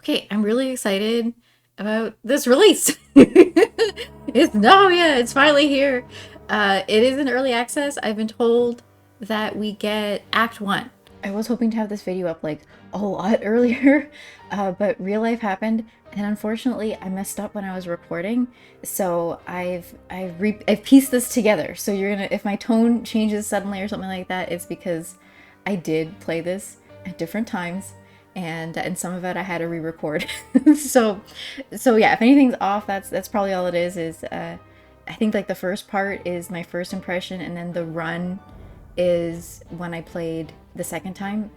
Okay, I'm really excited about this release. It's NOMIA, it's finally here. It is in early access. I've been told that we get Act 1. I was hoping to have this video up like a lot earlier, but real life happened, and unfortunately I messed up when I was recording. So I've pieced this together. So you're gonna, if my tone changes suddenly or something like that, it's because I did play this at different times, and some of it I had to re-record. so yeah, if anything's off, that's probably all it is. I think like the first part is my first impression, and then the run is when I played the second time.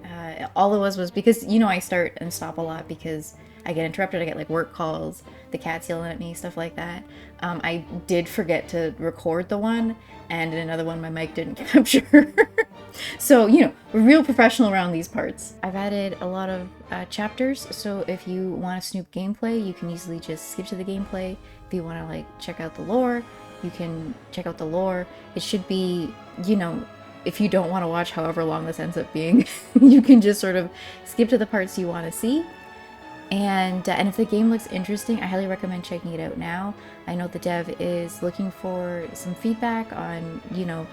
All it was because, you know, I start and stop a lot because I get interrupted. I get like work calls, the cat's yelling at me, stuff like that. I did forget to record the one, and in another one my mic didn't capture. So, you know, we're real professional around these parts. I've added a lot of chapters, so if you want to Snoop gameplay, you can easily just skip to the gameplay. If you want to like check out the lore, you can check out the lore. It should be, you know, if you don't want to watch however long this ends up being, you can just sort of skip to the parts you want to see. And if the game looks interesting, I highly recommend checking it out now. I know the dev is looking for some feedback on, you know,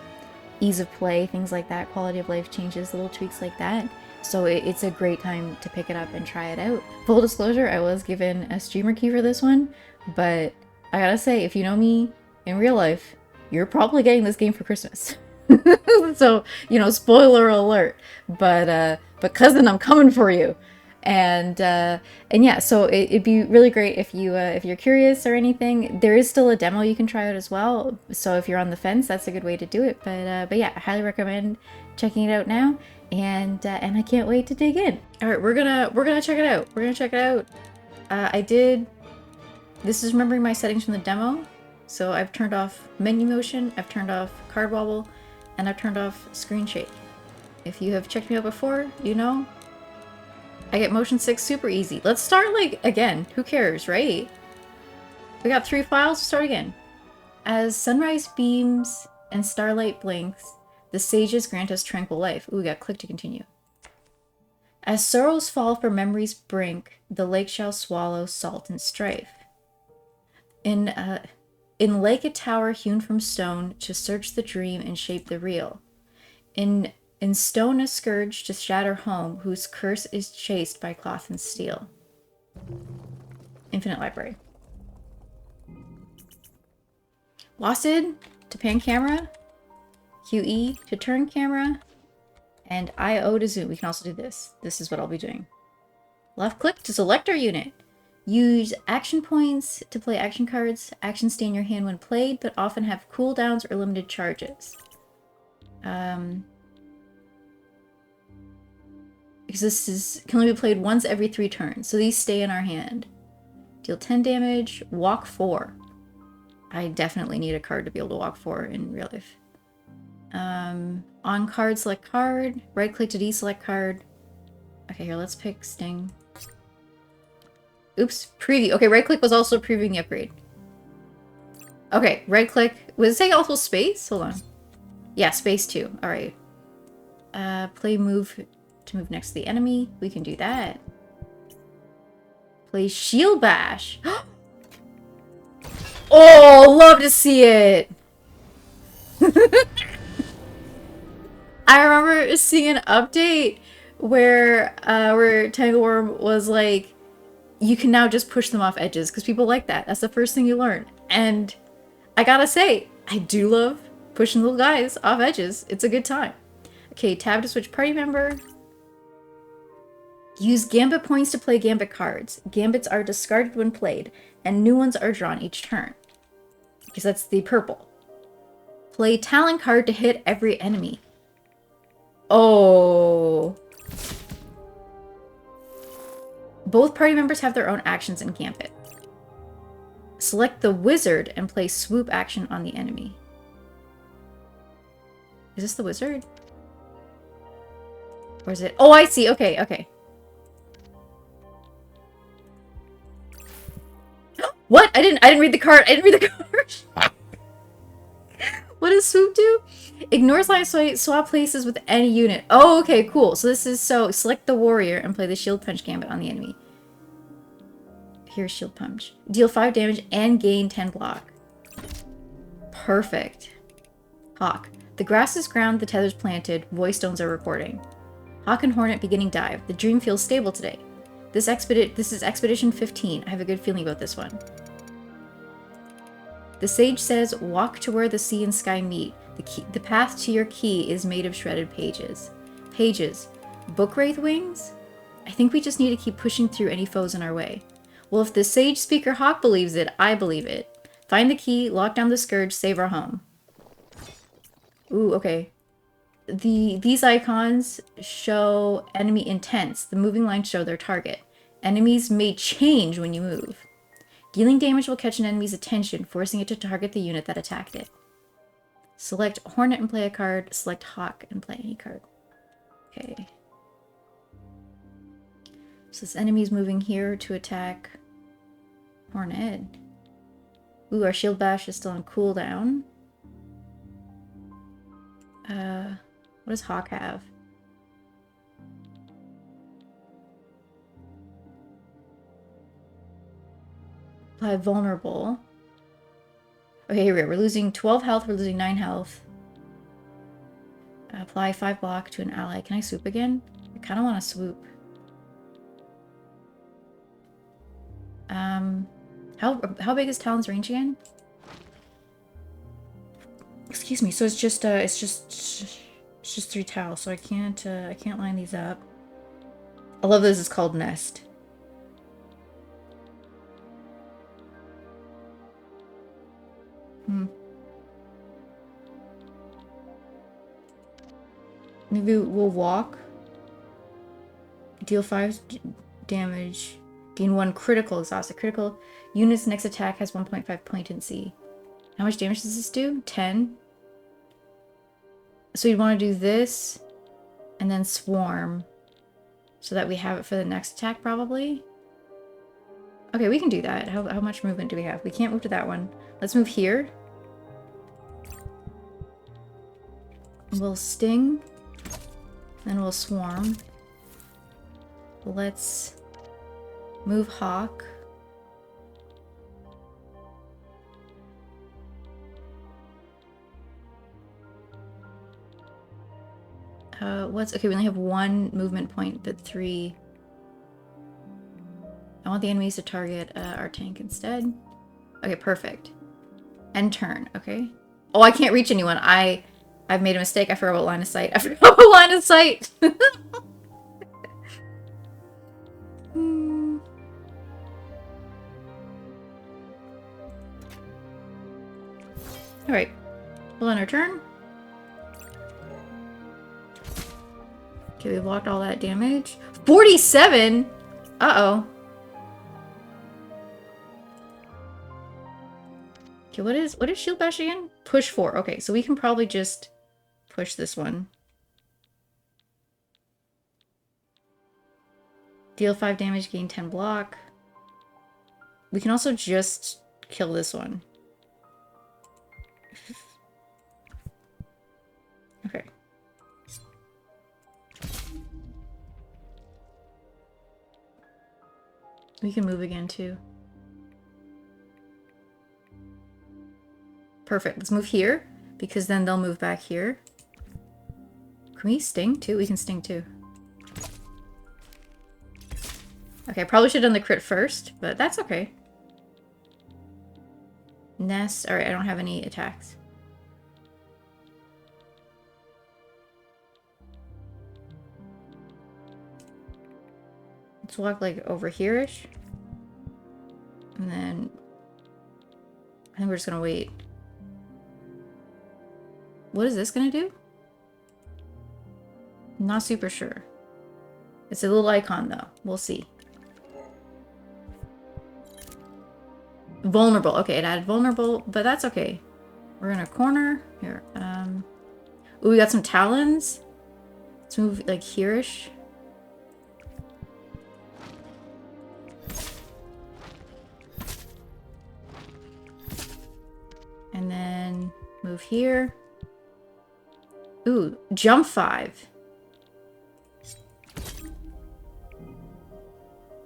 ease of play, things like that, quality of life changes, little tweaks like that. So it's a great time to pick it up and try it out. Full disclosure, I was given a streamer key for this one, but I gotta say, if you know me in real life, you're probably getting this game for Christmas. So, you know, spoiler alert, but cousin, I'm coming for you. And yeah, so it'd be really great if you're curious or anything. There is still a demo you can try out as well. So if you're on the fence, that's a good way to do it. But yeah, I highly recommend checking it out now. And I can't wait to dig in. All right, we're gonna check it out. We're gonna check it out. This is remembering my settings from the demo. So I've turned off menu motion, I've turned off card wobble, and I've turned off screen shake. If you have checked me out before, you know I get motion 6 super easy. Let's start like again. Who cares, right? We got 3 files. Start again. As sunrise beams and starlight blinks, the sages grant us tranquil life. Ooh, we got click to continue. As sorrows fall from memory's brink, the lake shall swallow salt and strife. In lake a tower hewn from stone to search the dream and shape the real. In stone a scourge to shatter home, whose curse is chased by cloth and steel. Infinite library. WASD to pan camera, QE to turn camera, and IO to zoom. We can also do this. This is what I'll be doing. Left click to select our unit. Use action points to play action cards. Actions stay in your hand when played, but often have cooldowns or limited charges. Because this can only be played once every 3 turns, so these stay in our hand. Deal 10 damage, walk 4. I definitely need a card to be able to walk 4 in real life. On card, select card, right click to deselect card. Okay, here, let's pick Sting. Oops, preview. Okay, right click was also previewing the upgrade. Okay, right click. Was it saying also space? Hold on. Yeah, space too. Alright. Play move to move next to the enemy. We can do that. Play shield bash. Oh, love to see it. I remember seeing an update where Tangleworm was like, you can now just push them off edges because people like that. That's the first thing you learn. And I gotta say, I do love pushing little guys off edges. It's a good time. Okay, tab to switch party member. Use Gambit points to play Gambit cards. Gambits are discarded when played, and new ones are drawn each turn. Because that's the purple. Play Talon card to hit every enemy. Oh. Both party members have their own actions in Gambit. Select the wizard and play swoop action on the enemy. Is this the wizard? Or is it? Oh, I see. Okay, okay. What? I didn't read the card. I didn't read the card. What does swoop do? Ignores line of sight, swap places with any unit. Oh, okay, cool. So this is select the warrior and play the shield punch gambit on the enemy. Here's shield punch. Deal 5 damage and gain 10 block. Perfect. Hawk. The grass is ground, the tether's planted, voice stones are recording. Hawk and Hornet beginning dive. The dream feels stable today. This is Expedition 15. I have a good feeling about this one. The sage says, walk to where the sea and sky meet. The path to your key is made of shredded pages. Pages. Book wraith wings? I think we just need to keep pushing through any foes in our way. Well, if the sage speaker Hawk believes it, I believe it. Find the key, lock down the scourge, save our home. Ooh, okay. These icons show enemy intents. The moving lines show their target. Enemies may change when you move. Dealing damage will catch an enemy's attention, forcing it to target the unit that attacked it. Select Hornet and play a card. Select Hawk and play any card. Okay. So this enemy's moving here to attack Hornet. Ooh, our shield bash is still on cooldown. What does Hawk have? Apply vulnerable. Okay, here we go. We're losing 12 health, we're losing 9 health. Apply 5 block to an ally. Can I swoop again? I kind of want to swoop. How big is Talon's range again? Excuse me. So it's just 3 tiles, so I can't line these up. I love this. It's called Nest. Maybe we'll walk. Deal 5 damage. Gain 1 critical exhaust. A critical unit's next attack has 1.5 potency. How much damage does this do? 10. So you'd want to do this and then swarm so that we have it for the next attack probably. Okay, we can do that. How much movement do we have? We can't move to that one. Let's move here. We'll sting. Then we'll swarm. Let's move Hawk. Okay, we only have 1 movement point, but 3. I want the enemies to target our tank instead. Okay, perfect. End turn, okay. Oh, I can't reach anyone. I've made a mistake. I forgot about line of sight. I forgot about line of sight! Alright. We'll end our turn. Okay, we blocked all that damage. 47?! Uh-oh. Okay, what is shield bash again? Push 4. Okay, so we can probably just push this one. Deal 5 damage, gain 10 block. We can also just kill this one. Okay. We can move again too. Perfect. Let's move here because then they'll move back here. Can we sting too? We can sting too. Okay, I probably should have done the crit first, but that's okay. Nest. Alright, I don't have any attacks. Let's walk like over here-ish. And then I think we're just gonna wait. What is this gonna do? Not super sure. It's a little icon though. We'll see. Vulnerable. Okay, it added vulnerable, but that's okay. We're in a corner. Here. Ooh, we got some talons. Let's move like here-ish. And then move here. Ooh, jump 5.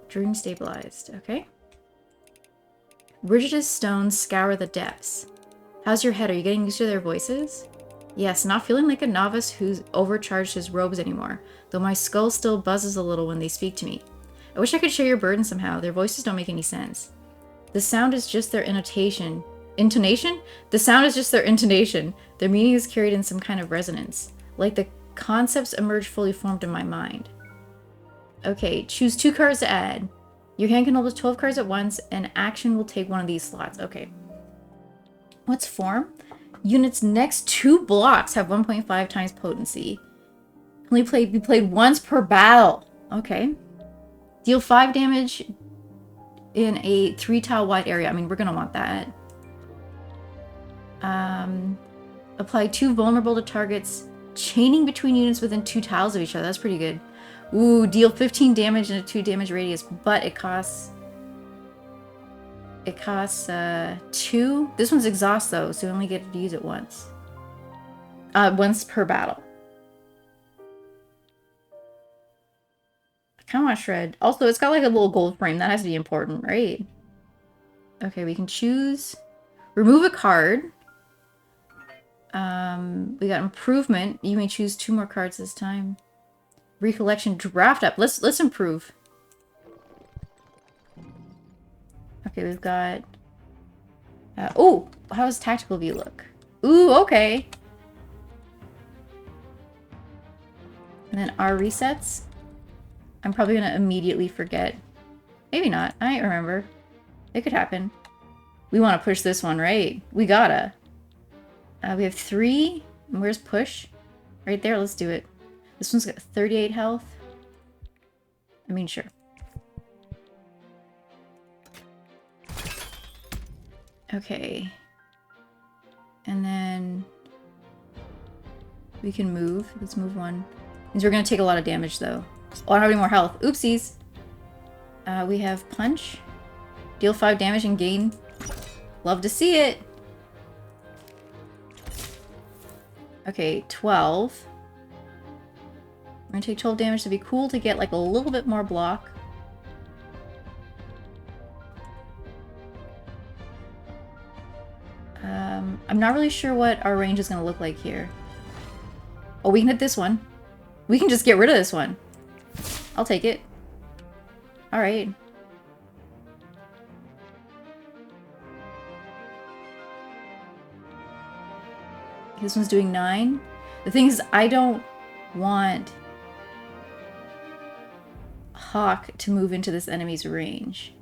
Dream stabilized. Okay. Rigid as stones scour the depths. How's your head? Are you getting used to their voices? Yes, not feeling like a novice who's overcharged his robes anymore, though my skull still buzzes a little when they speak to me. I wish I could share your burden somehow. Their voices don't make any sense. The sound is just their intonation. Intonation? The sound is just their intonation. Their meaning is carried in some kind of resonance. Like the concepts emerge fully formed in my mind. Okay, choose 2 cards to add. Your hand can hold 12 cards at once, and action will take one of these slots. Okay. What's form? Units next 2 blocks have 1.5 times potency. Only be played once per battle. Okay. Deal 5 damage in a 3-tile wide area. I mean, we're gonna want that. Apply 2 vulnerable to targets, chaining between units within 2 tiles of each other. That's pretty good. Ooh, deal 15 damage in a 2 damage radius, but it costs 2. This one's exhaust though, so you only get to use it once. Once per battle. I kind of want to shred. Also, it's got like a little gold frame. That has to be important, right? Okay, we can choose. Remove a card. We got improvement. You may choose 2 more cards this time. Recollection draft up. Let's improve. Okay, we've got. Oh, how does tactical view look? Ooh, okay. And then our resets. I'm probably gonna immediately forget. Maybe not. I don't remember. It could happen. We want to push this one, right? We gotta. We have 3. And where's push? Right there. Let's do it. This one's got 38 health. I mean, sure. Okay. And then we can move. Let's move 1. Means we're gonna take a lot of damage though. Oh, I don't have any more health. Oopsies. We have punch. Deal 5 damage and gain. Love to see it. Okay, 12. We're gonna take 12 damage to be cool to get like a little bit more block. I'm not really sure what our range is gonna look like here. Oh, we can hit this one. We can just get rid of this one. I'll take it. Alright. This one's doing 9. The thing is, I don't want Hawk to move into this enemy's range.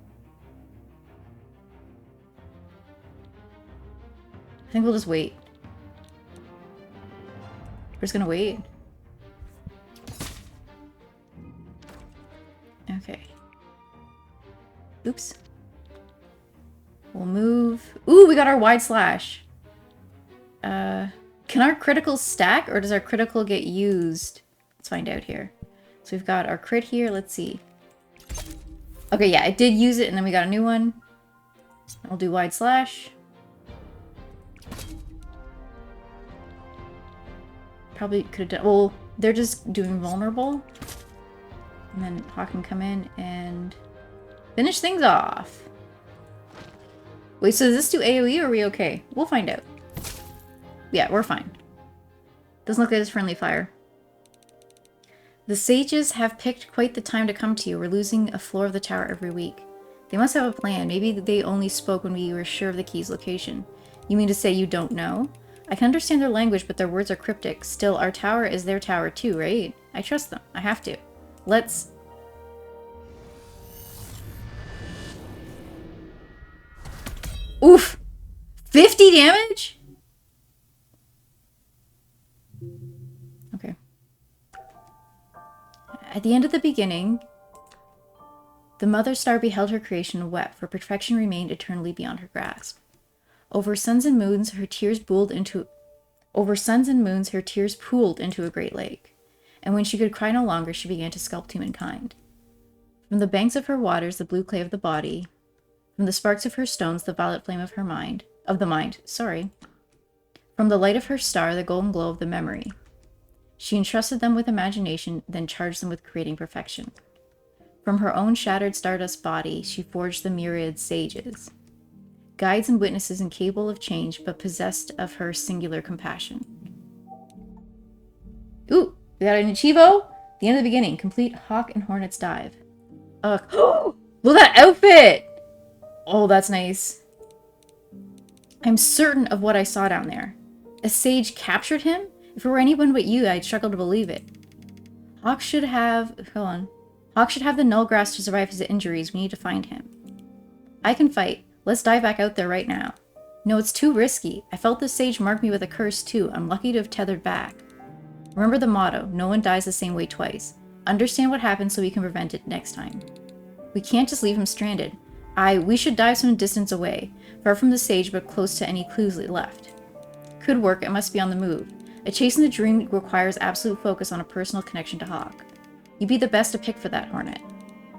I think we'll just wait. We're just gonna wait. Okay. Oops. We'll move. Ooh, we got our wide slash. Can our criticals stack, or does our critical get used? Let's find out here. So we've got our crit here. Let's see. Okay, yeah, it did use it, and then we got a new one. I'll do wide slash. Probably could have done... Well, they're just doing vulnerable. And then Hawk can come in and finish things off. Wait, so does this do AoE or are we okay? We'll find out. Yeah, we're fine. Doesn't look like it's friendly fire. The sages have picked quite the time to come to you. We're losing a floor of the tower every week. They must have a plan. Maybe they only spoke when we were sure of the key's location. You mean to say you don't know? I can understand their language, but their words are cryptic. Still, our tower is their tower too, right? I trust them. I have to. Let's... Oof! 50 damage? Okay. At the end of the beginning, the Mother Star beheld her creation and wept, for perfection remained eternally beyond her grasp. Over suns and moons, her tears pooled into a great lake. And when she could cry no longer, she began to sculpt humankind. From the banks of her waters, the blue clay of the body. From the sparks of her stones, the violet flame of her mind. Of the mind, sorry. From the light of her star, the golden glow of the memory. She entrusted them with imagination, then charged them with creating perfection. From her own shattered stardust body, she forged the myriad sages. guides and witnesses incapable of change, but possessed of her singular compassion. Ooh, we got an Achievo. The end of the beginning. Complete Hawk and Hornet's dive. Oh, look at that outfit! Oh, that's nice. I'm certain of what I saw down there. A sage captured him? If it were anyone but you, I'd struggle to believe it. Hawk should have... Hold on. Hawk should have the null grass to survive his injuries. We need to find him. I can fight. Let's dive back out there right now. No, it's too risky. I felt the sage mark me with a curse too. I'm lucky to have tethered back. Remember the motto, no one dies the same way twice. Understand what happened so we can prevent it next time. We can't just leave him stranded. We should dive some distance away, far from the sage but close to any clues left. Could work, it must be on the move. A chase in the dream requires absolute focus on a personal connection to Hawk. You'd be the best to pick for that, Hornet.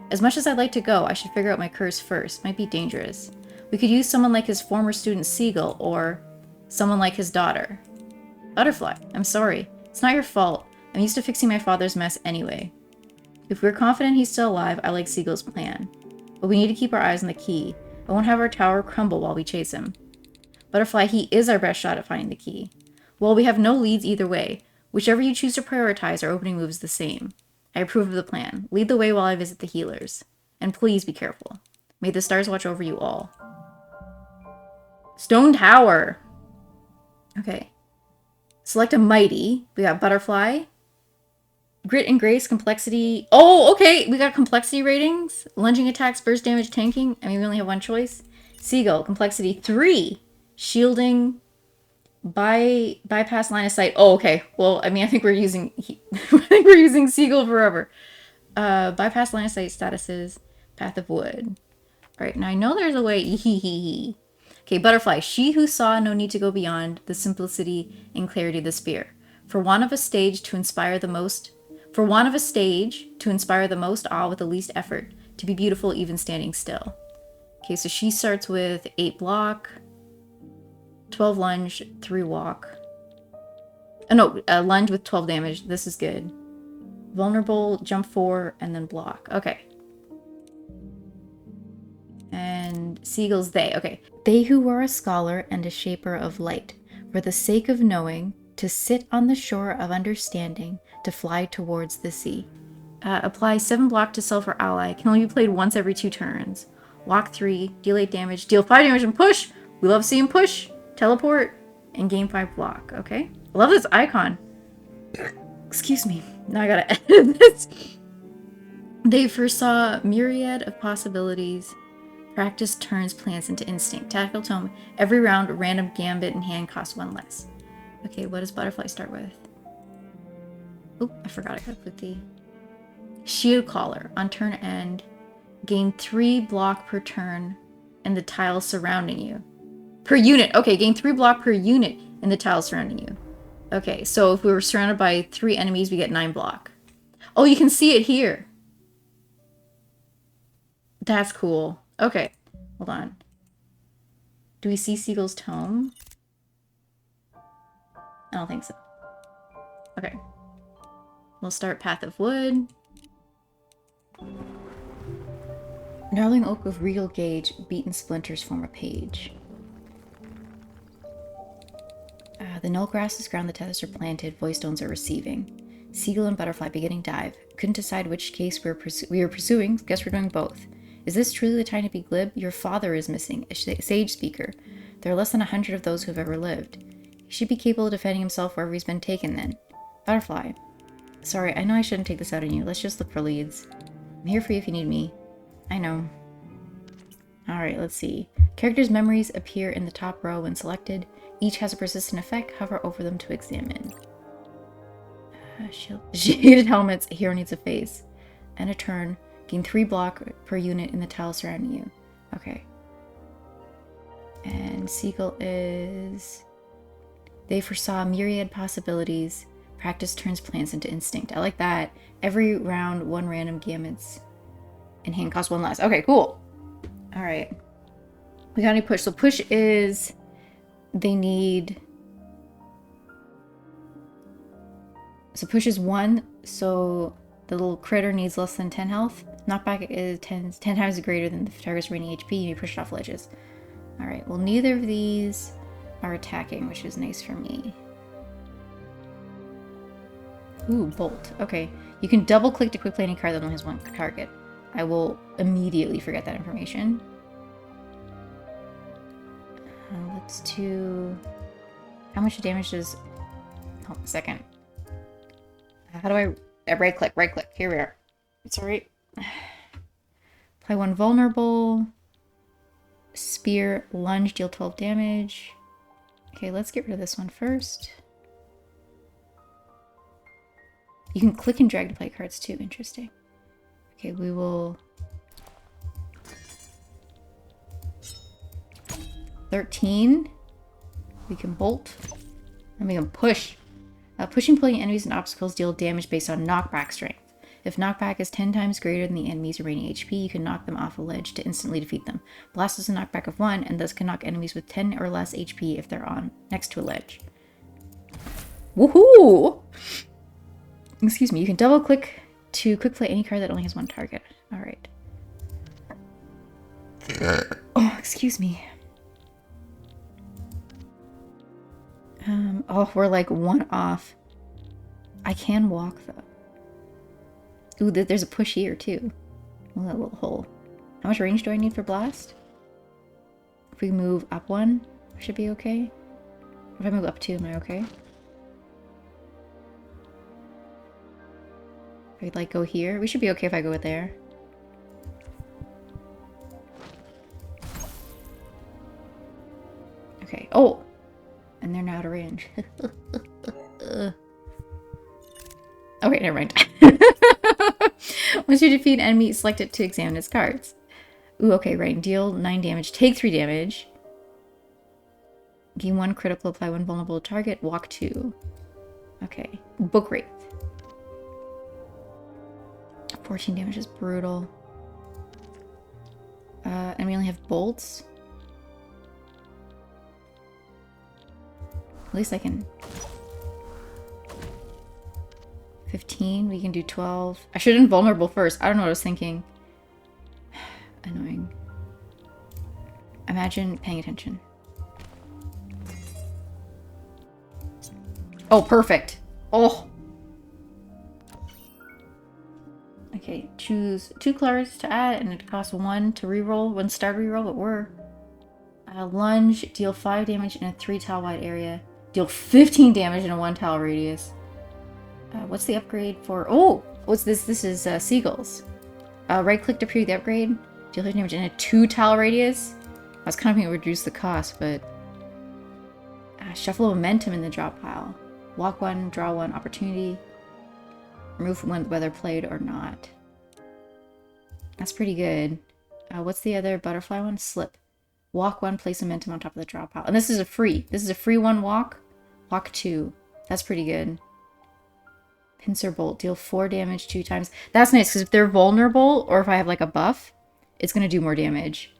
As much as I'd like to go, I should figure out my curse first. Might be dangerous. We could use someone like his former student Seagull, or someone like his daughter. Butterfly, I'm sorry. It's not your fault. I'm used to fixing my father's mess anyway. If we're confident he's still alive, I like Seagull's plan. But we need to keep our eyes on the key. I won't have our tower crumble while we chase him. Butterfly, he is our best shot at finding the key. Well, we have no leads either way. Whichever you choose to prioritize, our opening move is the same. I approve of the plan. Lead the way while I visit the healers. And please be careful. May the stars watch over you all. Stone Tower. Okay. Select a mighty. We got Butterfly. Grit and Grace, Complexity. Oh, okay. We got Complexity ratings. Lunging attacks, burst damage, tanking. I mean, we only have one choice. Seagull, Complexity 3. Shielding. Bypass line of sight. Oh, okay. Well, I mean, I think we're using Seagull forever. Bypass line of sight statuses. Path of Wood. All right. Now I know there's a way. Okay, Butterfly. She who saw no need to go beyond the simplicity and clarity of the spear. For want of a stage to inspire the most awe with the least effort, to be beautiful even standing still. Okay, so she starts with 8 block, 12 lunge, 3 walk. Oh no, lunge with 12 damage. This is good. Vulnerable, jump 4, and then block. Okay. And Seagull's they. Okay. They who were a scholar and a shaper of light, for the sake of knowing, to sit on the shore of understanding, to fly towards the sea. Apply 7 block to self or ally. Can only be played once every 2 turns. Walk 3, deal 8 damage, deal 5 damage, and push! We love seeing push! Teleport, and gain 5 block. Okay? I love this icon. Excuse me. Now I gotta edit this. They foresaw a myriad of possibilities. Practice turns plans into instinct. Tactical tome. Every round, random gambit in hand costs 1 less. Okay, what does Butterfly start with? Oh, I forgot I gotta put the... Shield Collar. On turn end, gain 3 block per turn in the tiles surrounding you. Per unit. Okay, gain 3 block per unit in the tiles surrounding you. Okay, so if we were surrounded by 3 enemies, we get 9 block. Oh, you can see it here. That's cool. Okay, hold on. Do we see Seagull's tome? I don't think so. Okay. We'll start Path of Wood. Gnarling Oak of Regal Gauge, beaten splinters form a page. The null grasses ground the tethers are planted, voice stones are receiving. Seagull and Butterfly beginning dive. Couldn't decide which case we were pursuing, guess we're doing both. Is this truly the time to be glib? Your father is missing, a sage speaker. There are less than 100 of those who have ever lived. He should be capable of defending himself wherever he's been taken then. Butterfly. Sorry, I know I shouldn't take this out on you. Let's just look for leads. I'm here for you if you need me. I know. Alright, let's see. Characters' memories appear in the top row when selected. Each has a persistent effect. Hover over them to examine. Shaded helmets. A hero needs a face. And a turn. Gain 3 block per unit in the tile surrounding you. Okay. And Seagull is... They foresaw myriad possibilities. Practice turns plans into instinct. I like that. Every round, 1 random gamuts in hand costs 1 less. Okay, cool. Alright. We got any push? So push is... They need... So push is 1, so the little critter needs less than 10 health. Knockback is 10 times greater than the target's remaining HP. You may push it off ledges. Alright, well neither of these are attacking, which is nice for me. Ooh, Bolt. Okay. You can double click to quick play any card that only has one target. I will immediately forget that information. Let's do... How much damage does... Hold on a second. How do I... Right click, right click. Here we are. It's alright. Play one vulnerable. Spear, lunge, deal 12 damage. Okay, let's get rid of this one first. You can click and drag to play cards too. Interesting. Okay, we will... 13. We can bolt. And we can push. Pushing, pulling enemies and obstacles deal damage based on knockback strength. If knockback is 10 times greater than the enemy's remaining HP, you can knock them off a ledge to instantly defeat them. Blast is a knockback of 1, and thus can knock enemies with 10 or less HP if they're on next to a ledge. Woohoo! Excuse me, you can double click to quick play any card that only has one target. Alright. Oh, excuse me. Oh, we're like one off. I can walk though. Ooh, there's a push here too. Oh, that little hole. How much range do I need for blast? If we move up 1, I should be okay. If I move up 2, am I okay? If I like go here, we should be okay if I go with there. Okay. Oh! And they're now out of range. Okay, never mind. Once you defeat an enemy, select it to examine its cards. Ooh, okay, right. Deal 9 damage. Take 3 damage. Gain 1 critical, apply 1 vulnerable target. Walk 2. Okay. Book Wraith. 14 damage is brutal. And we only have bolts. At least I can... 15, we can do 12. I should have been vulnerable first. I don't know what I was thinking. Annoying. Imagine paying attention. Oh, perfect. Oh! Okay, choose 2 cards to add, and it costs 1 to reroll, 1 star to reroll, but we're... lunge, deal 5 damage in a 3 tile wide area. Deal 15 damage in a 1 tile radius. What's the upgrade for... Oh! What's this? This is Seagulls. Right click to preview the upgrade. Deal 15 damage in a 2 tile radius. I was kind of going to reduce the cost, but... shuffle momentum in the drop pile. Walk 1, draw 1, opportunity. Remove whether played or not. That's pretty good. What's the other butterfly one? Slip. Walk 1, place momentum on top of the draw pile. And this is a free. This is a free 1 walk. Walk 2. That's pretty good. Pincer Bolt. Deal 4 damage 2 times. That's nice, because if they're vulnerable, or if I have like a buff, it's going to do more damage.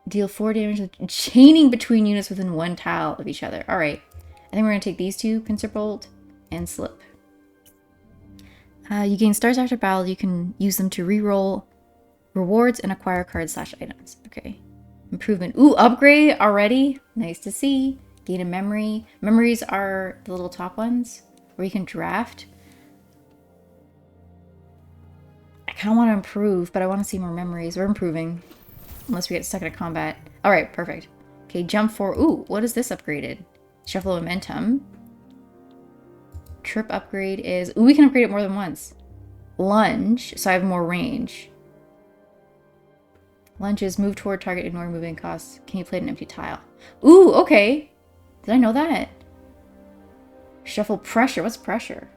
Deal 4 damage with chaining between units within 1 tile of each other. Alright. I think we're going to take these 2, Pincer Bolt and Slip. You gain stars after battle. You can use them to reroll rewards and acquire cards/items. Okay. Improvement. Ooh, upgrade already. Nice to see. Gain a memory. Memories are the little top ones where you can draft. I kind of want to improve, but I want to see more memories. We're improving. Unless we get stuck in a combat. Alright, perfect. Okay, jump 4. Ooh, what is this upgraded? Shuffle momentum. Trip upgrade is... Ooh, we can upgrade it more than once. Lunge, so I have more range. Lunge is move toward target, ignore moving costs. Can you play an empty tile? Ooh, okay. Did I know that? Shuffle pressure. What's pressure?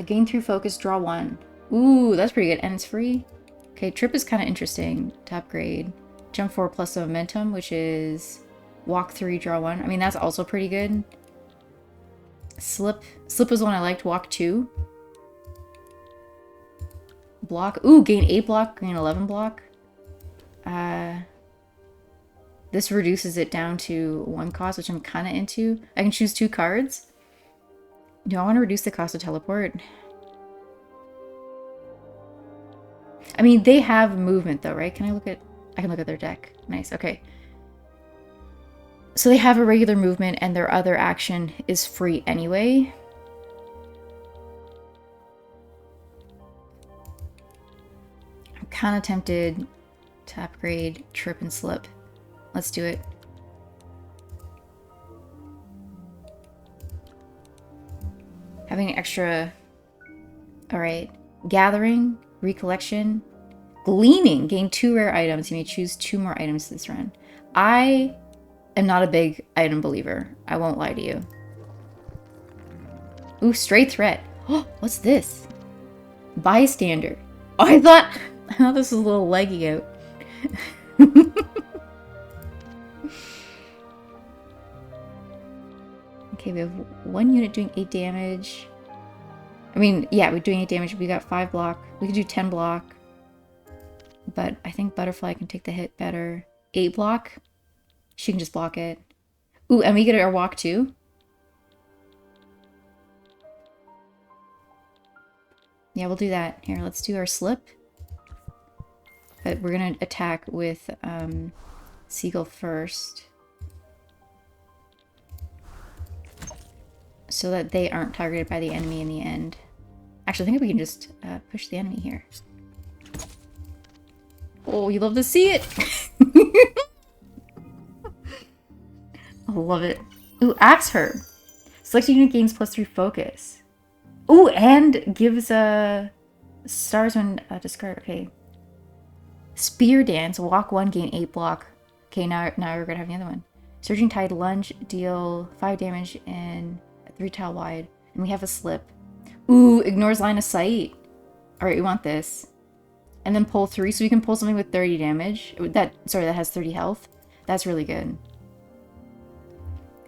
Gain 3 focus, draw 1. Ooh, that's pretty good. And it's free. Okay, trip is kind of interesting to upgrade. Jump 4 plus the momentum, which is walk 3, draw 1. I mean, that's also pretty good. Slip. Slip was the one I liked. Walk 2. Block. Ooh, gain 8 block, gain 11 block. This reduces it down to 1 cost, which I'm kind of into. I can choose 2 cards. Do I want to reduce the cost of teleport? I mean, they have movement though, right? Can I look at... I can look at their deck. Nice, okay. So they have a regular movement and their other action is free anyway. I'm kind of tempted to upgrade Trip and Slip. Let's do it. Having extra... Alright. Gathering, Recollection, Gleaning. Gain 2 rare items. You may choose 2 more items this run. I am not a big item believer. I won't lie to you. Ooh, Stray Threat. Oh, what's this? Bystander. Oh, I thought this was a little leggy out. Okay, we have 1 unit doing 8 damage. I mean, yeah, we're doing 8 damage. We got 5 block. We could do 10 block. But I think Butterfly can take the hit better. 8 block. She can just block it. Ooh, and we get our walk too. Yeah, we'll do that. Here, let's do our slip. But we're going to attack with Seagull first. So that they aren't targeted by the enemy in the end. Actually, I think we can just push the enemy here. Oh, you love to see it! I love it. Ooh, Axe Herb. Selected unit gains +3 focus. Ooh, and gives stars when discard. Okay. Spear Dance. Walk 1, gain 8 block. Okay, now we're gonna have the other one. Surging Tide, lunge, deal 5 damage and 3 tile wide. And we have a slip. Ooh, ignores line of sight. Alright, we want this. And then pull 3, so we can pull something with 30 damage. That has 30 health. That's really good.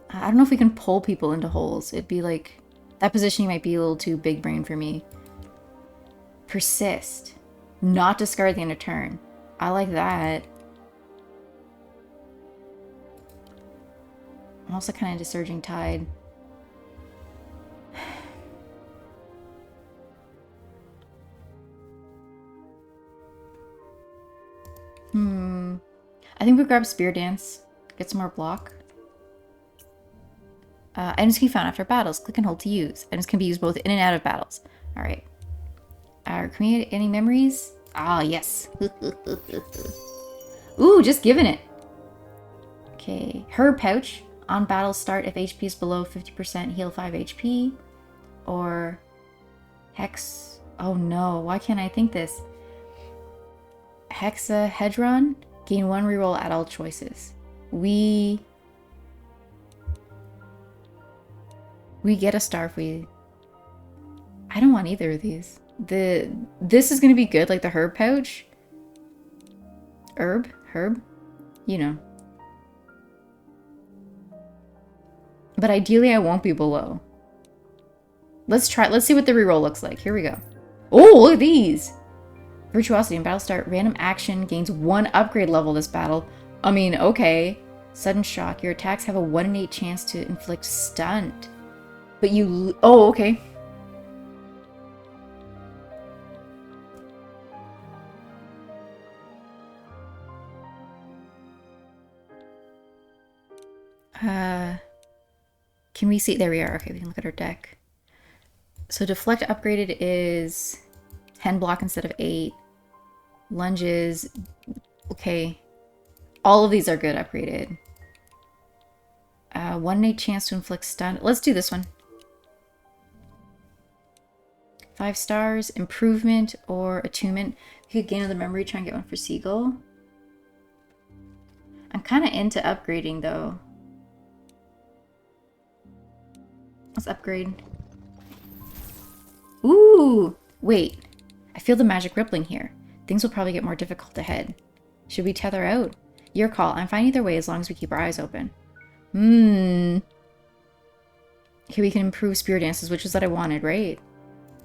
I don't know if we can pull people into holes. It'd be like... That positioning might be a little too big brain for me. Persist. Not discard at the end of turn. I like that. I'm also kind of into Surging Tide. I think we grab Spear Dance. Get some more block. Items can be found after battles. Click and hold to use. Items can be used both in and out of battles. Alright. Can we get any memories? Ah, yes. Ooh, just giving it. Okay. Herb Pouch. On battle start, if HP is below 50%, heal 5 HP. Or Hex. Oh no, why can't I think this? Hexahedron. Gain 1 reroll at all choices. We get a star if we... I don't want either of these. This is going to be good, like the Herb Pouch. Herb? You know. But ideally I won't be below. Let's see what the reroll looks like. Here we go. Oh, look at these! Virtuosity in battle start. Random action gains 1 upgrade level this battle. I mean, okay. Sudden shock. Your attacks have a 1 in 8 chance to inflict stunt. But you... Oh, okay. Can we see? There we are. Okay, we can look at our deck. So deflect upgraded is 10 block instead of 8. Lunges. Okay. All of these are good upgraded. 1 in 8 chance to inflict stun. Let's do this one. 5 stars, improvement, or attunement. We could gain another memory, try and get one for Seagull. I'm kind of into upgrading though. Let's upgrade. Ooh! Wait. I feel the magic rippling here. Things will probably get more difficult ahead. Should we tether out? Your call. I'm fine either way as long as we keep our eyes open. Okay, we can improve Spear Dances, which is what I wanted, right?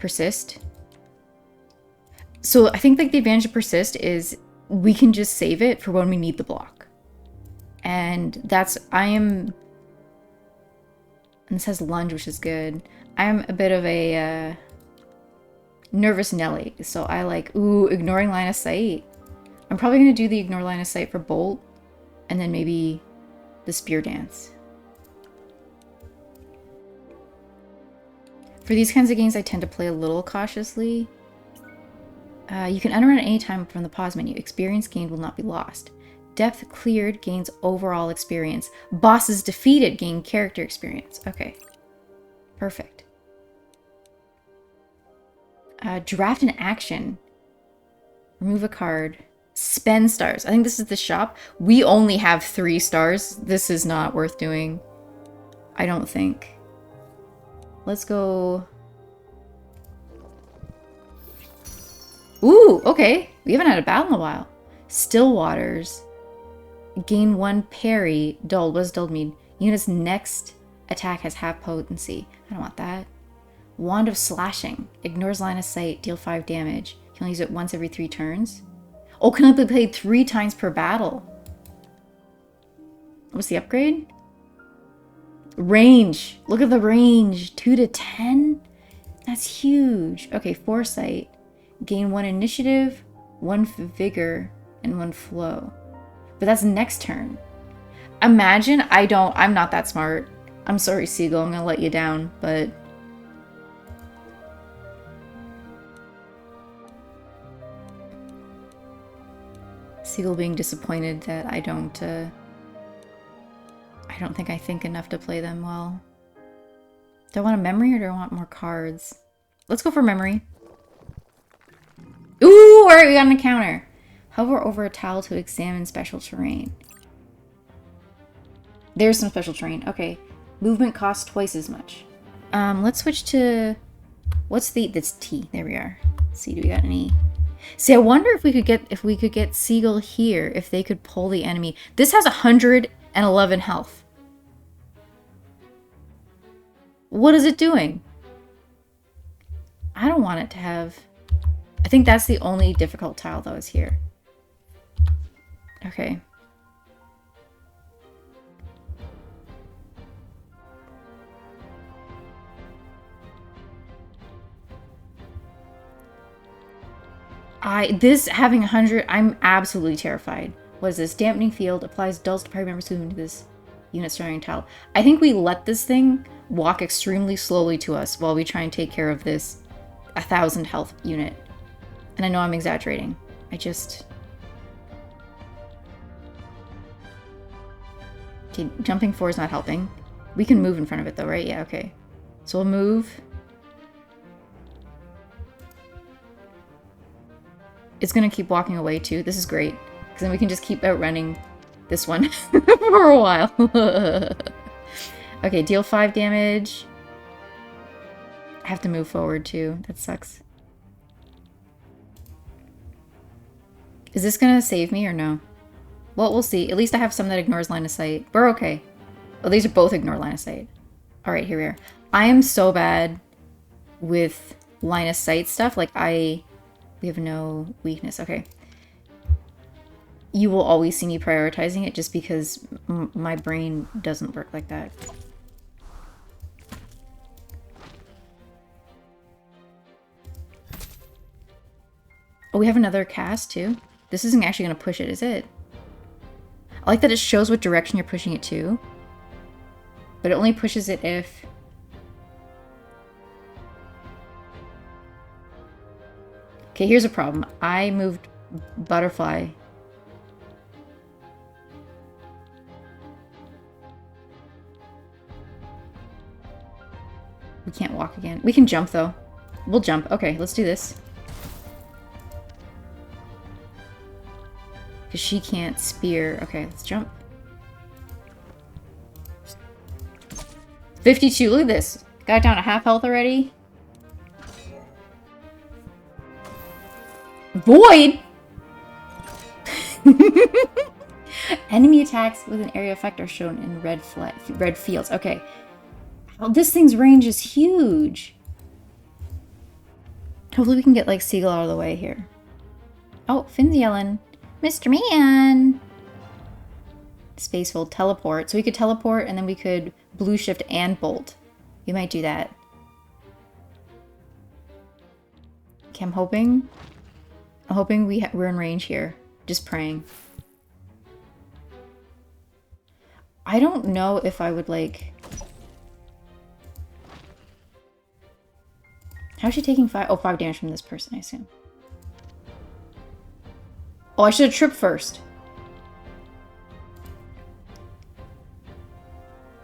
Persist. So I think like the advantage of Persist is we can just save it for when we need the block. And that's... And this has lunge, which is good. I'm a bit of a Nervous Nelly. So I like, ooh, ignoring line of sight. I'm probably going to do the ignore line of sight for Bolt. And then maybe the Spear Dance. For these kinds of games, I tend to play a little cautiously. You can enter at any time from the pause menu. Experience gained will not be lost. Depth cleared gains overall experience. Bosses defeated gain character experience. Okay. Perfect. Draft an action. Remove a card. Spend stars. I think this is the shop. We only have 3 stars. This is not worth doing. I don't think. Let's go. Ooh, okay. We haven't had a battle in a while. Still Waters. Gain 1 parry. Dulled. What does dulled mean? Unit's next attack has half potency. I don't want that. Wand of Slashing. Ignores line of sight. Deal 5 damage. You can only use it once every 3 turns. Oh, can only be played 3 times per battle. What's the upgrade? Range. Look at the range. 2 to 10? That's huge. Okay, Foresight. Gain 1 initiative, 1 vigor, and 1 flow. But that's next turn. Imagine I'm not that smart. I'm sorry, Seagull, I'm gonna let you down, but... Seagull being disappointed that I don't think I think enough to play them well. Do I want a memory or do I want more cards? Let's go for memory. Ooh, alright, we got an encounter. Hover over a tile to examine special terrain. There's some special terrain. Okay. Movement costs twice as much. Let's switch to... What's the... That's T. There we are. Let's see, do we got any... See, I wonder if we could get Seagull here, if they could pull the enemy. This has 111 health. What is it doing? I don't want it to have... I think that's the only difficult tile, though, is here. Okay. This having 100, I'm absolutely terrified. What is this? Dampening field applies dulls to party members who move into this unit starting tile. I think we let this thing walk extremely slowly to us while we try and take care of this 1,000 health unit. And I know I'm exaggerating. I just... Okay, jumping 4 is not helping. We can move in front of it though, right? Yeah, okay. So we'll move. It's gonna keep walking away too. This is great. Because then we can just keep outrunning this one for a while. Okay, deal 5 damage. I have to move forward too. That sucks. Is this gonna save me or no? Well, we'll see. At least I have some that ignores line of sight. We're okay. Oh, these are both ignore line of sight. Alright, here we are. I am so bad with line of sight stuff. Like, we have no weakness. Okay. You will always see me prioritizing it just because my brain doesn't work like that. Oh, we have another cast too? This isn't actually going to push it, is it? I like that it shows what direction you're pushing it to. But it only pushes it if... Okay, here's a problem. I moved Butterfly. We can't walk again. We can jump, though. We'll jump. Okay, let's do this. Because she can't spear. Okay, let's jump. 52. Look at this. Got down to half health already. Void! Enemy attacks with an area effect are shown in red fields. Okay. Oh, this thing's range is huge. Hopefully we can get, like, Seagull out of the way here. Oh, Finn's yelling. Mr. Man! Spacefold teleport. So we could teleport and then we could blue shift and bolt. We might do that. Okay, I'm hoping we're in range here. Just praying. I don't know if I would like... How's she taking 5? Oh, 5 damage from this person, I assume. Oh, I should have tripped first.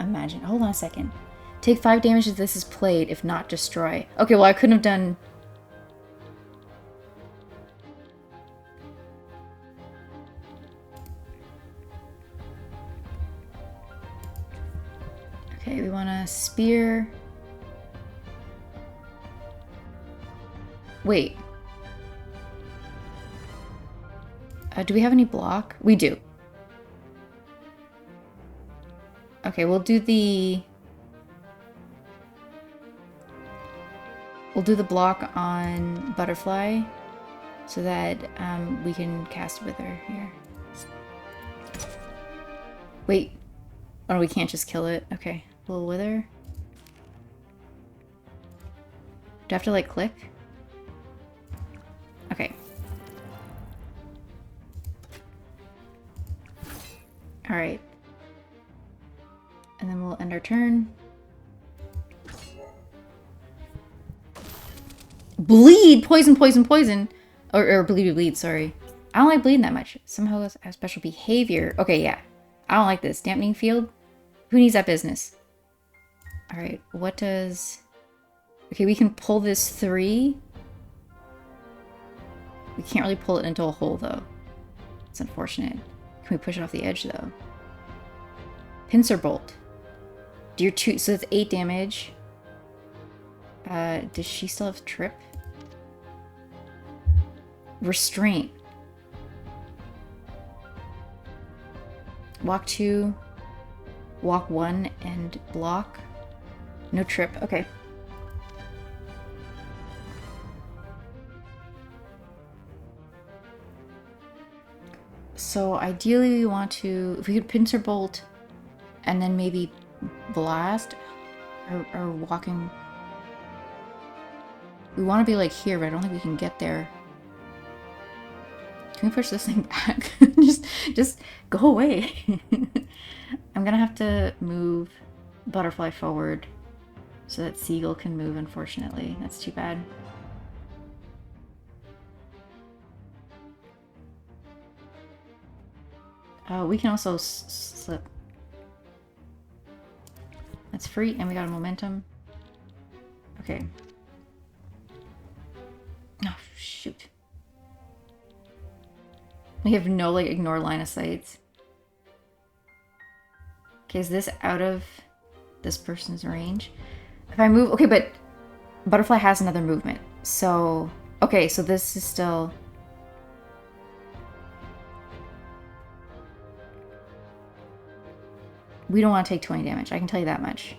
Imagine. Hold on a second. Take 5 damage if this is played, if not destroy. Okay, well I couldn't have done... Okay, we want to spear. Wait. Do we have any block? We do. Okay, we'll do the block on Butterfly so that we can cast Wither here. Wait. Oh, we can't just kill it. Okay. Little Wither. Do I have to like click? Okay. Alright. And then we'll end our turn. Bleed! Poison, poison, poison! Or bleed, bleed, sorry. I don't like bleeding that much. Somehow has special behavior. Okay, yeah. I don't like this. Dampening field? Who needs that business? Alright, what does... Okay, we can pull this 3. We can't really pull it into a hole, though. It's unfortunate. Can we push it off the edge, though? Pincer Bolt. Dear 2, so that's 8 damage. Does she still have trip? Restraint. Walk 2, walk 1, and block. No trip. Okay. So ideally we want to, if we could pincer bolt and then maybe blast or walking. We want to be like here, but I don't think we can get there. Can we push this thing back? just go away. I'm gonna have to move Butterfly forward so that Seagull can move, unfortunately. That's too bad. We can also slip. That's free, and we got a momentum. Okay. Oh, shoot. We have no, like, ignore line of sight. Okay, is this out of this person's range? If I move... Okay, but Butterfly has another movement. So... Okay, so this is still... We don't want to take 20 damage. I can tell you that much.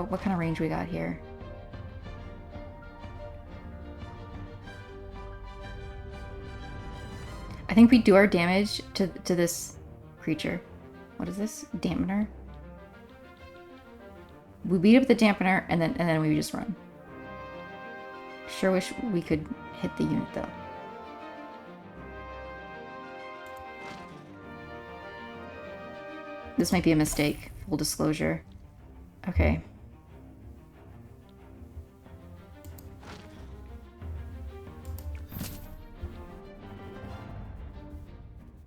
What kind of range we got here? I think we do our damage to this creature. What is this? Dampener. We beat up the dampener and then we just run. Sure wish we could hit the unit though. This might be a mistake, full disclosure. Okay.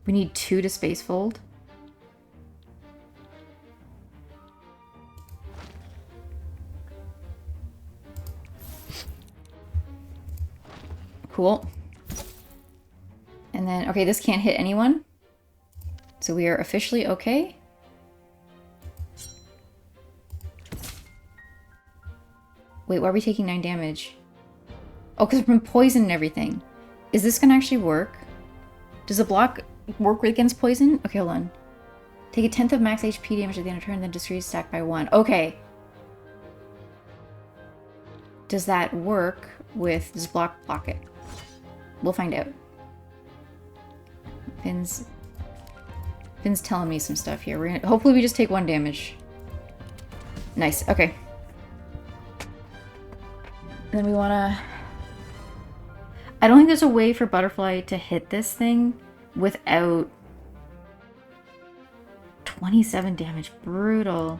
We need 2 to space fold. Cool. And then, okay, this can't hit anyone. So we are officially okay. Wait, why are we taking 9 damage? Oh, because from poison and everything. Is this gonna actually work? Does the block work against poison? Okay, hold on. Take a 10th of max HP damage at the end of turn, then decrease stack by 1. Okay. Does that work with this block it? We'll find out. Pins. Finn's telling me some stuff here. Hopefully we just take 1 damage. Nice, okay. And then we wanna... I don't think there's a way for Butterfly to hit this thing without 27 damage. Brutal.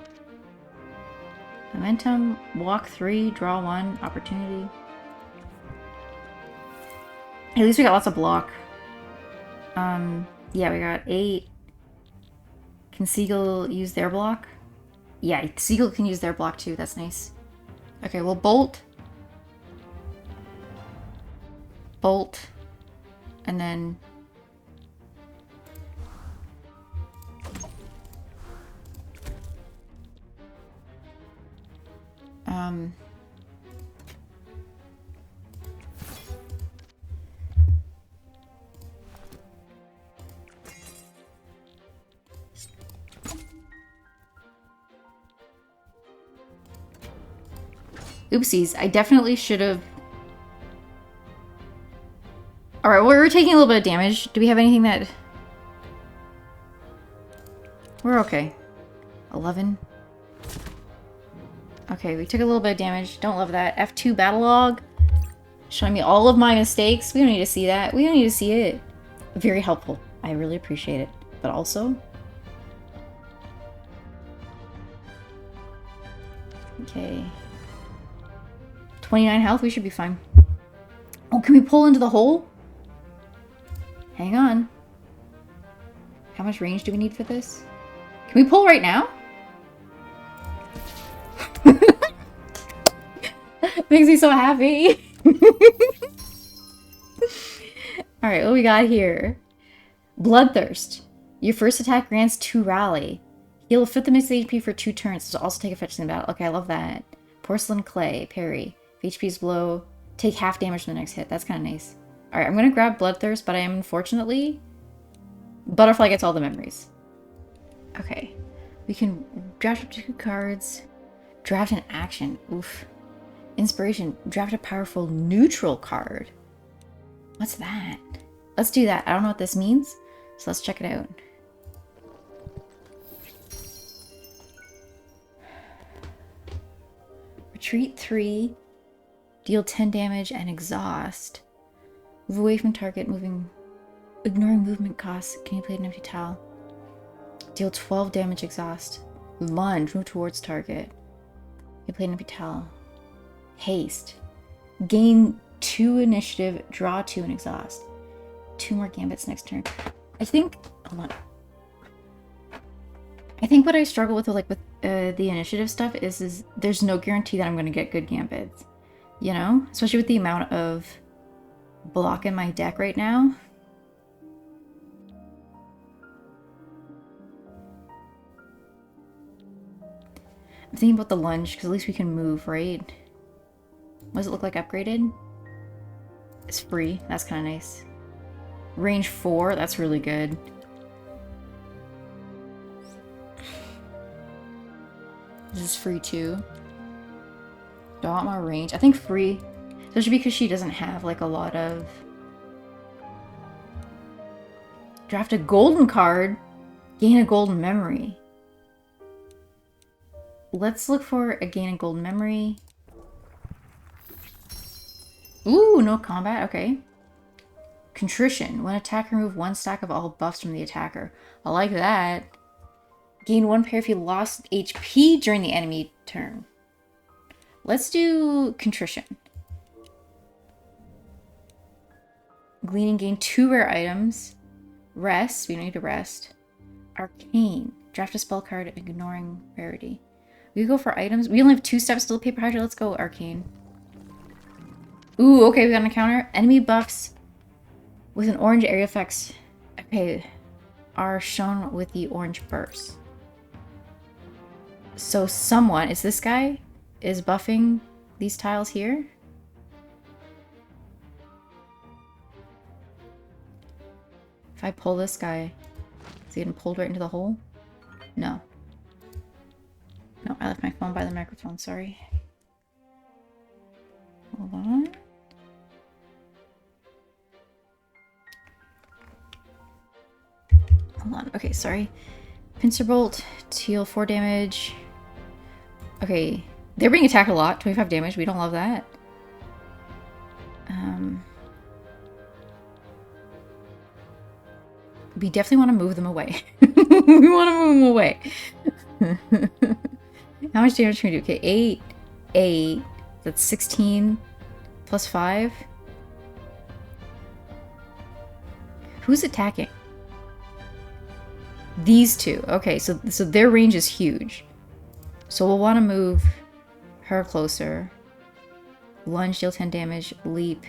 Momentum, walk 3, draw 1, opportunity. At least we got lots of block. Yeah, we got 8. Can Seagull use their block? Yeah, Seagull can use their block too. That's nice. Okay, well, Bolt. Bolt. And then... Oopsies, I definitely should have... Alright, well, we're taking a little bit of damage. Do we have anything that... We're okay. 11. Okay, we took a little bit of damage. Don't love that. F2 battle log. Showing me all of my mistakes. We don't need to see that. We don't need to see it. Very helpful. I really appreciate it. But also... Okay. 29 health, we should be fine. Oh, can we pull into the hole? Hang on. How much range do we need for this? Can we pull right now? Makes me so happy. Alright, what we got here? Bloodthirst. Your first attack grants 2 rally. Heal a fifth of missed HP for 2 turns. So also take effect in the battle. Okay, I love that. Porcelain Clay. Parry. If HP is low, take half damage from the next hit. That's kind of nice. Alright, I'm going to grab Bloodthirst, but I am unfortunately... Butterfly gets all the memories. Okay. We can draft up 2 cards. Draft an action. Oof. Inspiration. Draft a powerful neutral card. What's that? Let's do that. I don't know what this means, so let's check it out. Retreat 3. Deal 10 damage and exhaust. Move away from target, ignoring movement costs. Can you play an empty towel? Deal 12 damage, exhaust. Lunge, move towards target. You play an empty towel. Haste. Gain 2 initiative, draw 2 and exhaust. 2 more gambits next turn. I think... Hold on. I think what I struggle with the initiative stuff is there's no guarantee that I'm going to get good gambits. You know? Especially with the amount of block in my deck right now. I'm thinking about the lunge, because at least we can move, right? What does it look like upgraded? It's free. That's kind of nice. Range 4. That's really good. This is free too. Do I want more range? I think free. Especially because she doesn't have like a lot of... Draft a golden card. Gain a golden memory. Let's look for a gain a golden memory. Ooh, no combat. Okay. Contrition. When attacker remove 1 stack of all buffs from the attacker. I like that. Gain 1 pair if you lost HP during the enemy turn. Let's do Contrition. Gleaning, gain 2 rare items. Rest. We don't need to rest. Arcane. Draft a spell card ignoring rarity. We go for items. We only have 2 steps to the Paper Hydra. Let's go Arcane. Ooh, okay, we got an encounter. Enemy buffs with an orange area effects, okay, are shown with the orange burst. So someone, is this guy, is buffing these tiles here? If I pull this guy, is he getting pulled right into the hole? No. No, I left my phone by the microphone, sorry. Hold on. on. Okay, sorry. Pincer Bolt, deal 4 damage. Okay, they're being attacked a lot. 25 damage. We don't love that. We definitely want to move them away. We want to move them away. How much damage can we do? Okay, 8, 8. That's 16 plus 5. Who's attacking? These two. Okay, so their range is huge. So we'll want to move her closer. Lunge, deal 10 damage, leap.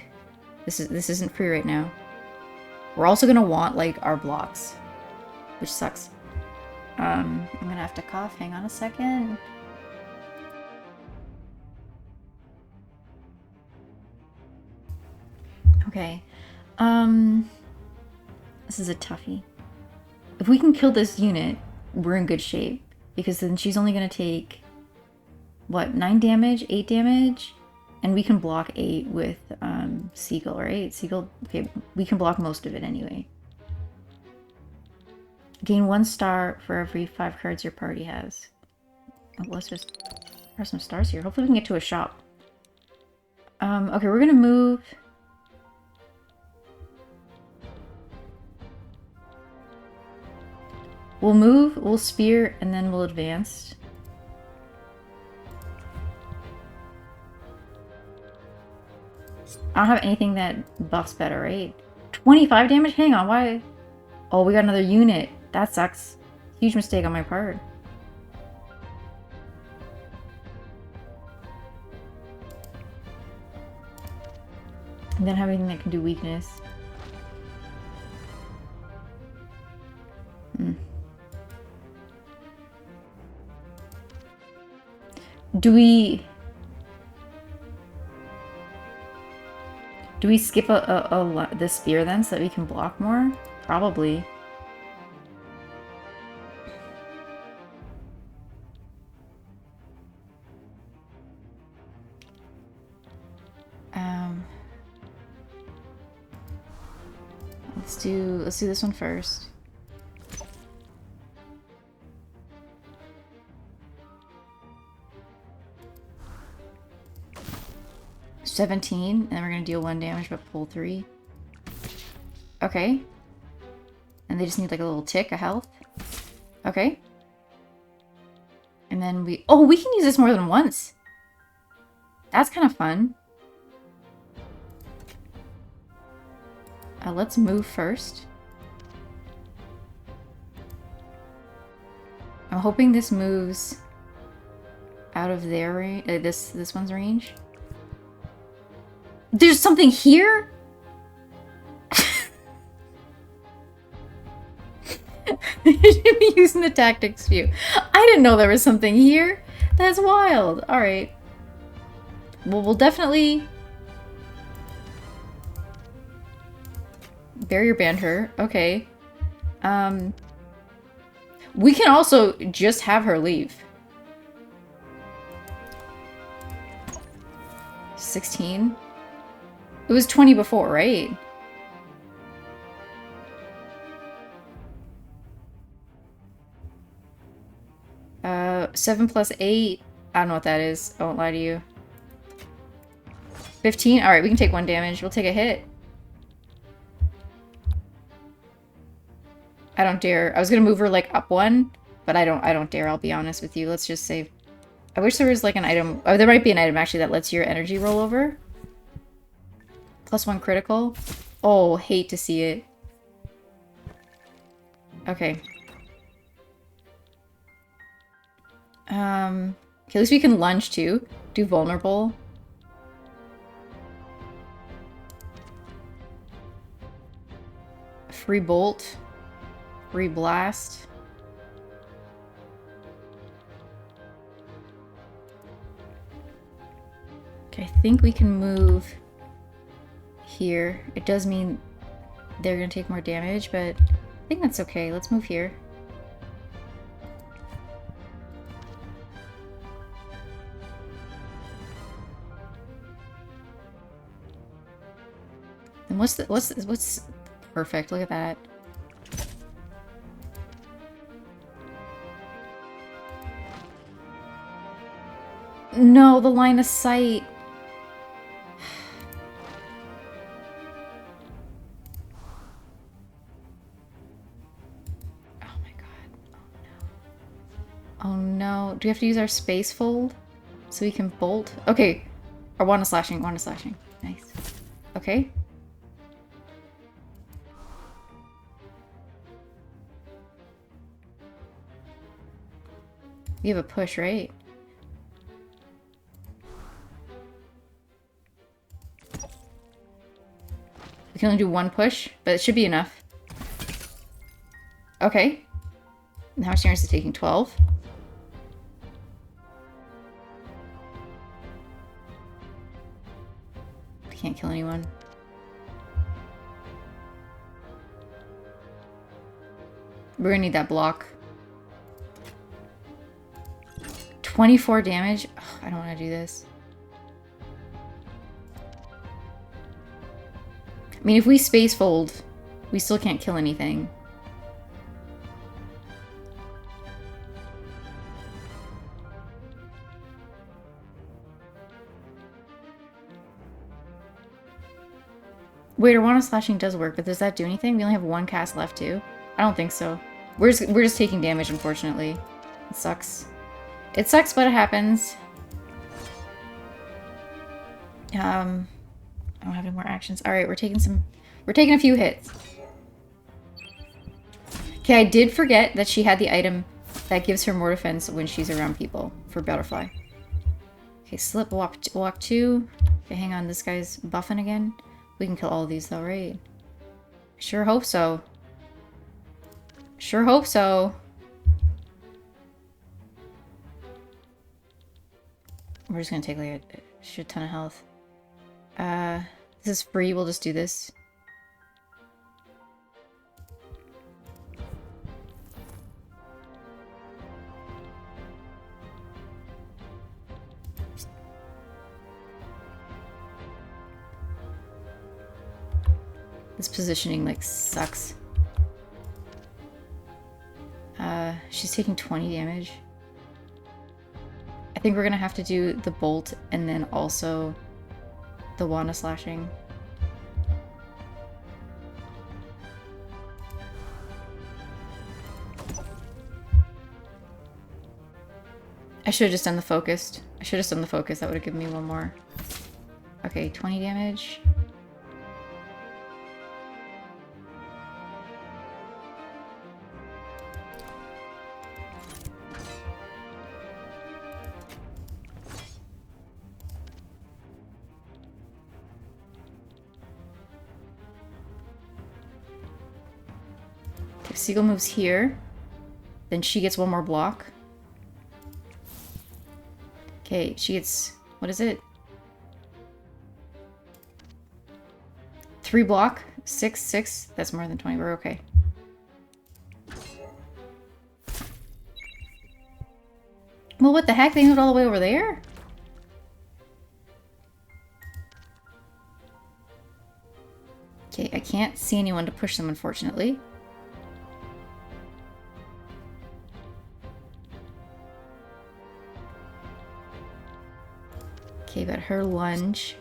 This isn't free right now. We're also gonna want like our blocks, which sucks. I'm gonna have to cough. Hang on a second. Okay. This is a toughie. If we can kill this unit, we're in good shape. Because then she's only gonna take, what, 9 damage? 8 damage? And we can block 8 with Seagull, right? Seagull, okay, we can block most of it anyway. Gain 1 star for every 5 cards your party has. Oh, let's just press some stars here. Hopefully we can get to a shop. Okay, we're gonna move. We'll move, we'll spear, and then we'll advance. I don't have anything that buffs better, right? 25 damage? Hang on, why? Oh, we got another unit. That sucks. Huge mistake on my part. And then have anything that can do weakness. Do we skip the spear then so that we can block more? Probably. Let's do this one first. $17, and then we're gonna deal 1 damage but pull 3. Okay. And they just need like a little tick of health. Okay. And then we can use this more than once. That's kind of fun. Let's move first. I'm hoping this moves out of their range, this one's range. There's something here? I should be using the tactics view. I didn't know there was something here. That's wild. Alright. Well, we'll definitely barrier band her. Okay. We can also just have her leave. 16. It was 20 before, right? Uh, 7 plus 8. I don't know what that is. I won't lie to you. 15? Alright, we can take 1 damage. We'll take a hit. I don't dare. I was gonna move her like up 1, but I don't dare, I'll be honest with you. Let's just save. I wish there was like an item. Oh, there might be an item actually that lets your energy roll over. +1 critical. Oh, hate to see it. Okay. Okay, at least we can lunge too. Do vulnerable. Free bolt. Free blast. Okay, I think we can move here. It does mean they're gonna take more damage, but I think that's okay. Let's move here. And what's perfect? Look at that. No, the line of sight. Oh my god. Oh no. Oh no. Do we have to use our space fold so we can bolt? Okay. Or wand of slashing. Wand of slashing. Nice. Okay. We have a push, right? We can only do one push, but it should be enough. Okay. And how much damage is it taking? 12? Can't kill anyone. We're gonna need that block. 24 damage? Ugh, I don't want to do this. I mean, if we space fold, we still can't kill anything. Wait, our wand of slashing does work, but does that do anything? We only have one cast left too. I don't think so. We're just taking damage, unfortunately. It sucks. It sucks, but it happens. I don't have any more actions. All right, we're taking a few hits. Okay, I did forget that she had the item that gives her more defense when she's around people for butterfly. Okay, slip, walk 2. Okay, hang on, this guy's buffing again. We can kill all of these though, right? Sure hope so. Sure hope so. We're just gonna take like a shit ton of health. This is free, we'll just do this. This positioning, like, sucks. She's taking 20 damage. I think we're gonna have to do the bolt and then also the wand of slashing. I should have just done the focused. I should have done the focus. That would have given me one more. Okay, 20 damage. Seagull moves here. Then she gets one more block. Okay, she gets... what is it? 3 block? 6. That's more than 20. We're okay. Well, what the heck? They moved all the way over there? Okay, I can't see anyone to push them, unfortunately. Okay, but her lunge.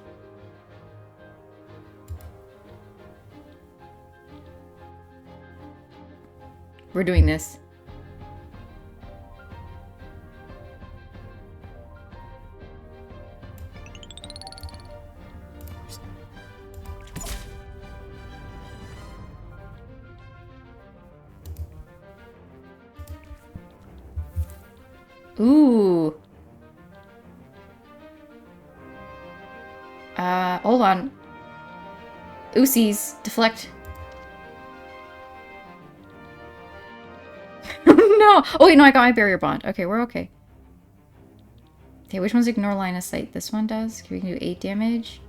We're doing this. Ooh. Hold on. Oopsies. Deflect. No! Oh wait, no, I got my barrier bond. Okay, we're okay. Okay, which ones ignore line of sight? This one does. We can do 8 damage.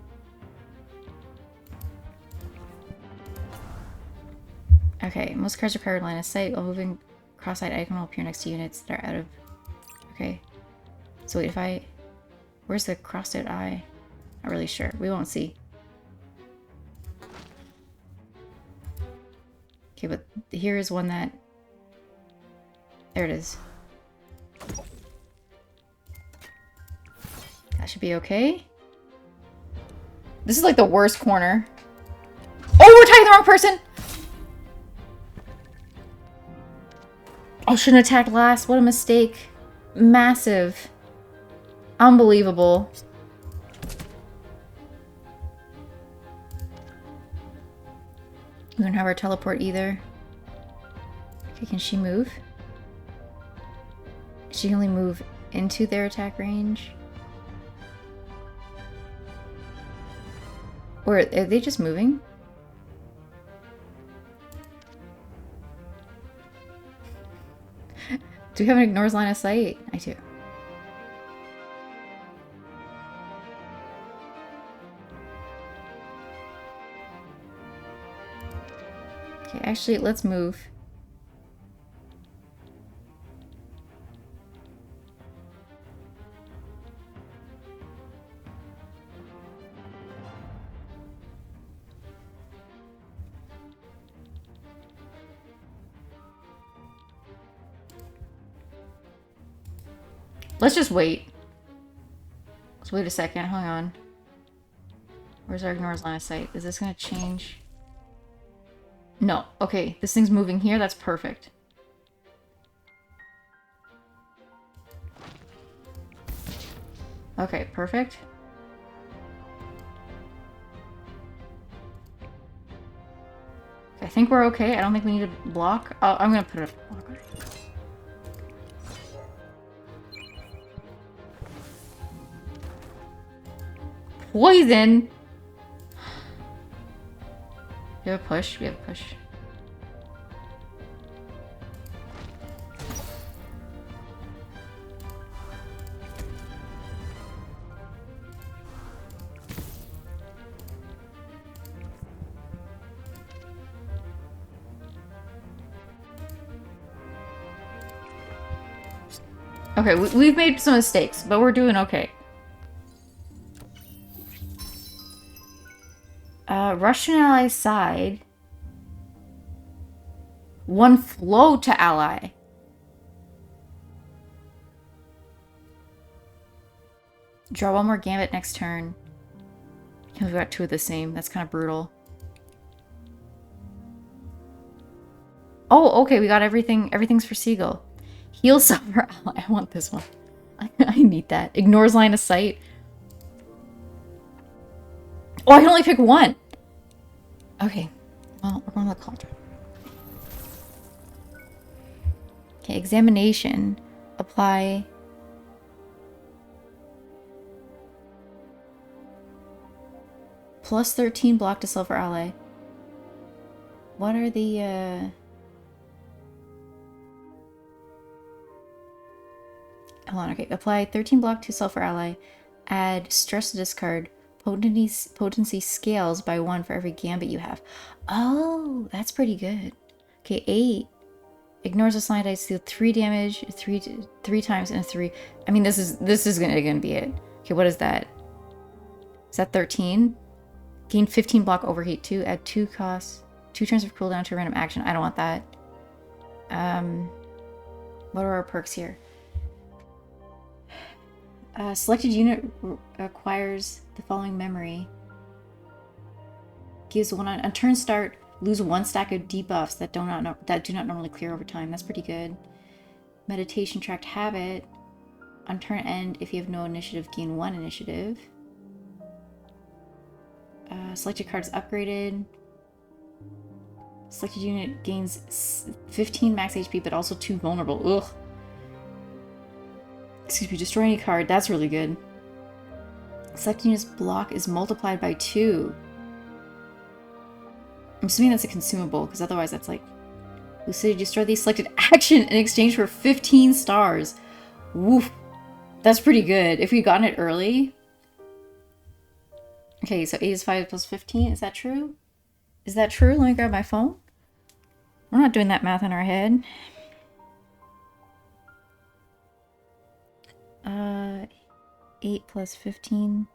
Okay, most cards require line of sight. While moving, cross-eyed icon will appear next to units that are out of... Okay. So wait, if I... Where's the crossed-eyed eye? Not really sure. We won't see. Okay, but here is one that... There it is. That should be okay. This is like the worst corner. Oh, we're attacking the wrong person! Oh, shouldn't have attacked last. What a mistake. Massive. Unbelievable. We don't have our teleport either. Okay, can she move? She can only move into their attack range. Or are they just moving? Do we have an ignores line of sight? I do. Okay, actually, let's move. Let's just wait. Let's wait a second. Hang on. Where's our ignores line of sight? Is this gonna change? No. Okay, this thing's moving here. That's perfect. Okay, perfect. I think we're okay. I don't think we need a block. Oh, I'm gonna put a block on it. Poison! We have a push. We have a push. Okay, we've made some mistakes, but we're doing okay. Rush to an ally's side. One flow to ally. Draw one more gambit next turn. We've got two of the same. That's kind of brutal. Oh, okay, we got everything. Everything's for Seagull. Heal suffer ally. I want this one. I need that. Ignores line of sight. Oh, I can only pick one. Okay. Well, we're going to the cauldron. Okay, examination. Apply. Plus 13 block to silver ally. What are the, Hold on, okay. Apply 13 block to sulfur ally. Add stress to discard. Potency scales by 1 for every gambit you have. Oh, that's pretty good. Okay, 8. Ignores a slide dice, deal 3 damage, 3 times and 3. I mean, this is gonna be it. Okay, what is that? Is that 13? Gain 15 block overheat 2. Add 2 costs. 2 turns of cooldown to a random action. I don't want that. What are our perks here? Selected unit acquires the following memory. Gives one on turn start. Lose 1 stack of debuffs that do not normally clear over time. That's pretty good. Meditation tracked habit. On turn end, if you have no initiative, gain 1 initiative. Selected card is upgraded. Selected unit gains 15 max HP, but also 2 vulnerable. Ugh. Excuse me, destroy any card. That's really good. Selected unit's block is multiplied by 2. I'm assuming that's a consumable, because otherwise that's like... Lucidity, destroy the selected action in exchange for 15 stars. Woof. That's pretty good. If we'd gotten it early... Okay, so 8 is 5 plus 15. Is that true? Is that true? Let me grab my phone. We're not doing that math in our head. 8 plus 15.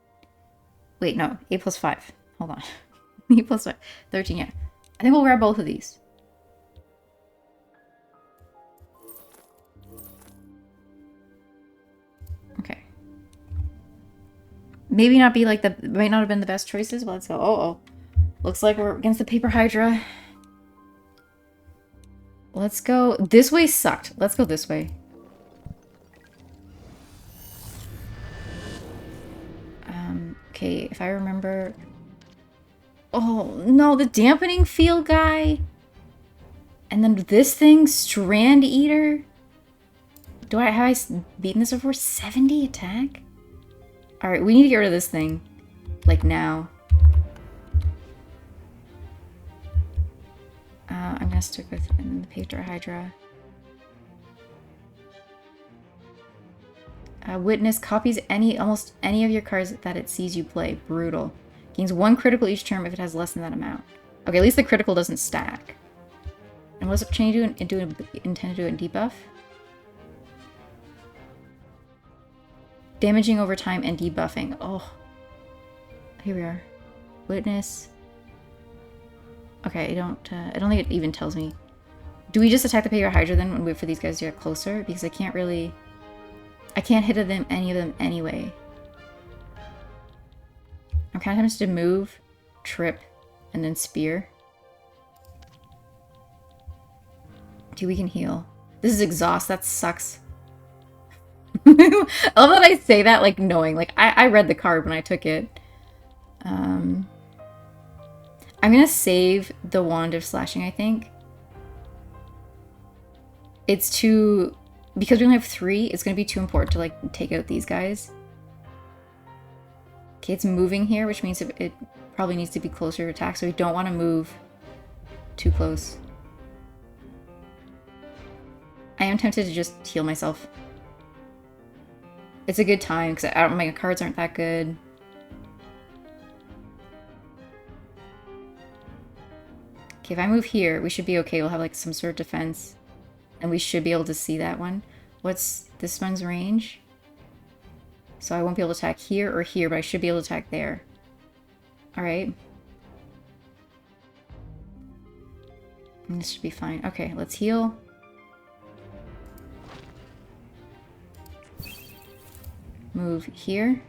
Wait, no. 8 plus 5. Hold on. 8 plus 5. 13, yeah. I think we'll grab both of these. Okay. maybe not be like might not have been the best choices, but let's go. Oh. Looks like we're against the Paper Hydra. Let's go. This way sucked. Let's go this way. Okay, if I remember... Oh, no, the dampening field guy. And then this thing, Strand Eater. Have I beaten this before? 70 attack? Alright, we need to get rid of this thing. Like, now. I'm gonna stick with the Paper Hydra. Witness copies almost any of your cards that it sees you play. Brutal. Gains 1 critical each turn if it has less than that amount. Okay, at least the critical doesn't stack. And what's up, intend to do in debuff? Damaging over time and debuffing. Oh. Here we are. Witness. Okay, I don't think it even tells me. Do we just attack the Paper Hydra then and wait for these guys to get closer? Because I can't hit any of them anyway. I'm kind of tempted to move, trip, and then spear. Okay, we can heal. This is exhaust. That sucks. I love that I say that, like, knowing. Like, I read the card when I took it. I'm gonna save the Wand of Slashing, I think. It's too... Because we only have 3, it's gonna be too important to, like, take out these guys. Okay, it's moving here, which means it probably needs to be closer to attack, so we don't want to move too close. I am tempted to just heal myself. It's a good time, because my cards aren't that good. Okay, if I move here, we should be okay. We'll have, like, some sort of defense. And we should be able to see that one. What's this one's range? So I won't be able to attack here or here, but I should be able to attack there. Alright. And this should be fine. Okay, let's heal. Move here.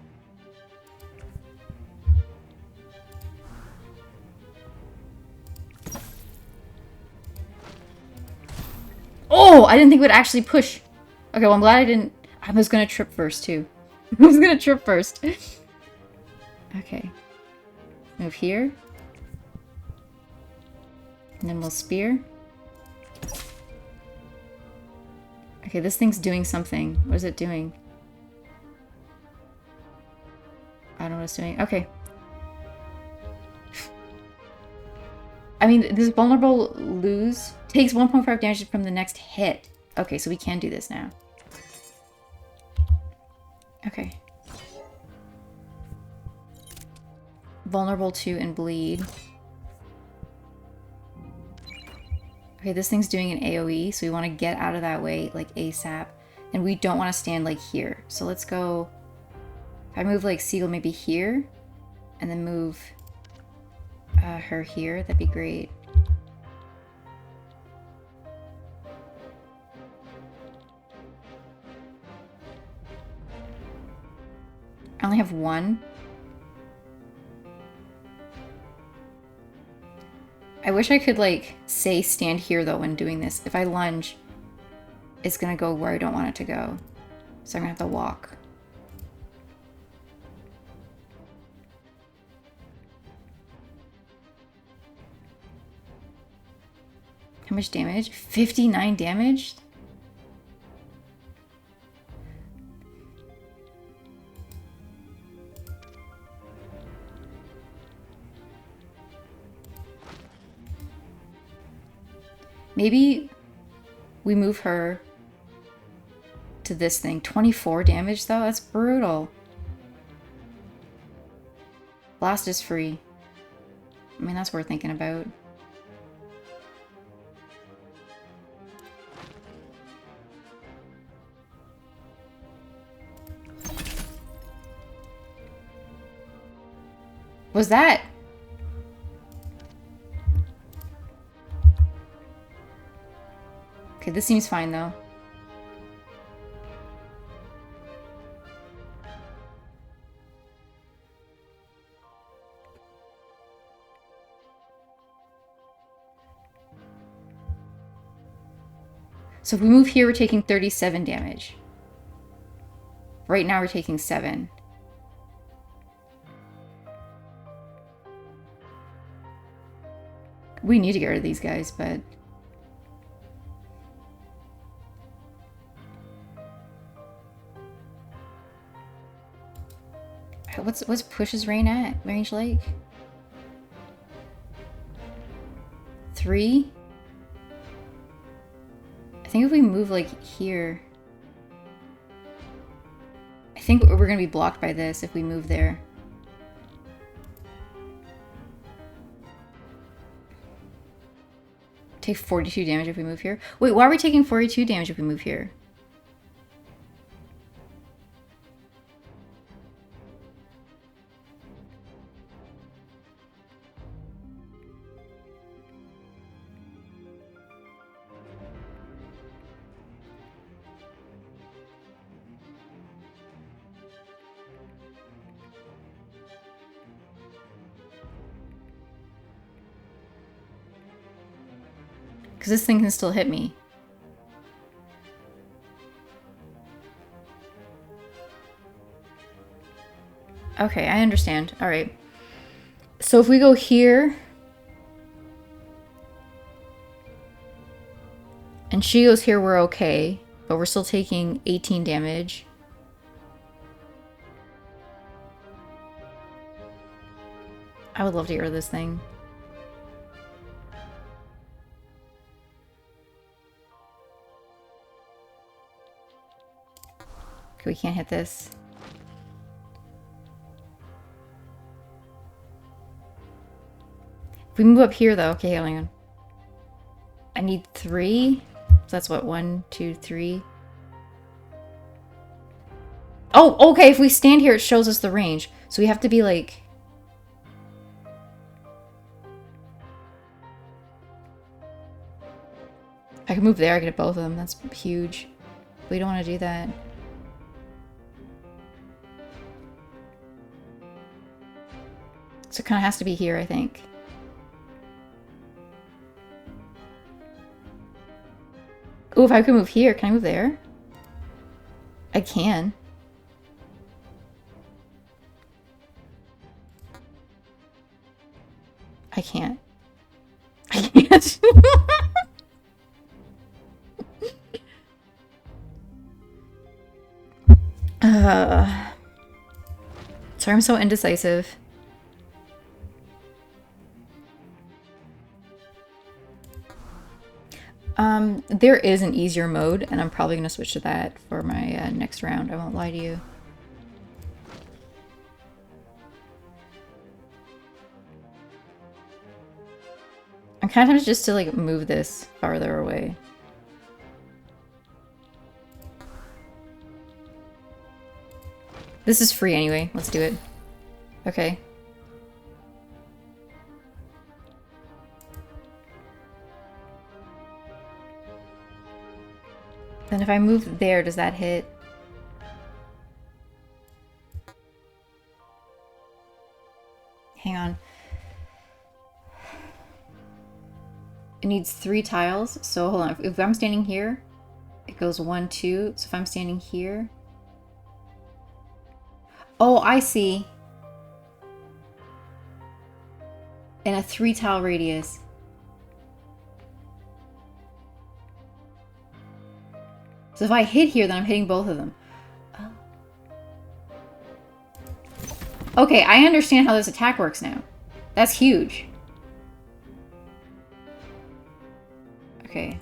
Oh, I didn't think it would actually push. Okay, well, I'm glad I didn't. I was gonna trip first, too. I was gonna trip first. Okay. Move here. And then we'll spear. Okay, this thing's doing something. What is it doing? I don't know what it's doing. Okay. I mean, this vulnerable lose takes 1.5 damage from the next hit. Okay, so we can do this now. Okay. Vulnerable to and bleed. Okay, this thing's doing an AoE, so we want to get out of that way, like, ASAP. And we don't want to stand, like, here. So let's go... If I move, like, Seagull maybe here, and then move her here, that'd be great. I only have 1. I wish I could, like, say stand here, though, when doing this. If I lunge, it's gonna go where I don't want it to go. So I'm gonna have to walk. How much damage? 59 damage? Maybe we move her to this thing. 24 damage, though? That's brutal. Blast is free. I mean, that's worth thinking about. Was that? Okay, this seems fine, though. So if we move here, we're taking 37 damage. Right now we're taking 7. We need to get rid of these guys, but... What's Push's range like? 3? I think if we move like here... I think we're gonna be blocked by this if we move there. Take 42 damage if we move here. Wait, why are we taking 42 damage if we move here? Because this thing can still hit me. Okay, I understand. Alright. So if we go here... and she goes here, we're okay. But we're still taking 18 damage. I would love to get rid of this thing. Okay, we can't hit this. If we move up here, though... okay, hang on. I need 3. So that's what? 1, 2, 3. Oh, okay, if we stand here, it shows us the range. So we have to be, like... I can move there, I can hit both of them. That's huge. We don't want to do that. So it kind of has to be here, I think. Oh, if I could move here, can I move there? I can. I can't. I can't. Sorry, I'm so indecisive. There is an easier mode, and I'm probably going to switch to that for my next round. I won't lie to you. I'm kind of tempted just to, like, move this farther away. This is free anyway. Let's do it. Okay. Then if I move there, does that hit? Hang on. It needs 3 tiles. So hold on. If I'm standing here, it goes 1, 2. So if I'm standing here... oh, I see. In a 3 tile radius. So if I hit here, then I'm hitting both of them. Oh. Okay, I understand how this attack works now. That's huge. Okay.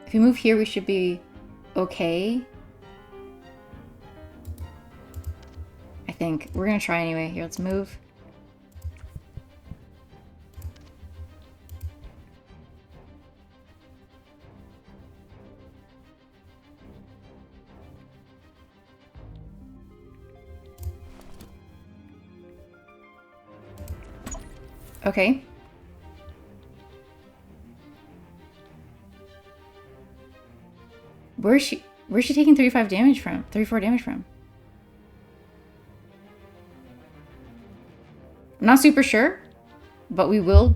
If we move here, we should be okay. I think. We're gonna try anyway. Here, let's move. Okay. Where's she taking 35 damage from? 34 damage from? I'm not super sure, but we will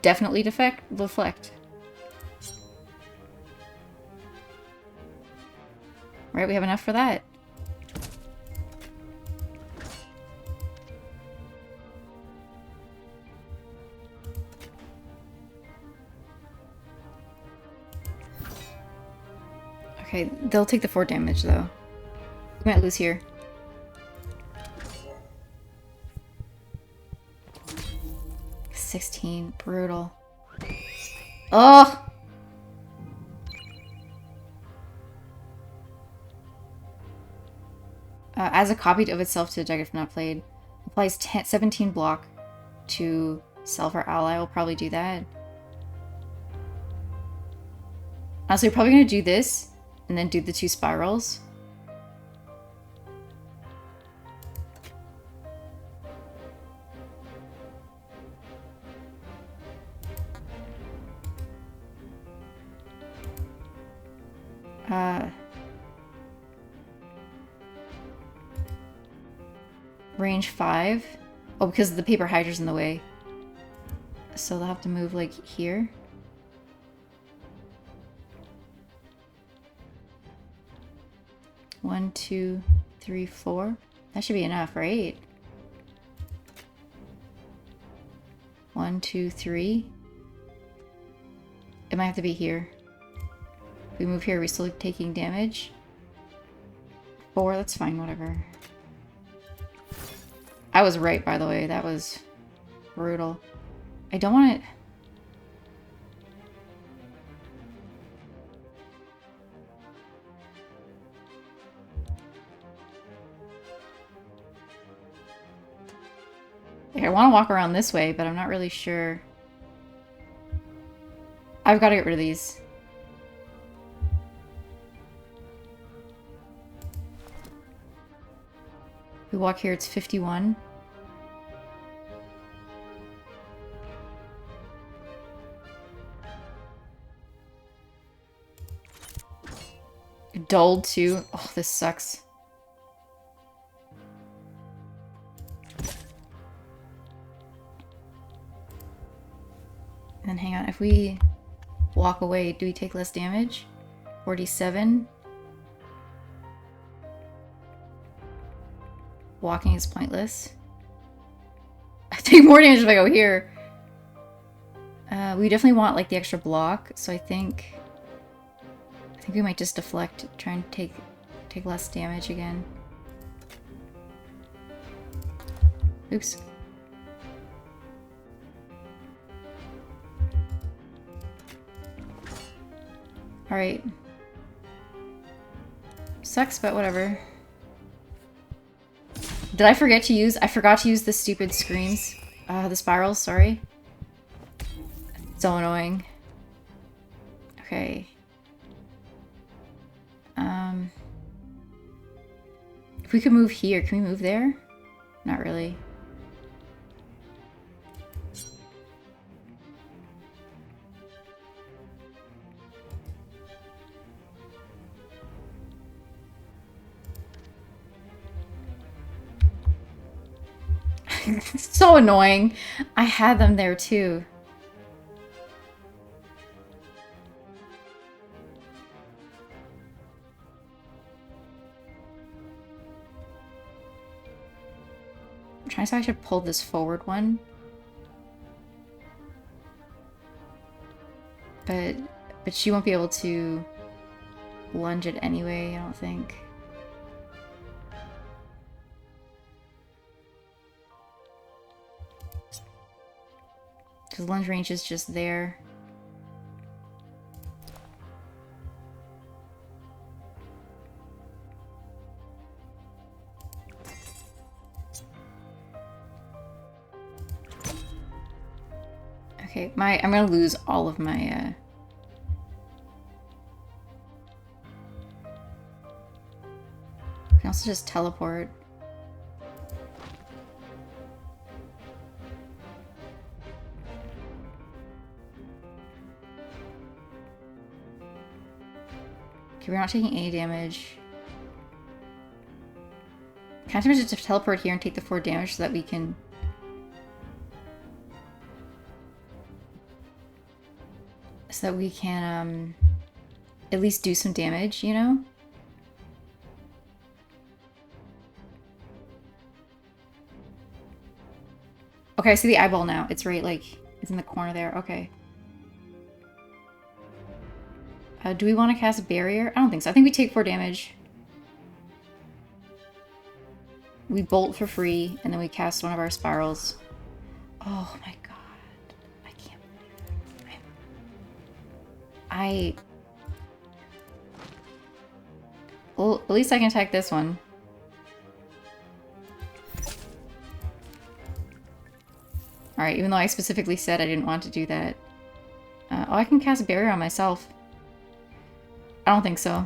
definitely deflect. Right, we have enough for that. Okay, they'll take the 4 damage though. We might lose here. $16, brutal. Oh! As a copy of itself to objective not played. Applies 17 block to self or ally. We'll probably do that. Honestly, we're probably going to do this and then do the 2 spirals. Range 5. Oh, because the Paper Hydra's in the way. So they'll have to move, like, here. One, 2, 3, 4. That should be enough, right? 1, 2, 3. It might have to be here. If we move here, are we still taking damage? 4, that's fine, whatever. I was right, by the way. That was brutal. I don't want it... Like, I want to walk around this way, but I'm not really sure. I've got to get rid of these. We walk here, it's 51. Dulled too. Oh, this sucks. And hang on, if we walk away, do we take less damage? 47. Walking is pointless. I take more damage if I go here. We definitely want like the extra block, so I think we might just deflect, try and take less damage again. Oops. Alright. Sucks, but whatever. Did I forget to use... I forgot to use the stupid screens. The spirals, sorry. So annoying. Okay. If we could move here, can we move there? Not really. So annoying. I had them there too. I'm trying to say I should pull this forward one. But she won't be able to lunge it anyway, I don't think. Because lunge range is just there. Okay, I'm gonna lose all of my I can also just teleport. Okay, we're not taking any damage. Can I just teleport here and take the 4 damage so that we can... So that we can at least do some damage, you know? Okay, I see the eyeball now. It's right, like, it's in the corner there. Okay. Do we want to cast a barrier? I don't think so. I think we take 4 damage. We bolt for free, and then we cast one of our spirals. Oh my god. I can't believe it. Well, at least I can attack this one. Alright, even though I specifically said I didn't want to do that. Oh, I can cast a barrier on myself. I don't think so.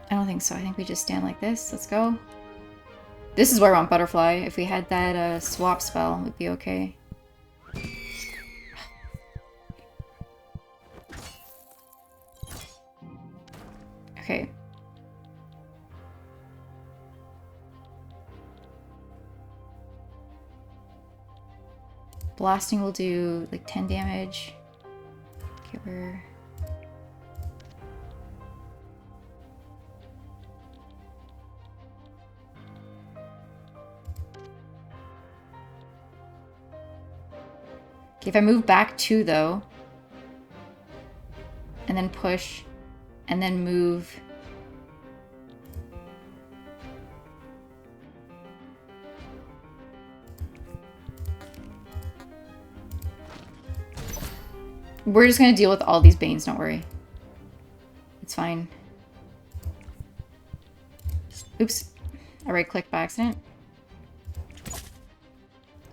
I don't think so. I think we just stand like this. Let's go. This is where I want Butterfly. If we had that swap spell, it would be okay. Okay. Blasting will do like 10 damage. Okay, we're... Okay, if I move back 2 though, and then push, and then move... We're just gonna deal with all these Banes, don't worry. It's fine. Oops. I right-clicked by accident.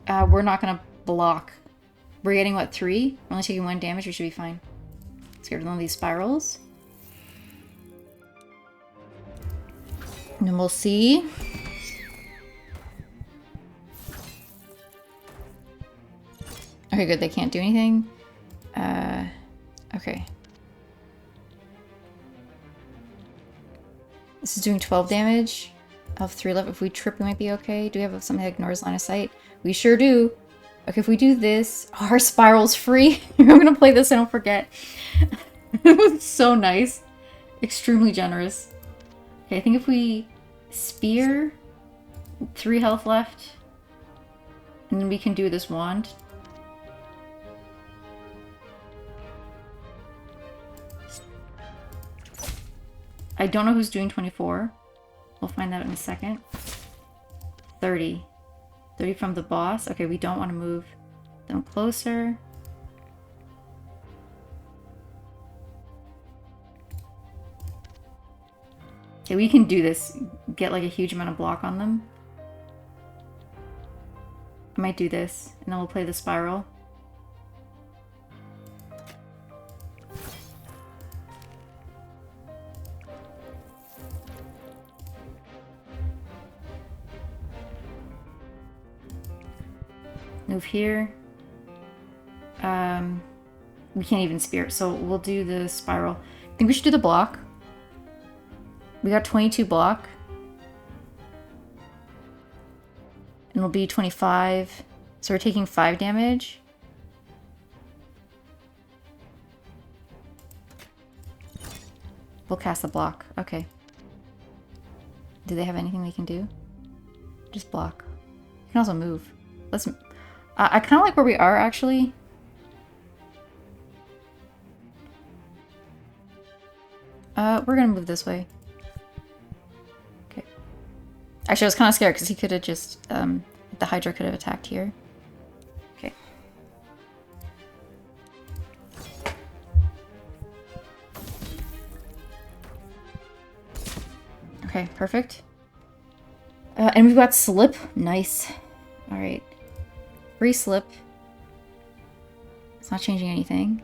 We're not gonna block. We're getting, what, 3? We're only taking 1 damage, we should be fine. Let's get rid of one of these spirals. And then we'll see. Okay, good, they can't do anything. Okay. This is doing 12 damage. I have 3 left. If we trip, we might be okay. Do we have something that ignores line of sight? We sure do. Okay, if we do this... Oh, our spiral's free. I'm gonna play this and don't forget. It was so nice. Extremely generous. Okay, I think if we spear... 3 health left. And then we can do this wand. I don't know who's doing 24. We'll find out in a second. 30. 30 from the boss. Okay, we don't want to move them closer. Okay, we can do this. Get like a huge amount of block on them. I might do this, and then we'll play the spiral. Move here. We can't even spear, so we'll do the spiral. I think we should do the block. We got 22 block. And it'll be 25. So we're taking 5 damage. We'll cast the block. Okay. Do they have anything they can do? Just block. You can also move. Let's... I kind of like where we are, actually. We're gonna move this way. Okay. Actually, I was kind of scared because he could have just... the Hydra could have attacked here. Okay. Okay, perfect. And we've got Slip. Nice. Alright. Free Slip. It's not changing anything.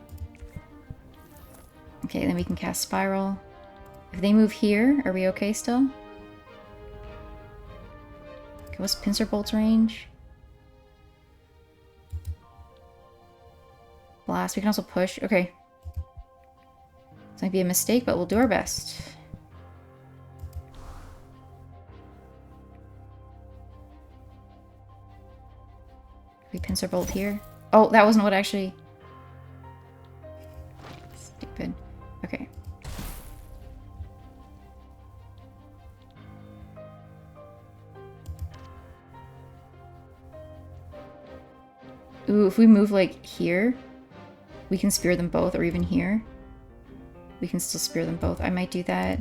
Okay, then we can cast Spiral. If they move here, are we okay still? Okay, what's Pincer Bolt's range? Blast. We can also push. Okay. This might be a mistake, but we'll do our best. We Pincer Bolt here. Oh, that wasn't what actually... Stupid. Okay. Ooh, if we move, like, here, we can spear them both, or even here. We can still spear them both. I might do that,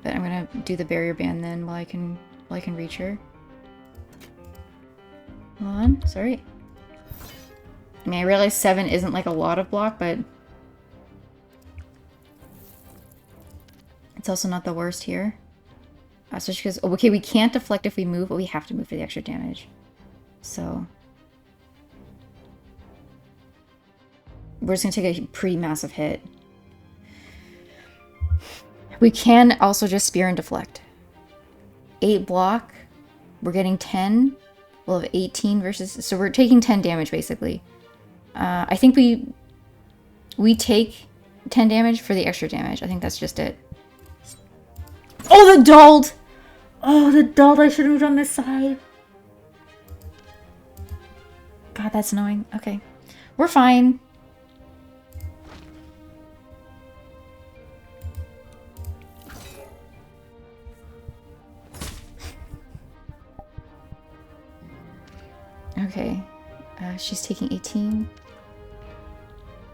but I'm gonna do the barrier band then while I can reach her. Hold on, sorry. I mean, I realize 7 isn't, like, a lot of block, but... It's also not the worst here. Especially because... Oh, okay, we can't deflect if we move, but we have to move for the extra damage. So... We're just gonna take a pretty massive hit. We can also just spear and deflect. 8 block. We're getting 10. We'll have 18 versus... So we're taking 10 damage, basically. I think we take 10 damage for the extra damage. I think that's just it. Oh, the dulled! Oh, the dulled. I should have moved on this side. God, that's annoying. Okay. We're fine. Okay. She's taking 18.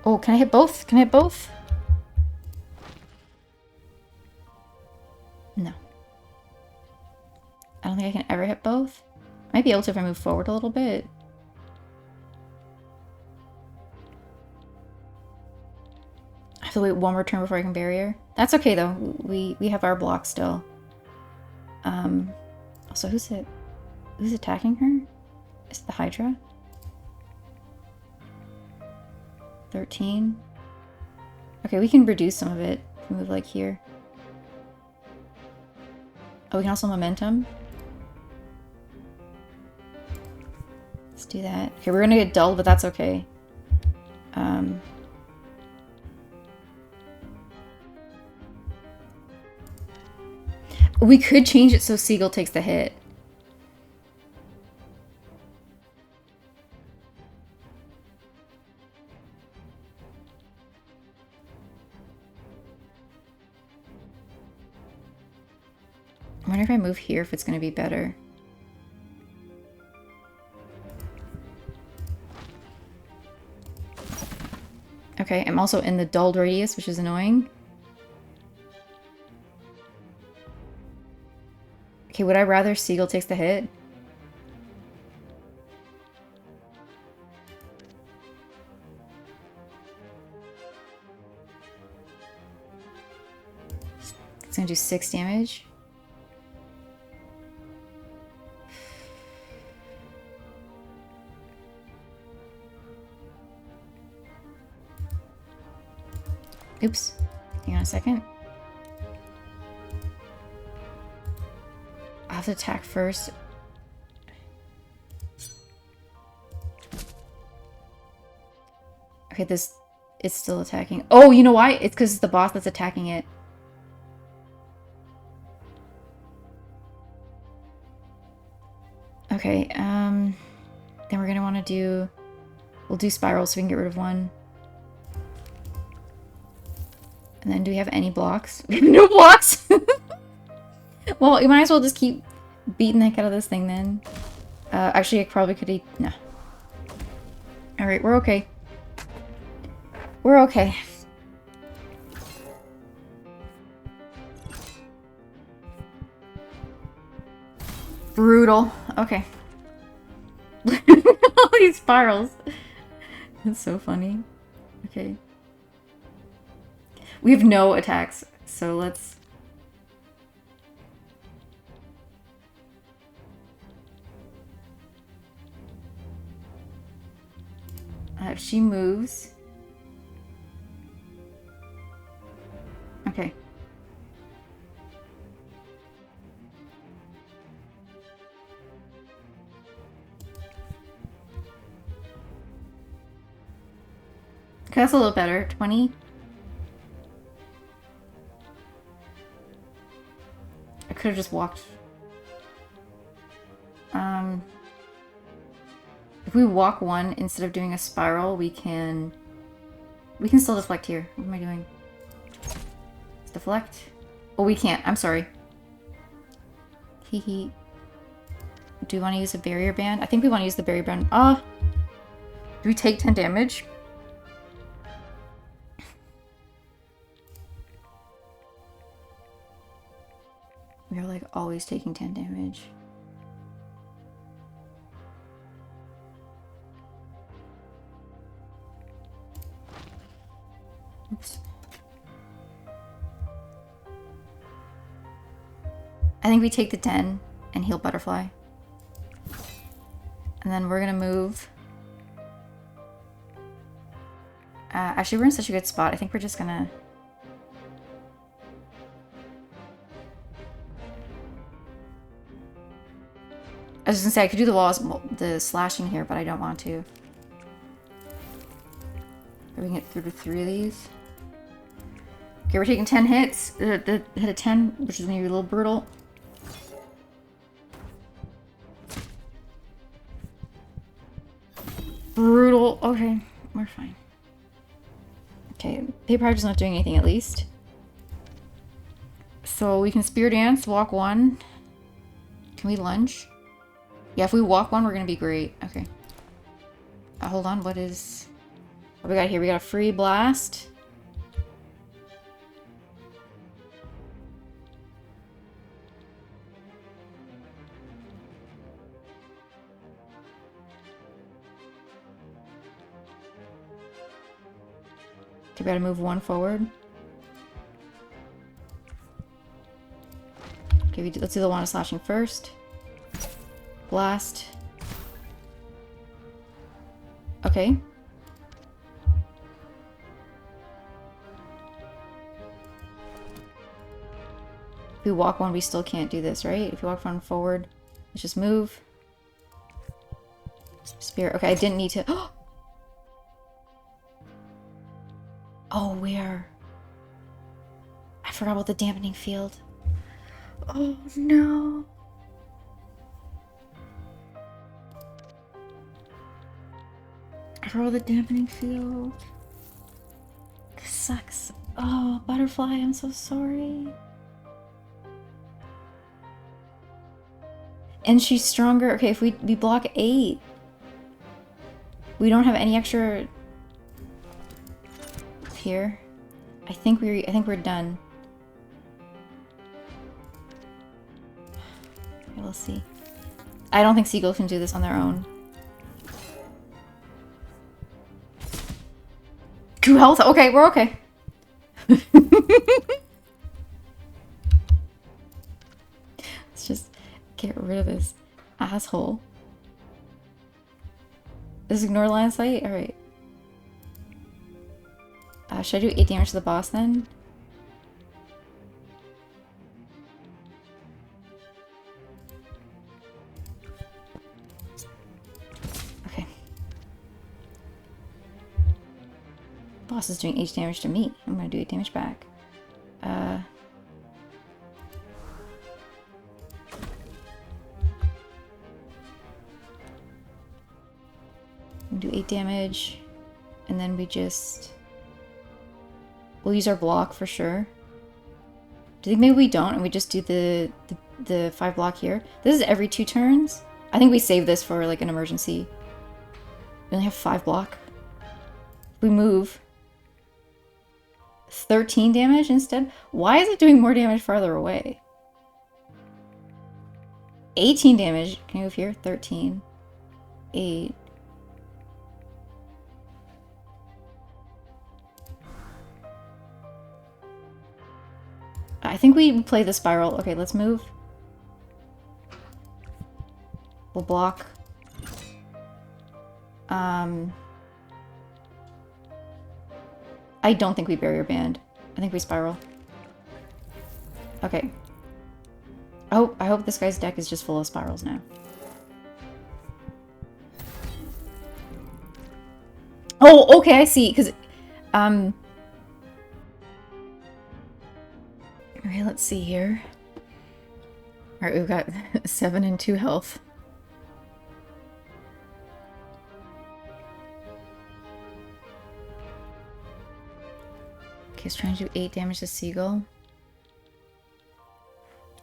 Oh, can I hit both? Can I hit both? No. I don't think I can ever hit both. I might be able to if I move forward a little bit. I have to wait one more turn before I can barrier. That's okay though. We have our block still. Also, who's attacking her? Is it the Hydra? 13. Okay, we can reduce some of it. Move like here. Oh, we can also momentum. Let's do that. Okay, we're gonna get dulled, but that's okay. We could change it so Seagull takes the hit. I wonder if I move here if it's going to be better. Okay, I'm also in the dulled radius, which is annoying. Okay, would I rather Seagull takes the hit? It's gonna do 6 damage. Oops. Hang on a second. I have to attack first. Okay, this... It's still attacking. Oh, you know why? It's because it's the boss that's attacking it. Okay, then we're gonna want to do... We'll do spirals so we can get rid of one. And then do we have any blocks? We have no blocks! Well, you might as well just keep beating the heck out of this thing then. Actually, I probably could eat... No. Alright, we're okay. We're okay. Brutal. Okay. All these spirals. That's so funny. Okay. We have no attacks, so let's... if she moves... Okay. Okay, that's a little better. 20. I could have just walked. If we walk one instead of doing a spiral, we can still deflect here. What am I doing? Deflect? Oh, we can't. I'm sorry. Hee. Do we want to use a barrier band? I think we want to use the barrier band. Ah! Do we take 10 damage? We are like always taking 10 damage. Oops. I think we take the 10 and heal Butterfly. And then we're gonna move. Actually, we're in such a good spot. I think we're just gonna... I was gonna say I could do the walls, the slashing here, but I don't want to. We can get through to 3 of these. Okay, we're taking 10 hits. The hit of 10, which is gonna be a little brutal. Brutal. Okay, we're fine. Okay, Paper Hydra's not doing anything at least. So we can Spear Dance, walk 1. Can we lunge? Yeah, if we walk 1, we're gonna be great. Okay. Hold on, what is... What we got here? We got a free blast. Okay, we gotta move 1 forward. Okay, let's do the one of slashing first. Blast. Okay. If we walk 1, we still can't do this, right? If we walk 1 forward, let's just move. Spear. Okay, I didn't need to... Oh, where? I forgot about the dampening field. Oh, no. I forgot about the dampening field. This sucks. Oh, Butterfly, I'm so sorry. And she's stronger. Okay, if we block 8. We don't have any extra... here. I think we're done. Okay, we'll see. I don't think Seagulls can do this on their own. 2 health? Okay, we're okay. Let's just get rid of this asshole. Does ignore line of sight? Alright. Should I do 8 damage to the boss then? Okay. Boss is doing 8 damage to me. I'm gonna do 8 damage back. Do 8 damage, and then we just... We'll use our block for sure. Do you think maybe we don't and we just do the 5 block here? This is every 2 turns. I think we save this for like an emergency. We only have 5 block. We move 13 damage instead. Why is it doing more damage farther away? 18 damage. Can you move here? 13. 8. I think we play the spiral. Okay, let's move. We'll block. I don't think we barrier band. I think we spiral. Okay. I hope this guy's deck is just full of spirals now. Oh, okay, I see. Because, okay, let's see here. Alright, we've got 7 and 2 health. He's trying to do 8 damage to Seagull.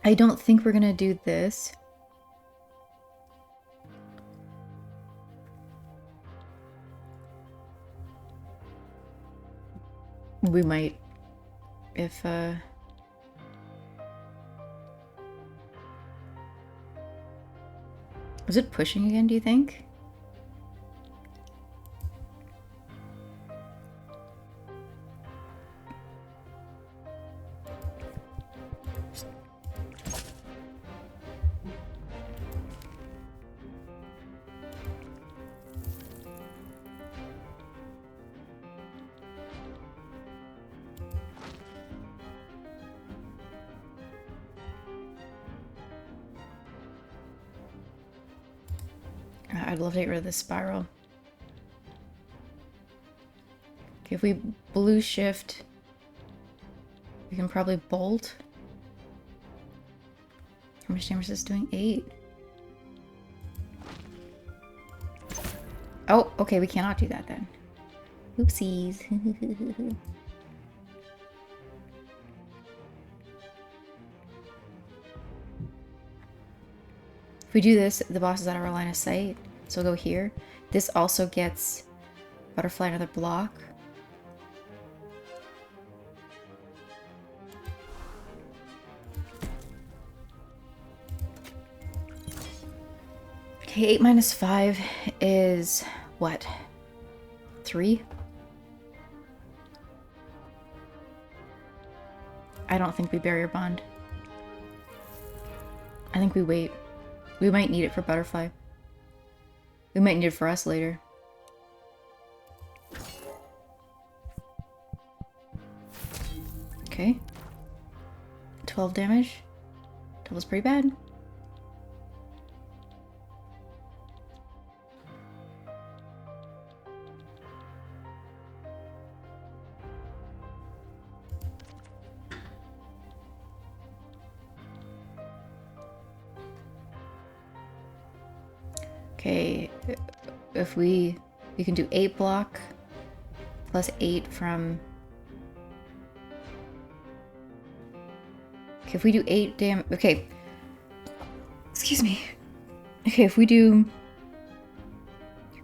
I don't think we're gonna do this. We might, if is it pushing again, do you think? I'd love to get rid of this spiral. Okay, if we blue shift, we can probably bolt. How much damage is this doing? 8. Oh, okay, we cannot do that then. Oopsies. If we do this, the boss is out of our line of sight. So we'll go here. This also gets butterfly another block. Okay, 8 minus 5 is what? 3? I don't think we barrier bond. I think we wait. We might need it for butterfly. We might need it for us later. Okay. 12 damage. That was pretty bad. Okay, if we can do 8 block plus 8 from. Okay, if we do 8 damage. Okay, excuse me. Okay, if we do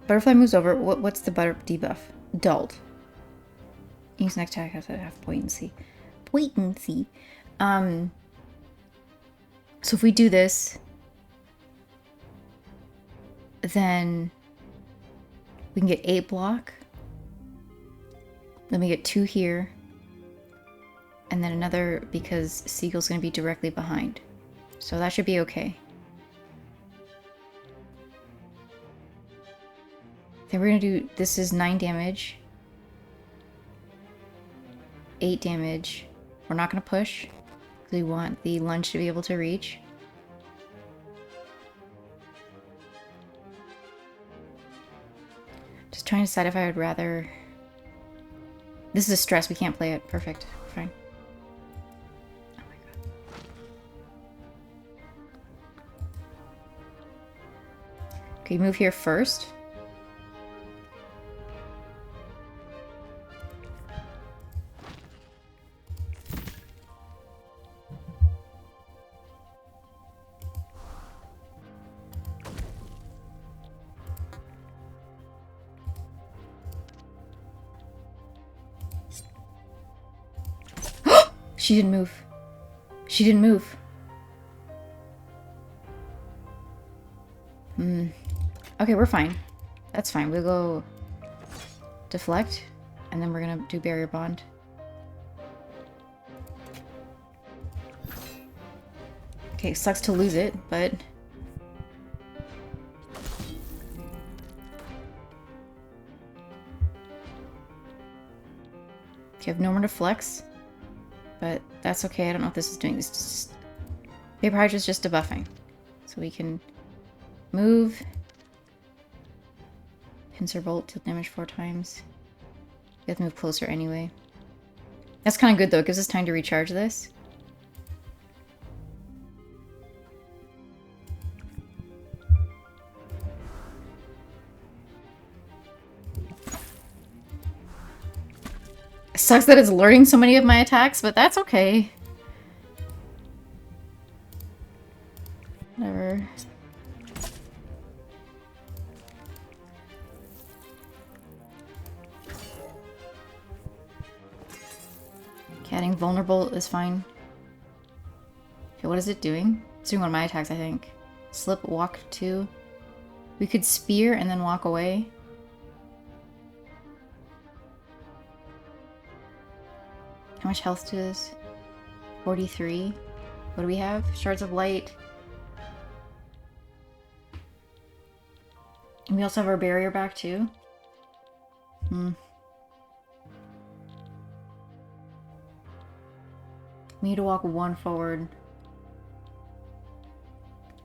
butterfly moves over. What's the butter debuff? Dulled. Use next attack has to have potency. Potency. So if we do this, then we can get 8 block. Then we get 2 here. And then another because Seagull's going to be directly behind. So that should be okay. Then we're going to do, this is 9 damage. 8 damage. We're not going to push. We want the lunge to be able to reach. Just trying to decide if I would rather... This is a stress, we can't play it. Perfect. Fine. Oh my god. Okay, move here first. She didn't move. She didn't move. Okay, we're fine. That's fine. We'll go deflect, and then we're gonna do barrier bond. Okay, sucks to lose it, but... Okay, I have no more to flex. But that's okay. I don't know what this is doing. This is just... Paper Hydra is just debuffing. So we can move. Pincer Bolt, deal damage 4 times. We have to move closer anyway. That's kind of good though. It gives us time to recharge this. Sucks that it's learning so many of my attacks, but that's okay. Whatever. Getting vulnerable is fine. Okay, what is it doing? It's doing one of my attacks, I think. Slip, walk 2. We could spear and then walk away. How much health does? 43. What do we have? Shards of light. And we also have our barrier back too. We need to walk 1 forward.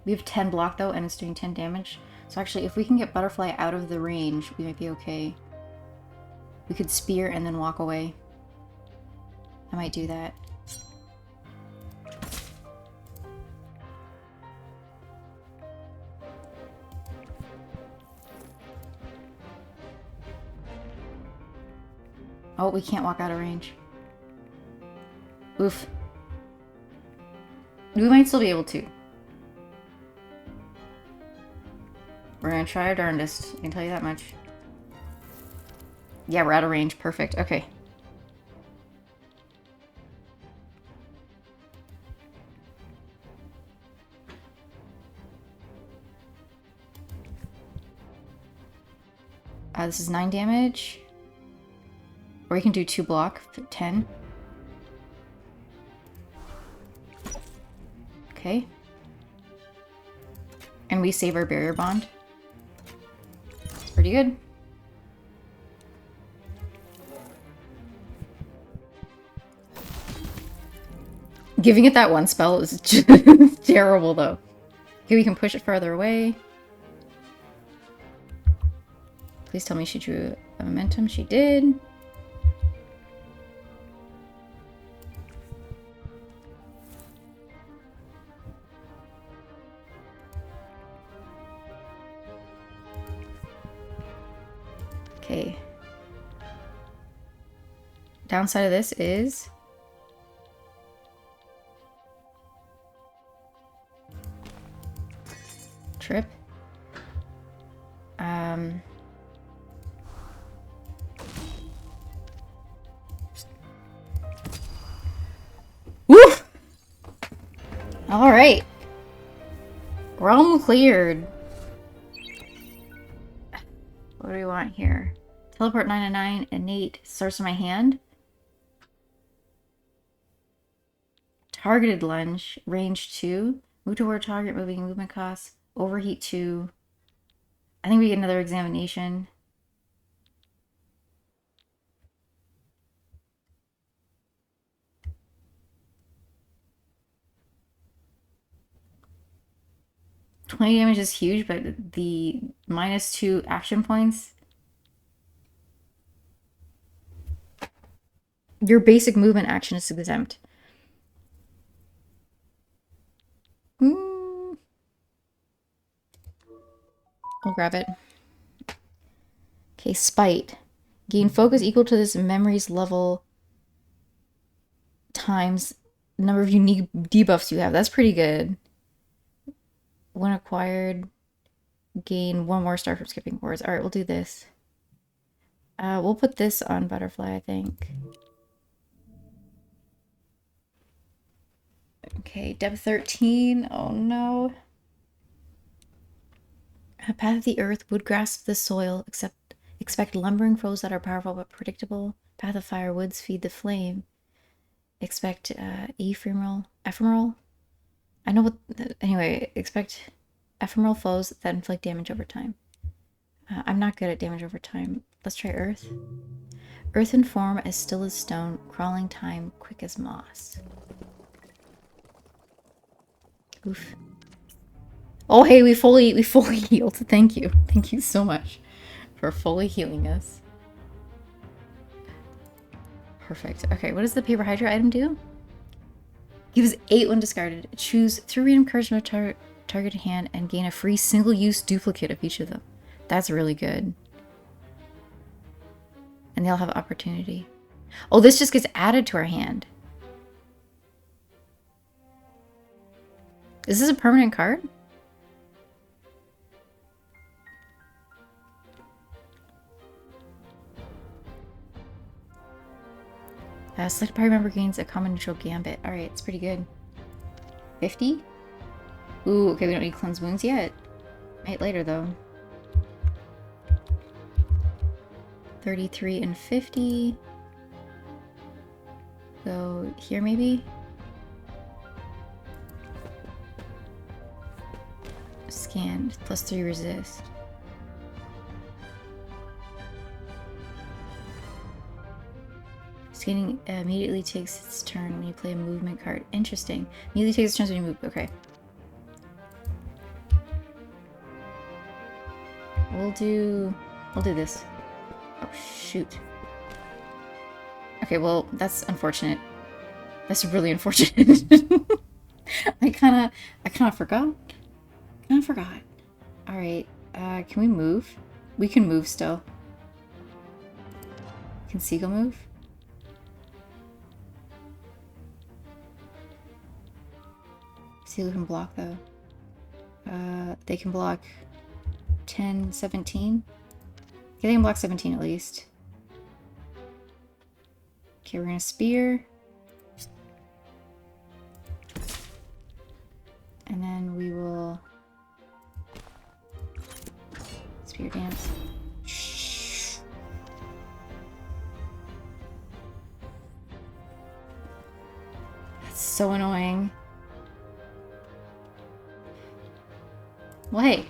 We have 10 block though, and it's doing 10 damage. So actually, if we can get Butterfly out of the range, we might be okay. We could spear and then walk away. I might do that. Oh, we can't walk out of range. Oof. We might still be able to. We're gonna try our darndest, I can tell you that much. Yeah, we're out of range. Perfect. Okay. This is 9 damage. Or we can do 2 block, 10. Okay. And we save our barrier bond. It's pretty good. Giving it that one spell is just terrible though. Okay, we can push it farther away. Please tell me she drew a momentum. She did. Okay. Downside of this is trip. Woo! All right. Realm cleared. What do we want here? Teleport 999, innate, source of my hand. Targeted lunge, range 2. Move toward target, moving movement costs. Overheat 2. I think we get another examination. $20 damage is huge, but the -2 action points. Your basic movement action is exempt. I'll grab it. Okay, Spite. Gain focus equal to this memory's level times the number of unique debuffs you have. That's pretty good. When acquired, gain 1 more star from skipping boards. Alright, we'll do this. We'll put this on Butterfly, I think. Okay, depth 13. Oh no. Path of the Earth would grasp the soil, expect lumbering foes that are powerful but predictable. Path of Fire woods feed the flame. Expect ephemeral. I know what. Anyway, expect ephemeral foes that inflict damage over time. I'm not good at damage over time. Let's try Earth. Earth in form as still as stone, crawling time quick as moss. Oof. Oh hey, we fully healed. Thank you. Thank you so much for fully healing us. Perfect. Okay, what does the Paper Hydra item do? Gives 8 when discarded. Choose 3 random cards from a targeted hand and gain a free single-use duplicate of each of them. That's really good. And they'll have opportunity. Oh, this just gets added to our hand. Is this a permanent card? Select party member gains a common neutral gambit. Alright, it's pretty good. 50? Ooh, okay, we don't need cleanse wounds yet. Might later, though. 33 and 50. Go here, maybe? Scan. +3 resist. Scanning immediately takes its turn when you play a movement card. Interesting. Immediately takes its turn when you move. Okay. We'll do this. Oh, shoot. Okay, well, that's unfortunate. That's really unfortunate. I kind of forgot. Alright, can we move? We can move still. Can Seagull move? Seagull can block, though. They can block 10, 17. Okay, they can block 17 at least. Okay, we're gonna spear. And then we will spear dance. Shh. That's so annoying. Well, hey.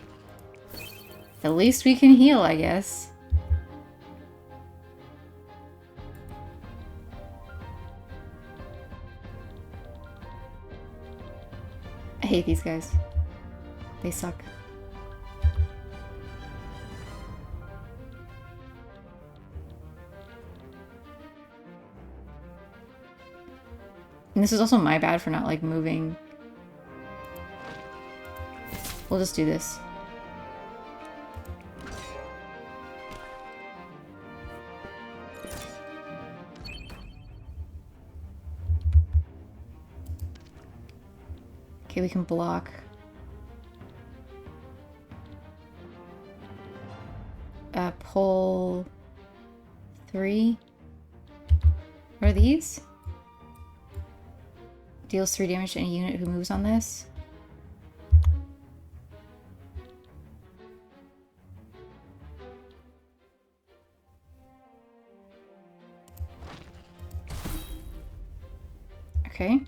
At least we can heal, I guess. I hate these guys. They suck. And this is also my bad for not, like, moving. We'll just do this. Okay, we can block. Pull 3. What are these? Deals 3 damage to any unit who moves on this. Okay.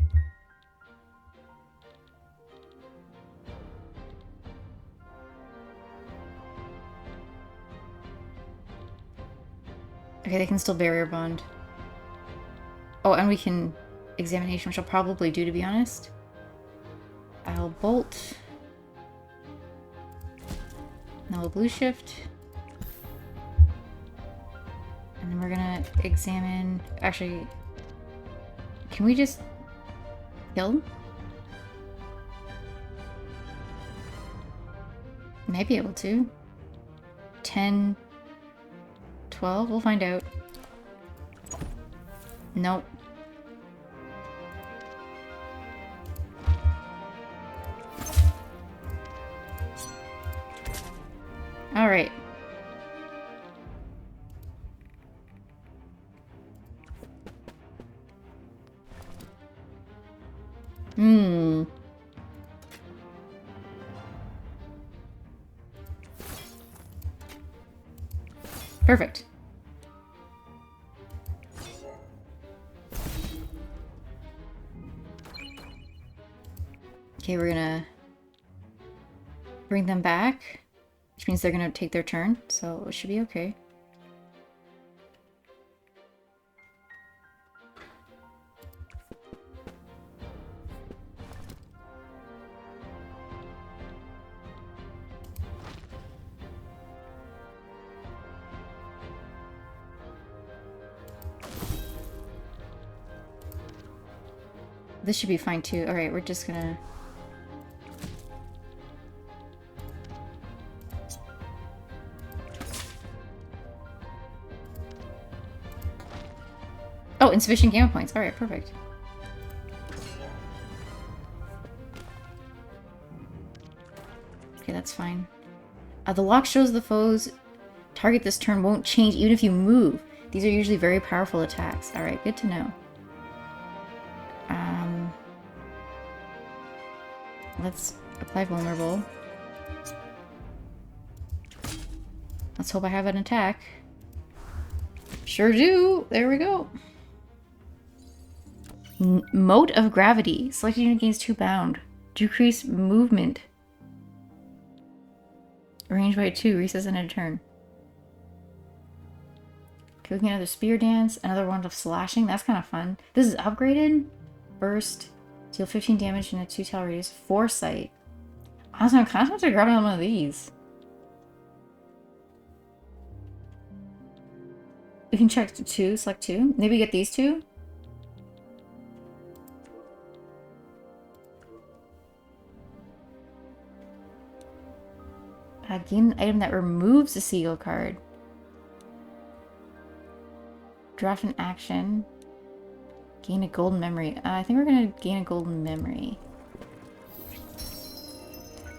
Okay, they can still barrier bond. Oh, and we can examination, which I'll probably do, to be honest. I'll bolt. Now we'll blue shift. And then we're gonna examine. Actually, can we just kill? Might be able to. 10, 12, we'll find out. Nope. All right. Perfect. Okay, we're gonna bring them back, which means they're gonna take their turn, so it should be okay. This should be fine too. All right, we're just gonna... insufficient gamma points. Alright, perfect. Okay, that's fine. The lock shows the foes target this turn won't change even if you move. These are usually very powerful attacks. Alright, good to know. Let's apply vulnerable. Let's hope I have an attack. Sure do! There we go. Mote of gravity. Selected unit gains 2 bound. Decrease movement. Range by 2. Recess in a turn. Okay, we can get another spear dance. Another wand of slashing. That's kind of fun. This is upgraded. Burst. Deal 15 damage in a 2-tile radius. Foresight. Honestly, I'm kind of tempted to grab another one of these. We can check 2. Select 2. Maybe get these 2. Gain an item that removes a seagull card. Draft an action. Gain a golden memory. I think we're going to gain a golden memory.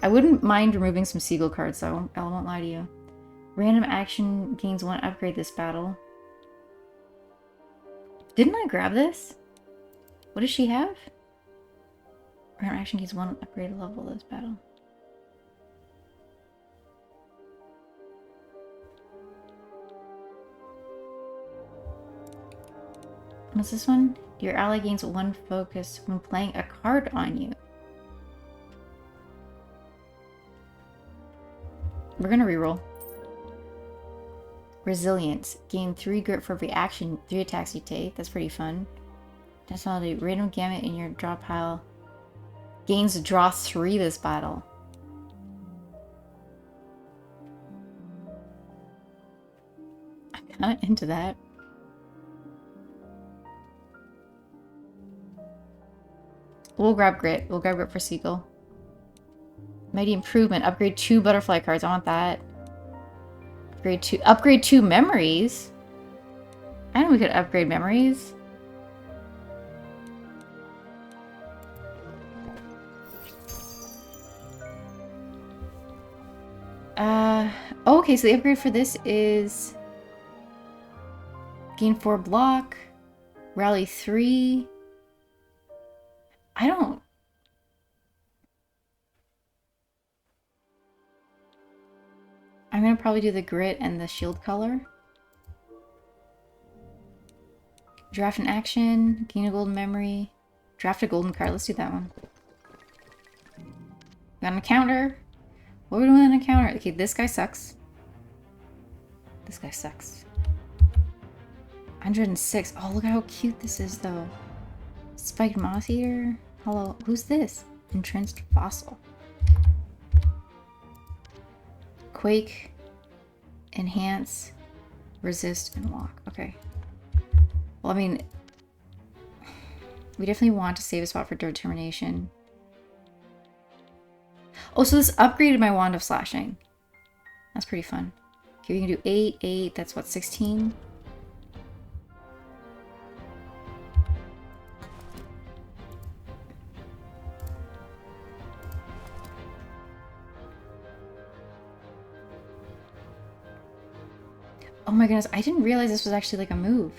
I wouldn't mind removing some seagull cards, though. I won't lie to you. Random action gains 1 upgrade this battle. Didn't I grab this? What does she have? Random action gains 1 upgrade level this battle. What's this one? Your ally gains 1 focus when playing a card on you. We're gonna reroll. Resilience. Gain 3 grit for every action, 3 attacks you take. That's pretty fun. Nationality. Random gamut in your draw pile. Gains draw 3 this battle. I'm kinda into that. We'll grab grit. We'll grab grit for Seagull. Mighty improvement. Upgrade 2 butterfly cards. I want that. Upgrade 2 memories. I know we could upgrade memories. Okay, so the upgrade for this is gain 4 block, rally 3. I'm gonna probably do the grit and the shield color. Draft an action, gain a golden memory, draft a golden card. Let's do that one. Got an encounter. What are we doing with an encounter? Okay, this guy sucks. This guy sucks. 106. Oh, look at how cute this is, though. Spiked moth eater. Hello. Who's this? Entrenched fossil. Quake. Enhance. Resist and walk. Okay. Well, I mean, we definitely want to save a spot for determination. Oh, so this upgraded my wand of slashing. That's pretty fun. Okay, we can do 8, 8. That's what, 16? Oh my goodness, I didn't realize this was actually like a move.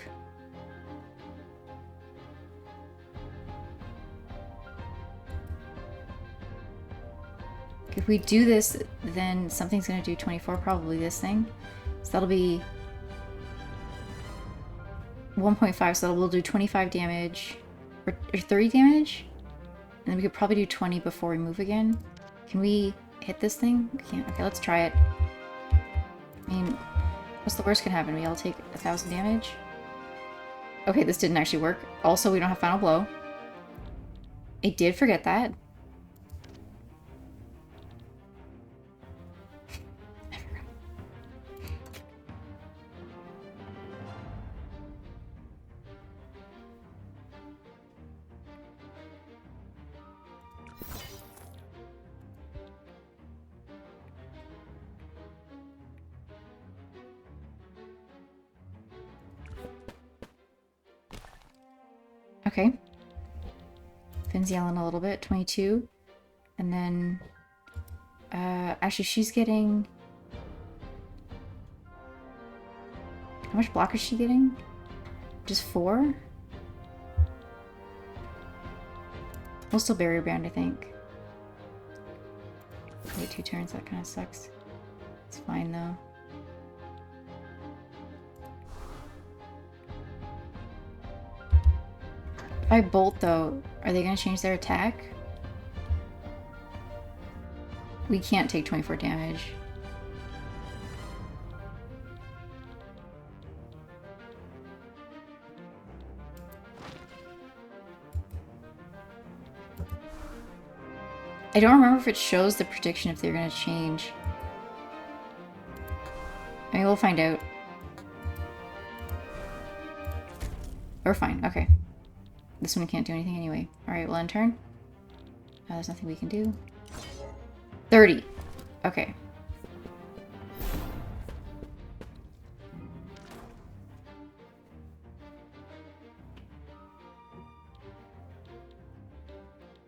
If we do this, then something's going to do 24, probably this thing. So that'll be 1.5, so we'll do 25 damage, or 30 damage? And then we could probably do 20 before we move again. Can we hit this thing? We can't. Okay, let's try it. I mean, what's the worst can happen? We all take 1,000 damage? Okay, this didn't actually work. Also, we don't have final blow. I did forget that. Okay. Finn's yelling a little bit. 22. And then... actually, she's getting... How much block is she getting? Just 4? We'll still barrier brand, I think. Wait 2 turns, that kind of sucks. It's fine, though. If I bolt, though, are they going to change their attack? We can't take 24 damage. I don't remember if it shows the prediction if they're going to change. I mean, we'll find out. We're fine, okay. This one can't do anything anyway. Alright, we'll end turn. There's nothing we can do. 30. Okay.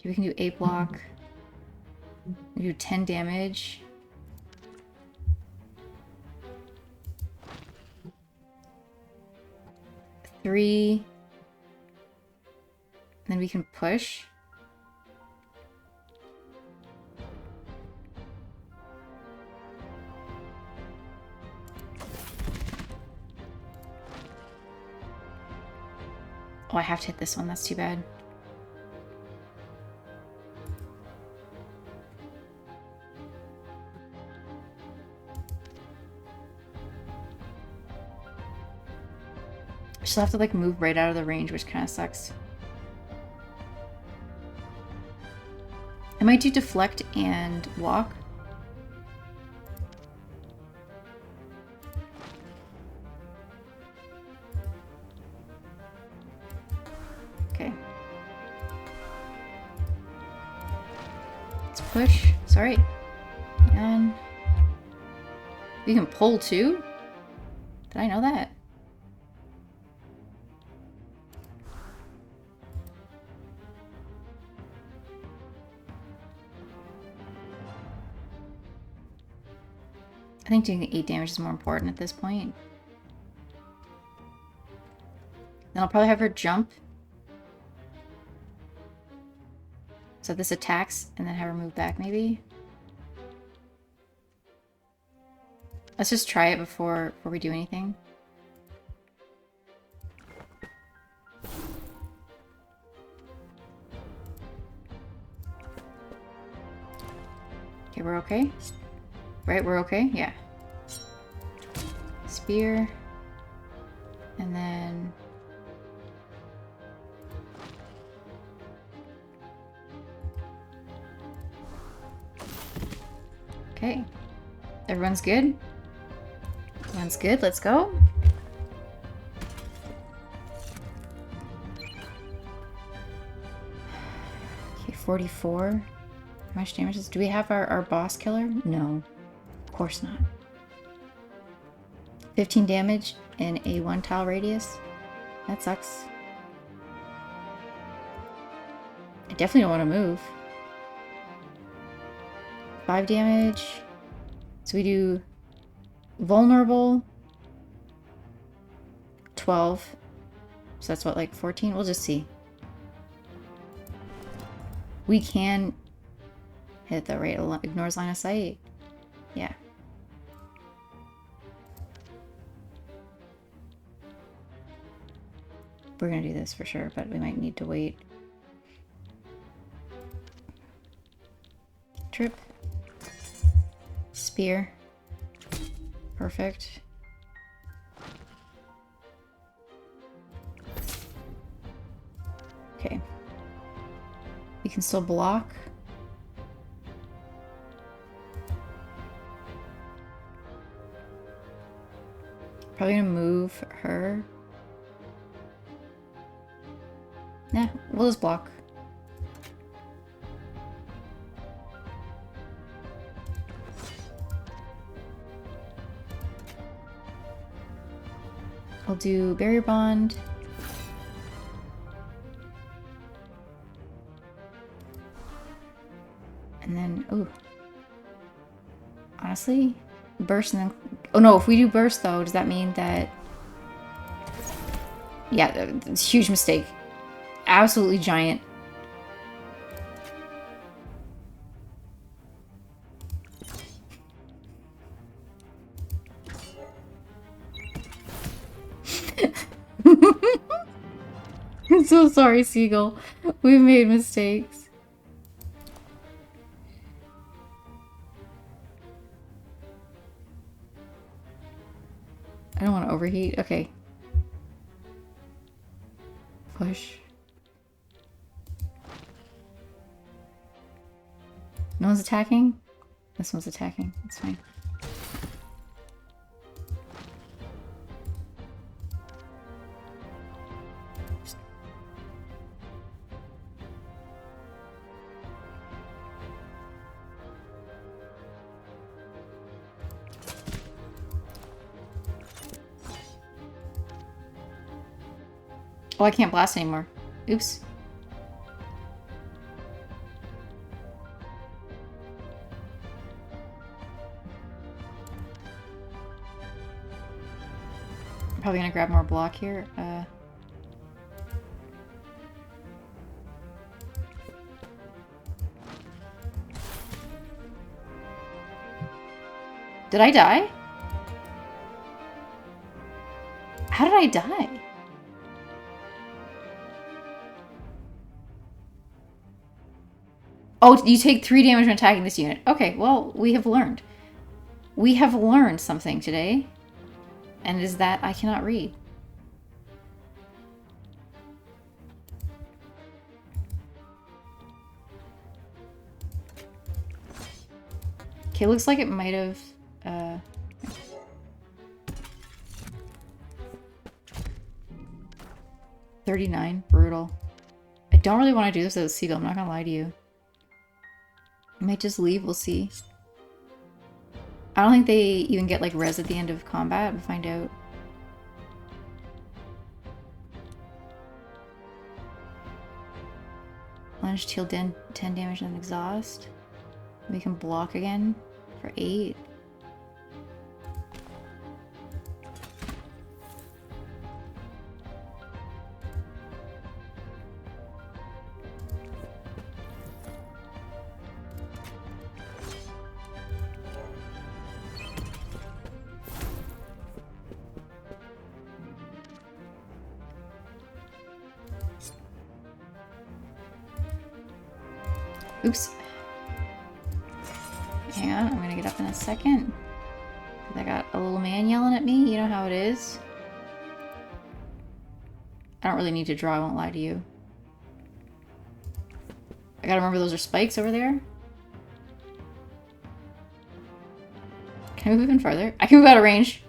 We can do 8 block. We do 10 damage. Three. And then we can push. Oh, I have to hit this one. That's too bad. She'll have to like move right out of the range, which kind of sucks. I might do deflect and walk. Okay. Let's push. Sorry. And we can pull too? Did I know that? I think doing the 8 damage is more important at this point. Then I'll probably have her jump. So this attacks, and then have her move back, maybe? Let's just try it before we do anything. Okay, we're okay? Right, we're okay? Yeah. Spear. And then... Okay. Everyone's good? Everyone's good, let's go. Okay, 44. How much damage is... Do we have our boss killer? No. Of course not. 15 damage in a 1 tile radius. That sucks. I definitely don't want to move. 5 damage. So we do vulnerable. 12. So that's what, like 14? We'll just see. We can hit the rate. Ignores line of sight. Yeah. We're gonna do this for sure, but we might need to wait. Trip. Spear. Perfect. Okay. We can still block. Probably gonna move her. Nah, we'll just block. I'll do barrier bond. And then, ooh. Honestly, burst and then... Oh no, if we do burst though, does that mean that... Yeah, it's a huge mistake. Absolutely giant. I'm so sorry, Seagull. We've made mistakes. I don't want to overheat. Okay. Push. No one's attacking? This one's attacking. It's fine. Oh, I can't blast anymore. Oops. I'm probably gonna grab more block here. Did I die? How did I die? Oh, you take 3 damage when attacking this unit. Okay, well, we have learned. We have learned something today. And it is that I cannot read. Okay, looks like it might have... 39. Brutal. I don't really want to do this as a Seagull, I'm not gonna lie to you. I might just leave, we'll see. I don't think they even get like res at the end of combat, we'll find out. Plunge, deal 10 damage and exhaust. We can block again for 8. Oops. Hang on, I'm gonna get up in a second. I got a little man yelling at me, you know how it is. I don't really need to draw, I won't lie to you. I gotta remember those are spikes over there. Can I move even farther? I can move out of range.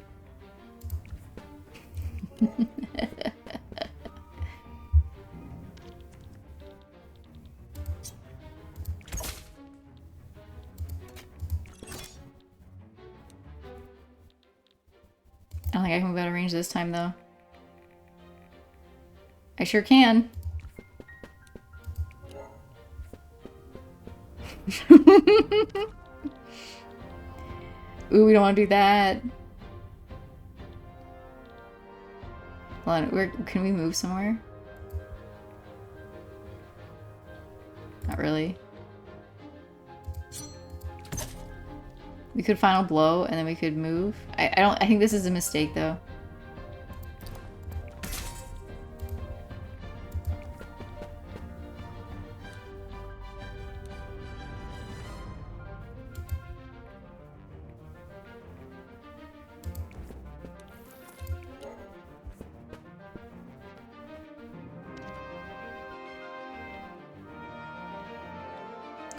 I don't think I can move out of range this time, though. I sure can. Ooh, we don't want to do that. Hold on, can we move somewhere? Not really. We could final blow and then we could move. I think this is a mistake though.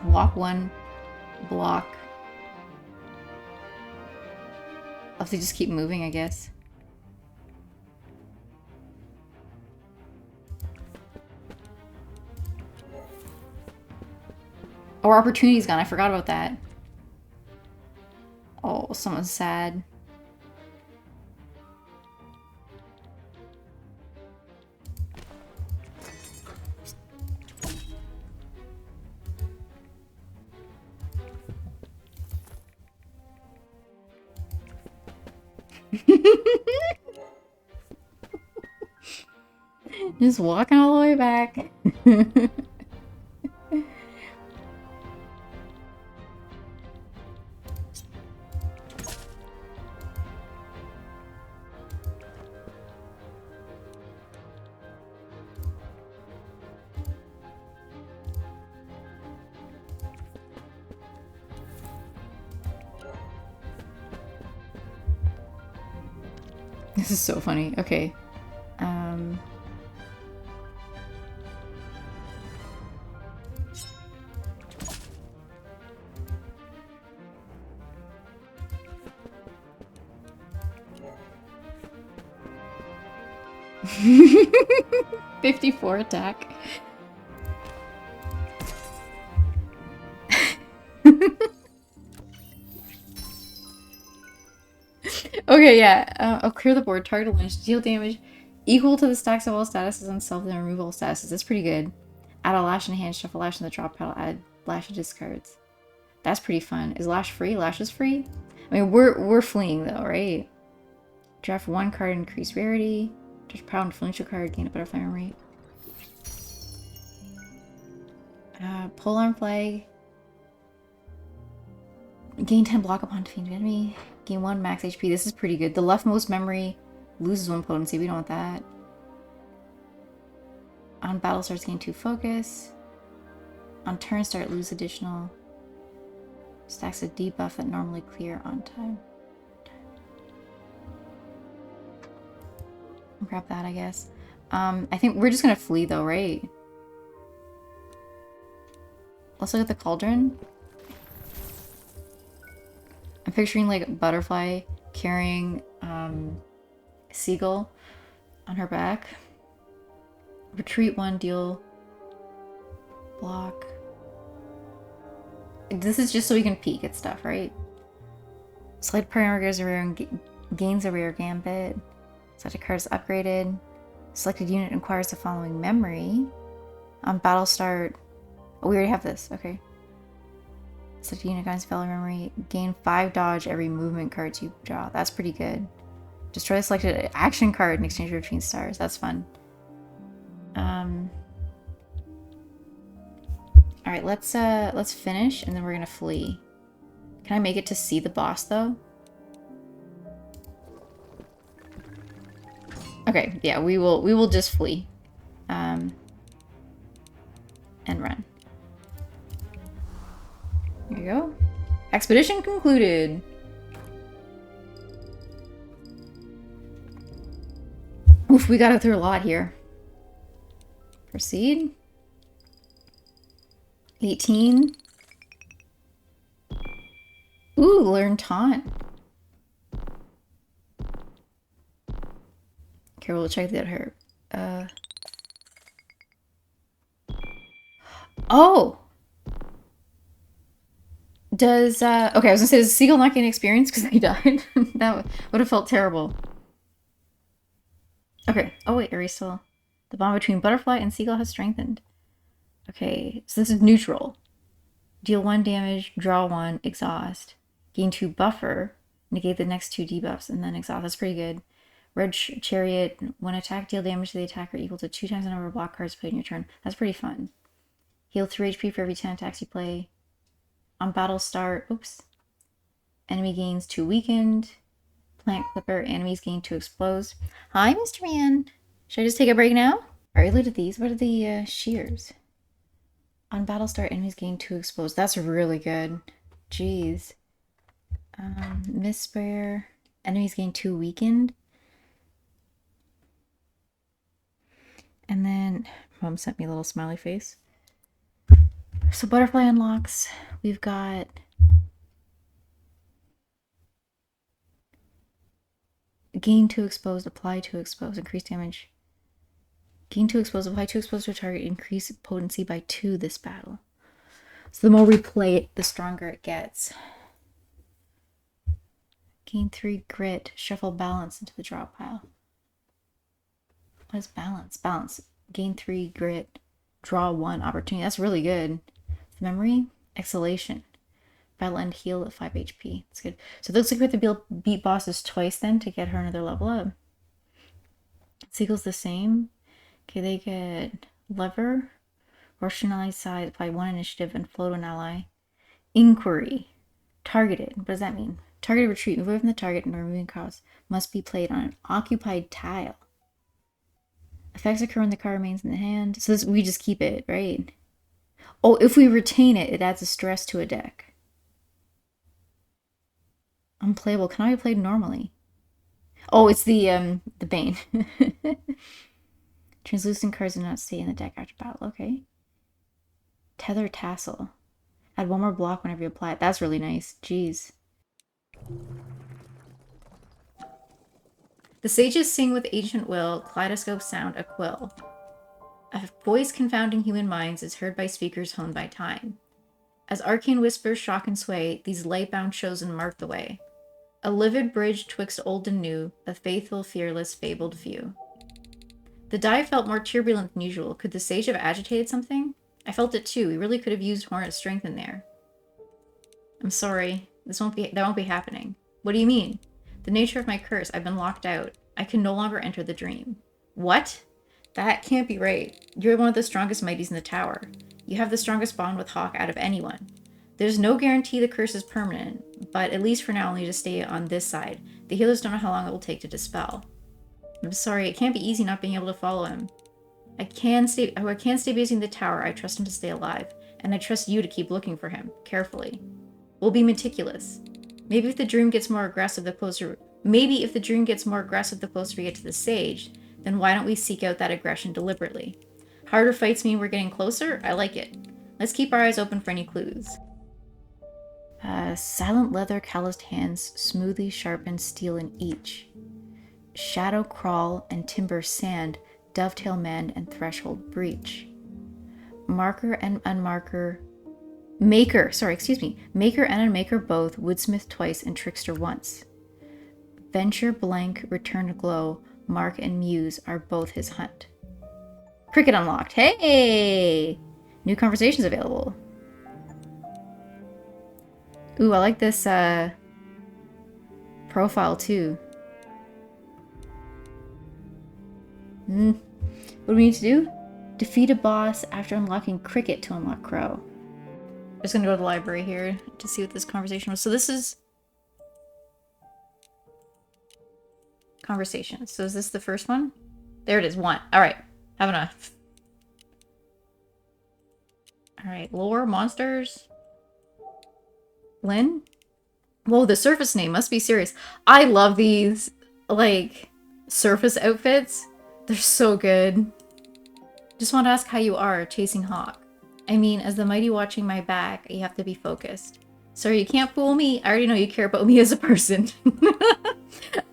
Walk 1, block. I'll have to just keep moving, I guess. Oh, our opportunity's gone. I forgot about that. Oh, someone's sad. Just walking all the way back. This is so funny. Okay. Um... 54 attack. Okay, yeah. I'll clear the board. Target lunch. Deal damage equal to the stacks of all statuses on self, then remove all statuses. That's pretty good. Add a lash in hand, shuffle lash in the drop pile, add lash to discards. That's pretty fun. Is lash free? Lash is free? I mean, we're fleeing though, right? Draft one card, increase rarity. Just pound influential card, gain a butterfly memory. Pole arm flag. Gain 10 block upon defeating enemy. Gain 1 max HP. This is pretty good. The leftmost memory loses 1 potency. We don't want that. On battle starts, gain 2 focus. On turn start, lose additional. Stacks a debuff that normally clear on time. Grab that, I guess. I think we're just gonna flee though, right? Let's look at the cauldron. I'm picturing like a butterfly carrying seagull on her back. Retreat 1, deal block. This is just so we can peek at stuff, right? Select parameter goes a rare and gains a rare gambit. Such a card is upgraded. Selected unit acquires the following memory. On battle start. Oh, we already have this. Okay. Selected unit gains value memory. Gain 5 dodge every movement cards you draw. That's pretty good. Destroy the selected action card in exchange for between stars. That's fun. Alright, let's finish and then we're gonna flee. Can I make it to see the boss though? Okay, yeah, we will just flee. And run. Here you go. Expedition concluded. Oof, we got through a lot here. Proceed. 18. Ooh, learn taunt. Okay, we'll check that herb. Oh! Does, okay, I was gonna say, does Seagull not gain experience because he died? That would have felt terrible. Okay. Oh wait, are we still... The bond between Butterfly and Seagull has strengthened. Okay, so this is neutral. Deal 1 damage, draw 1, exhaust. Gain 2 buffer, negate the next 2 debuffs, and then exhaust. That's pretty good. Red Chariot, when attack, deal damage to the attacker equal to 2 times the number of block cards played in your turn. That's pretty fun. Heal 3 HP for every 10 attacks you play. On battle start, oops. Enemy gains 2 weakened. Plant Clipper, enemies gain 2 explodes. Hi, Mr. Man. Should I just take a break now? Alright, look at these. What are the shears? On battle start, enemies gain 2 exposed. That's really good. Jeez. Mist Sprayer. Enemies gain 2 weakened. And then Mom sent me a little smiley face. So Butterfly unlocks. We've got gain 2 exposed, apply 2 exposed, increase damage. Gain 2 exposed, apply 2 exposed to a target, increase potency by 2 this battle. So the more we play it, the stronger it gets. Gain 3 grit, shuffle balance into the drop pile. What is balance? Balance. Gain 3 grit, draw 1 opportunity. That's really good. Memory, exhalation. Battle end heal at 5 HP. That's good. So it looks like we have to beat bosses twice then to get her another level up. Seagull's the same. Okay, they get lever, rush an ally's side, apply 1 initiative, and float an ally. Inquiry. Targeted. What does that mean? Targeted retreat. Move away from the target and removing costs must be played on an occupied tile. Effects occur when the card remains in the hand. So this, we just keep it, right? Oh, if we retain it, it adds a stress to a deck. Unplayable. Cannot be played normally. Oh, it's the Bane. Translucent cards do not stay in the deck after battle. Okay. Tether Tassel. Add 1 more block whenever you apply it. That's really nice. Jeez. The sages sing with ancient will, kaleidoscope sound a quill. A voice confounding human minds is heard by speakers honed by time. As arcane whispers shock and sway, these light-bound chosen mark the way. A livid bridge twixt old and new, a faithful, fearless, fabled few. The die felt more turbulent than usual. Could the sage have agitated something? I felt it too. We really could have used Hornet's strength in there. I'm sorry. That won't be happening. What do you mean? The nature of my curse. I've been locked out. I can no longer enter the dream. What? That can't be right. You're one of the strongest mighties in the tower. You have the strongest bond with Hawk out of anyone. There's no guarantee the curse is permanent, but at least for now I'll need to stay on this side. The healers don't know how long it will take to dispel. I'm sorry, it can't be easy not being able to follow him. I can't stay based in the tower. I trust him to stay alive, and I trust you to keep looking for him, carefully. We'll be meticulous. Maybe if the dream gets more aggressive the closer we get to the sage, then why don't we seek out that aggression deliberately? Harder fights mean we're getting closer? I like it. Let's keep our eyes open for any clues. Silent leather, calloused hands, smoothly sharpened steel in each. Shadow crawl and timber sand, dovetail mend and threshold breach. Marker and unmarker. Maker and unmaker both, woodsmith twice and trickster once. Venture blank, return glow, mark and muse are both his hunt. Cricket unlocked. Hey! New conversations available. Ooh, I like this profile too. What do we need to do? Defeat a boss after unlocking Cricket to unlock Crow. I'm just gonna go to the library here to see what this conversation was. So this is conversations. So is this the first one? There it is, 1. Alright, have enough. Alright, lore, monsters. Lynn? Whoa, the surface name must be serious. I love these, like, surface outfits. They're so good. Just want to ask how you are, chasing Hawk. I mean, as the mighty watching my back, you have to be focused. Sorry, you can't fool me. I already know you care about me as a person.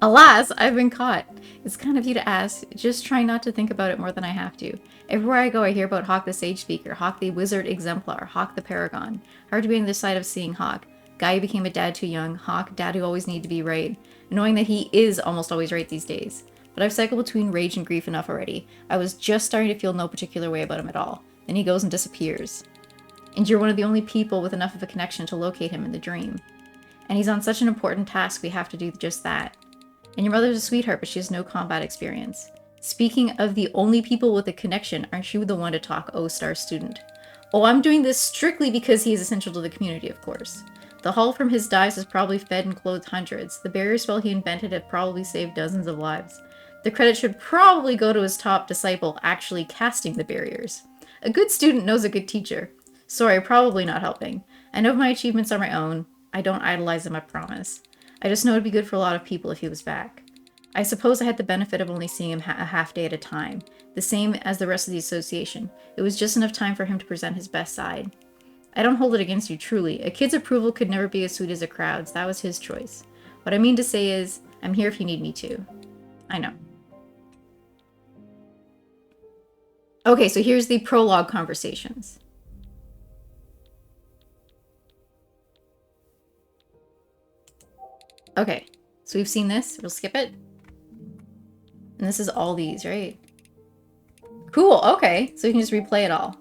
Alas, I've been caught. It's kind of you to ask. Just try not to think about it more than I have to. Everywhere I go, I hear about Hawk the Sage Speaker, Hawk the Wizard Exemplar, Hawk the Paragon. Hard to be on this side of seeing Hawk. Guy who became a dad too young, Hawk, dad who always needed to be right. Knowing that he is almost always right these days. But I've cycled between rage and grief enough already. I was just starting to feel no particular way about him at all. Then he goes and disappears. And you're one of the only people with enough of a connection to locate him in the dream. And he's on such an important task, we have to do just that. And your mother's a sweetheart, but she has no combat experience. Speaking of the only people with a connection, aren't you the one to talk, O-Star student? Oh, I'm doing this strictly because he is essential to the community, of course. The haul from his dives has probably fed and clothed hundreds. The barrier spell he invented have probably saved dozens of lives. The credit should probably go to his top disciple actually casting the barriers. A good student knows a good teacher. Sorry, probably not helping. I know my achievements are my own. I don't idolize him, I promise. I just know it'd be good for a lot of people if he was back. I suppose I had the benefit of only seeing him a half day at a time, the same as the rest of the association. It was just enough time for him to present his best side. I don't hold it against you, truly. A kid's approval could never be as sweet as a crowd's. That was his choice. What I mean to say is, I'm here if you need me to. I know. Okay, so here's the prologue conversations. Okay, so we've seen this. We'll skip it. And this is all these, right? Cool, okay. So we can just replay it all.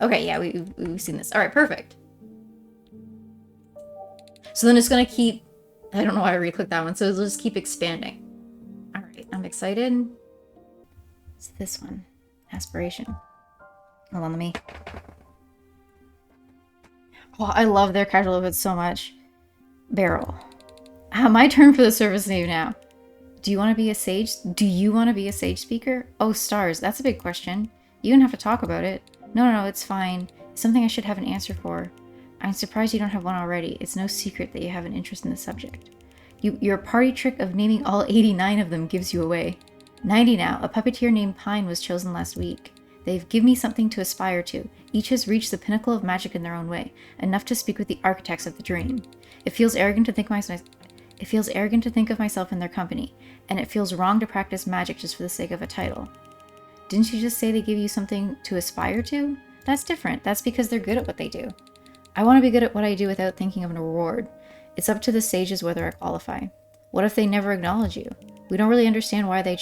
Okay, yeah, we've seen this. All right, perfect. So then it's gonna keep, I don't know why I re-clicked that one, so it'll just keep expanding. All right, I'm excited. It's this one, aspiration. Hold on, let me. Oh, I love their casual outfits so much. Barrel. My turn for the service name now. Do you want to be a sage? Do you want to be a sage speaker? Oh, stars. That's a big question. You don't have to talk about it. No, it's fine. It's something I should have an answer for. I'm surprised you don't have one already. It's no secret that you have an interest in the subject. Your party trick of naming all 89 of them gives you away. 90 now. A puppeteer named Pine was chosen last week. They've given me something to aspire to. Each has reached the pinnacle of magic in their own way, enough to speak with the architects of the dream. It feels arrogant to think of myself in their company, and it feels wrong to practice magic just for the sake of a title. Didn't you just say they give you something to aspire to? That's different. That's because they're good at what they do. I want to be good at what I do without thinking of a reward. It's up to the sages whether I qualify. What if they never acknowledge you? We don't really understand why they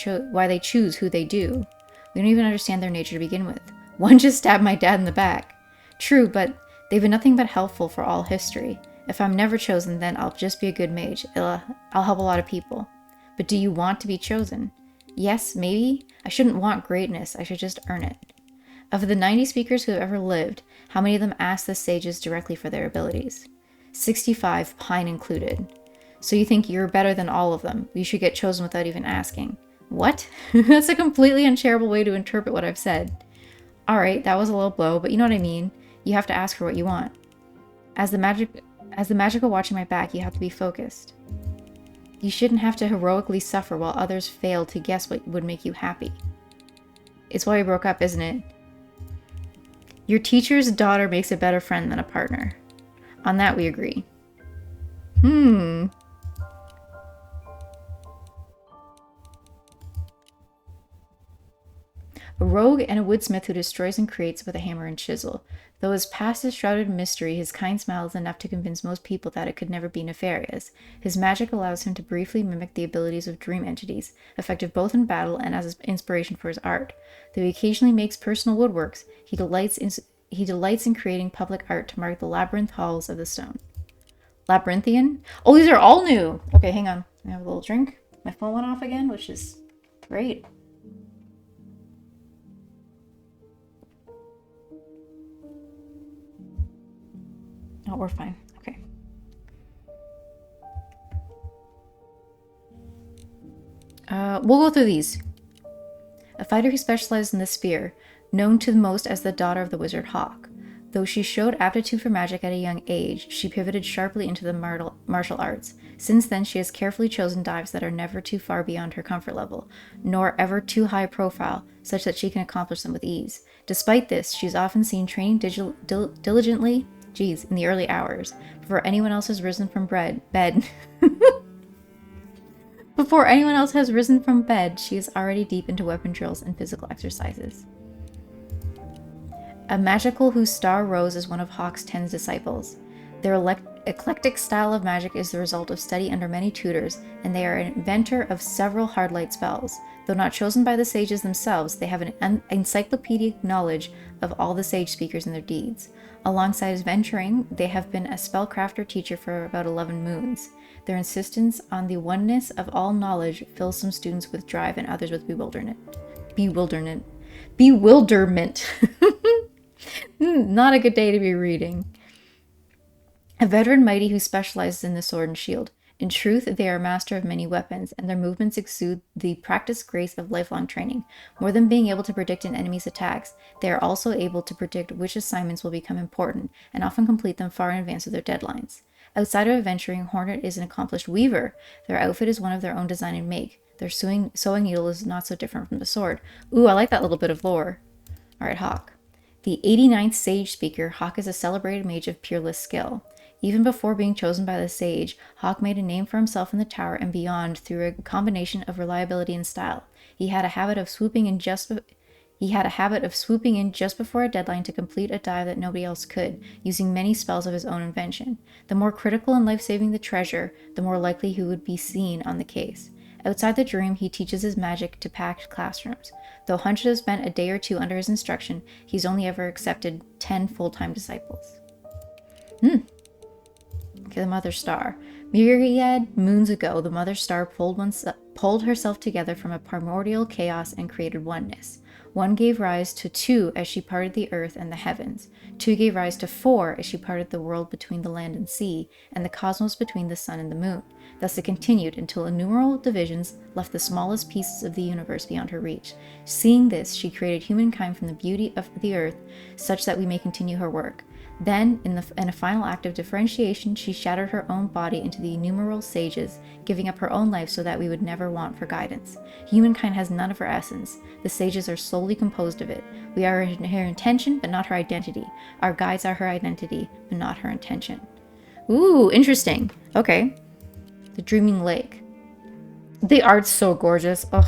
choose who they do. We don't even understand their nature to begin with. One just stabbed my dad in the back. True, but they've been nothing but helpful for all history. If I'm never chosen, then I'll just be a good mage. I'll help a lot of people. But do you want to be chosen? Yes, maybe. I shouldn't want greatness. I should just earn it. Of the 90 speakers who have ever lived, how many of them asked the sages directly for their abilities? 65, Pine included. So you think you're better than all of them. You should get chosen without even asking. What? That's a completely uncharitable way to interpret what I've said. Alright, that was a little blow, but you know what I mean. You have to ask for what you want. As the magical watching my back, you have to be focused. You shouldn't have to heroically suffer while others fail to guess what would make you happy. It's why we broke up, isn't it? Your teacher's daughter makes a better friend than a partner. On that we agree. A rogue and a woodsmith who destroys and creates with a hammer and chisel. Though his past is shrouded in mystery, his kind smile is enough to convince most people that it could never be nefarious. His magic allows him to briefly mimic the abilities of dream entities, effective both in battle and as inspiration for his art. Though he occasionally makes personal woodworks, he delights in creating public art to mark the labyrinth halls of the stone. Labyrinthian? Oh, these are all new! Okay, hang on. I have a little drink. My phone went off again, which is great. Oh, we're fine. Okay. We'll go through these. A fighter who specialized in the spear, known to the most as the daughter of the wizard Hawk. Though she showed aptitude for magic at a young age, she pivoted sharply into the martial arts. Since then, she has carefully chosen dives that are never too far beyond her comfort level, nor ever too high profile, such that she can accomplish them with ease. Despite this, she's often seen training diligently in the early hours, before anyone else has risen from bed. Before anyone else has risen from bed, she is already deep into weapon drills and physical exercises. A magical whose star rose as one of Hawk's 10 disciples. Their eclectic style of magic is the result of study under many tutors, and they are an inventor of several hard light spells. Though not chosen by the sages themselves, they have an encyclopedic knowledge of all the sage speakers and their deeds. Alongside adventuring, they have been a spellcrafter teacher for about 11 moons. Their insistence on the oneness of all knowledge fills some students with drive and others with bewilderment. Not a good day to be reading. A veteran mighty who specializes in the sword and shield. In truth, they are master of many weapons, and their movements exude the practiced grace of lifelong training. More than being able to predict an enemy's attacks, they are also able to predict which assignments will become important, and often complete them far in advance of their deadlines. Outside of adventuring, Hornet is an accomplished weaver. Their outfit is one of their own design and make. Their sewing needle is not so different from the sword. Ooh, I like that little bit of lore. Alright, Hawk. The 89th Sage Speaker, Hawk is a celebrated mage of peerless skill. Even before being chosen by the sage, Hawk made a name for himself in the tower and beyond through a combination of reliability and style. He had a habit of swooping in just before a deadline to complete a dive that nobody else could, using many spells of his own invention. The more critical and life-saving the treasure, the more likely he would be seen on the case. Outside the dream, he teaches his magic to packed classrooms. Though hundreds have spent a day or two under his instruction, he's only ever accepted 10 full-time disciples. Okay, the Mother Star. Myriad moons ago, the Mother Star pulled herself together from a primordial chaos and created oneness. One gave rise to two as she parted the earth and the heavens. Two gave rise to four as she parted the world between the land and sea, and the cosmos between the sun and the moon. Thus it continued until innumerable divisions left the smallest pieces of the universe beyond her reach. Seeing this, she created humankind from the beauty of the earth, such that we may continue her work. Then, in a final act of differentiation, she shattered her own body into the innumerable sages, giving up her own life so that we would never want for guidance. Humankind has none of her essence. The sages are solely composed of it. We are her intention, but not her identity. Our guides are her identity, but not her intention. Ooh, interesting. Okay. The Dreaming Lake. The art's so gorgeous. Ugh.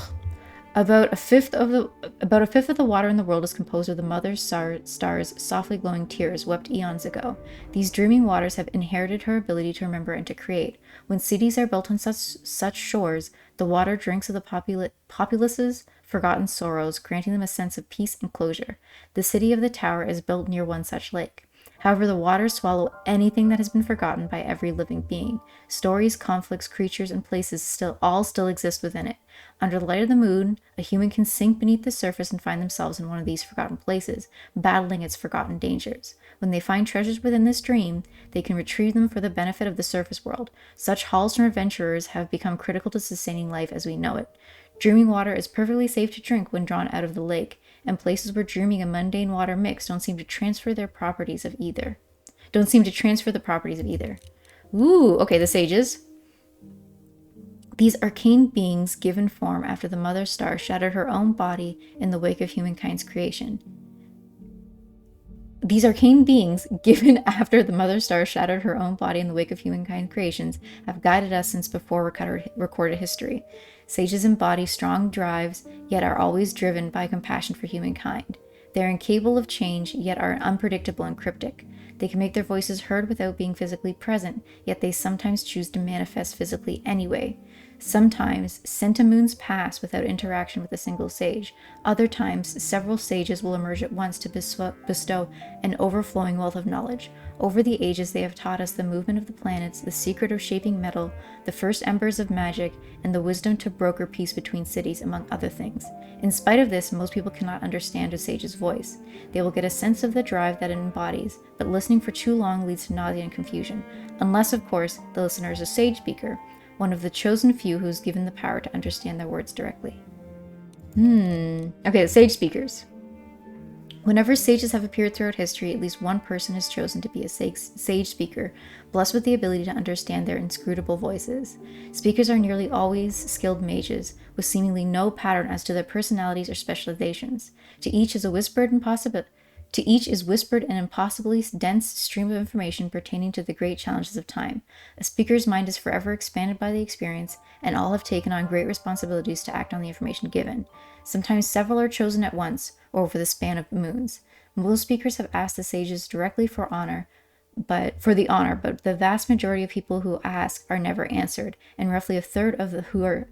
About a fifth of the water in the world is composed of the Mother Star's softly glowing tears wept eons ago. These dreaming waters have inherited her ability to remember and to create. When cities are built on such shores, the water drinks of the populace's forgotten sorrows, granting them a sense of peace and closure. The city of the tower is built near one such lake. However, the waters swallow anything that has been forgotten by every living being. Stories, conflicts, creatures, and places still exist within it. Under the light of the moon, a human can sink beneath the surface and find themselves in one of these forgotten places, battling its forgotten dangers. When they find treasures within this dream, they can retrieve them for the benefit of the surface world. Such hauls from adventurers have become critical to sustaining life as we know it. Dreaming water is perfectly safe to drink when drawn out of the lake, and places where dreaming and mundane water mix don't seem to transfer the properties of either. Ooh, okay, the sages. These arcane beings given form after the Mother Star shattered her own body in the wake of humankind's creation. These arcane beings, given after the Mother Star shattered her own body in the wake of humankind creations, have guided us since before recorded history. Sages embody strong drives, yet are always driven by compassion for humankind. They are incapable of change, yet are unpredictable and cryptic. They can make their voices heard without being physically present, yet they sometimes choose to manifest physically anyway. Sometimes, centamoons pass without interaction with a single sage. Other times, several sages will emerge at once to bestow an overflowing wealth of knowledge. Over the ages, they have taught us the movement of the planets, the secret of shaping metal, the first embers of magic, and the wisdom to broker peace between cities, among other things. In spite of this, most people cannot understand a sage's voice. They will get a sense of the drive that it embodies, but listening for too long leads to nausea and confusion. Unless, of course, the listener is a sage speaker, one of the chosen few who is given the power to understand their words directly. Okay, the sage speakers. Whenever sages have appeared throughout history, at least one person is chosen to be a sage speaker, blessed with the ability to understand their inscrutable voices. Speakers are nearly always skilled mages, with seemingly no pattern as to their personalities or specializations. To each is whispered an impossibly dense stream of information pertaining to the great challenges of time. A speaker's mind is forever expanded by the experience, and all have taken on great responsibilities to act on the information given. Sometimes several are chosen at once, or over the span of moons. Most speakers have asked the sages directly for the honor, but the vast majority of people who ask are never answered, and roughly a third who are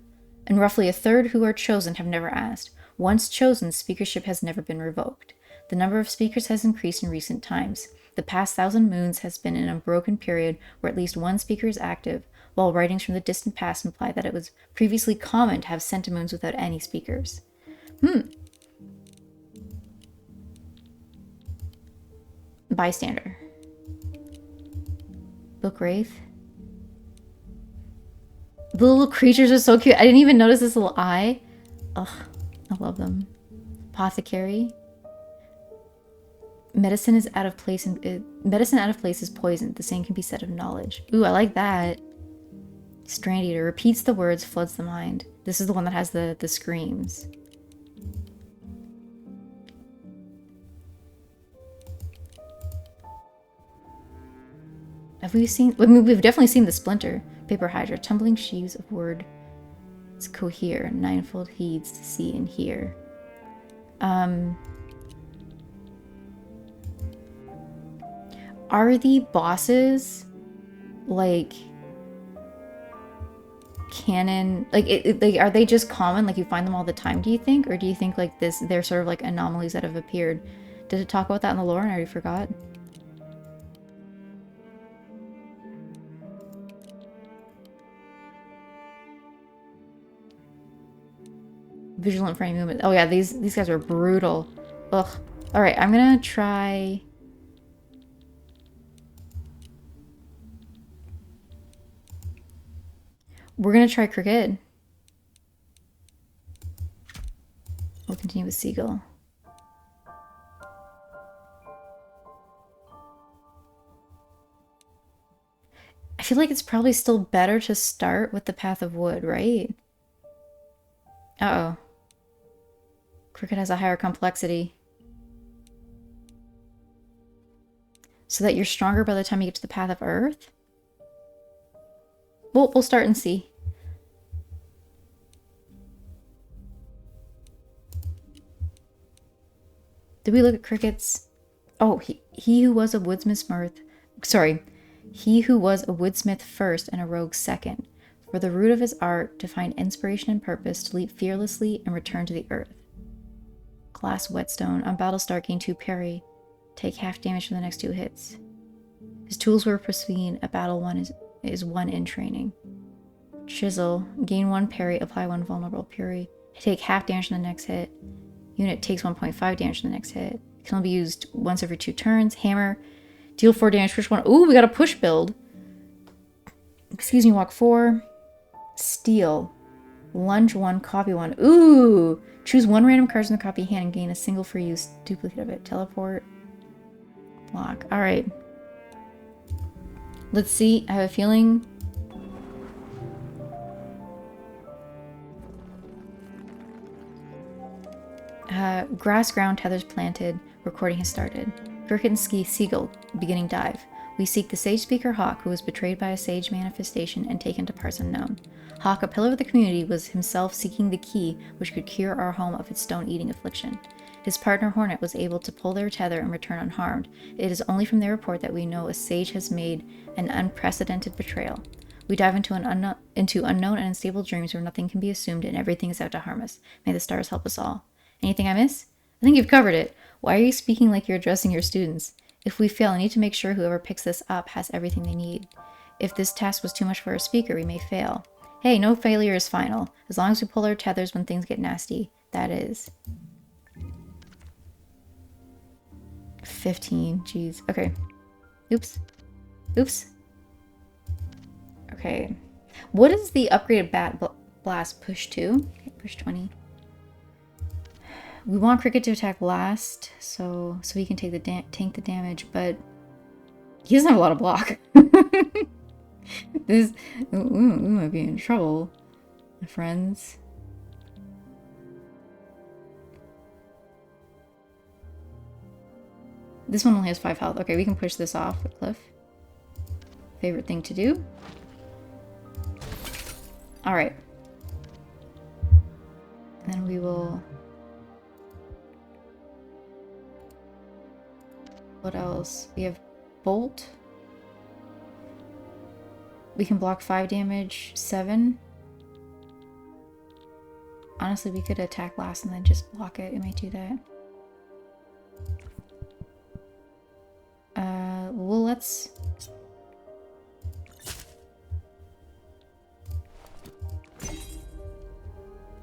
chosen have never asked. Once chosen, speakership has never been revoked. The number of speakers has increased in recent times. The past 1,000 moons has been an unbroken period where at least one speaker is active, while writings from the distant past imply that it was previously common to have centamoons without any speakers. Bystander. Book Wraith. The little creatures are so cute. I didn't even notice this little eye. Ugh, I love them. Apothecary. Medicine out of place is poison. The same can be said of knowledge. Ooh, I like that. Strand Eater repeats the words, floods the mind. This is the one that has the screams. Have we seen? I mean, we've definitely seen the Splinter. Paper Hydra, tumbling sheaves of word. It's cohere, ninefold heeds to see and hear. Are the bosses like canon, like, like, are they just common? Like, you find them all the time, do you think? Or do you think, like, they're sort of like anomalies that have appeared? Did it talk about that in the lore and I already forgot? Vigilant frame movement. Oh yeah, these guys are brutal. Ugh. Alright, I'm gonna try... We're gonna try Cricket. We'll continue with Seagull. I feel like it's probably still better to start with the Path of Wood, right? Uh-oh. Cricket has a higher complexity. So that you're stronger by the time you get to the Path of Earth? We'll start and see. Did we look at Cricket's... Oh, he who was a woodsmith first... Sorry. He who was a woodsmith first and a rogue second. For the root of his art, to find inspiration and purpose, to leap fearlessly and return to the earth. Glass whetstone. On Battlestar, gain 2 parry. Take half damage from the next 2 hits. His tools were pristine. A battle one is 1 in training. Chisel. Gain 1 parry. Apply 1 vulnerable parry. Take half damage from the next hit. Unit takes 1.5 damage from the next hit. It can only be used once every 2 turns. Hammer. Deal 4 damage. Push 1. Ooh, we got a push build. Excuse me, walk 4. Steal. Lunge 1, copy 1. Ooh! Choose 1 random card from the copy hand and gain a single free use duplicate of it. Teleport. Block. Alright. Let's see. I have a feeling... grass ground, tethers planted. Recording has started. Cricket and Seagull, beginning dive. We seek the sage speaker Hawk, who was betrayed by a sage manifestation and taken to parts unknown. Hawk, a pillar of the community, was himself seeking the key which could cure our home of its stone-eating affliction. His partner Hornet was able to pull their tether and return unharmed. It is only from their report that we know a sage has made an unprecedented betrayal. We dive into unknown and unstable dreams where nothing can be assumed and everything is out to harm us. May the stars help us all. Anything I miss? I think you've covered it. Why are you speaking like you're addressing your students? If we fail, I need to make sure whoever picks this up has everything they need. If this task was too much for a speaker, we may fail. Hey, no failure is final. As long as we pull our tethers when things get nasty, that is. 15, jeez. Okay. Oops. Oops. Okay. What is the upgraded bat blast? Push 2? Okay, push 20. We want Cricket to attack last, so he can take the tank the damage, but he doesn't have a lot of block. We might be in trouble, my friends. This one only has 5 health. Okay, we can push this off the cliff. Favorite thing to do. Alright. Then we will... What else? We have Bolt. We can block 5 damage, 7. Honestly, we could attack last and then just block it. It might do that. Well, let's...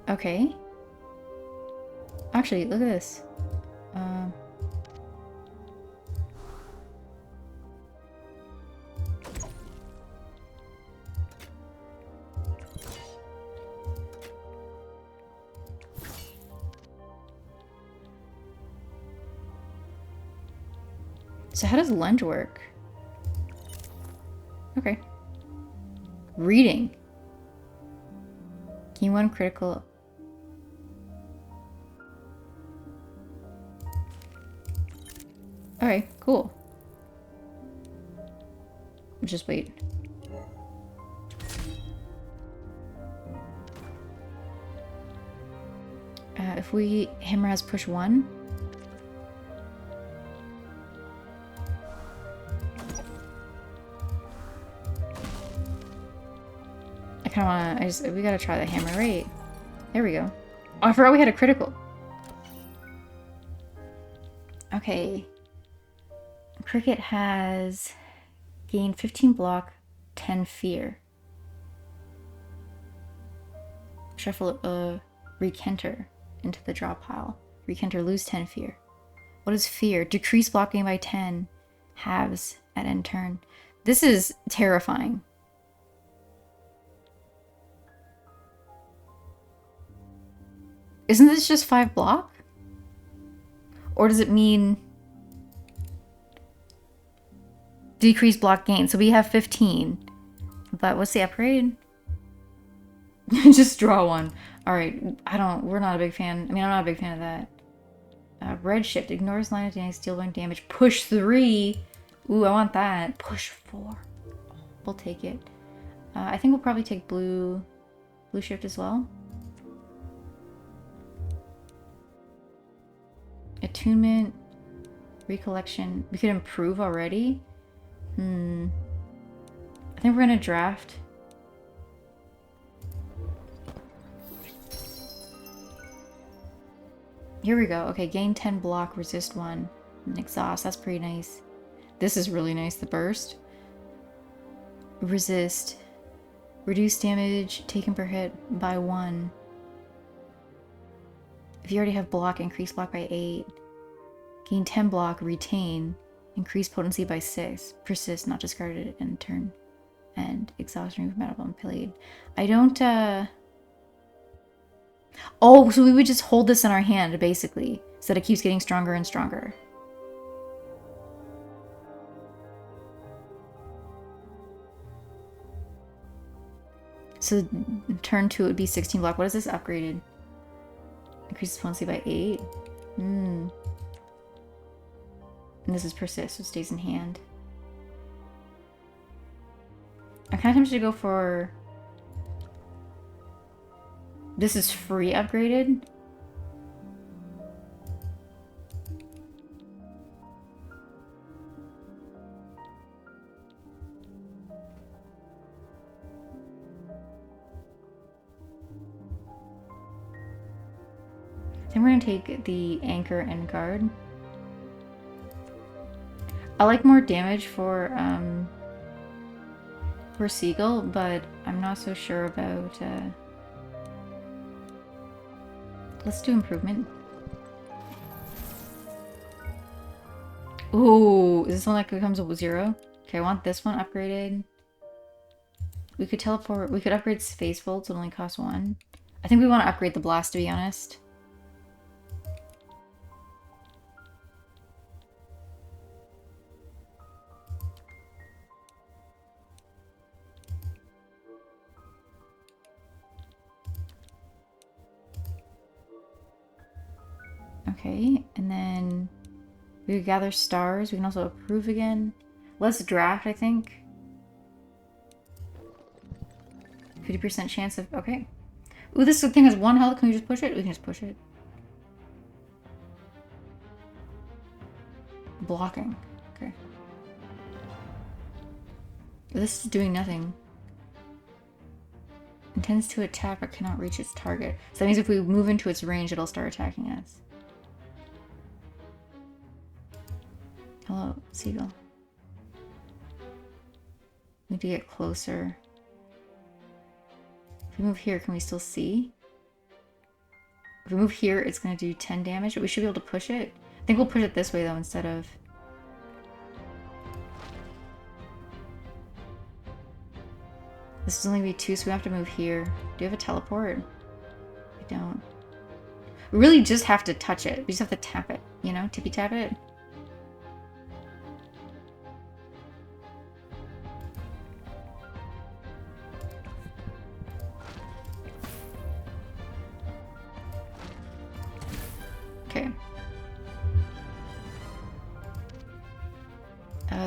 Okay. Actually, look at this. So how does lunge work? Okay. Reading. Gain 1 critical. Alright, cool. Just wait. If we... Hammer has push 1. I kind of wanna, we gotta try the hammer, right? There we go. Oh, I forgot we had a critical. Okay. Cricket has gained 15 block, 10 fear. Shuffle Rekenter into the draw pile. Rekenter, lose 10 fear. What is fear? Decrease blocking by 10. Halves at end turn. This is terrifying. Isn't this just 5 block? Or does it mean decrease block gain? So we have 15. But what's the upgrade? Just draw one. Alright, we're not a big fan. I mean, I'm not a big fan of that. Red shift, ignores line of damage, steal 1 damage. Push 3. Ooh, I want that. Push 4. We'll take it. I think we'll probably take blue shift as well. Attunement, recollection. We could improve already. I think we're gonna draft. Here we go. Okay, gain 10 block, resist 1. And exhaust, that's pretty nice. This is really nice, the burst. Resist. Reduce damage taken per hit by 1. If you already have block, increase block by 8. Gain 10 block, retain. Increase potency by 6. Persist, not discarded, and turn. And exhaust, remove metal and played. I don't, Oh, so we would just hold this in our hand, basically. So that it keeps getting stronger and stronger. So turn 2 would be 16 block. What is this upgraded? Increases potency by 8. And this is persist, so it stays in hand. I'm kind of tempted to go for... This is free upgraded. Then we're gonna take the anchor and guard. I like more damage for Seagull, but I'm not so sure about let's do improvement. Ooh, is this one that becomes a 0? Okay, I want this one upgraded. We could teleport. We could upgrade Space Bolts. It only costs 1. I think we want to upgrade the blast, to be honest. Okay, and then we could gather stars. We can also approve again. Let's draft, I think. 50% chance of... Okay. Ooh, this thing has 1 health. Can we just push it? We can just push it. Blocking. Okay. This is doing nothing. Intends to attack but cannot reach its target. So that means if we move into its range, it'll start attacking us. Hello, Seagull. We need to get closer. If we move here, can we still see? If we move here, it's going to do 10 damage, but we should be able to push it. I think we'll push it this way, though, instead of... This is only going to be 2, so we have to move here. Do you have a teleport? We don't. We really just have to touch it. We just have to tap it, you know? Tippy tap it. Okay.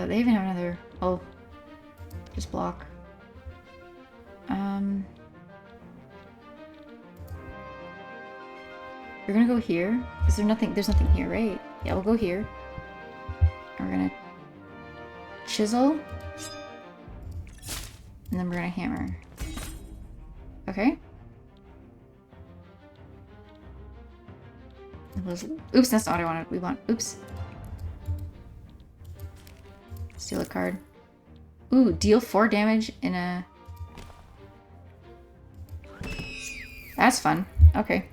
They even have another... Oh. Just block. We're gonna go here. Is there nothing? There's nothing here, right? Yeah, we'll go here. And we're gonna chisel. And then we're gonna hammer. Okay. Oops, that's not what I wanted. We want. Oops. Steal a card. Ooh, deal 4 damage in a... That's fun. Okay.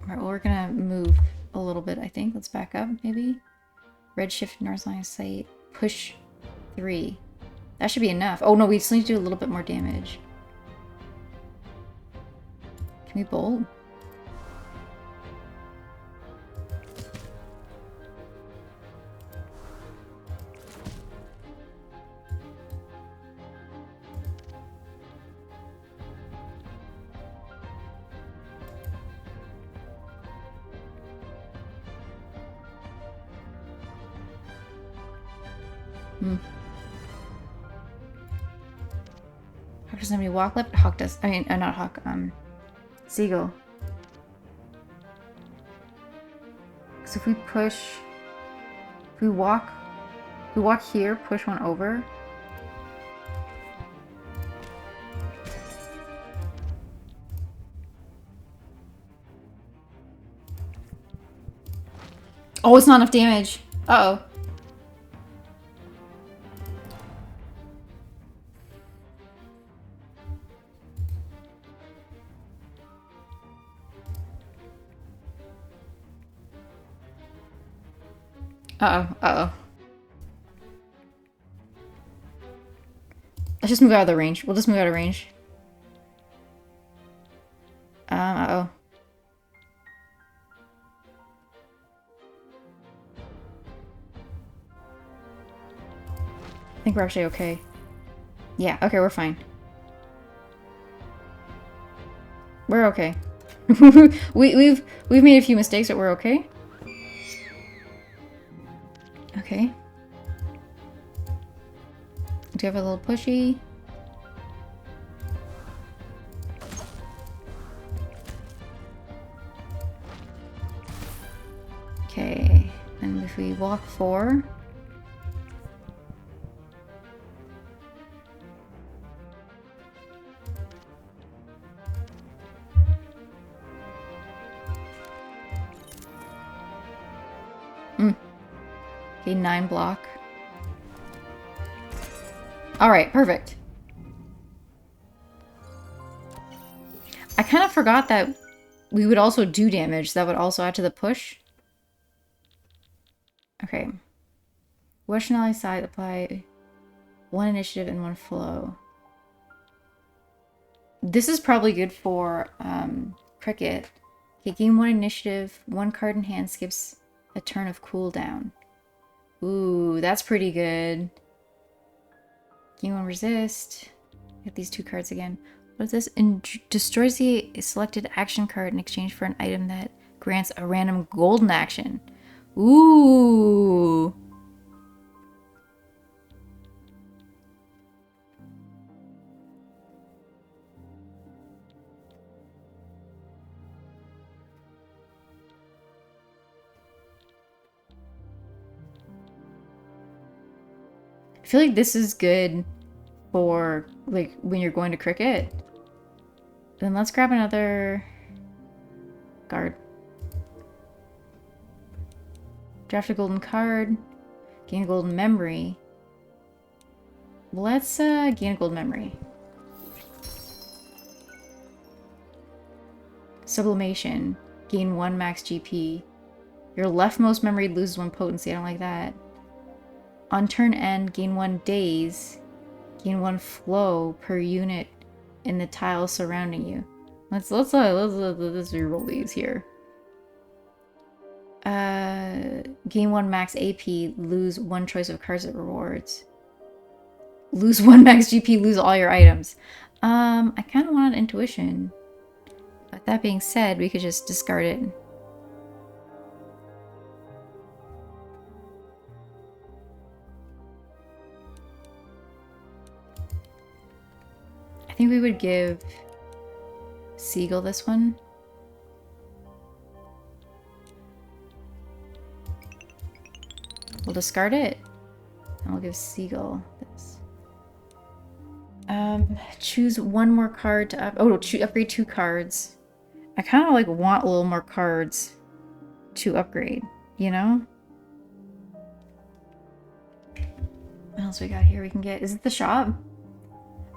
Alright, well, we're gonna move a little bit, I think. Let's back up, maybe. Red shift north line of sight. Push 3. That should be enough. Oh no, we still need to do a little bit more damage. Can we bolt? Hawk does somebody walk left? Hawk does. I mean, not Hawk. Seagull. So if we push... If we walk here, push 1 over. Oh, it's not enough damage. Uh-oh. Uh-oh. Uh-oh. Let's just move out of the range. We'll just move out of range. Uh-oh. I think we're actually okay. Yeah, okay, we're fine. We're okay. we've made a few mistakes, but we're okay. Okay. Do you have a little pushy? Okay. And if we walk 4. Okay, 9 block. Alright, perfect. I kind of forgot that we would also do damage. That would also add to the push. Okay. Western ally side, apply 1 initiative and 1 flow. This is probably good for cricket. Okay, gain 1 initiative, 1 card in hand skips a turn of cooldown. Ooh, that's pretty good. Gain 1 resist. Get these 2 cards again. What is this? Destroys the selected action card in exchange for an item that grants a random golden action. Ooh. I feel like this is good for, like, when you're going to cricket. Then let's grab another guard. Draft a golden card. Gain a golden memory. Let's gain a golden memory. Sublimation. Gain 1 max GP. Your leftmost memory loses 1 potency. I don't like that. On turn end, gain 1 daze. Gain 1 flow per unit in the tiles surrounding you. Let's reroll these here. Gain 1 max AP, lose 1 choice of cards it rewards. Lose 1 max GP, lose all your items. I kind of wanted intuition. But that being said, we could just discard it. I think we would give Seagull this one. We'll discard it. And we'll give Seagull this. Choose one more card to upgrade 2 cards. I kind of like want a little more cards to upgrade, you know? What else we got here we can get? Is it the shop?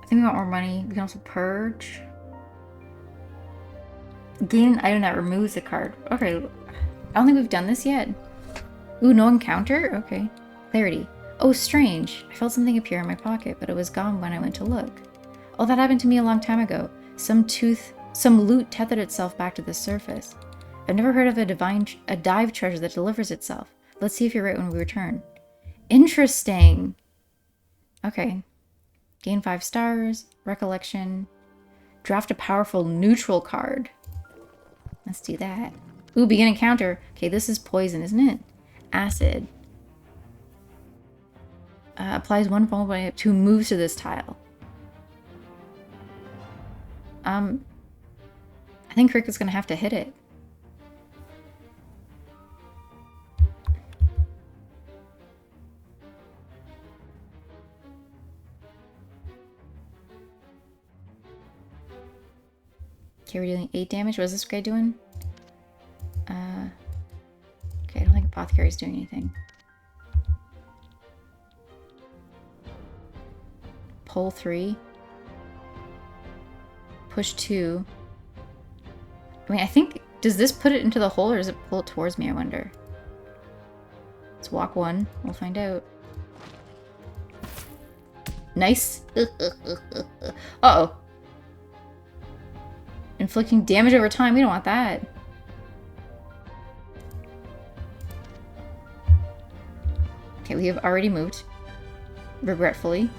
I think we want more money. We can also purge. Gain an item that removes a card. Okay. I don't think we've done this yet. Ooh, no encounter? Okay. Clarity. Oh, strange. I felt something appear in my pocket, but it was gone when I went to look. Oh, that happened to me a long time ago. Some loot tethered itself back to the surface. I've never heard of a dive treasure that delivers itself. Let's see if you're right when we return. Interesting. Okay. Gain 5 stars. Recollection. Draft a powerful neutral card. Let's do that. Ooh, begin encounter. Okay, this is poison, isn't it? Acid. Applies 1 vulnerable to moves to this tile. I think Cricket's gonna have to hit it. Okay, we're dealing 8 damage. What is this guy doing? Okay, I don't think Apothecary's doing anything. Pull 3. Push 2. I mean, I think... Does this put it into the hole or does it pull it towards me, I wonder? Let's walk 1. We'll find out. Nice. Uh-oh. Inflicting damage over time. We don't want that. Okay, we have already moved. Regretfully.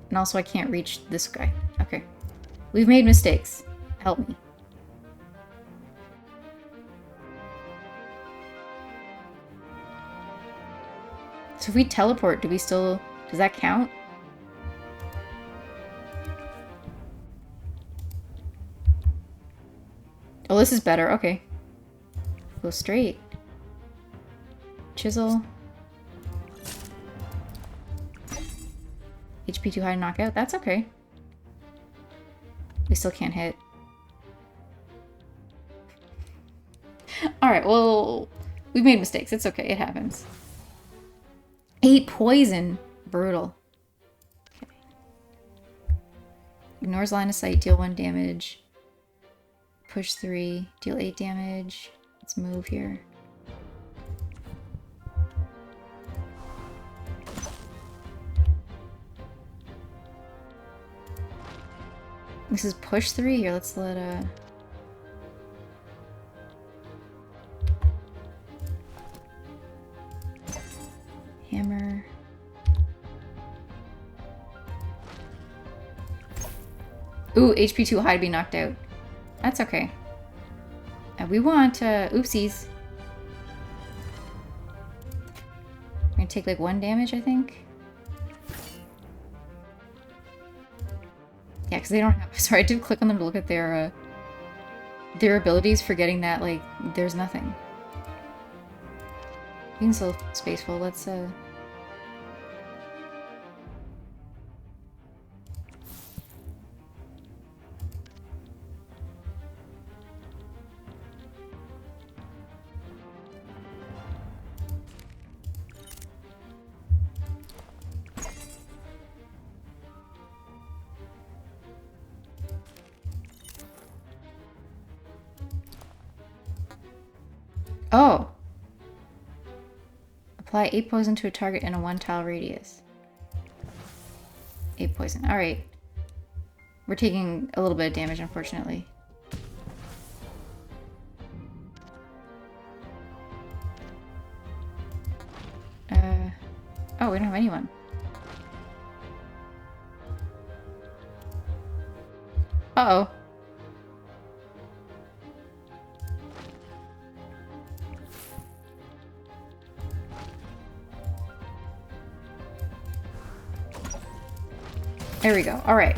And also I can't reach this guy. Okay. We've made mistakes. Help me. So if we teleport, do we still... Does that count? Oh, this is better. Okay. Go straight. Chisel. HP too high to knock out. That's okay. We still can't hit. Alright, well, we've made mistakes. It's okay. It happens. 8 poison. Brutal. Okay. Ignores line of sight. Deal 1 damage. Push 3. Deal 8 damage. Let's move here. This is push 3 here. Let's let hammer. Ooh, HP too high to be knocked out. That's okay. We want oopsies. We're gonna take like 1 damage, I think. Yeah, because they don't have... Sorry, I did click on them to look at their abilities, forgetting that, like, there's nothing. Being so spaceful, let's, Oh! Apply 8 poison to a target in a 1-tile radius. 8 poison. Alright. We're taking a little bit of damage, unfortunately. Oh, we don't have anyone. Uh-oh. There we go. All right.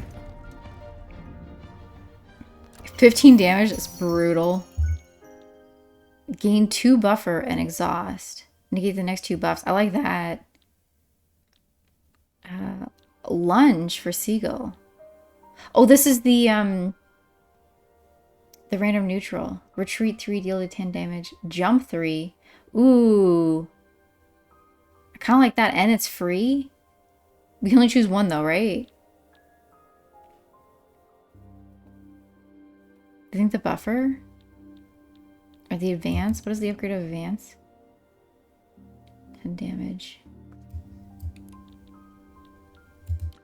15 damage. That's brutal. Gain 2 buffer and exhaust. Negate the next 2 buffs. I like that. Lunge for Seagull. Oh, this is the random neutral. Retreat 3, deal to 10 damage. Jump 3. Ooh. I kind of like that, and it's free. We can only choose one though, right? I think the buffer? Or the advance? What is the upgrade of advance? 10 damage.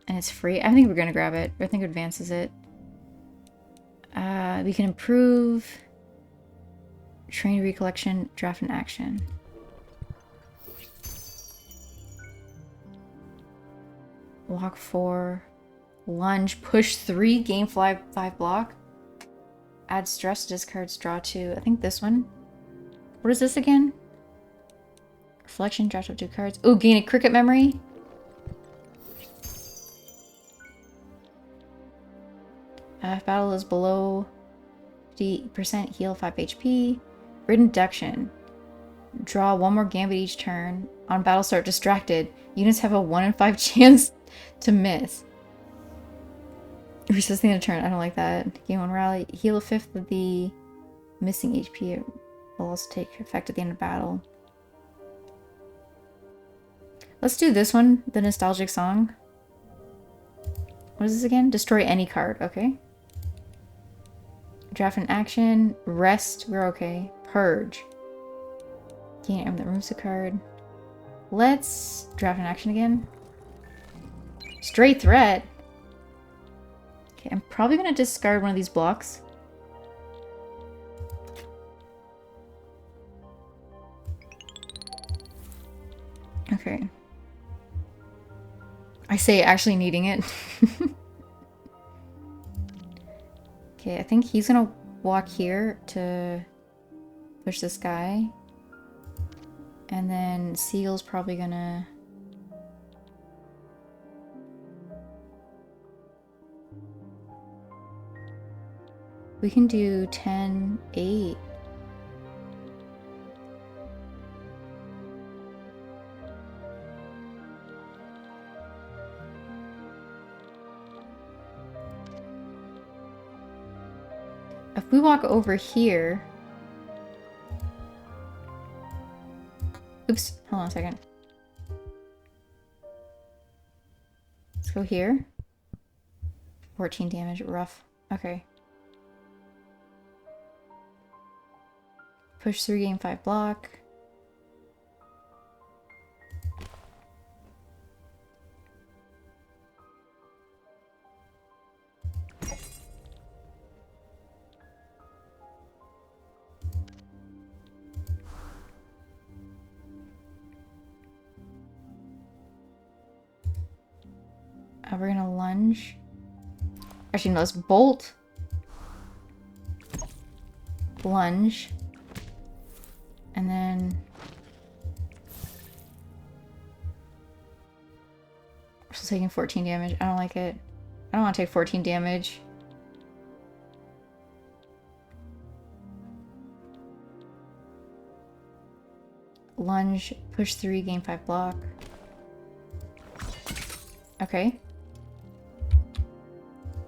And it's free. I think we're gonna grab it. I think advance is it. We can improve train recollection, draft and action. Walk 4, lunge, push 3, gain 5 block. Add stress, discards, draw 2. I think this one. What is this again? Reflection, draft up 2 cards. Oh, gain a cricket memory. If battle is below 50%, heal 5 HP. Reduction. Draw 1 more gambit each turn. On battle start, distracted. Units have a 1 in 5 chance to miss. Resist the end of turn. I don't like that. Gain 1 rally. Heal a 5th of the missing HP. It will also take effect at the end of battle. Let's do this one. The nostalgic song. What is this again? Destroy any card. Okay. Draft an action. Rest. We're okay. Purge. Gain item that removes a card. Let's draft an action again. Straight threat. Okay, I'm probably going to discard one of these blocks. Okay. I say actually needing it. Okay, I think he's going to walk here to push this guy. And then Seagull's probably going to... We can do 10, 8. If we walk over here... Oops, hold on a second. Let's go here. 14 damage, rough. Okay. Push 3, gain 5 block. We're gonna lunge. Actually, no, let's bolt. Lunge. And then... We're still taking 14 damage. I don't like it. I don't want to take 14 damage. Lunge. Push 3, gain 5 block. Okay.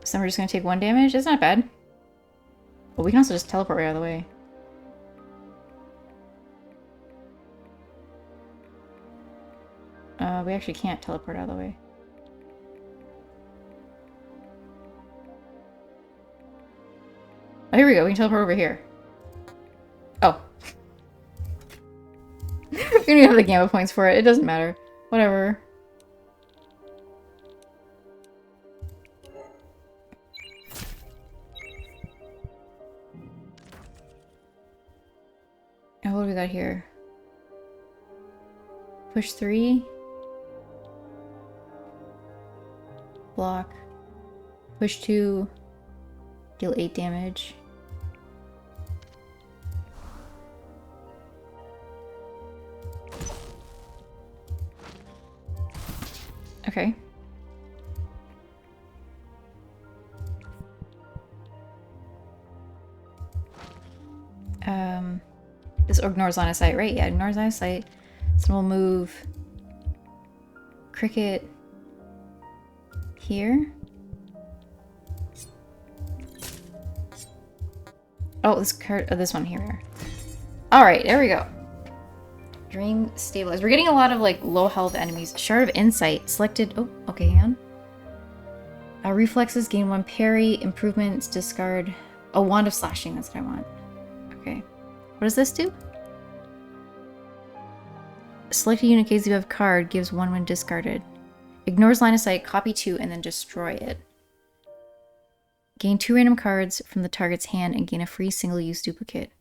So we're just going to take 1 damage? That's not bad. But we can also just teleport right out of the way. We actually can't teleport out of the way. Oh, here we go. We can teleport over here. Oh. We don't even have the gamma points for it. It doesn't matter. Whatever. Oh, what do we got here? Push 3. Block. Push 2. Deal 8 damage. Okay. This ignores line of sight, right? Yeah, ignores line of sight. So we'll move Cricket here. Oh, this card, oh, this one here. All right, there we go. Dream stabilized. We're getting a lot of like low health enemies. Shard of Insight selected. Oh, okay, hang on. Reflexes gain 1 parry. Improvements discard. A wand of slashing. That's what I want. Okay. What does this do? Select a unit case you have card gives 1 when discarded. Ignores line of sight. Copy 2 and then destroy it. Gain 2 random cards from the target's hand and gain a free single-use duplicate.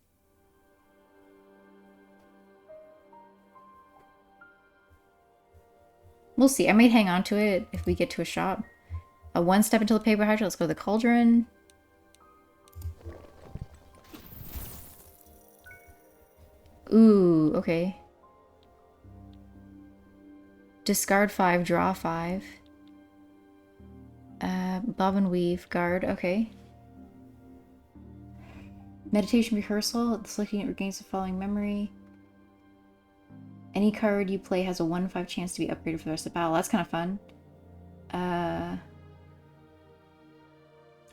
We'll see. I might hang on to it if we get to a shop. One step until the Paper Hydra. Let's go to the Cauldron. Ooh, okay. Discard 5, draw 5. Bob and Weave, guard, okay. Meditation rehearsal. The selected unit regains the following memory. Any card you play has a 1 in 5 chance to be upgraded for the rest of the battle. That's kind of fun.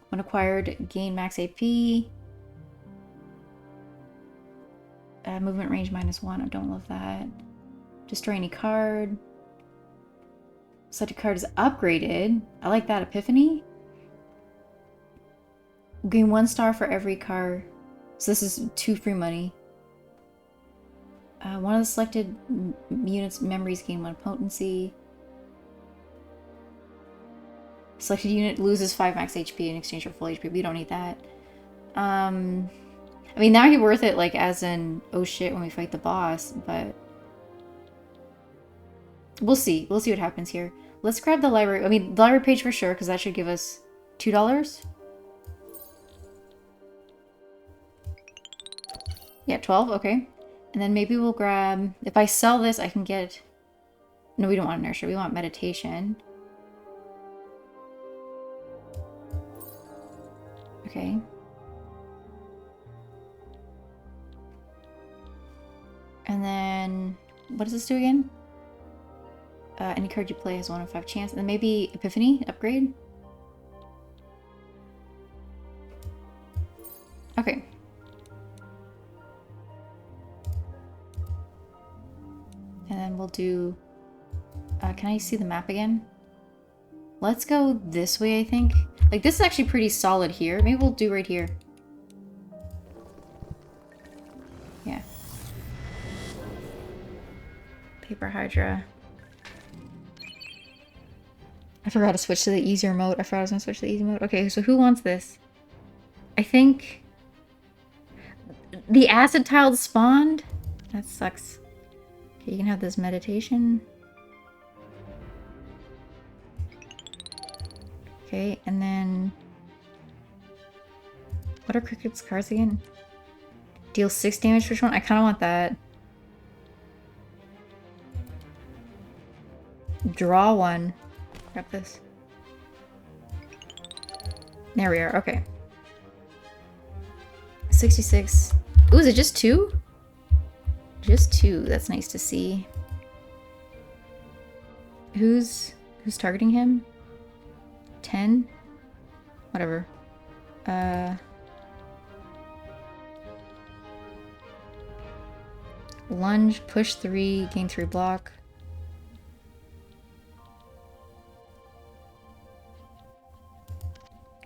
When acquired, gain max AP. Movement range -1. I don't love that. Destroy any card. Such a card is upgraded. I like that. Epiphany. Gain 1 star for every card. So this is 2 free money. One of the selected units' memories gain 1 potency. Selected unit loses 5 max HP in exchange for full HP. We don't need that. I mean, that might be worth it, like, as in, oh shit, when we fight the boss, but... We'll see. We'll see what happens here. Let's grab the library. I mean, the library page for sure, because that should give us $2. Yeah, 12, okay. And then maybe we'll grab... If I sell this, I can get... No, we don't want inertia. We want meditation. Okay. And then... What does this do again? Any card you play has 1 in 5 chance. And then maybe Epiphany upgrade? Okay. And then we'll do... can I see the map again? Let's go this way, I think. Like, this is actually pretty solid here. Maybe we'll do right here. Yeah. Paper Hydra. I forgot to switch to the easier mode. I forgot I was gonna switch to the easy mode. Okay, so who wants this? I think... The acid tile spawned? That sucks. Okay, you can have this meditation. Okay, and then... What are Cricket's cards again? Deal 6 damage for each one? I kind of want that. Draw 1. Grab this. There we are, okay. 66. Ooh, is it just 2? Just 2, that's nice to see. Who's targeting him? 10? Whatever. Lunge, push 3, gain 3 block.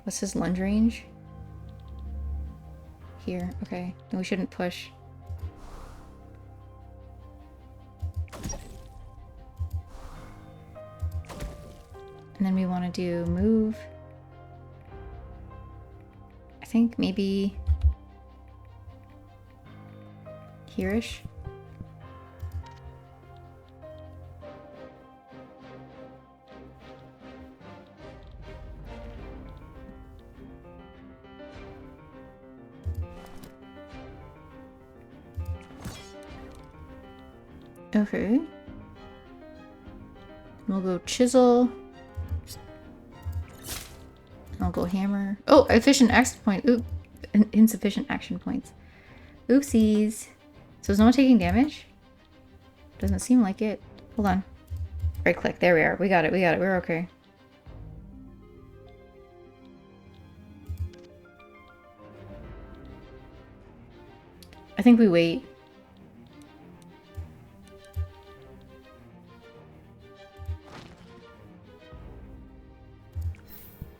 What's his lunge range? Here, okay. Then we shouldn't push. And then we want to do move. I think maybe here-ish. Okay. We'll go chisel. I'll go hammer. Oh, efficient action point. Oop. Insufficient action points. Oopsies. So is no one taking damage? Doesn't seem like it. Hold on. Right click. There we are. We got it. We got it. We're okay. I think we wait.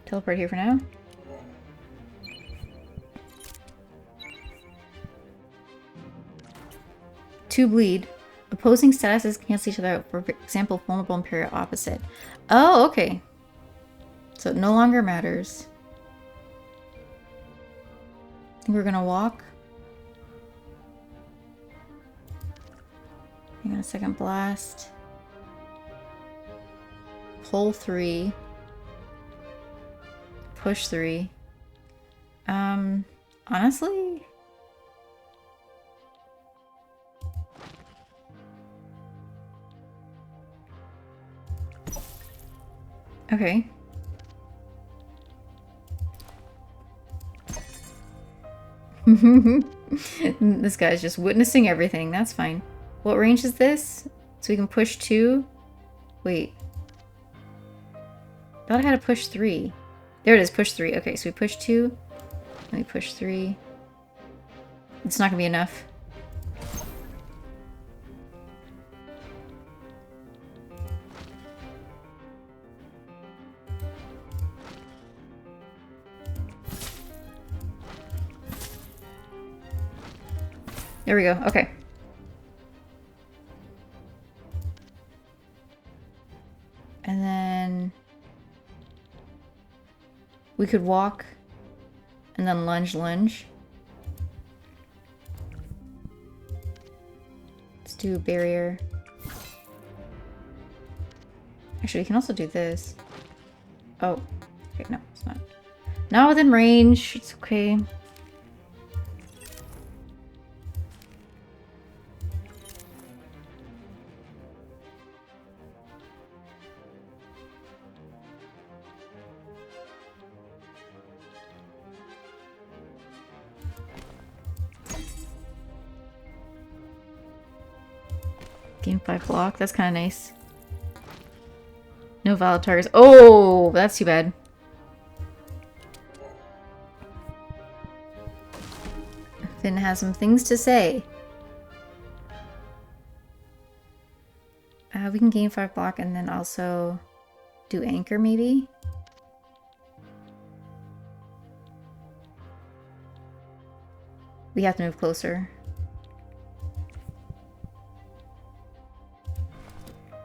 Teleport here for now. Two bleed. Opposing statuses cancel each other out. For example, vulnerable and period opposite. Oh, okay. So it no longer matters. I think we're gonna walk. Hang on a second. Blast. Pull 3. Push 3. Honestly... Okay. This guy's just witnessing everything. That's fine. What range is this? So we can push 2? Wait. Thought I had to push 3. There it is, push 3. Okay, so we push 2. Let me push 3. It's not gonna be enough. There we go. Okay. And then we could walk and then lunge. Let's do barrier. Actually, we can also do this. Oh, okay, no, it's not. Not within range. It's okay. Gain 5 block. That's kind of nice. No valid targets. Oh, that's too bad. Finn has some things to say. We can gain 5 block and then also do anchor maybe. We have to move closer.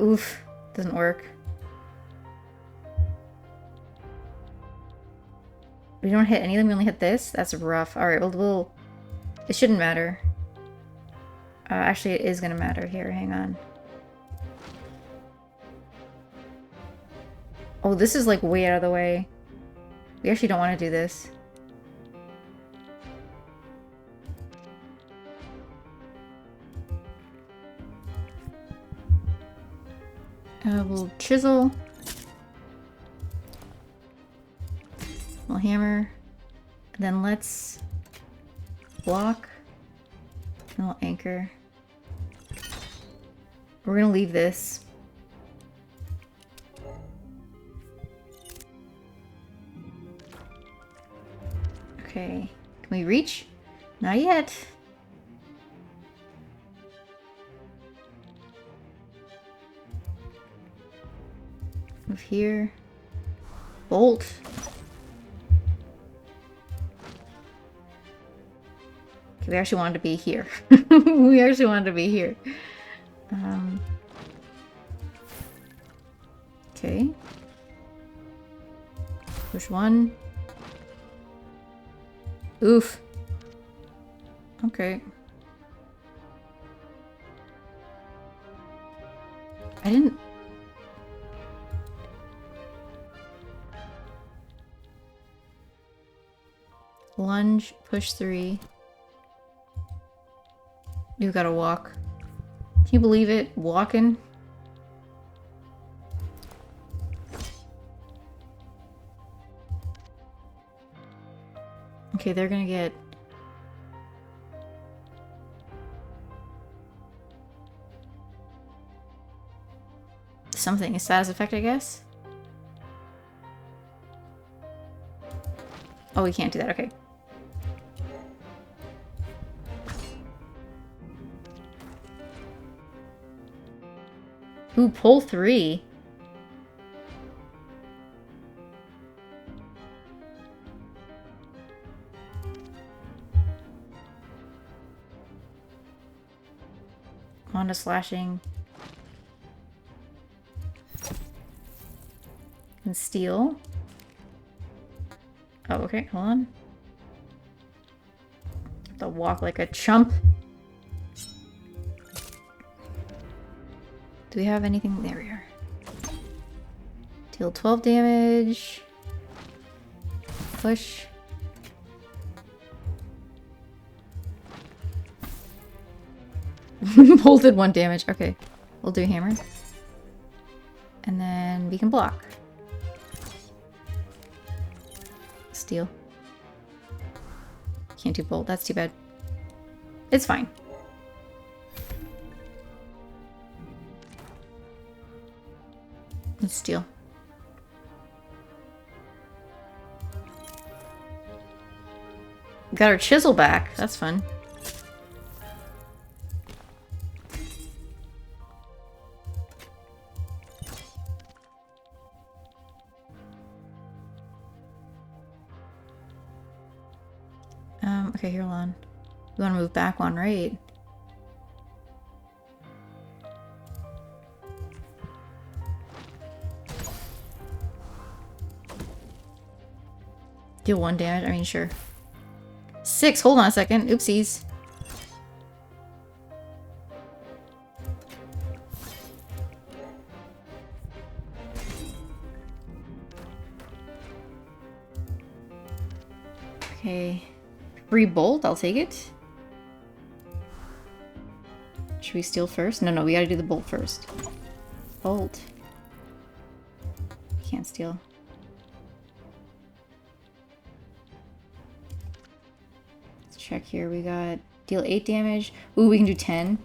Oof, doesn't work. We don't hit any of them, we only hit this? That's rough. Alright, we'll... It shouldn't matter. Actually, it is gonna matter. Here, hang on. Oh, this is like way out of the way. We actually don't want to do this. We'll chisel. We'll hammer. And then let's block. And we'll anchor. We're gonna leave this. Okay. Can we reach? Not yet. Move here. Bolt. Okay, we actually wanted to be here. We actually wanted to be here. Okay. Push 1. Oof. Okay. I didn't... Lunge, push 3. You gotta walk. Can you believe it? Walking? Okay, they're gonna get... something. A status effect, I guess? Oh, we can't do that. Okay. Ooh, pull 3. Wanda slashing. And steal. Oh, okay, hold on. Have to walk like a chump. Do we have anything? There we are. Deal 12 damage. Push. Bolted 1 damage. Okay. We'll do hammer. And then we can block. Steal. Can't do bolt. That's too bad. It's fine. Let's steal. Got our chisel back. That's fun. Okay, here, Lon. We want to move back 1, right? Deal 1 damage? I mean, sure. 6, hold on a second. Oopsies. Okay. Free bolt, I'll take it. Should we steal first? No, we gotta do the bolt first. Bolt. Can't steal. Let's check here. We got deal 8 damage. Ooh, we can do 10.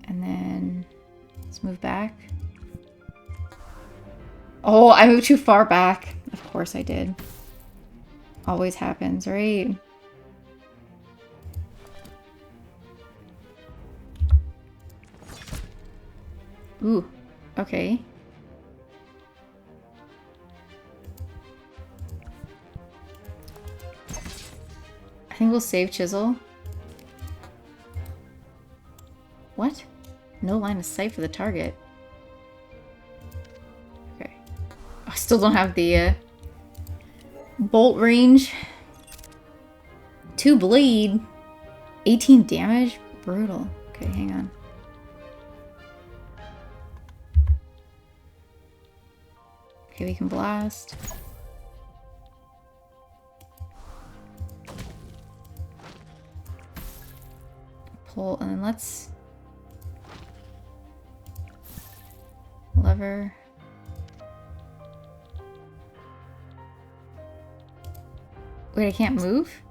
And then let's move back. Oh, I moved too far back. Of course I did. Always happens, right? Ooh, okay. I think we'll save chisel. What? No line of sight for the target. Okay. I still don't have the bolt range. 2 bleed. 18 damage? Brutal. Okay, hang on. Okay, we can blast. Pull, and then let's... lever. Wait, I can't move?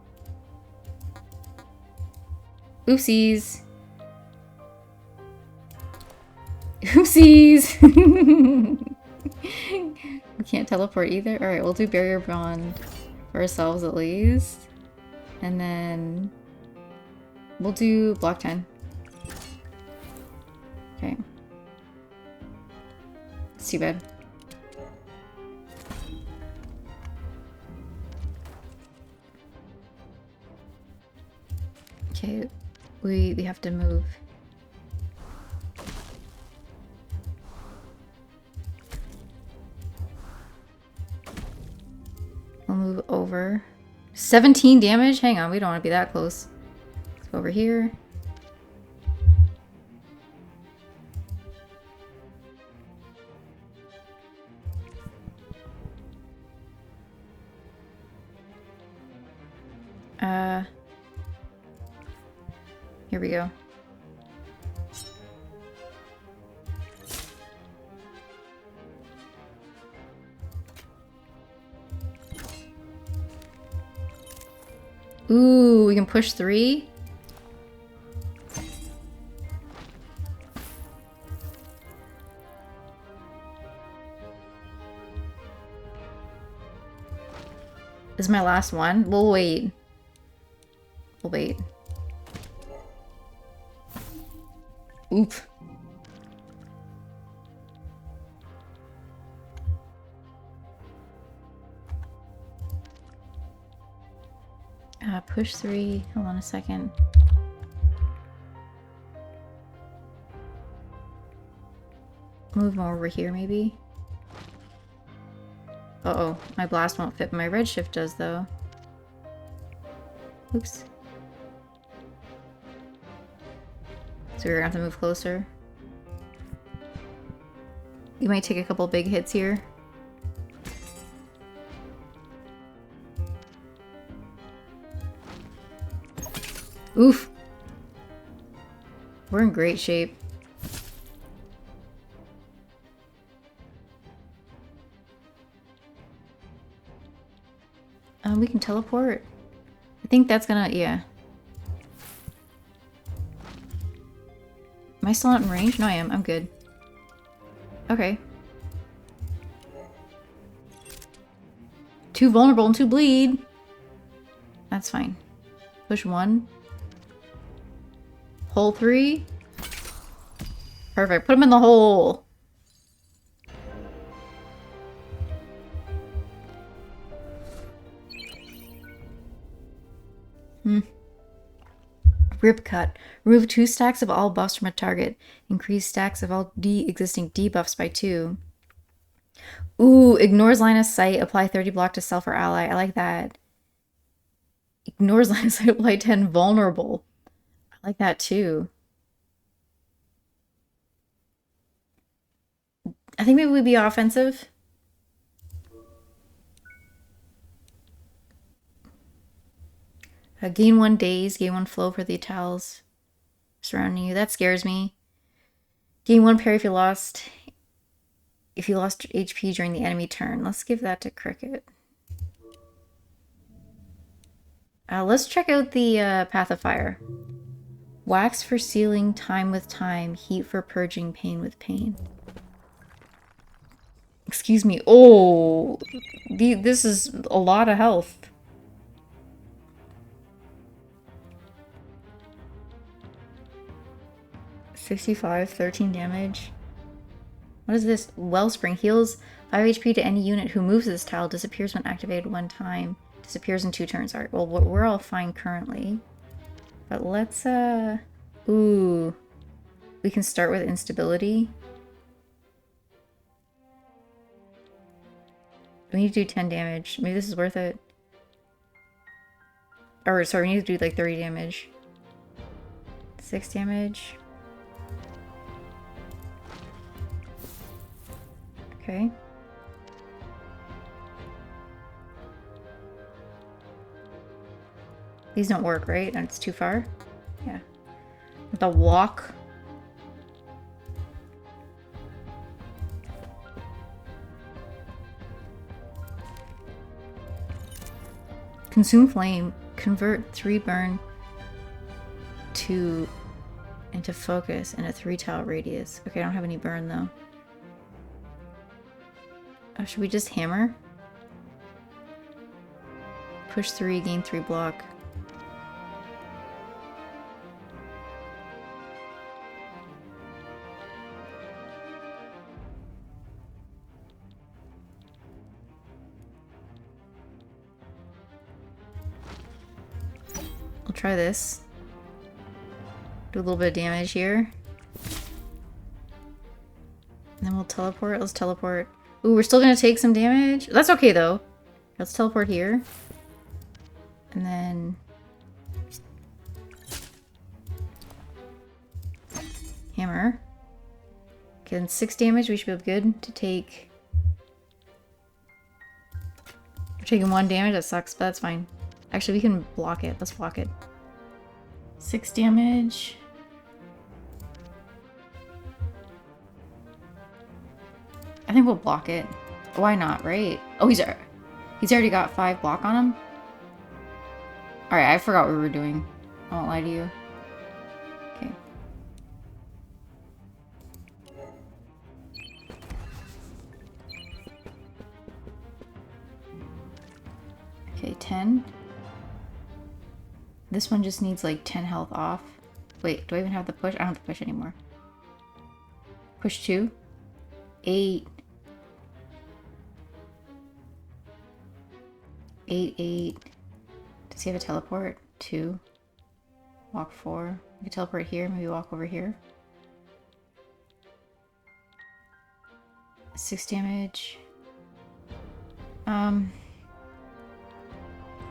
Oopsies. Oopsies! We can't teleport either? Alright, we'll do barrier bond for ourselves at least. And then we'll do block 10. Okay. It's too bad. Okay, we have to move. We'll move over. 17 damage? Hang on, we don't want to be that close. Let's go over here. Here we go. Ooh, we can push 3. This is my last one. We'll wait. We'll wait. Oop. Push 3. Hold on a second. Move more over here, maybe. Uh-oh. My blast won't fit, but my redshift does, though. Oops. So we're gonna have to move closer. You might take a couple big hits here. Oof. We're in great shape. We can teleport. I think that's gonna, yeah. Am I still not in range? No, I am. I'm good. Okay. Too vulnerable and too bleed. That's fine. Push 1. Hole 3. Perfect. Put him in the hole. Rip cut. Remove 2 stacks of all buffs from a target. Increase stacks of all existing debuffs by 2. Ooh, ignores line of sight. Apply 30 block to self or ally. I like that. Ignores line of sight. Apply 10 vulnerable. I like that too. I think maybe we'd be offensive. Gain 1 daze, gain 1 flow for the tiles surrounding you. That scares me. Gain 1 parry if you lost HP during the enemy turn. Let's give that to Cricket. Let's check out the Path of Fire. Wax for sealing time with time, heat for purging pain with pain. Excuse me. Oh, this is a lot of health. $65, 13 damage. What is this? Wellspring heals 5 HP to any unit who moves this tile. Disappears when activated 1 time. Disappears in 2 turns. Alright, well, we're all fine currently. But let's, ooh. We can start with instability. We need to do 10 damage. Maybe this is worth it. Or, sorry, we need to do like 30 damage. 6 damage. Okay. These don't work, right? And it's too far? Yeah. The walk. Consume flame. Convert 3 burn into focus in a 3 tile radius. Okay, I don't have any burn though. Should we just hammer? Push 3, gain 3 block. I'll try this. Do a little bit of damage here. And then we'll teleport. Let's teleport. Ooh, we're still gonna take some damage. That's okay though. Let's teleport here. And then hammer. Okay, then 6 damage. We should be good to take. We're taking 1 damage. That sucks, but that's fine. Actually, we can block it. Let's block it. 6 damage. I think we'll block it. Why not, right? Oh, he's already got 5 block on him? Alright, I forgot what we were doing. I won't lie to you. Okay. Okay, 10. This one just needs like 10 health off. Wait, do I even have the push? I don't have the push anymore. Push 2. 8. 8, 8. Does he have a teleport? 2. Walk 4. We can teleport here, maybe walk over here. 6 damage.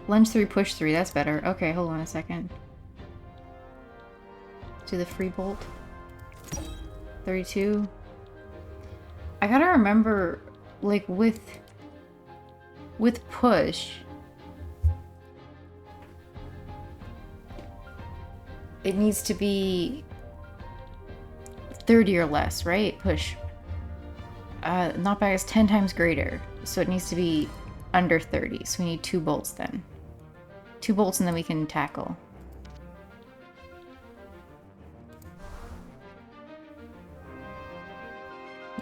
Lunge 3, push 3, that's better. Okay, hold on a second. Do the free bolt. 32. I gotta remember, like, with push, it needs to be 30 or less, right? Push. Knockback is 10 times greater, so it needs to be under 30. So we need 2 bolts then. 2 bolts and then we can tackle.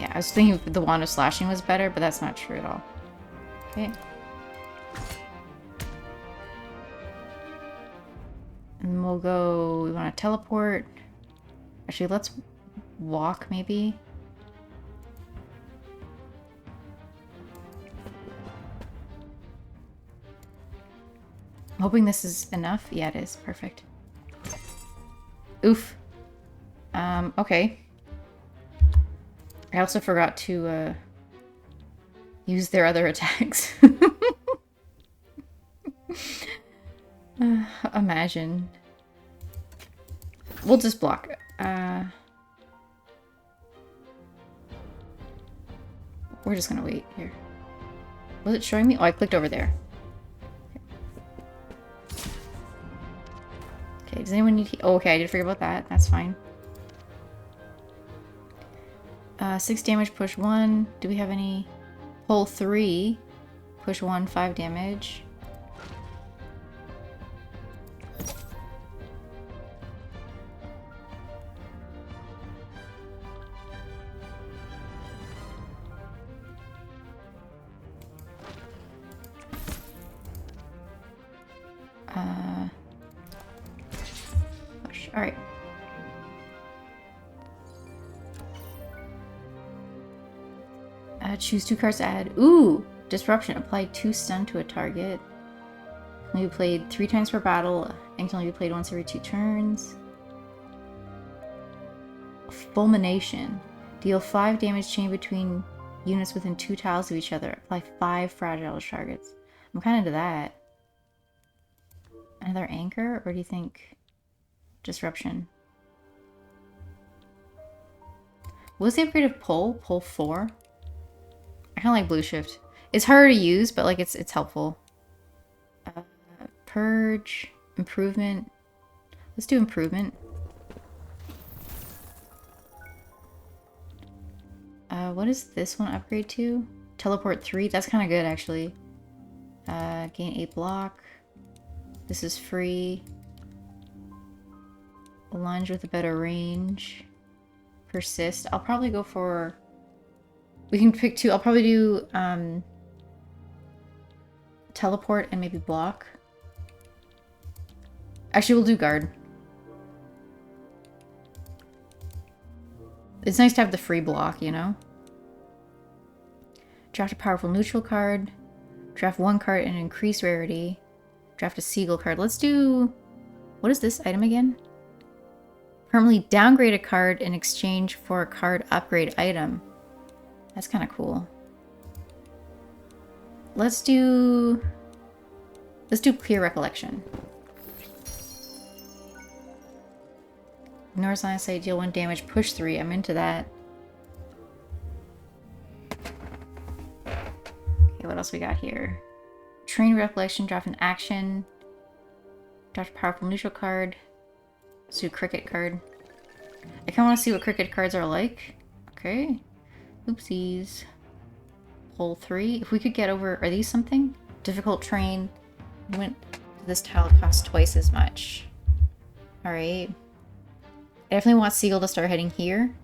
Yeah, I was thinking the Wand of Slashing was better, but that's not true at all. Okay. And we'll go... We want to teleport. Actually, let's walk, maybe. I'm hoping this is enough. Yeah, it is. Perfect. Oof. Okay. I also forgot to, use their other attacks. Imagine. We'll just block. We're just gonna wait here. Was it showing me? Oh, I clicked over there. Okay, does anyone need... Oh, okay, I did forget about that. That's fine. 6 damage, push 1. Do we have any... Pull 3. Push 1, 5 damage. Push. Alright. Choose 2 cards to add. Ooh! Disruption. Apply 2 stun to a target. Can be played 3 times per battle and can only be played once every 2 turns. Fulmination. Deal 5 damage chain between units within 2 tiles of each other. Apply 5 fragile targets. I'm kind of into that. Another anchor? Or do you think disruption? What's the upgrade of pull? Pull 4? I kind of like blue shift. It's harder to use, but like it's helpful. Purge, improvement. Let's do improvement. What is this one upgrade to? Teleport 3. That's kind of good actually. Gain 8 block. This is free. Lunge with a better range. Persist. I'll probably go for... We can pick 2. I'll probably do teleport and maybe block. Actually, we'll do guard. It's nice to have the free block, you know? Draft a powerful neutral card. Draft 1 card and increase rarity. Draft a seagull card. Let's do... What is this item again? Permanently downgrade a card in exchange for a card upgrade item. That's kind of cool. Let's do Clear Recollection. Ignores line of sight, deal 1 damage, push 3. I'm into that. Okay, what else we got here? Train Recollection, draft an action. Draft a powerful neutral card. Let's do a cricket card. I kind of want to see what cricket cards are like. Okay. Oopsies. Pull 3. If we could get over... Are these something? Difficult train. Went to this tile, costs twice as much. Alright. I definitely want Seagull to start heading here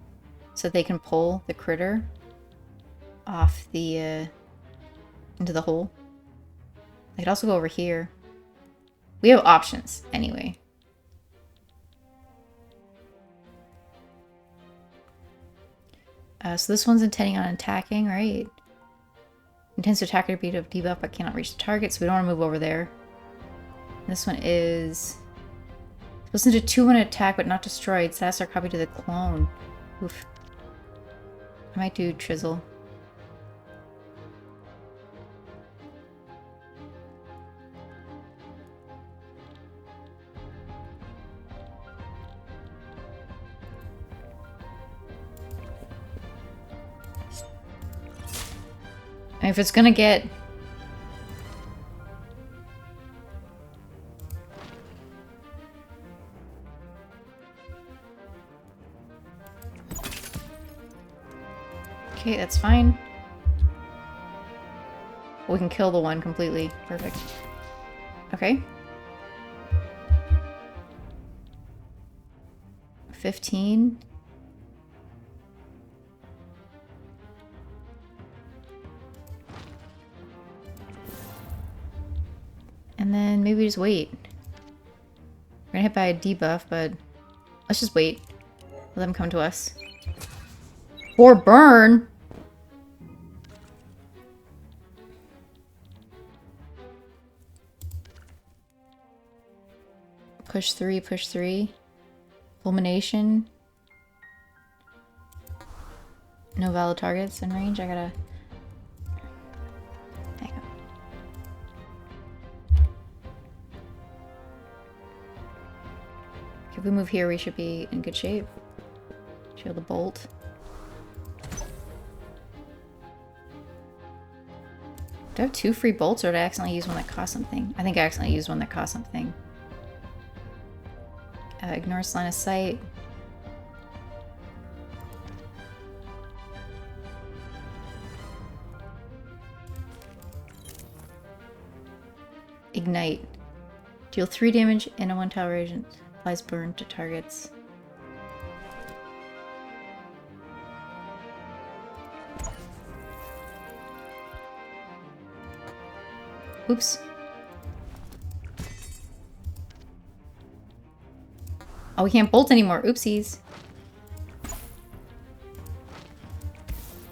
so they can pull the critter off the into the hole. I could also go over here. We have options, anyway. So this one's intending on attacking, right? Intends to attack or beat a debuff but cannot reach the target, so we don't want to move over there. This one is... Listen to 2 when attack but not destroyed. Stats are copied to the clone. Oof. I might do Trizzle. And if it's gonna get... Okay, that's fine. We can kill the one completely. Perfect. Okay. 15. And then maybe just wait. We're gonna hit by a debuff, but let's just wait. Let them come to us. Or burn! Push 3, push 3. Fulmination. No valid targets in range. I gotta... Hang on. If we move here, we should be in good shape. Shield the bolt. Do I have 2 free bolts, or did I accidentally use one that cost something? I think I accidentally used one that cost something. Ignores line of sight. Ignite. Deal 3 damage in a 1-tile radiant. Applies burn to targets. Oops. Oh, we can't bolt anymore. Oopsies.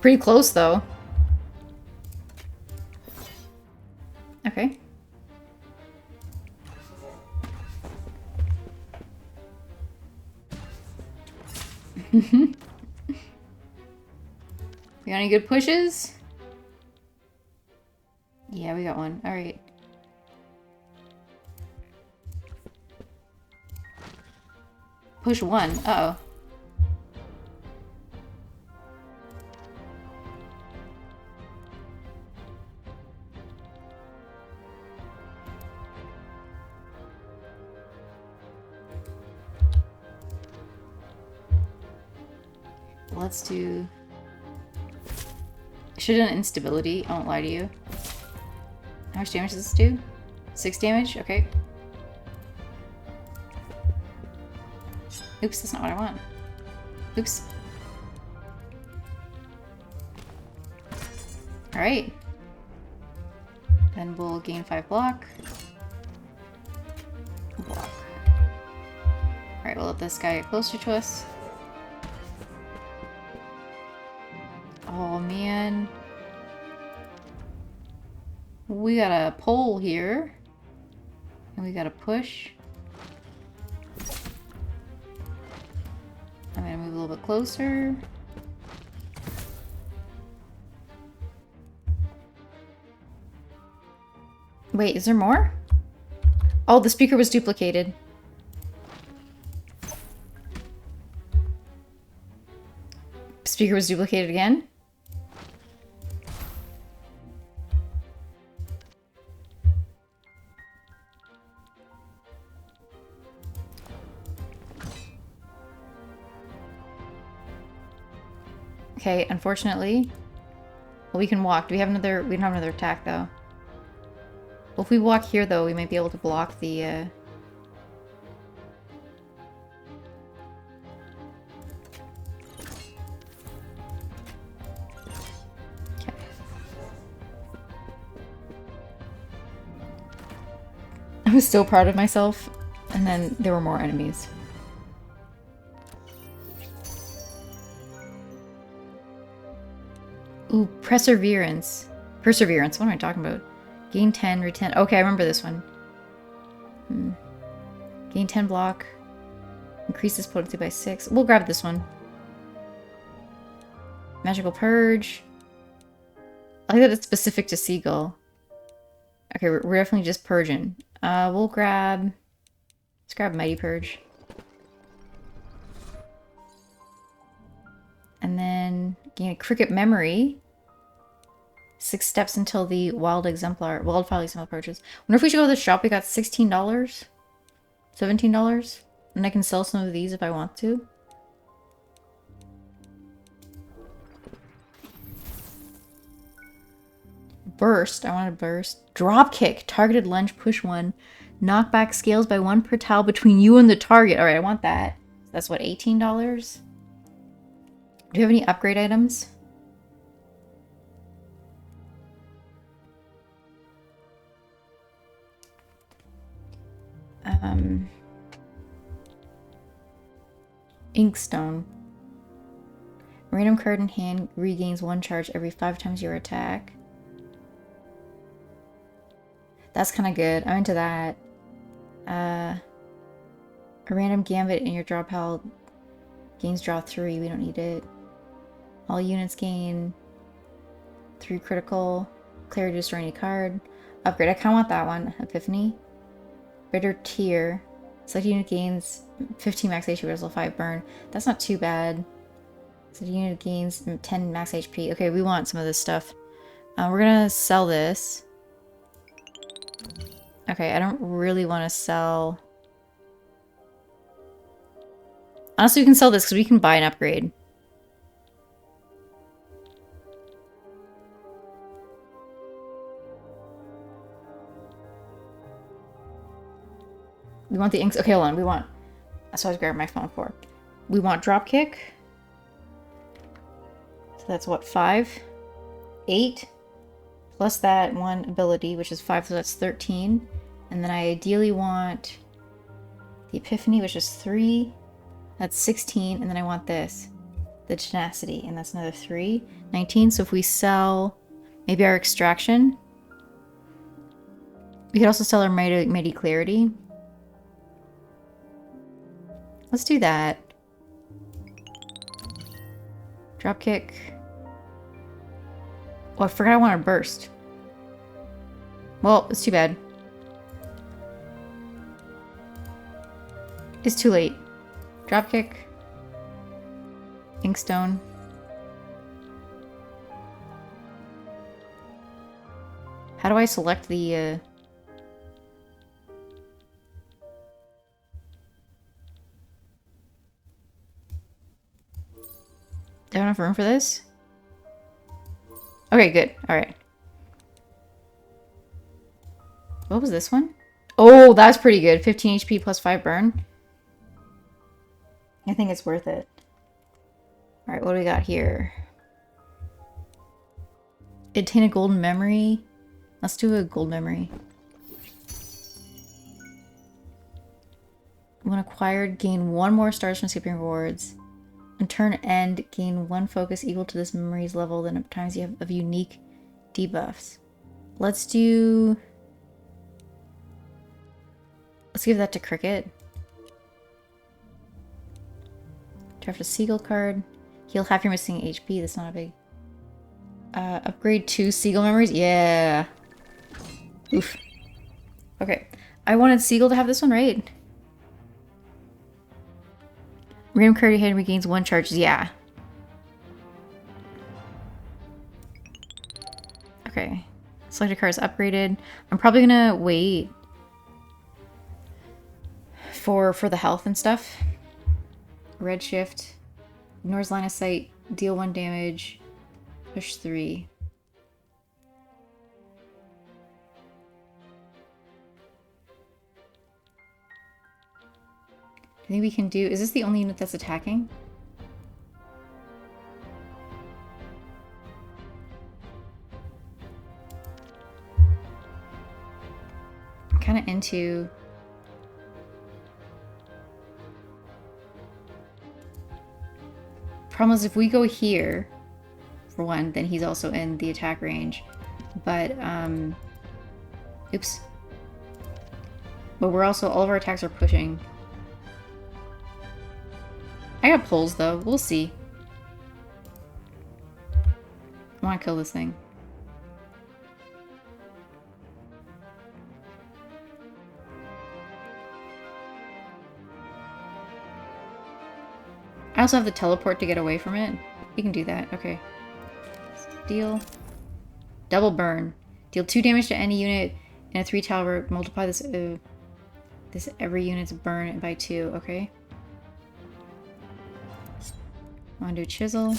Pretty close, though. Okay. We got any good pushes? Yeah, we got one. Alright. Push 1. Uh-oh. Let's do... I should have done instability. I won't lie to you. How much damage does this do? 6 damage? Okay. Oops, that's not what I want. Oops. Alright. Then we'll gain 5 block. Block. Alright, we'll let this guy get closer to us. Oh, man. We got a pull here. And we got a push. I'm gonna move a little bit closer. Wait, is there more? Oh, the speaker was duplicated. Speaker was duplicated again? Okay, unfortunately. Well, we can walk. Do we have another... We don't have another attack, though. Well, if we walk here, though, we might be able to block the, Okay. was so proud of myself. And then there were more enemies. Ooh, Perseverance. Perseverance, what am I talking about? Gain 10, retain. Okay, I remember this one. Gain 10 block. Increases potency by 6. We'll grab this one. Magical Purge. I like that it's specific to Seagull. Okay, we're definitely just purging. We'll grab... Let's grab Mighty Purge. And then gain a Cricket Memory. 6 steps until the Wildfile Exemplar purchase. Wonder if we should go to the shop. We got $16? $17? And I can sell some of these if I want to. Burst. I want to burst. Drop kick. Targeted lunge. Push 1. Knockback scales by 1 per tile between you and the target. Alright, I want that. That's what, $18? Do you have any upgrade items? Inkstone. Random card in hand regains 1 charge every 5 times your attack. That's kind of good. I'm into that. A random gambit in your draw pile gains draw 3. We don't need it. All units gain 3 critical. Clear to destroy any card. Upgrade. I kind of want that one. Epiphany. Bitter Tear. Select unit gains 15 max HP, level 5 burn. That's not too bad. Select unit gains 10 max HP. Okay, we want some of this stuff. We're gonna sell this. Okay, I don't really want to sell... Honestly, we can sell this because we can buy an upgrade. We want the inks. Okay, hold on. We want... That's what I was grabbing my phone for. We want dropkick. So that's what, 5? 8? Plus that 1 ability, which is 5, so that's 13. And then I ideally want the Epiphany, which is 3. That's 16. And then I want this. The Tenacity, and that's another 3. 19. So if we sell maybe our Extraction. We could also sell our Mighty Clarity. Let's do that. Dropkick. Oh, I forgot I wanted burst. Well, it's too bad. It's too late. Dropkick. Inkstone. How do I select the... Do I have enough room for this? Okay, good. Alright. What was this one? Oh, that's pretty good. 15 HP plus 5 burn. I think it's worth it. Alright, what do we got here? Attain a golden memory. Let's do a gold memory. When acquired, gain 1 more stars from skipping rewards. On turn end, gain 1 focus equal to this memory's level the number of times you have of unique debuffs. Let's do... Let's give that to Cricket. Draft a Seagull card. Heal half your missing HP. That's not a big... upgrade 2 Seagull memories? Yeah! Oof. Okay. I wanted Seagull to have this one, right? Random card you hand regains 1 charge. Yeah. Okay. Selected card is upgraded. I'm probably gonna wait for the health and stuff. Redshift. Ignores line of sight. Deal 1 damage. Push 3. I think we can do... Is this the only unit that's attacking? kind of into... Problem is, if we go here, for one, then he's also in the attack range. But, oops. But we're also, all of our attacks are pushing. I got pulls, though. We'll see. I want to kill this thing. I also have the teleport to get away from it. You can do that. Okay. Deal. Double burn. Deal 2 damage to any unit in a 3 tower. Multiply this every unit's burn by 2. Okay. I want to do chisel.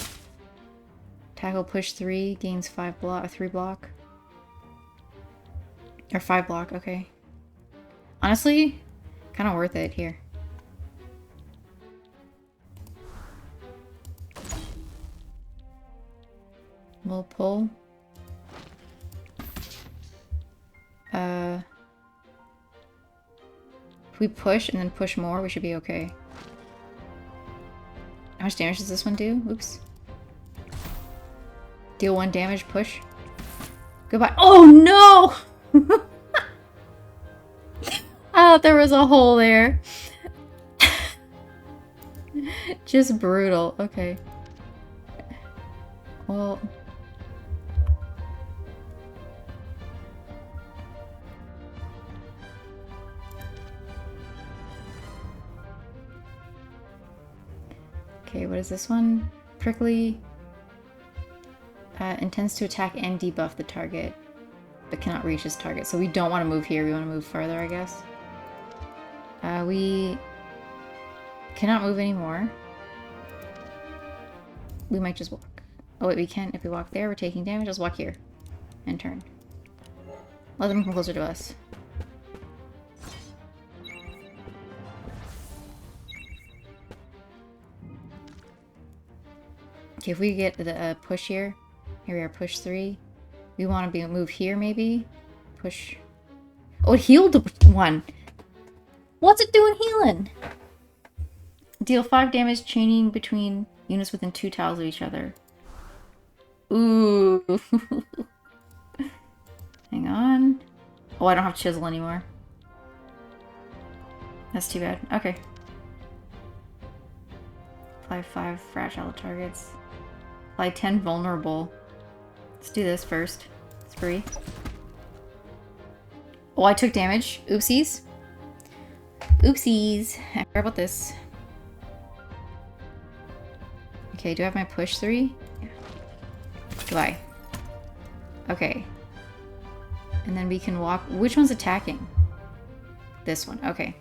Tackle push 3 gains 3 block. Or 5 block. Okay. Honestly, kind of worth it here. We'll pull. If we push and then push more, we should be okay. How much damage does this one do? Oops. Deal 1 damage, push. Goodbye. Oh no! Oh, there was a hole there. Just brutal. Okay. Well... Okay, what is this one? Prickly. Intends to attack and debuff the target, but cannot reach his target. So we don't want to move here. We want to move further, I guess. We cannot move anymore. We might just walk. Oh wait, we can. If we walk there, we're taking damage. Let's walk here. And turn. Let them come closer to us. Okay, if we get the push here. Here we are, push 3. We want to move here, maybe? Push. Oh, it healed 1. What's it doing healing? Deal 5 damage, chaining between units within 2 tiles of each other. Ooh. Hang on. Oh, I don't have chisel anymore. That's too bad. Okay. Apply 5 fragile targets. Apply 10 vulnerable. Let's do this first. It's free. Oh, I took damage. Oopsies. Oopsies. I forgot about this. Okay, do I have my push 3? Yeah. Do I? Okay. And then we can walk. Which one's attacking? This one. Okay.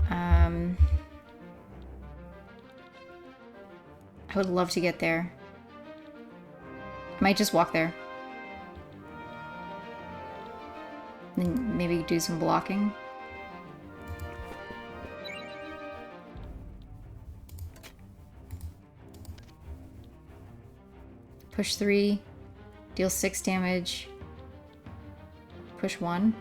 I would love to get there. I might just walk there. Then maybe do some blocking. Push 3. Deal 6 damage. Push 1.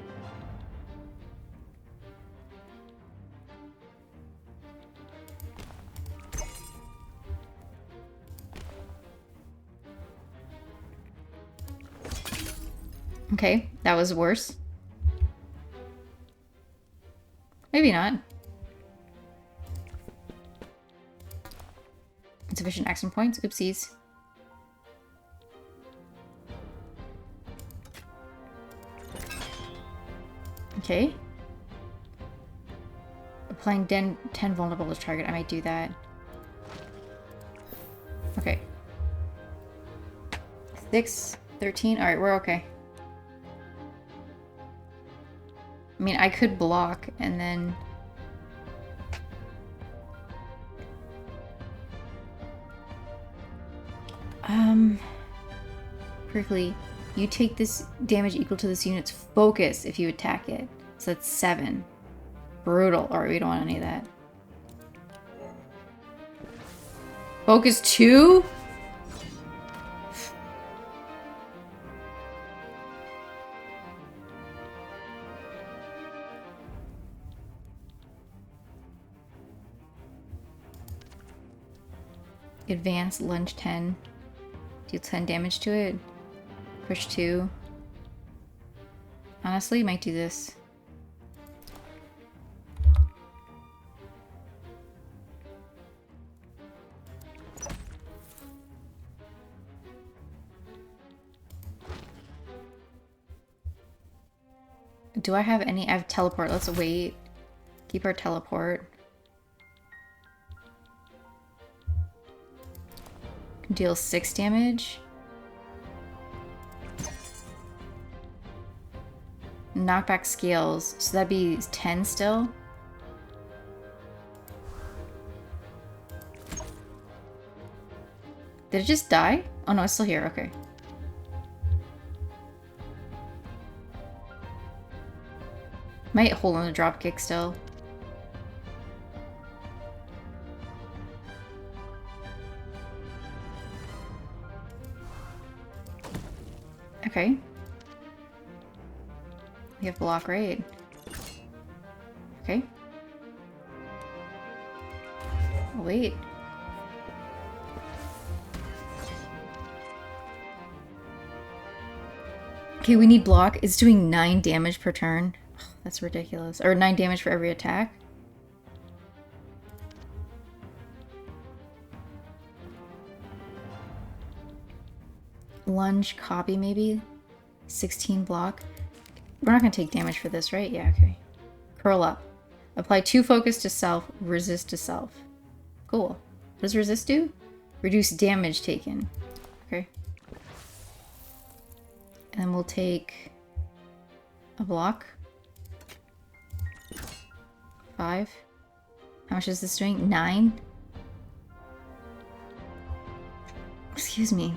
Okay, that was worse. Maybe not. Insufficient action points. Oopsies. Okay. Applying 10 vulnerable to target. I might do that. Okay. 6, 13. Alright, we're okay. I mean, I could block and then... Prickly, you take this damage equal to this unit's focus if you attack it. So that's 7. Brutal. Alright, we don't want any of that. Focus 2? Advance, lunge 10. Deal 10 damage to it. Push 2. Honestly, might do this. Do I have any? I have teleport. Let's wait. Keep our teleport. Deal 6 damage. Knockback scales. So that'd be 10 still. Did it just die? Oh no, it's still here. Okay. Might hold on a drop kick still. Okay. We have block, right? Okay. I'll wait. Okay, we need block. It's doing 9 damage per turn. That's ridiculous. Or 9 damage for every attack. Lunge, copy maybe. 16 block. We're not going to take damage for this, right? Yeah, okay. Curl up. Apply 2 focus to self, resist to self. Cool. What does resist do? Reduce damage taken. Okay. And then we'll take a block. 5. How much is this doing? 9? Excuse me.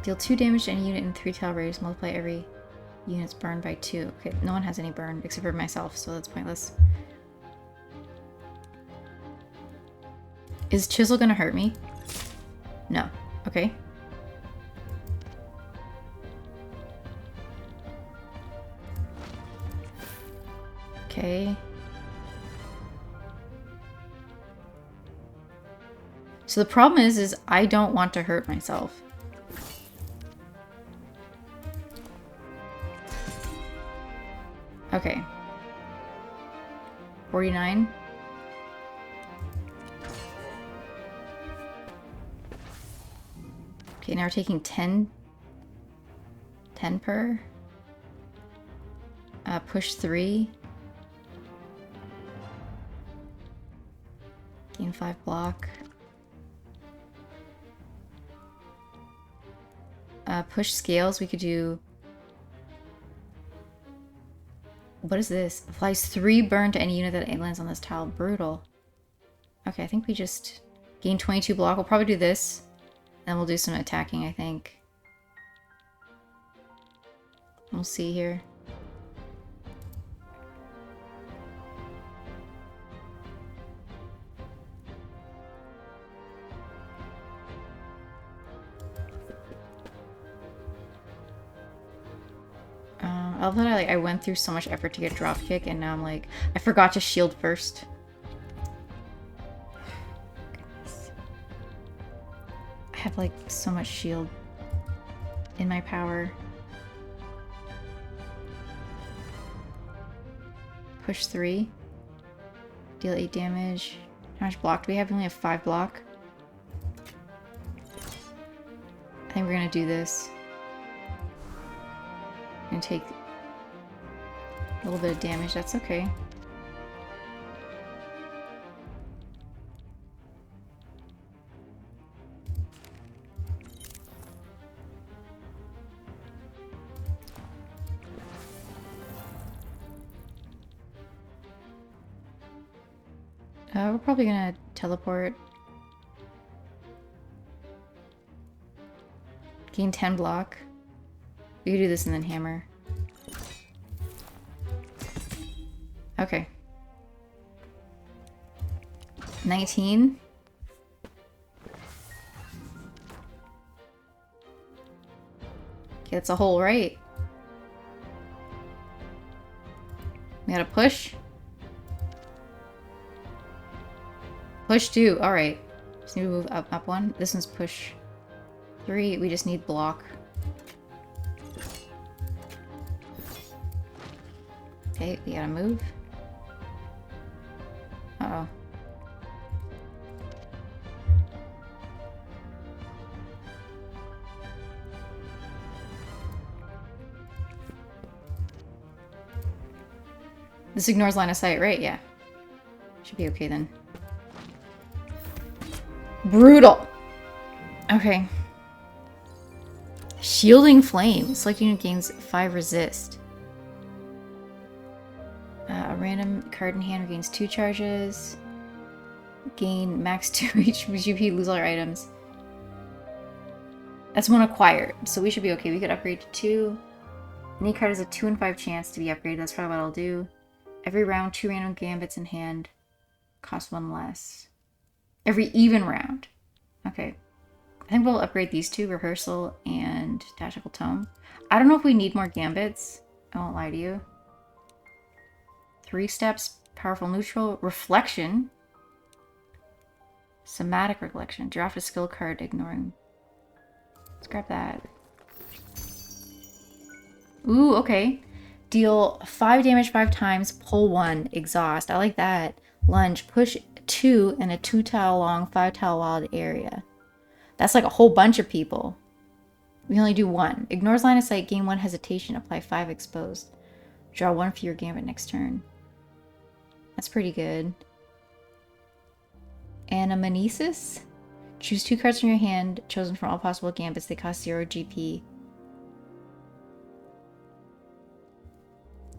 Deal 2 damage to any unit in 3 tile radius. Multiply every unit's burn by 2. Okay, no one has any burn except for myself, so that's pointless. Is Chisel gonna hurt me? No. Okay. Okay. So the problem is I don't want to hurt myself. Okay. 49. Okay, now we're taking 10. 10 per. Push 3. Gain 5 block. Push scales, we could do... What is this? Applies 3 burn to any unit that lands on this tile. Brutal. Okay, I think we just gain 22 block. We'll probably do this. Then we'll do some attacking, I think. We'll see here. I love that I went through so much effort to get drop kick, and now I'm like, I forgot to shield first. Goodness. I have like so much shield in my power. Push 3. Deal 8 damage. How much block do we have? We only have 5 block. I think we're gonna do this. I'm gonna take a little bit of damage, that's okay. We're probably gonna teleport. Gain 10 block. We could do this and then hammer. Okay. 19. Okay, that's a hole, right? We gotta push. Push 2. Alright. Just need to move up 1. This one's push 3. We just need block. Okay, we gotta move. Uh-oh. This ignores line of sight, right? Yeah. Should be okay then. Brutal! Okay. Shielding Flame. Select unit gains 5 resist. A random card in hand regains 2 charges. Gain max 2 HP, lose all our items. That's one acquired, so we should be okay. We could upgrade to 2. Any card has a 2 in 5 chance to be upgraded. That's probably what I'll do. Every round, 2 random gambits in hand. Cost 1 less. Every even round. Okay. I think we'll upgrade these 2, Rehearsal and Tactical Tome. I don't know if we need more gambits. I won't lie to you. 3 steps, Powerful Neutral, Reflection. Somatic Recollection. Draft a skill card, ignoring. Let's grab that. Ooh, okay. Deal 5 damage 5 times, pull 1, exhaust. I like that. Lunge, push 2 in a 2 tile long, 5 tile wide area. That's like a whole bunch of people. We only do 1. Ignores line of sight, gain 1 hesitation, apply 5 exposed. Draw 1 for your gambit next turn. That's pretty good. Anamnesis? Choose 2 cards from your hand, chosen from all possible gambits. They cost 0 GP.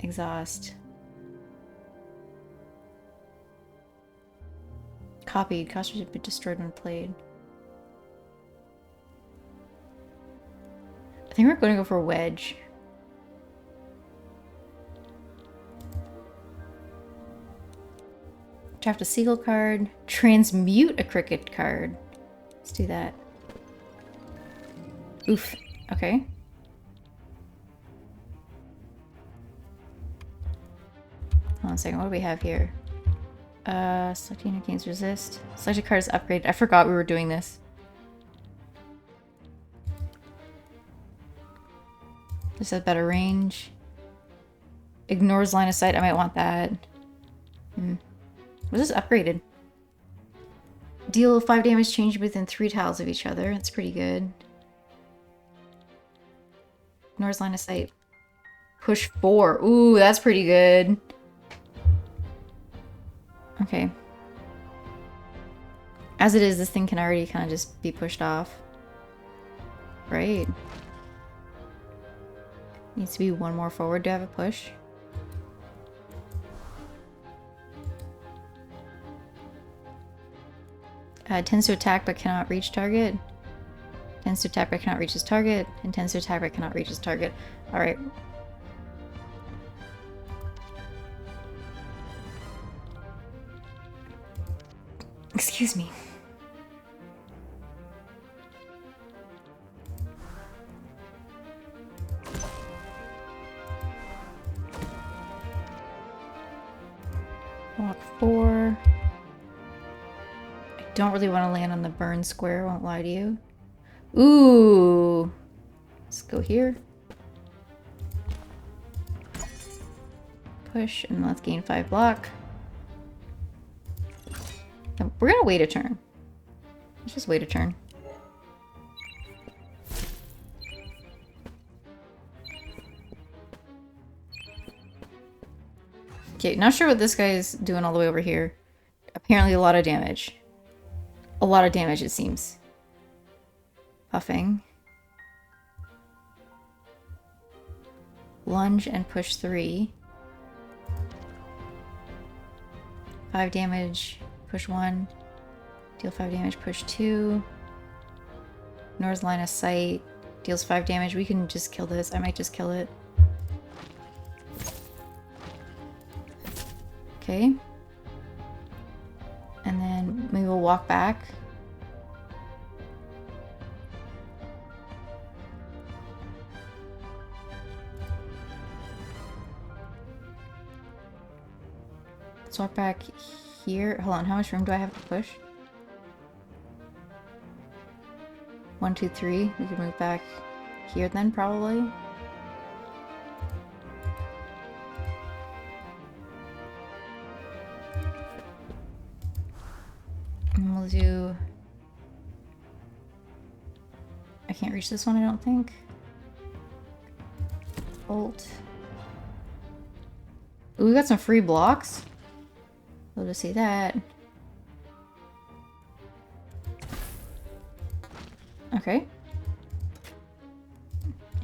Exhaust. Copied. Cost should be destroyed when played. I think we're going to go for Wedge. Draft a Seagull card. Transmute a Cricket card. Let's do that. Oof. Okay. Hold on a second. What do we have here? Select unit gains resist. Selected card is upgraded. I forgot we were doing this. This has better range. Ignores line of sight. I might want that. Was this upgraded? Deal 5 damage change within 3 tiles of each other. That's pretty good. Ignores line of sight. Push 4. Ooh, that's pretty good. Okay. As it is, this thing can already kind of just be pushed off. Right. Needs to be 1 more forward to have a push. Tends to attack but cannot reach target. Tends to attack but cannot reach his target. And tends to attack but cannot reach his target. Alright. Excuse me. Block 4. I don't really want to land on the burn square, won't lie to you. Ooh. Let's go here. Push, and let's gain 5 block. We're gonna wait a turn. Let's just wait a turn. Okay, not sure what this guy is doing all the way over here. Apparently a lot of damage. A lot of damage, it seems. Puffing. Lunge and push 3. 5 damage. Push 1. Deal 5 damage. Push 2. Ignores line of sight. Deals 5 damage. We can just kill this. I might just kill it. Okay. And then maybe we'll walk back. Let's walk back here. Hold on, how much room do I have to push? 1, 2, 3. We could move back here then, probably. And we'll do... I can't reach this one, I don't think. Bolt. Ooh, we got some free blocks. Love to see that. Okay.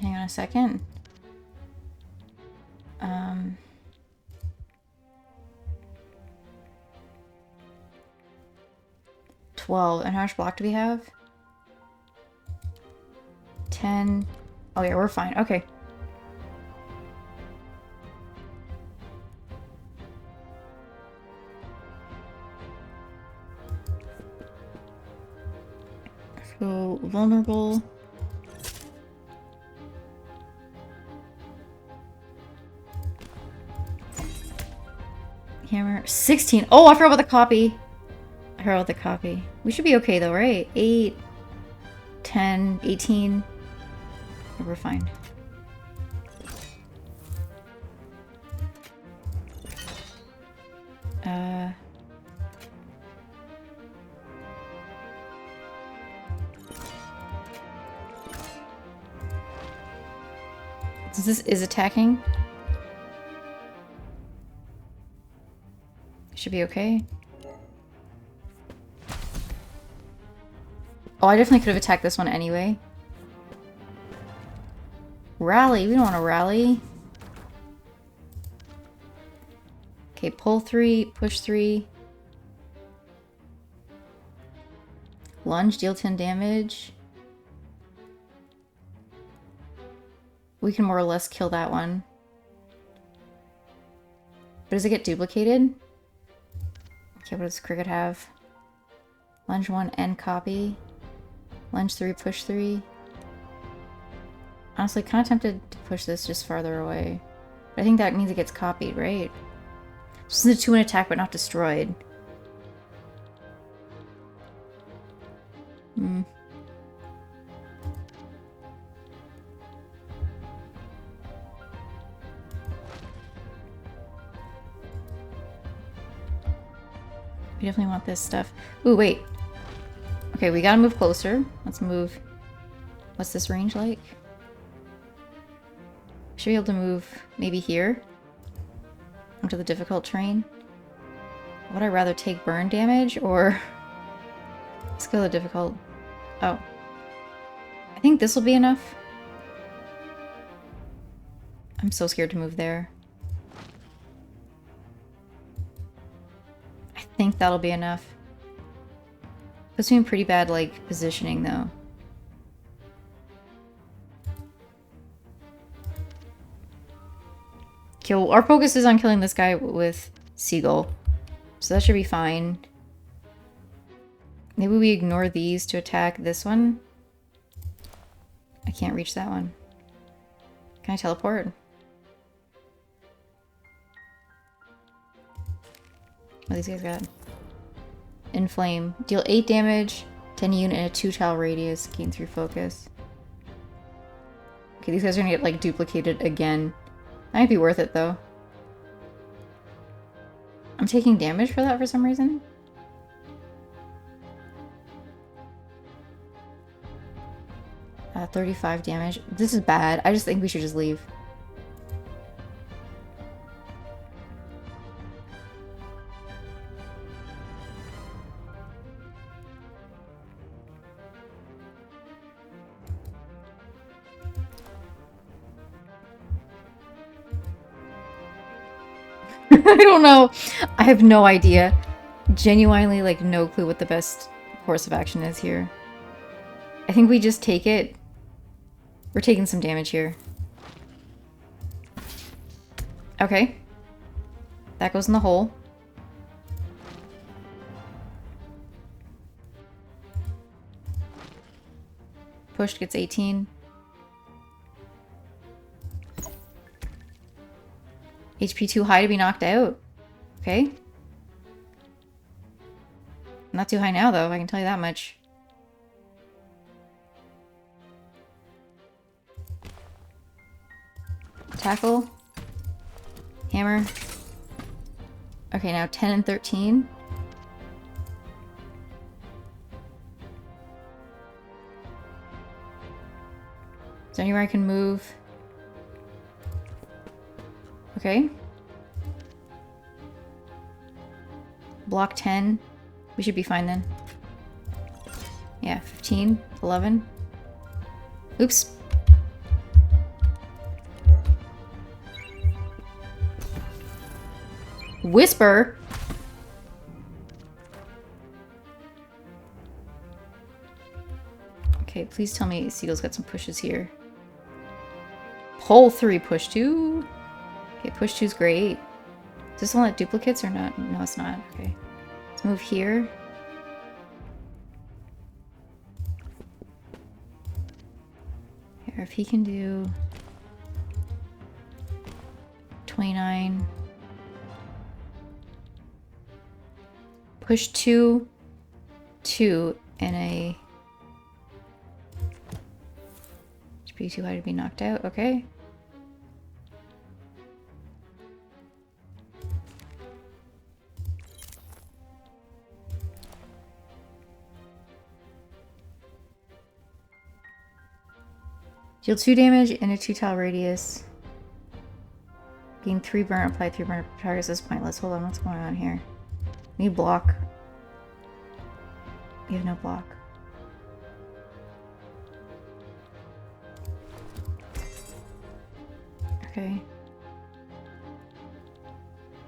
Hang on a second. 12. And how much block do we have? 10. Oh yeah, we're fine. Okay. So, vulnerable. Hammer. 16. Oh, I forgot about the copy. I forgot about the copy. We should be okay though, right? 8, 10, 18. We're fine. This is attacking. Should be okay. Oh, I definitely could have attacked this one anyway. Rally. We don't want to rally. Okay, pull 3, push 3. Lunge, deal 10 damage. We can more or less kill that one. But does it get duplicated? Okay, what does Cricket have? Lunge 1 and copy. Lunge 3, push 3. Honestly, kind of tempted to push this just farther away. But I think that means it gets copied, right? This is a 2-in attack, but not destroyed. Hmm. We definitely want this stuff. Ooh, wait. Okay, we gotta move closer. Let's move. What's this range like? Should be able to move maybe here. Onto the difficult terrain. Would I rather take burn damage or... Let's go to the difficult. Oh. I think this will be enough. I'm so scared to move there. I think that'll be enough. Puts me in pretty bad, like, positioning, though. Okay, well, our focus is on killing this guy with Seagull. So that should be fine. Maybe we ignore these to attack this one. I can't reach that one. Can I teleport? What these guys got? Inflame. Deal 8 damage, 10 unit, and a 2-tile radius. Gain 3 focus. Okay, these guys are gonna get, like, duplicated again. That might be worth it, though. I'm taking damage for that for some reason. Uh, 35 damage. This is bad. I just think we should just leave. I don't know. I have no idea. Genuinely, like, no clue what the best course of action is here. I think we just take it. We're taking some damage here. Okay. That goes in the hole. Pushed gets 18. HP too high to be knocked out. Okay. Not too high now, though, I can tell you that much. Tackle. Hammer. Okay, now 10 and 13. Is there anywhere I can move? Okay. Block 10. We should be fine then. Yeah, 15, 11. Oops. Whisper? Okay, please tell me Seagull's got some pushes here. Pull 3, push 2. Okay, push 2's great. Is this one that duplicates or not? No, it's not. Okay. Let's move here. Here, if he can do 29. Push 2, 2, and a... Should be too high to be knocked out. Okay. Deal 2 damage in a 2-tile radius. Gain 3 burn, apply 3 burn targets. This is pointless. Hold on, what's going on here? Need block. You have no block. Okay.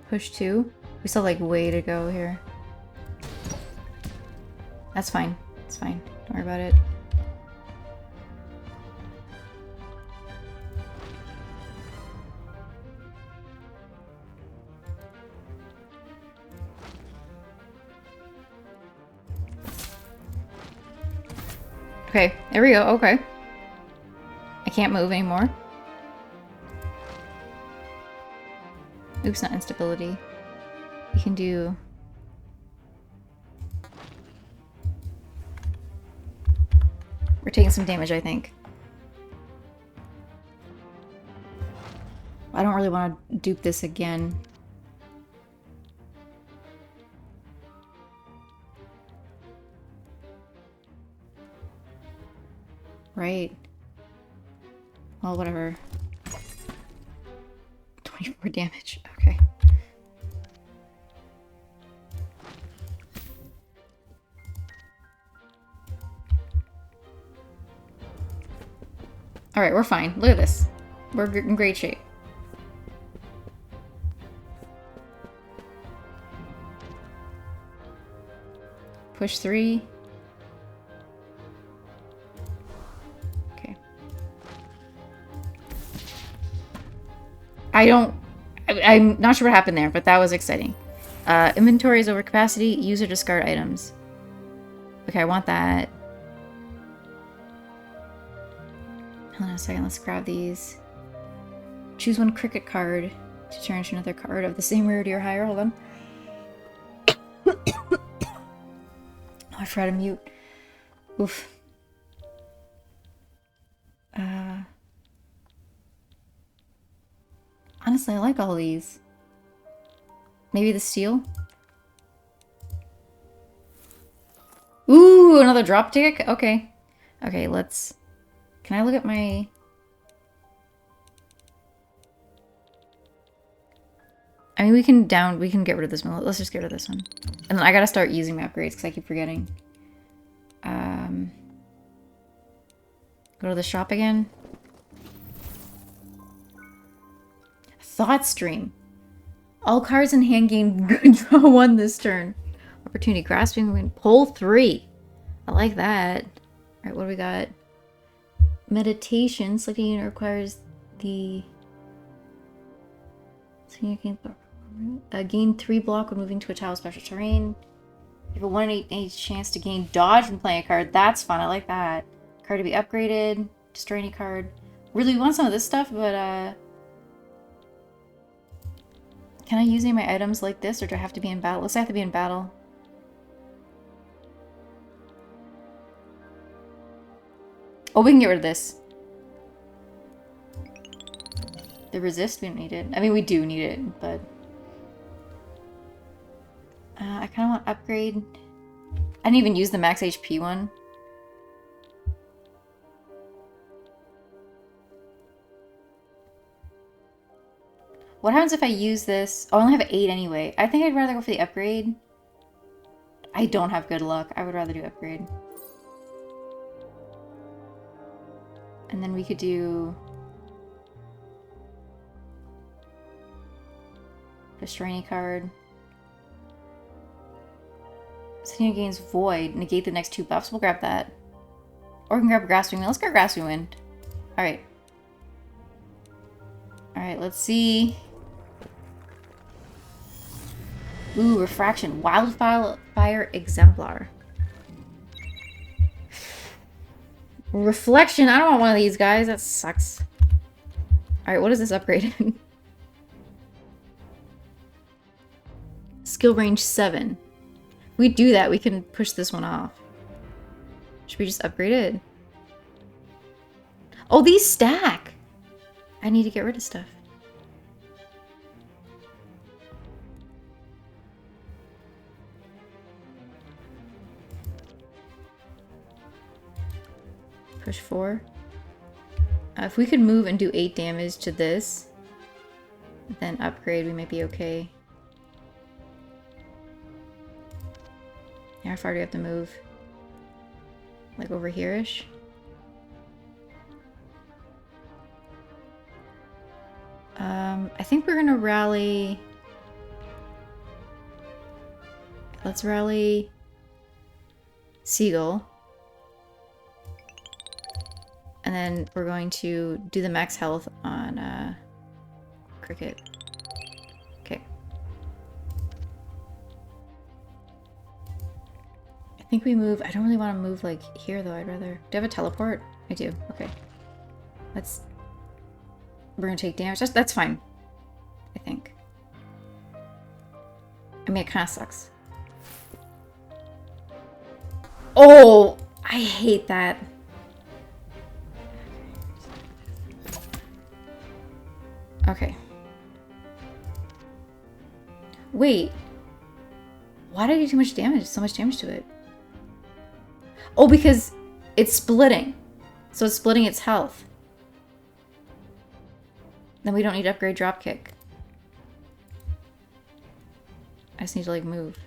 Push 2. We still like way to go here. That's fine. It's fine. Don't worry about it. Okay, there we go. Okay. I can't move anymore. Oops, not instability. You can do... We're taking some damage, I think. I don't really want to dupe this again. Right. Well, whatever. 24 damage. Okay. Alright, we're fine. Look at this. We're in great shape. Push 3. I'm not sure what happened there, but that was exciting. Inventory is over capacity. Use or discard items. Okay, I want that. Hold on a second, let's grab these. Choose one cricket card to turn into another card of the same rarity or higher. Hold on. Oh, I forgot to mute. Oof. Honestly, I like all these. Maybe the steel? Ooh, another drop tick? Okay. Okay, let's... Can I look at my... I mean, we can get rid of this one. Let's just get rid of this one. And then I gotta start using my upgrades because I keep forgetting. Go to the shop again. Thought stream. All cards in hand gain good draw 1 this turn. Opportunity grasping. We can pull 3. I like that. Alright, what do we got? Meditation. Selecting unit requires the... gain 3 block when moving to a tile of special terrain. You have a 1 in 8 chance to gain dodge when playing a card. That's fun. I like that. Card to be upgraded. Destroy any card. Really want some of this stuff, but can I use any of my items like this, or do I have to be in battle? Looks like I have to be in battle. Oh, we can get rid of this. The resist, we don't need it. I mean, we do need it, but... I kind of want to upgrade. I didn't even use the max HP one. What happens if I use this? Oh, I only have 8 anyway. I think I'd rather go for the upgrade. I don't have good luck. I would rather do upgrade. And then we could do... Pastrani card. Selena gains Void. Negate the next 2 buffs. We'll grab that. Or we can grab Grasping Wind. Let's grab Grasping Wind. Alright. Alright, let's see. Ooh, Refraction. Wildfire Exemplar. Reflection. I don't want one of these guys. That sucks. Alright, what is this upgrade? Skill range 7. If we do that, we can push this one off. Should we just upgrade it? Oh, these stack! I need to get rid of stuff. Push 4. If we could move and do 8 damage to this, then upgrade, we might be okay. How far do we have to move? Like over here-ish? I think we're gonna rally... Let's rally... Seagull. And then we're going to do the max health on Cricket. Okay. I think we move... I don't really want to move like here though, I'd rather... Do I have a teleport? I do. Okay. Let's... We're gonna take damage. That's fine. I think. I mean, it kind of sucks. Oh! I hate that. Okay. Wait. Why did I do too much damage? So much damage to it. Oh, because it's splitting. So it's splitting its health. Then we don't need to upgrade dropkick. I just need to, like, move.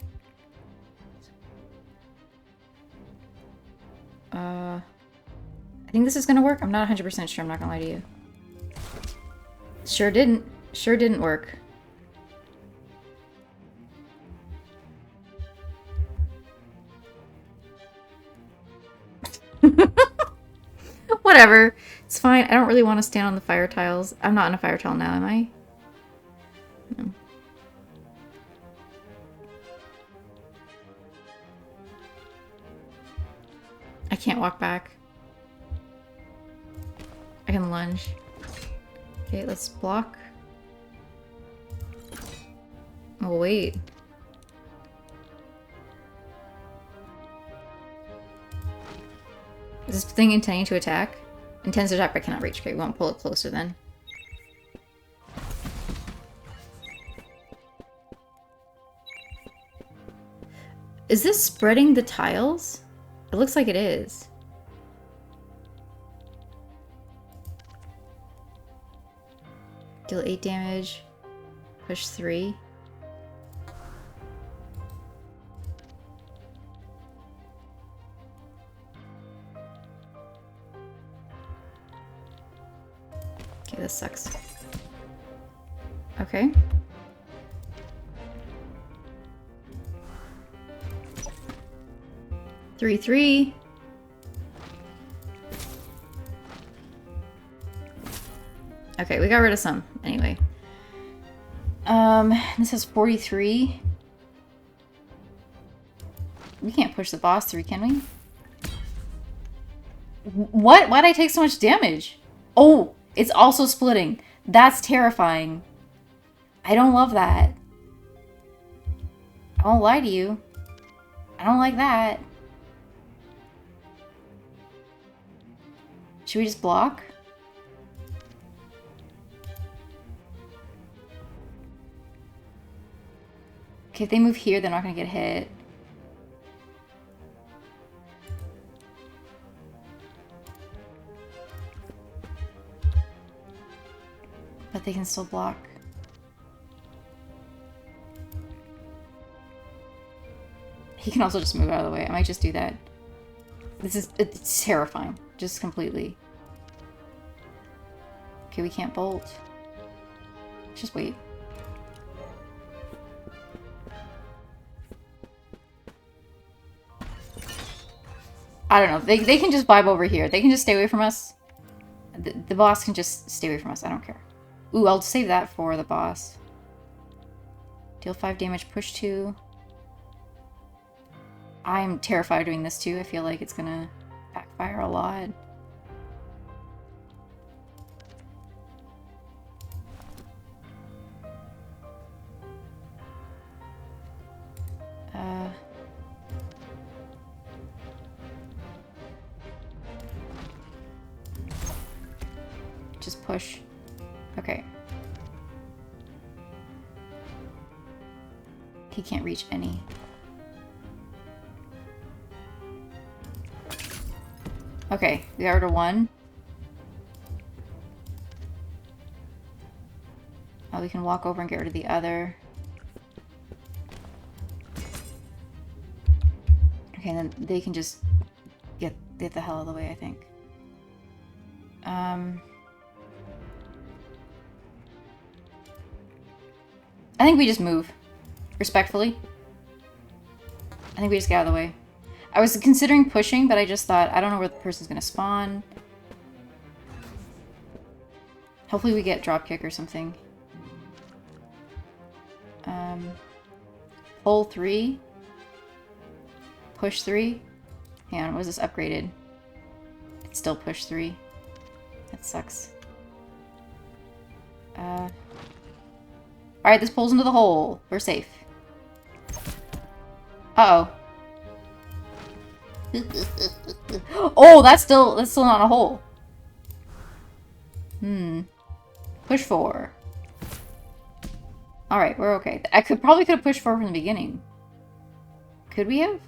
I think this is gonna work. I'm not 100% sure. I'm not gonna lie to you. Sure didn't. Sure didn't work. Whatever. It's fine. I don't really want to stand on the fire tiles. I'm not in a fire tile now, am I? No. I can't walk back. I can lunge. Okay, let's block. Oh, wait. Is this thing intending to attack? Intends to attack, but I cannot reach. Okay, we won't pull it closer then. Is this spreading the tiles? It looks like it is. Deal 8 damage. Push 3. Okay, this sucks. Okay. Three. Okay, we got rid of some. Anyway. This has 43. We can't push the boss through, can we? What? Why'd I take so much damage? Oh, it's also splitting. That's terrifying. I don't love that. I won't lie to you. I don't like that. Should we just block? Okay, if they move here, they're not gonna get hit. But they can still block. He can also just move out of the way. I might just do that. It's terrifying. Just completely. Okay, we can't bolt. Let's just wait. I don't know. They can just vibe over here. They can just stay away from us. The boss can just stay away from us. I don't care. Ooh, I'll save that for the boss. Deal 5 damage, push 2. I'm terrified of doing this too. I feel like it's gonna backfire a lot. Just push. Okay. He can't reach any. Okay, we got rid of 1. Oh, we can walk over and get rid of the other. Okay, and then they can just get the hell out of the way, I think. I think we just move. Respectfully. I think we just get out of the way. I was considering pushing, but I just thought, I don't know where the person's gonna spawn. Hopefully we get dropkick or something. Pull 3. Push 3. Hang on, was this upgraded? It's still push 3. That sucks. Alright, this pulls into the hole. We're safe. Uh-oh. Oh, that's still not a hole. Push 4. Alright, we're okay. I probably could have pushed 4 from the beginning. Could we have?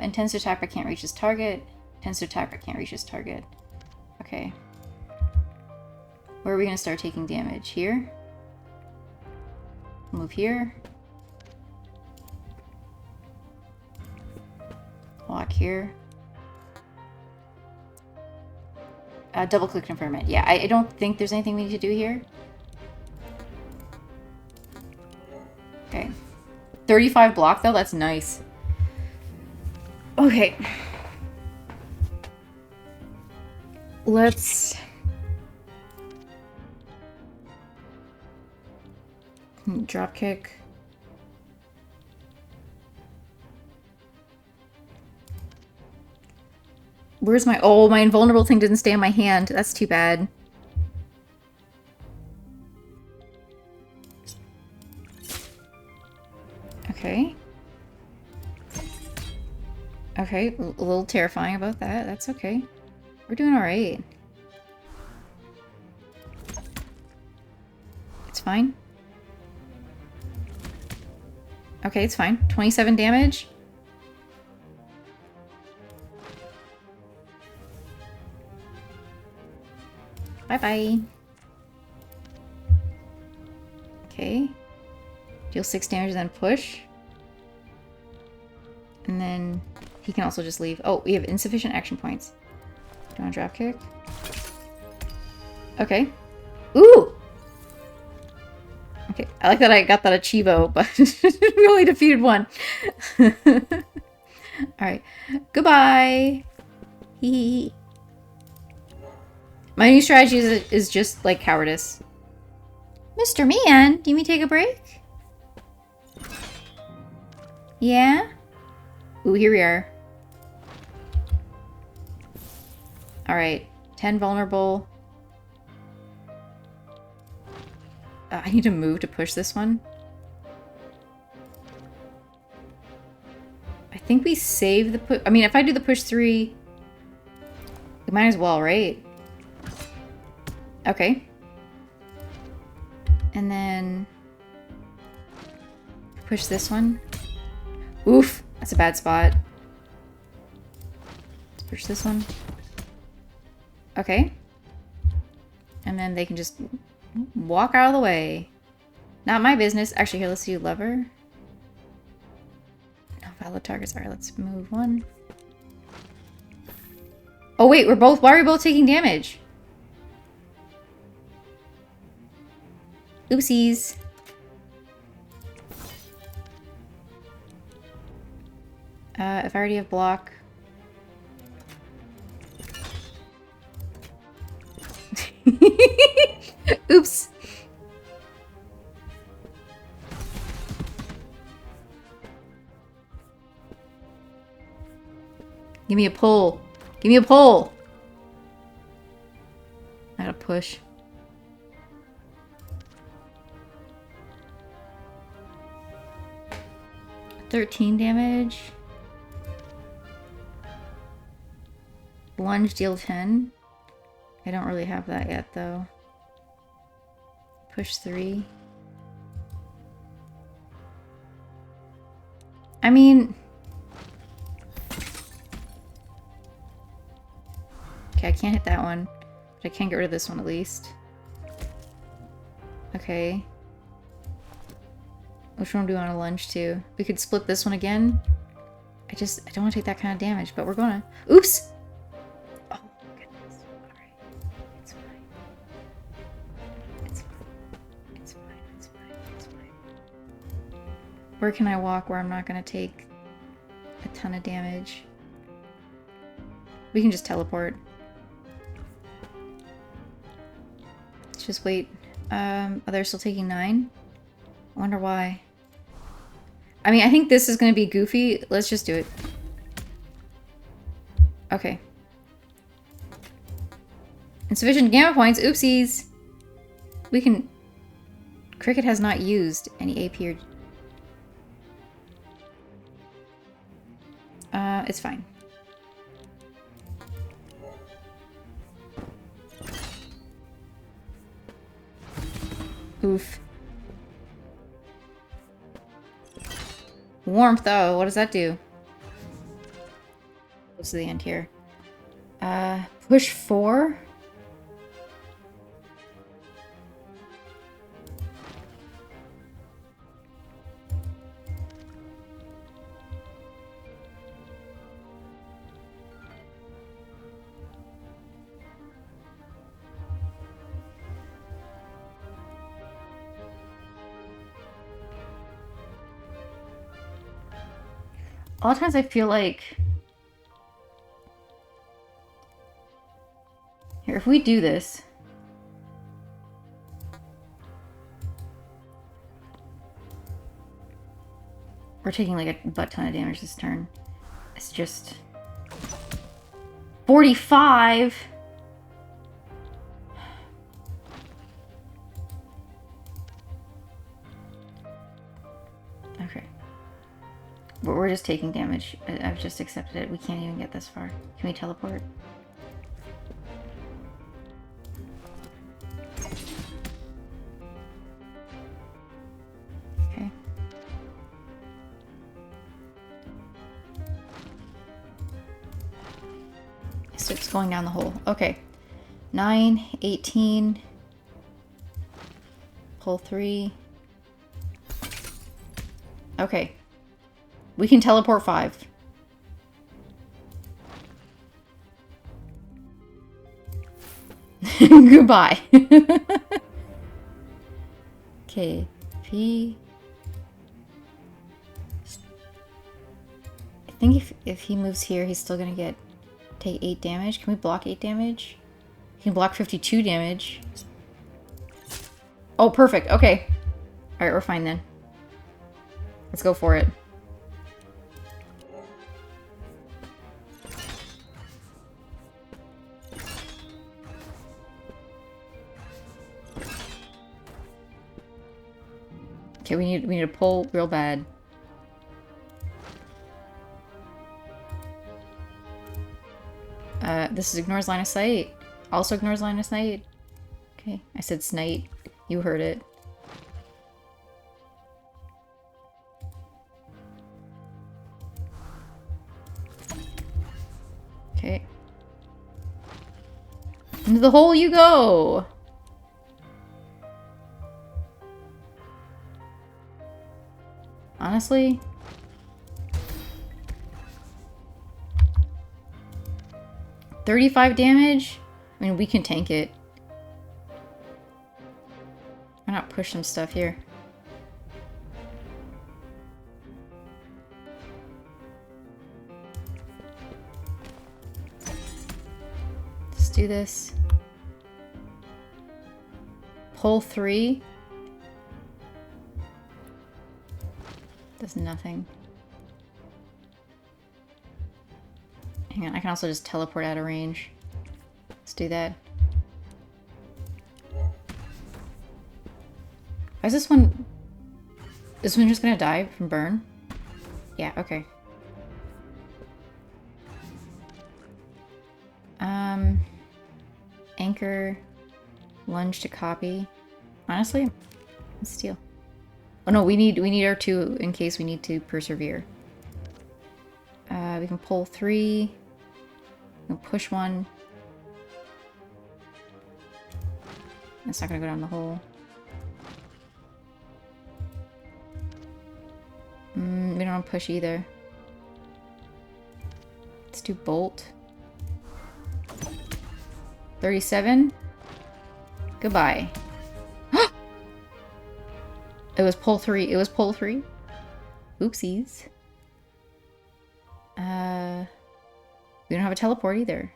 Intends to attack but can't reach his target. Intends to attack but can't reach his target. Okay. Where are we gonna start taking damage? Here? Move here. Walk here. Double click confirm it. Yeah, I don't think there's anything we need to do here. Okay. 35 block though, that's nice. Okay. Let's... drop kick. Where's my... oh, my invulnerable thing didn't stay in my hand. That's too bad. Okay. Okay, a little terrifying about that. That's okay. We're doing alright. It's fine. Okay, it's fine. 27 damage. Bye-bye. Okay. Deal 6 damage, then push. And then he can also just leave. Oh, we have insufficient action points. Do you want to drop kick? Okay. Ooh! Okay, I like that I got that Achivo, but we only defeated 1. Alright. Goodbye! Hee hee. My new strategy is just like cowardice. Mr. Man, do you mean take a break? Yeah? Ooh, here we are. Alright. 10 vulnerable. I need to move to push this one. I think we save the push. I mean, if I do the push 3... We might as well, right? Okay. And then push this one. Oof, that's a bad spot. Let's push this one. Okay. And then they can just walk out of the way. Not my business. Actually, here, let's do lever. No valid targets. Alright, let's move one. Oh wait, why are we both taking damage? Oopsies. If I already have block. Oops. Give me a pull. Give me a pull. I gotta push. $13 damage. Lunge, deal 10. I don't really have that yet, though. Push 3. I mean... Okay, I can't hit that one. But I can get rid of this one at least. Okay. Which one do we want to lunge to? We could split this one again. I don't want to take that kind of damage, but we're gonna. Oops! Oh, goodness. Alright. It's fine. It's fine. It's fine. It's fine. It's fine. Where can I walk where I'm not gonna take a ton of damage? We can just teleport. Let's just wait. Oh, they're still taking 9? I wonder why. I mean, I think this is going to be goofy. Let's just do it. Okay. Insufficient gamma points. Oopsies. We can... Cricket has not used any AP or... It's fine. Oof. Warmth, though. What does that do? Close to the end here. Push 4? A lot of times I feel like... Here, if we do this... We're taking like a butt ton of damage this turn. It's just... 45! Okay. But we're just taking damage. I've just accepted it. We can't even get this far. Can we teleport? Okay. So it's going down the hole. Okay. 9, 18. Pull 3. Okay. We can teleport 5. Goodbye. Okay. P. I think if he moves here, he's still gonna take 8 damage. Can we block 8 damage? He can block 52 damage. Oh, perfect. Okay. Alright, we're fine then. Let's go for it. Okay, we need to pull real bad. This is ignores line of sight. Also ignores line of sight. Okay, I said snite. You heard it. Okay. Into the hole you go! Honestly? $35 damage? I mean, we can tank it. Why not push some stuff here? Let's do this. Pull 3. Does nothing. Hang on, I can also just teleport out of range. Let's do that. Why is this one... This one just gonna die from burn? Yeah, okay. Anchor. Lunge to copy. Honestly, let's steal. Oh no, we need our 2 in case we need to persevere. We can pull 3. We can push 1. It's not gonna go down the hole. We don't want to push either. Let's do bolt. 37. Goodbye. It was pull 3. It was pull 3. Oopsies. We don't have a teleport either.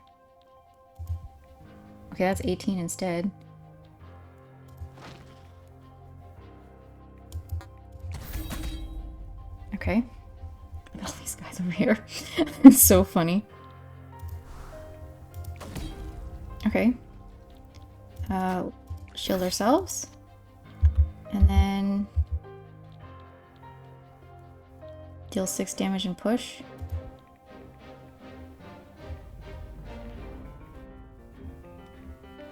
Okay, that's 18 instead. Okay. Look at all these guys over here. It's so funny. Okay. Shield ourselves. And then... deal 6 damage and push.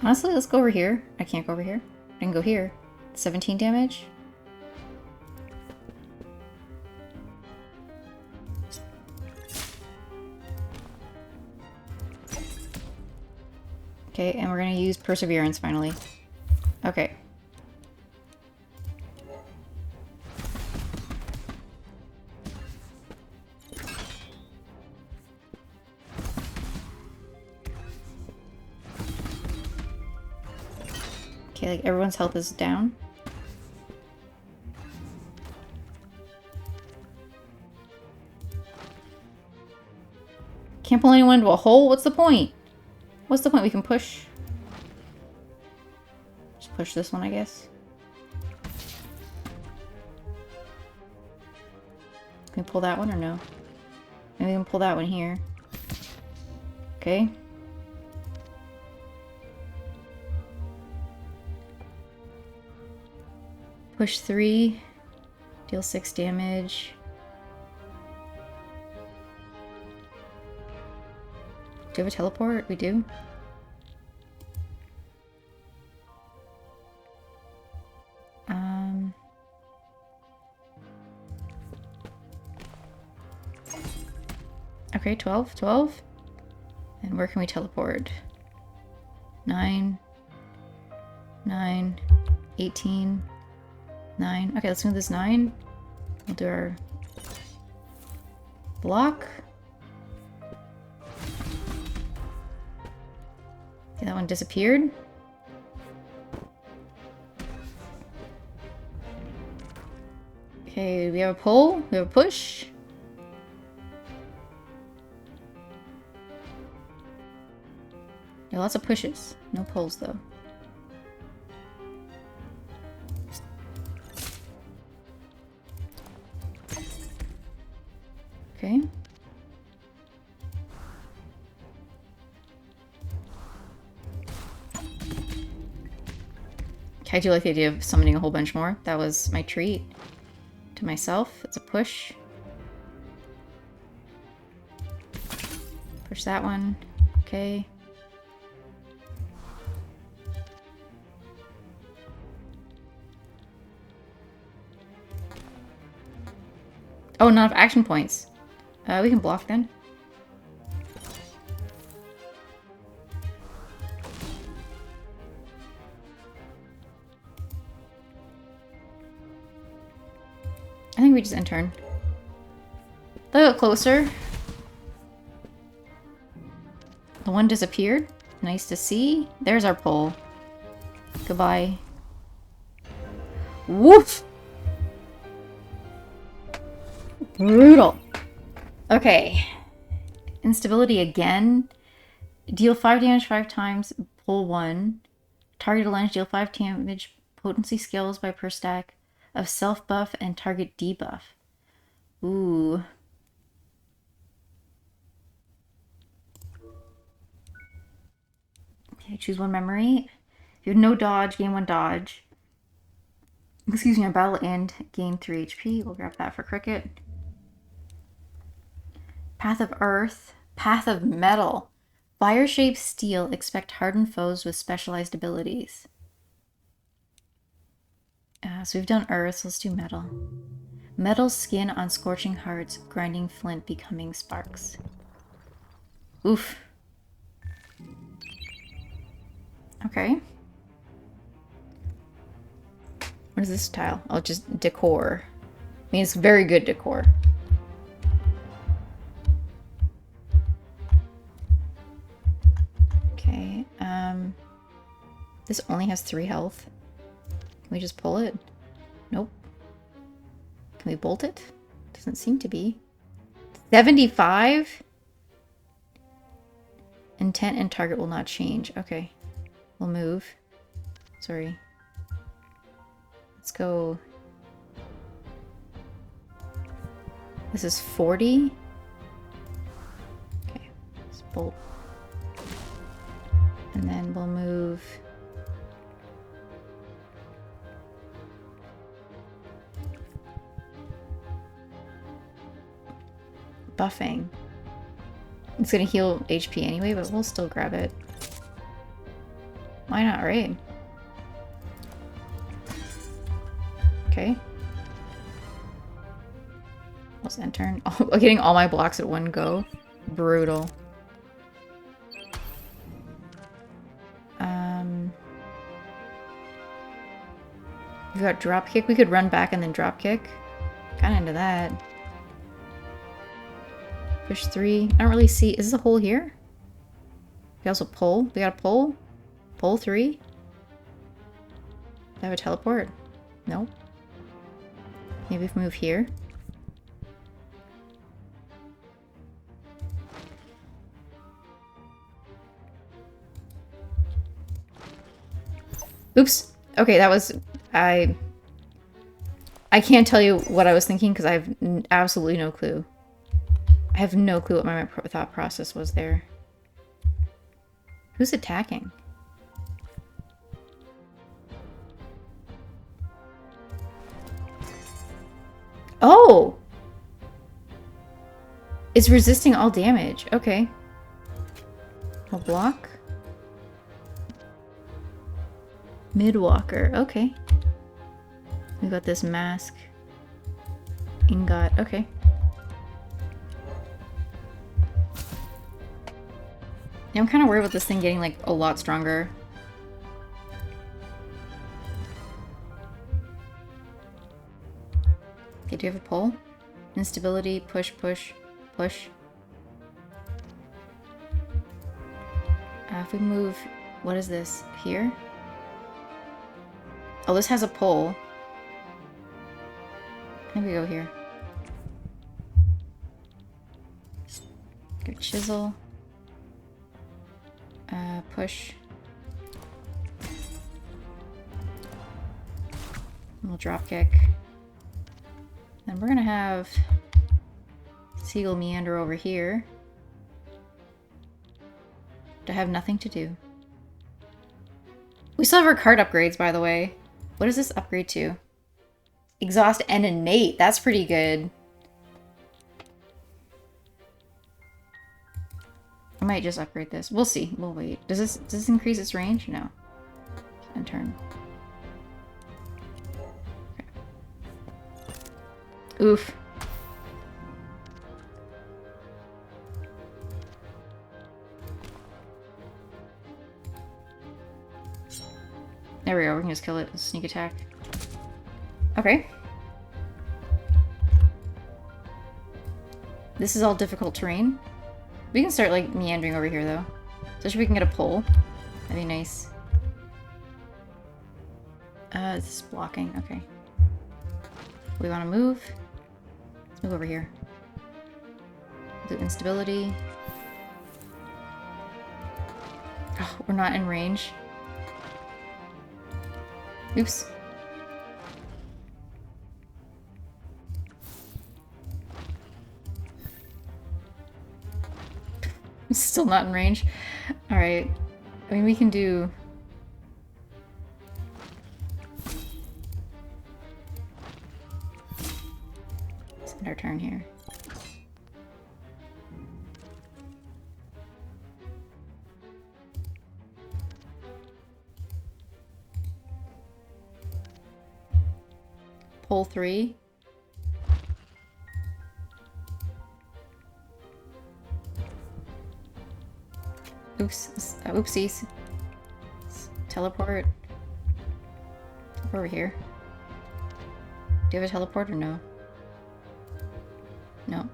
Honestly, let's go over here. I can't go over here. I can go here. 17 damage. Okay, and we're gonna use Perseverance finally. Okay. Okay, like everyone's health is down. Can't pull anyone into a hole? What's the point? What's the point? We can push. Just push this one, I guess. Can we pull that one or no? Maybe we can pull that one here. Okay. Push 3. Deal 6 damage. Do we have a teleport? We do. Okay, 12, 12. And where can we teleport? 9, 9, 18, 9. Okay, let's move this 9. We'll do our block. Okay, that one disappeared. Okay, we have a pull, we have a push. Yeah, lots of pushes. No pulls, though. Okay. I do like the idea of summoning a whole bunch more. That was my treat to myself. It's a push. Push that one. Okay. Oh, not enough action points. We can block then. I think we just intern. A little closer. The one disappeared. Nice to see. There's our pole. Goodbye. Woof! Brutal. Okay. Instability again. Deal 5 damage 5 times. Pull 1. Target a lunge. Deal 5 damage. Potency scales by per stack of self buff and target debuff. Ooh. Okay, choose 1 memory. If you have no dodge, gain 1 dodge. Excuse me, on battle end, gain 3 HP. We'll grab that for Cricket. Path of Earth. Path of Metal. Fire-shaped steel. Expect hardened foes with specialized abilities. So we've done Earth, so let's do Metal. Metal skin on scorching hearts. Grinding flint becoming sparks. Oof. Okay. What is this tile? Oh, just decor. I mean, it's very good decor. Okay, this only has 3 health. Can we just pull it? Nope. Can we bolt it? Doesn't seem to be. 75? Intent and target will not change. Okay. We'll move. Sorry. Let's go. This is 40. Okay. Let's bolt. And then we'll move. Buffing. It's gonna heal HP anyway, but we'll still grab it. Why not, right? Okay. Let's enter. Oh, getting all my blocks at one go. Brutal. We've got drop kick. We could run back and then drop kick. Kind of into that. Push 3. I don't really see. Is this a hole here? We also pull. We got a pull. Pull 3. Do I have a teleport? Nope. Maybe if we move here. Oops. Okay, that was... I can't tell you what I was thinking because I have absolutely no clue. I have no clue what my thought process was there. Who's attacking? Oh! It's resisting all damage. Okay. I'll block. Midwalker. Okay. We got this mask. Ingot. Okay. Yeah, I'm kind of worried about this thing getting like a lot stronger. Okay, do you have a pull? Instability, push, push, push. If we move, what is this? Here? Oh, this has a pull. Maybe we go here. Go chisel. Push. We'll drop kick. Then we're gonna have Seagull meander over here. To have nothing to do. We still have our card upgrades, by the way. What does this upgrade to? Exhaust and innate. That's pretty good. I might just upgrade this. We'll see. We'll wait. Does this increase its range? No. End turn. Okay. Oof. There we go. We can just kill it. Sneak attack. Okay. This is all difficult terrain. We can start, like, meandering over here, though. Especially if we can get a pole. That'd be nice. This is blocking. Okay. We want to move. Let's move over here. Do instability. Oh, we're not in range. Oops. Still not in range. Alright. I mean, we can do... Let's end our turn here. Pull 3. Oops. Oopsies. Teleport. Over here. Do you have a teleport or no? No.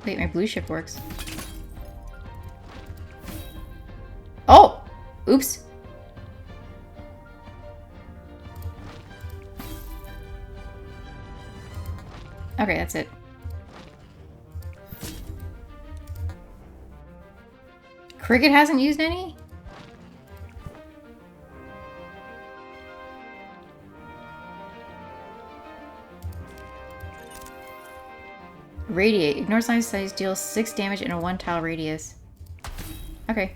Wait, my blue ship works. Oh! Oops. Okay, that's it. Cricket hasn't used any? Radiate. Ignore signs size deals 6 damage in a 1-tile radius. Okay.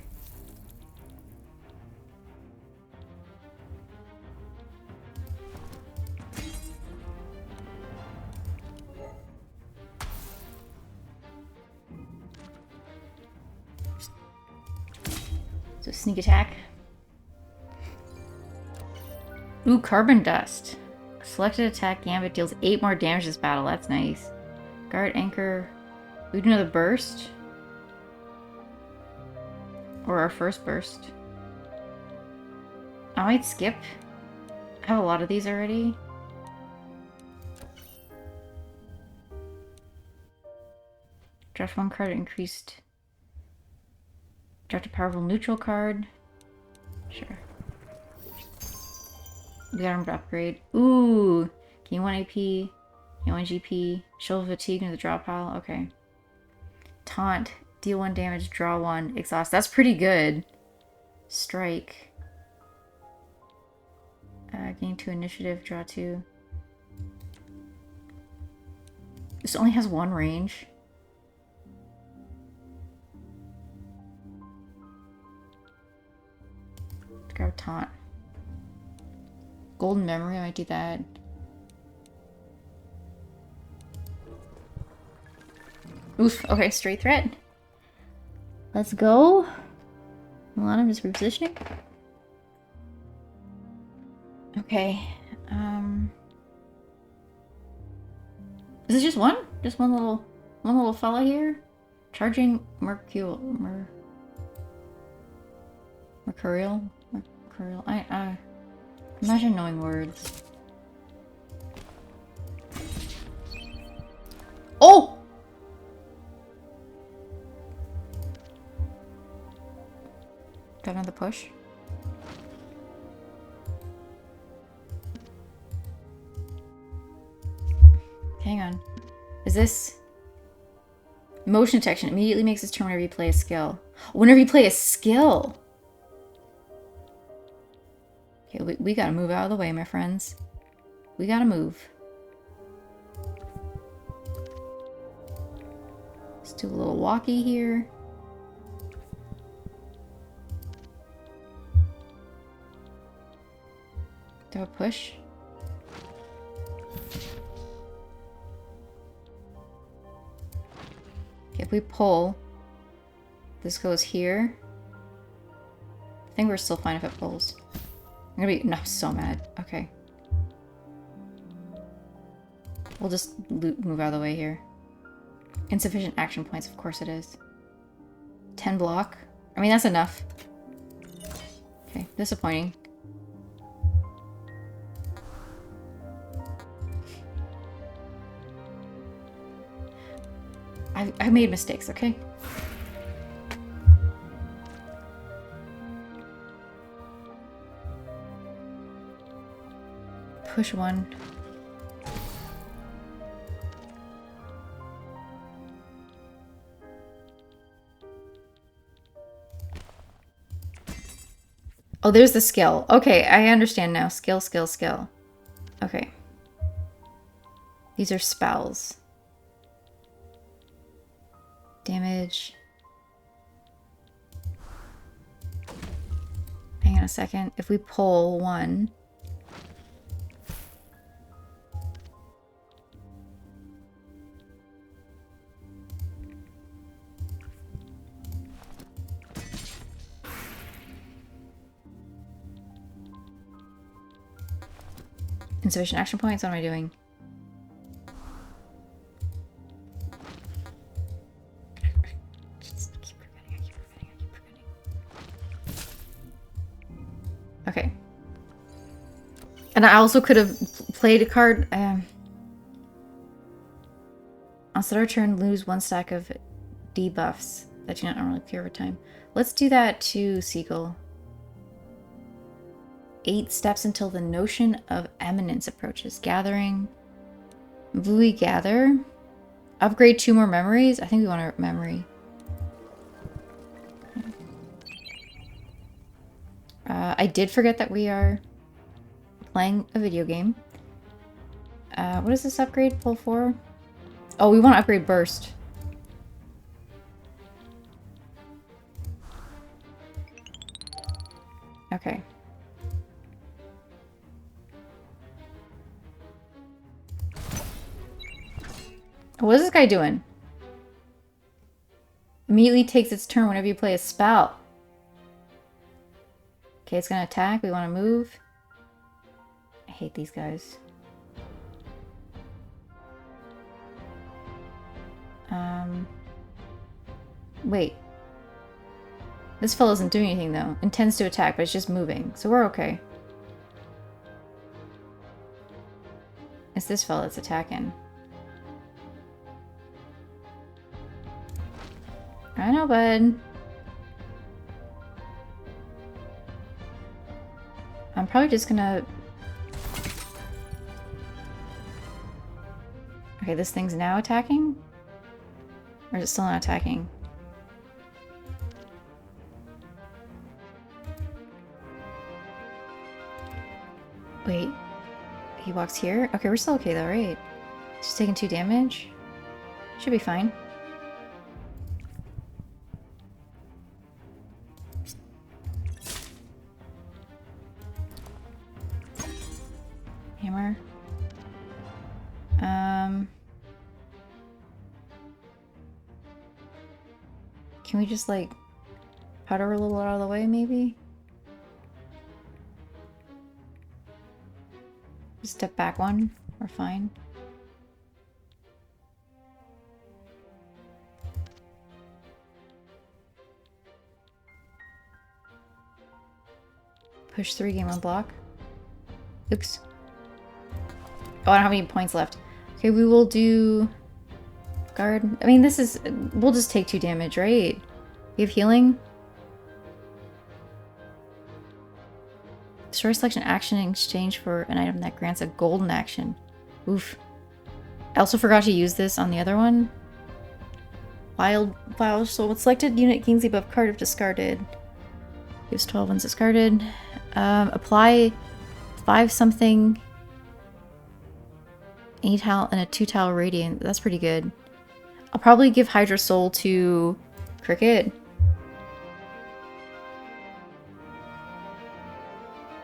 So sneak attack. Ooh, carbon dust. Selected attack gambit deals 8 more damage this battle. That's nice. Guard anchor. We do another burst. Or our first burst. I might skip. I have a lot of these already. Draft 1 card increased. Draft a powerful neutral card. Sure. We got him to upgrade. Ooh! Gain 1 AP. Gain 1 GP. Show fatigue in the draw pile. Okay. Taunt. Deal 1 damage. Draw 1. Exhaust. That's pretty good. Strike. Gain 2 initiative. Draw 2. This only has 1 range. Let's grab Taunt. Golden Memory, I might do that. Oof, okay, straight threat. Let's go. Hold on, I'm just repositioning. Okay, is it just one? Just one little fella here? Charging Mercurial. I imagine knowing words. Oh! Do I have another push? Hang on. Is this... Motion detection immediately makes its turn whenever you play a skill. Whenever you play a skill! Okay, we gotta move out of the way, my friends. We gotta move. Let's do a little walkie here. Do a push. if we pull, this goes here. I think we're still fine if it pulls. I'm gonna be no, so mad. Okay. We'll just move out of the way here. Insufficient action points, of course it is. 10 block. I mean, that's enough. Okay, disappointing. I made mistakes, okay? Push one. Oh, there's the skill. Okay, I understand now. Skill, skill, skill. Okay. These are spells. Damage. Hang on a second. If we pull one... Insufficient action points? What am I doing? Just keep forgetting, I keep forgetting. Okay. And I also could have played a card. On start our turn, lose one stack of debuffs that do not normally appear over time. Let's do that to Seagull. 8 steps until the notion of eminence approaches. Gathering. Will we gather? Upgrade 2 more memories? I think we want a memory. I did forget that we are playing a video game. What does this upgrade pull for? Oh, we want to upgrade burst. Okay. What is this guy doing? Immediately takes its turn whenever you play a spell. Okay, it's gonna attack. We want to move. I hate these guys. Wait. This fellow isn't doing anything though. Intends to attack, but it's just moving. So we're okay. It's this fellow that's attacking. I know, bud. I'm probably just gonna... Okay, this thing's now attacking? Or is it still not attacking? Wait. He walks here? Okay, we're still okay though, right? Just taking 2 damage? Should be fine. Hammer. Can we just like putter a little out of the way maybe? Just step back one. We're fine. Push 3, game on block. Oops. Oh, I don't have any points left. Okay, we will do... Guard. I mean, this is... We'll just take 2 damage, right? You have healing? Destroy selection action in exchange for an item that grants a golden action. Oof. I also forgot to use this on the other one. Wild so when selected unit gains the above card if discarded. Gives 12 once discarded. Apply 5 something. 8 tile and a 2 tile radiant. That's pretty good. I'll probably give Hydra Soul to Cricket.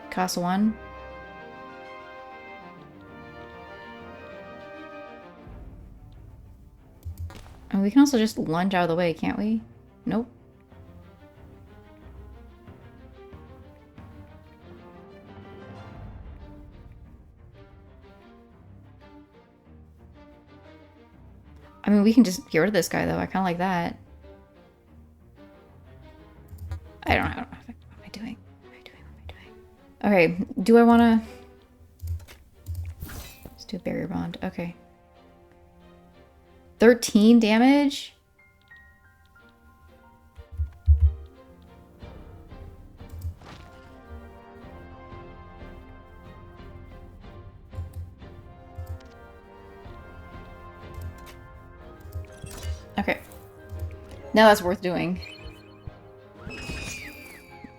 Cost 1. And we can also just lunge out of the way, can't we? Nope. I mean, we can just get rid of this guy, though. I kind of like that. I don't know. What am I doing? What am I doing? Okay, do I want to... Let's do a barrier bond. Okay. 13 damage? Okay. Now that's worth doing.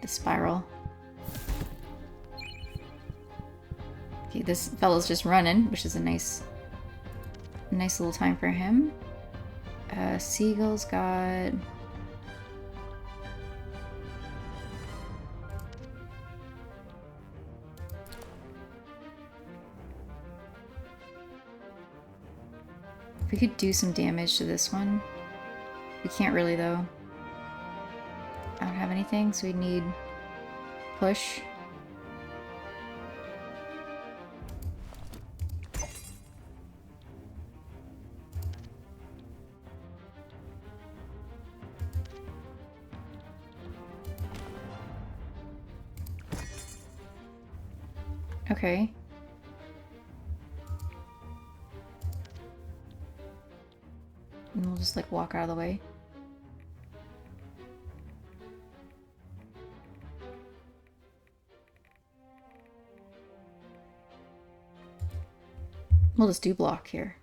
The spiral. Okay, this fellow's just running, which is a nice little time for him. Seagull's got... We could do some damage to this one. We can't really, though. I don't have anything, so we need push. Okay. And we'll just like walk out of the way. We'll just do block here.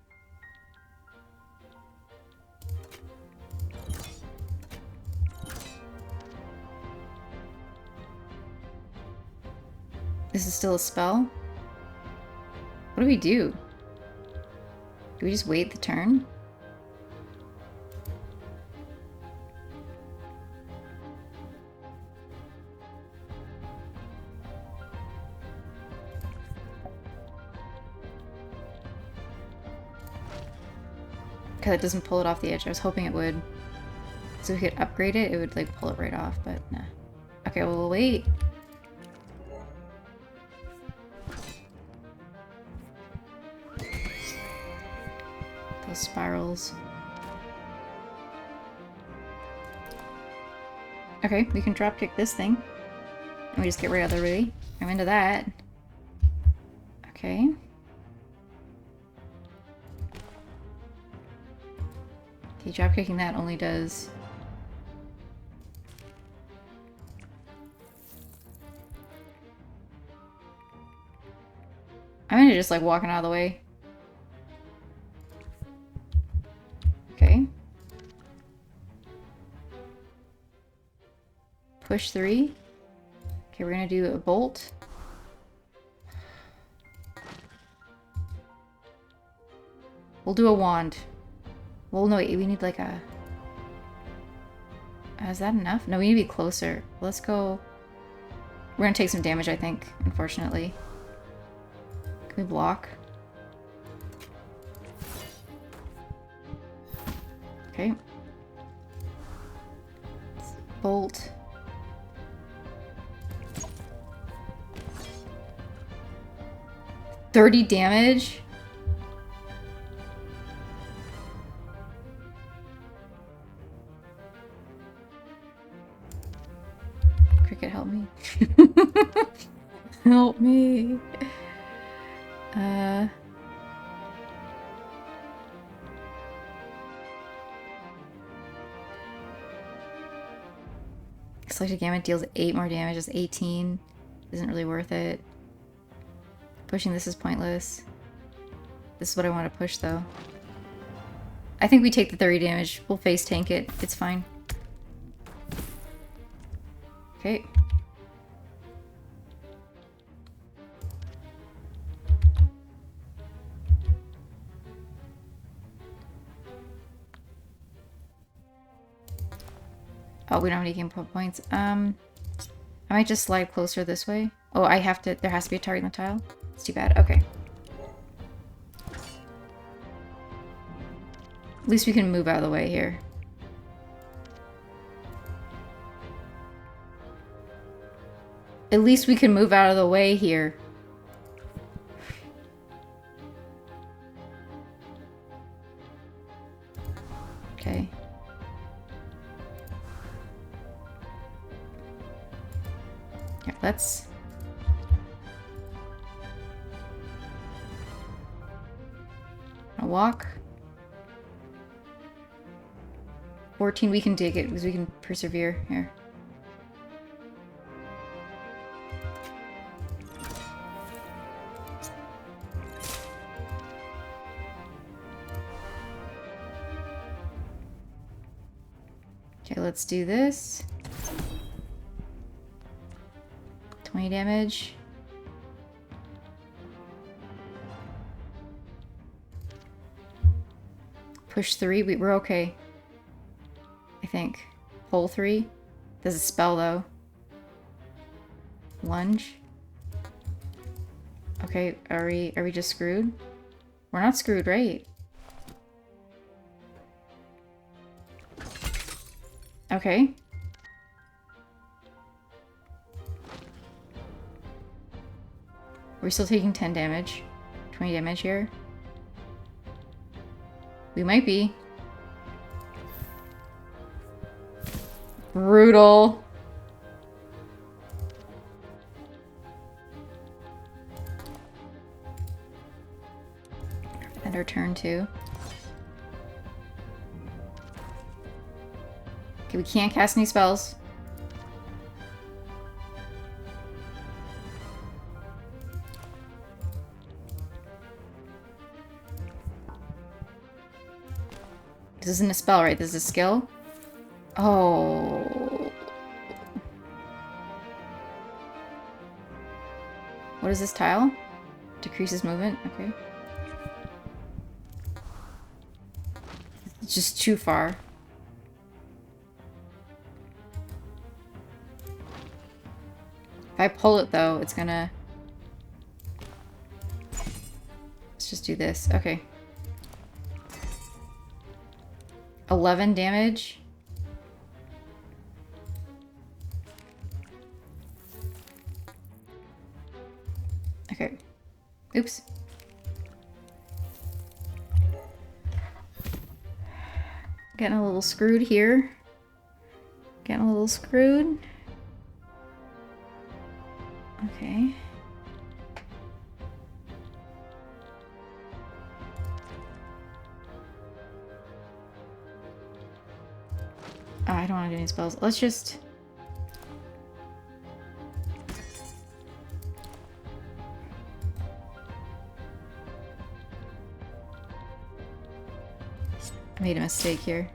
This is still a spell? What do we do? Do we just wait the turn? Okay, that doesn't pull it off the edge. I was hoping it would. So if we could upgrade it, it would like pull it right off, but nah. Okay, well, we'll wait. Those spirals. Okay, we can drop kick this thing. And we just get right out of the way. I'm into that. Okay. Okay, drop kicking that only does... I'm into just like walking out of the way. Okay. Push 3. Okay, we're gonna do a bolt. We'll do a wand. Well, no, wait, we need like a... Is that enough? No, we need to be closer. Let's go... We're gonna take some damage, I think, unfortunately. Can we block? Okay. Bolt. $30 damage? Cricket, help me. Help me. Selected gamut deals 8 more damage. It's 18. Isn't really worth it. Pushing this is pointless. This is what I want to push, though. I think we take the 30 damage. We'll face tank it. It's fine. Okay. Oh, we don't have any game points. I might just slide closer this way. Oh, I have to... There has to be a target on the tile. It's too bad. Okay. At least we can move out of the way here. At least we can move out of the way here. Okay. Here, let's... I'll walk. 14, we can dig it because we can persevere here. Okay, let's do this. 20 damage. Push 3, we're okay. I think. Pull 3. There's a spell though. Lunge. Okay, are we just screwed? We're not screwed, right? Okay. We're still taking 10 damage. 20 damage here. We might be. Brutal. And our turn too. Okay, we can't cast any spells. This isn't a spell, right? This is a skill? Oh. What is this tile? Decreases movement? Okay. It's just too far. If I pull it though, it's gonna... Let's just do this. Okay. 11 damage. Okay. Oops. Getting a little screwed here. Getting a little screwed. Okay. Oh, I don't want to do any spells. Let's just... I made a mistake here.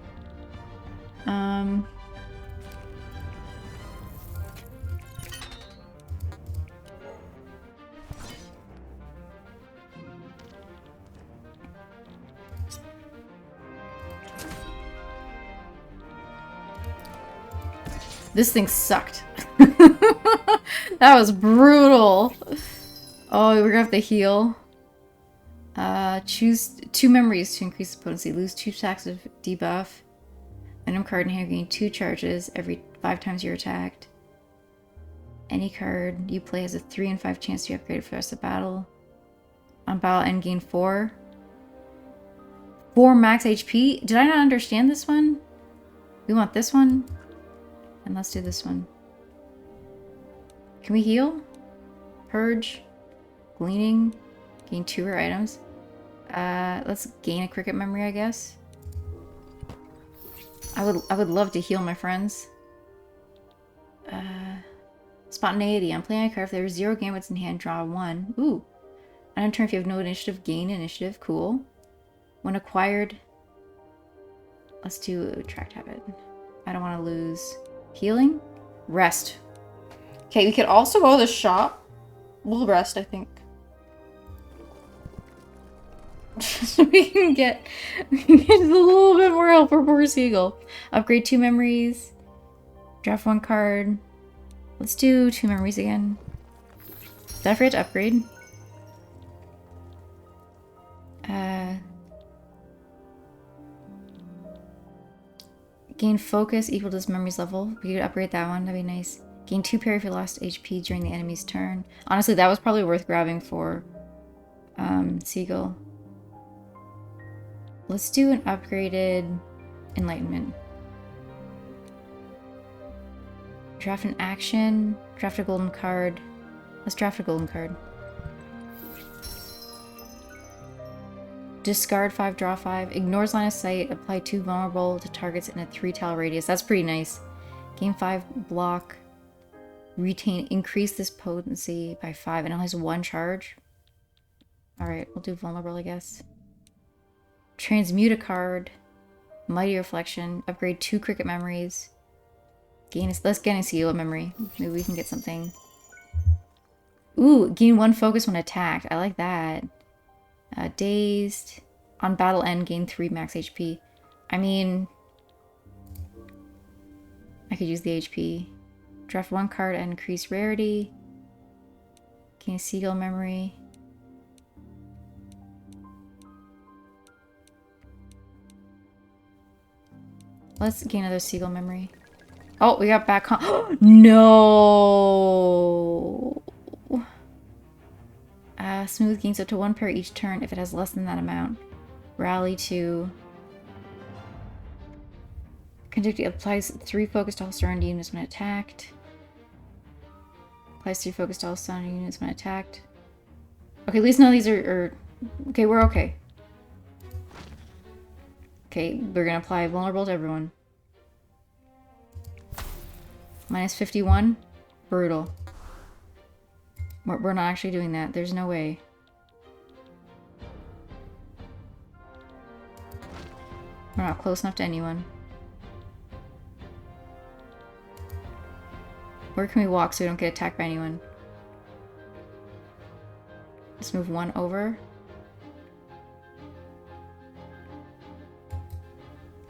This thing sucked. That was brutal. Oh, we're gonna have to heal. Choose 2 memories to increase the potency. Lose 2 stacks of debuff. Venom card in hand gain 2 charges every 5 times you're attacked. Any card you play has a 3 in 5 chance to be upgraded for the rest of the battle. On battle end gain 4. 4 max HP? Did I not understand this one? We want this one. And let's do this one. Can we heal? Purge. Gleaning. Gain 2 rare items. Let's gain a cricket memory, I guess. I would love to heal my friends. Spontaneity. I'm playing a card. If there are 0 gambits in hand, draw 1. Ooh. On a turn, if you have no initiative, gain initiative. Cool. When acquired... Let's do attract habit. I don't want to lose... Healing? Rest. Okay, we could also go to the shop. We'll rest, I think. So we can get a little bit more help for poor Seagull. Upgrade 2 memories. Draft 1 card. Let's do 2 memories again. Did I forget to upgrade? Gain focus equal to this memory's level. We could upgrade that one. That'd be nice. Gain 2 parry if you lost HP during the enemy's turn. Honestly, that was probably worth grabbing for Seagull. Let's do an upgraded Enlightenment. Draft an action. Draft a golden card. Let's draft a golden card. Discard 5, draw 5. Ignores line of sight. Apply 2 vulnerable to targets in a 3-tile radius. That's pretty nice. Gain 5, block. Retain, increase this potency by 5 and it only has 1 charge. Alright, we'll do vulnerable, I guess. Transmute a card. Mighty Reflection. Upgrade 2 cricket memories. Let's gain a seal memory. Maybe we can get something. Ooh, gain 1 focus when attacked. I like that. Dazed. On battle end, gain 3 max HP. I mean, I could use the HP. Draft 1 card and increase rarity. Gain Seagull memory. Let's gain another Seagull memory. Oh, we got back on. No! Smooth gains up to 1 pair each turn if it has less than that amount. Rally to... Conducting applies 3 focus to all surrounding units when attacked. Applies 3 focus to all surrounding units when attacked. Okay, at least none of these are... Okay, we're okay. Okay, we're gonna apply vulnerable to everyone. Minus 51. Brutal. We're not actually doing that. There's no way. We're not close enough to anyone. Where can we walk so we don't get attacked by anyone? Let's move 1 over.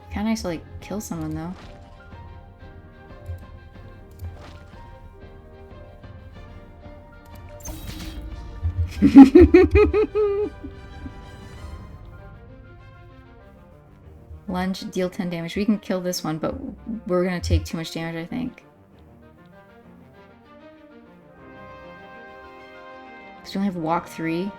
Kinda nice to like kill someone though. Lunge, deal 10 damage. We can kill this one, but we're gonna take too much damage, I think. Because we only have walk 3.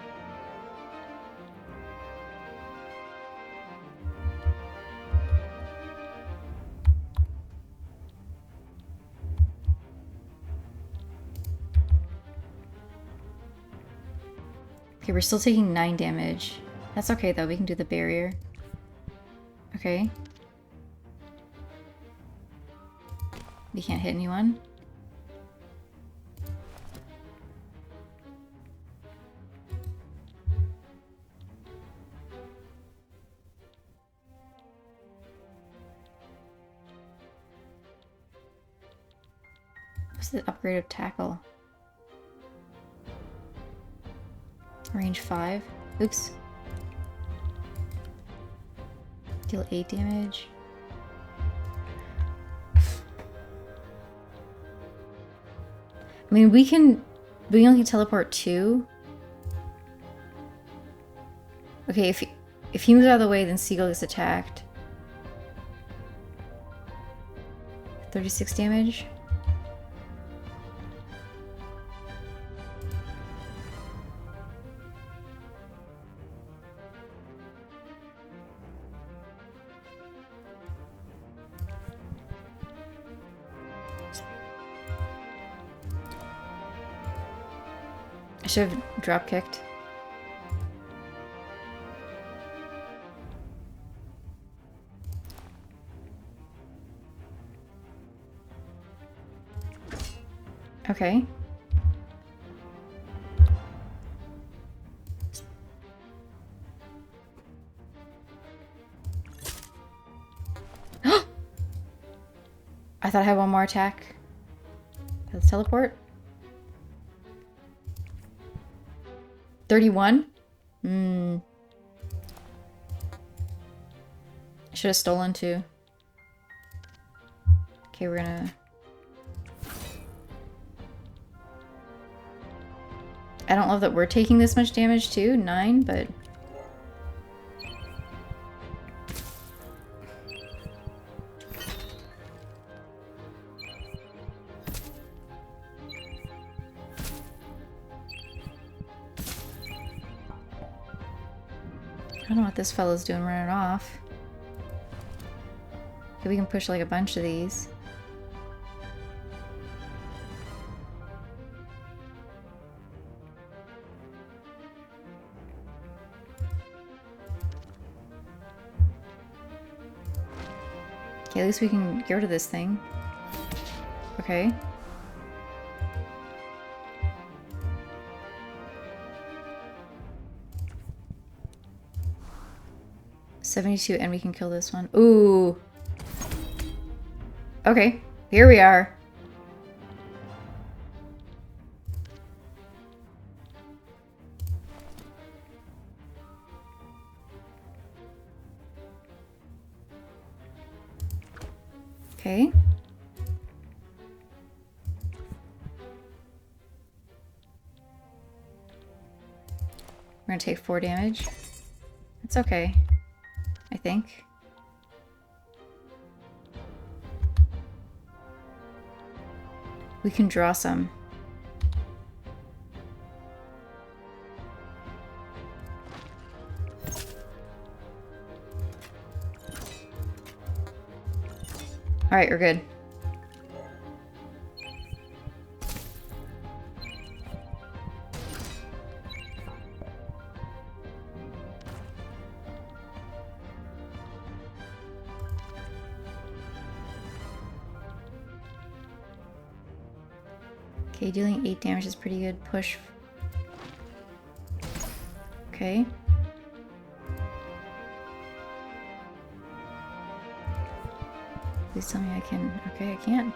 Okay, we're still taking 9 damage. That's okay though, we can do the barrier. Okay. We can't hit anyone. What's the upgrade of tackle? Range 5. Oops. Deal 8 damage. I mean, we only can teleport 2. Okay, if he moves out of the way, then Seagull gets attacked. 36 damage. I should have drop kicked. Okay. I thought I had one more attack. Let's teleport. 31? I should have stolen 2. Okay, we're gonna... I don't love that we're taking this much damage too, 9, but... don't know what this fellow's doing running off. Okay, we can push like a bunch of these. Okay, at least we can get rid of this thing. Okay. $72, and we can kill this one. Ooh. Okay, here we are. Okay. We're gonna take 4 damage. It's okay, I think. We can draw some. Alright, we're good. Okay, dealing 8 damage is pretty good. Push. Okay. Please tell me I can. Okay, I can.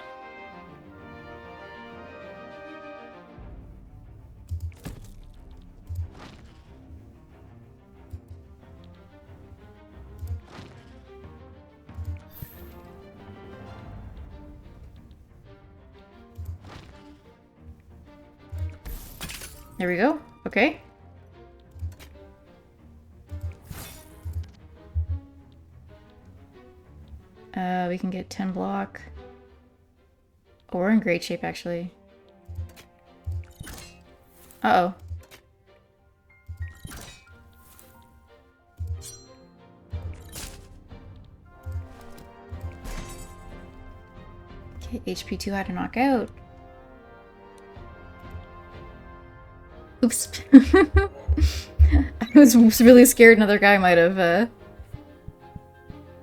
There we go. Okay. We can get 10 block. Oh, we're in great shape, actually. Uh-oh. Okay, HP 2 had to knock out. Oops. I was really scared another guy might have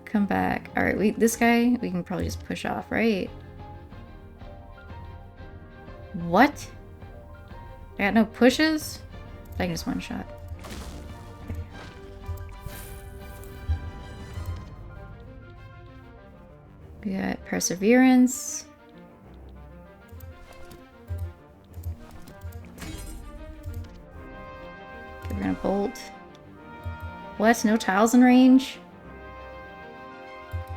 come back. Alright, this guy, we can probably just push off, right? What? I got no pushes? I can just one shot. Okay. We got Perseverance. Okay, we're gonna bolt. What? No tiles in range?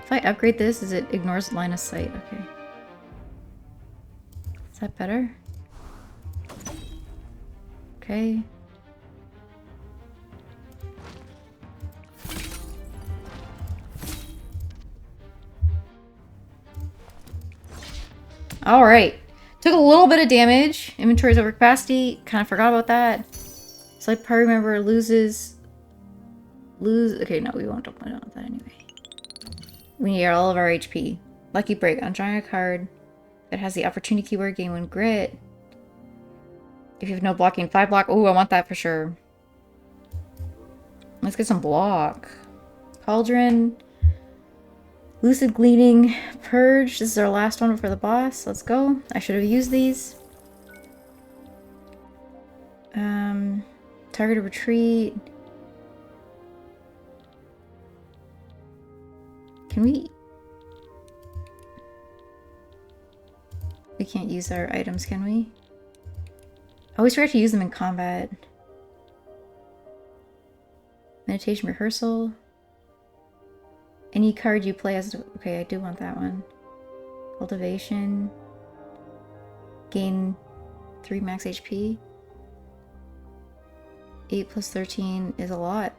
If I upgrade this, it ignores line of sight. Okay. Is that better? Okay. Alright. Took a little bit of damage. Inventory's over capacity. Kind of forgot about that. So I probably remember lose. Okay, no, we won't open up that anyway. We need all of our HP. Lucky break. I'm drawing a card that has the opportunity keyword gain 1 grit. If you have no blocking, 5 block. Oh, I want that for sure. Let's get some block. Cauldron. Lucid Gleaning. Purge. This is our last one before the boss. Let's go. I should have used these. Targeted retreat. Can we... We can't use our items, can we? I always forget to use them in combat. Meditation rehearsal. Any card you play as... Okay, I do want that one. Cultivation. Gain 3 max HP. 8 plus 13 is a lot.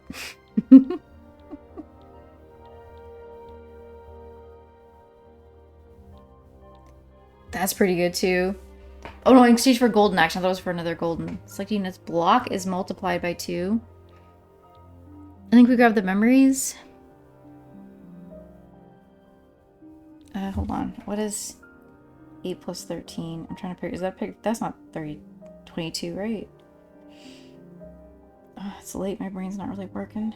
That's pretty good too. Oh no, in exchange for golden action. I thought it was for another golden. Selecting its block is multiplied by 2. I think we grabbed the memories. Hold on. What is 8 plus 13? I'm trying to pick. Is that pick? That's not 30, 22, right? Oh, it's late. My brain's not really working.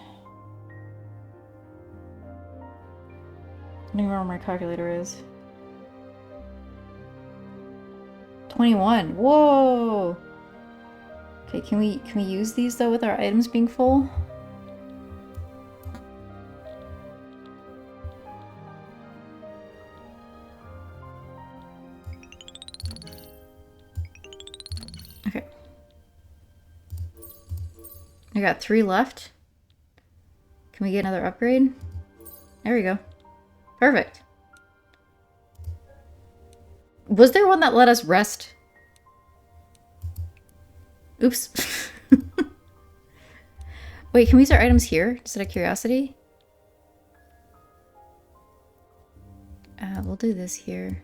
I don't even know where my calculator is. 21. Whoa. Okay, can we use these though with our items being full? Okay. I got 3 left. Can we get another upgrade? There we go. Perfect. Was there one that let us rest? Oops. Wait, can we use our items here? Just out of curiosity? We'll do this here.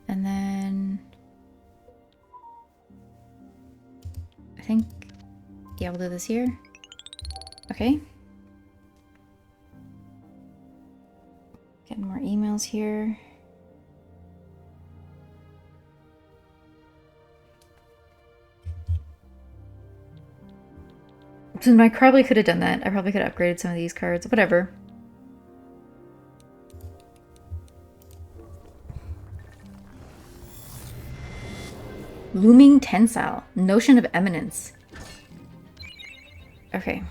And then... I think... Yeah, we'll do this here. Okay. Getting more emails here. I probably could have done that. I probably could have upgraded some of these cards. Whatever. Looming tensile. Notion of eminence. Okay.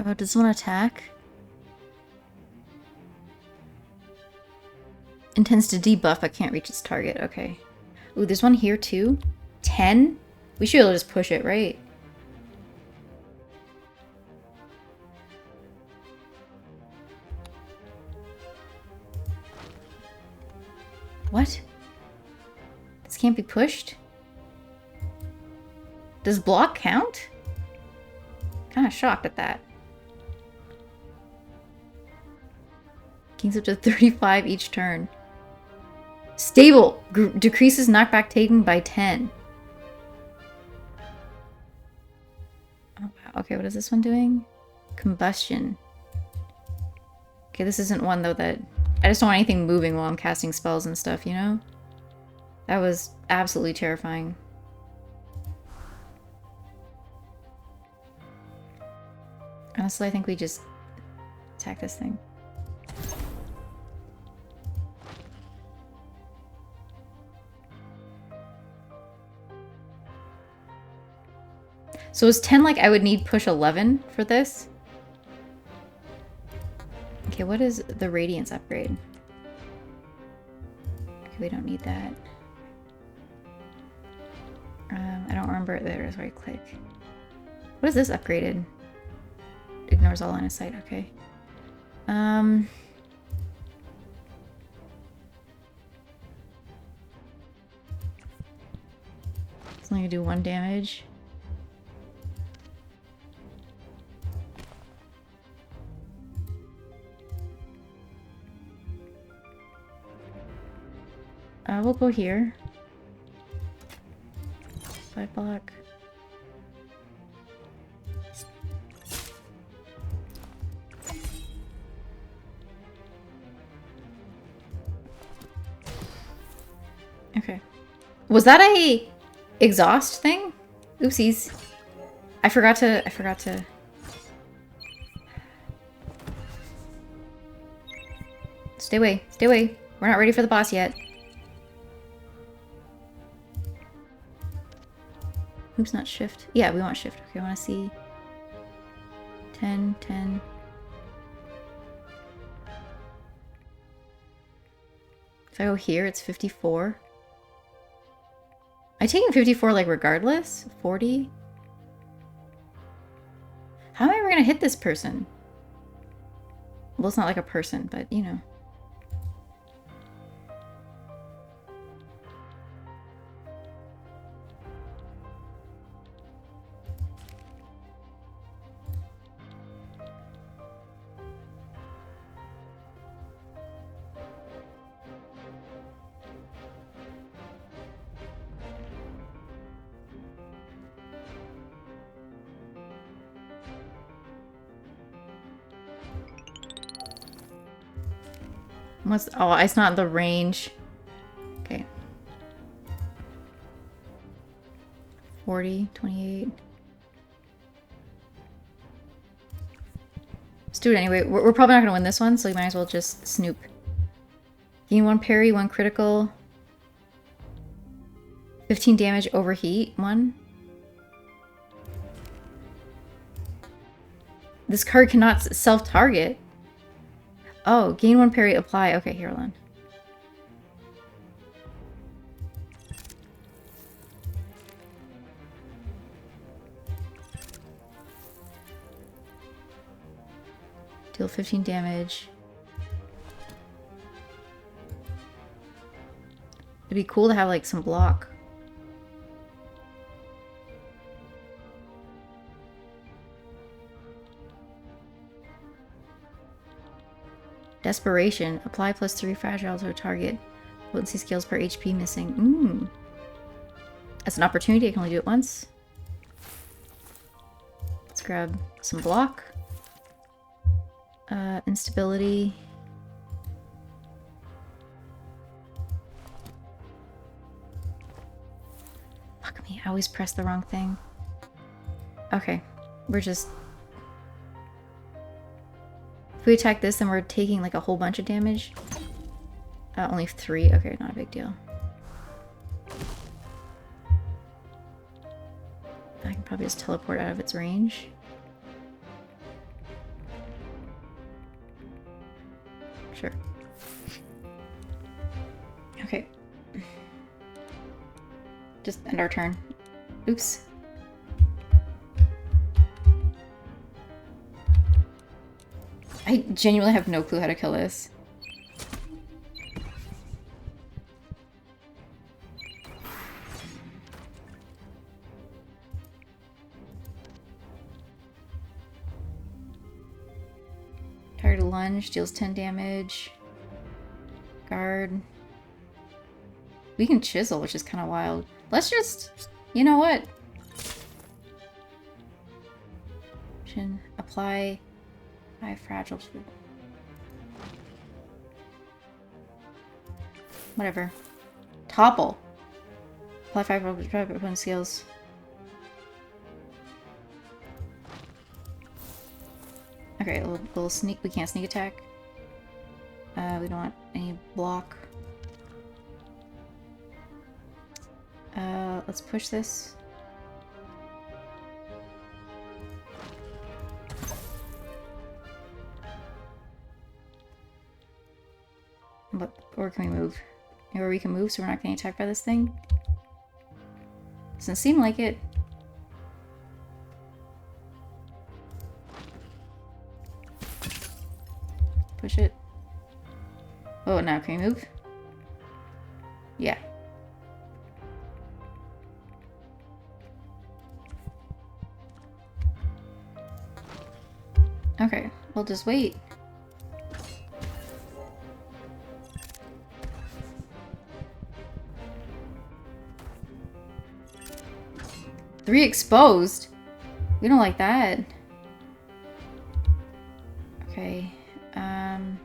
Oh, does one attack? Intends to debuff but can't reach its target. Okay. Ooh, there's one here too. 10? We should be able to just push it, right? What? This can't be pushed? Does block count? Kind of shocked at that. Gains up to 35 each turn. Stable! Decreases knockback taken by 10. Oh, wow. Okay, what is this one doing? Combustion. Okay, this isn't one, though, that... I just don't want anything moving while I'm casting spells and stuff, you know? That was absolutely terrifying. Honestly, I think we just attack this thing. So is 10 like I would need push 11 for this? Okay, what is the Radiance upgrade? Okay, we don't need that. I don't remember. There it is, right click. What is this upgraded? Ignores all line of sight, okay. It's only gonna do 1 damage. We'll go here. Side block. Okay. Was that a exhaust thing? Oopsies. I forgot to... Stay away. Stay away. We're not ready for the boss yet. Oops, not shift. Yeah, we want shift. Okay, I want to see... 10, 10... If I go here, it's 54. I taking 54 like regardless? 40? How am I ever gonna hit this person? Well, it's not like a person, but you know. What's... Oh, it's not the range. Okay. 40, 28. Let's do it anyway. We're probably not going to win this one, so you might as well just snoop. Gain 1 parry, 1 critical. 15 damage, overheat, 1. This card cannot self-target. Oh, gain 1 parry, apply. Okay, here, hold on. Deal 15 damage. It'd be cool to have like some block. Desperation. Apply +3 fragile to a target. Potency scales per HP missing. That's an opportunity. I can only do it once. Let's grab some block. Instability. Fuck me, I always press the wrong thing. Okay, we're just... If we attack this, then we're taking like a whole bunch of damage. Only 3. Okay, not a big deal. I can probably just teleport out of its range. Sure. Okay. Just end our turn. Oops. I genuinely have no clue how to kill this. Target lunge, deals 10 damage. Guard. We can chisel, which is kind of wild. Let's just... You know what? Apply... High fragile... Whatever. Topple. Apply 5 opponent skills. Okay, a little sneak. We can't sneak attack. We don't want any block. Let's push this. Or can we move? Or we can move so we're not getting attacked by this thing? Doesn't seem like it. Push it. Oh, now can we move? Yeah. Okay, we'll just wait. Three exposed? We don't like that. Okay, can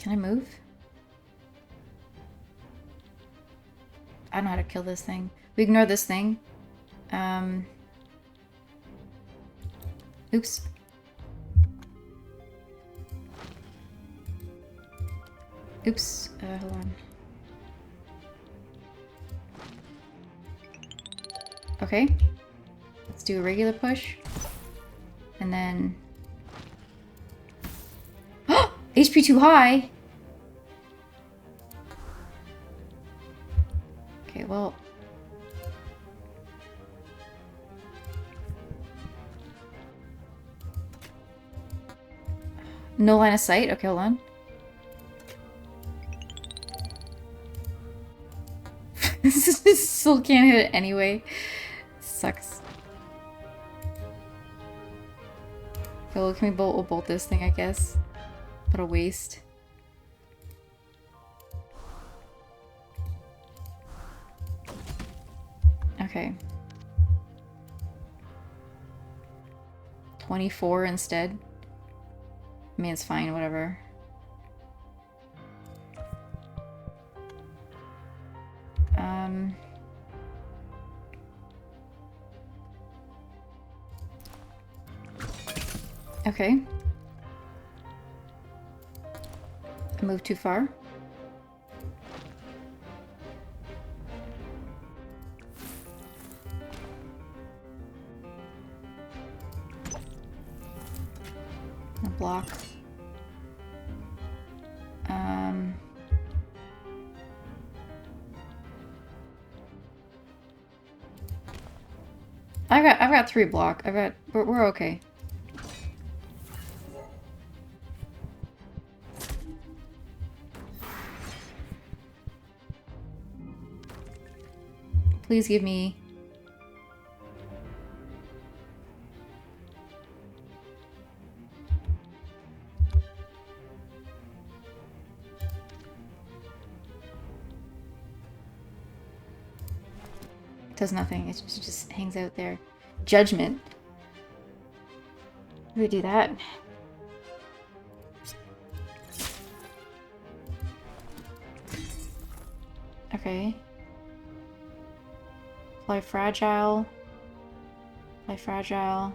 I move? I don't know how to kill this thing. We ignore this thing. Oops. Oops. Hold on. Okay. Let's do a regular push. And then... HP too high! Okay, well... No line of sight? Okay, hold on. Still can't hit it anyway. Sucks. Okay, well, can we bolt this thing, I guess? What a waste. Okay. 24 instead. I mean, it's fine, whatever. Okay. I moved too far. A block. I've got 3 block. We're okay. Please give me... Does nothing. It just hangs out there. Judgment. We do that. Okay. Apply fragile. Apply fragile.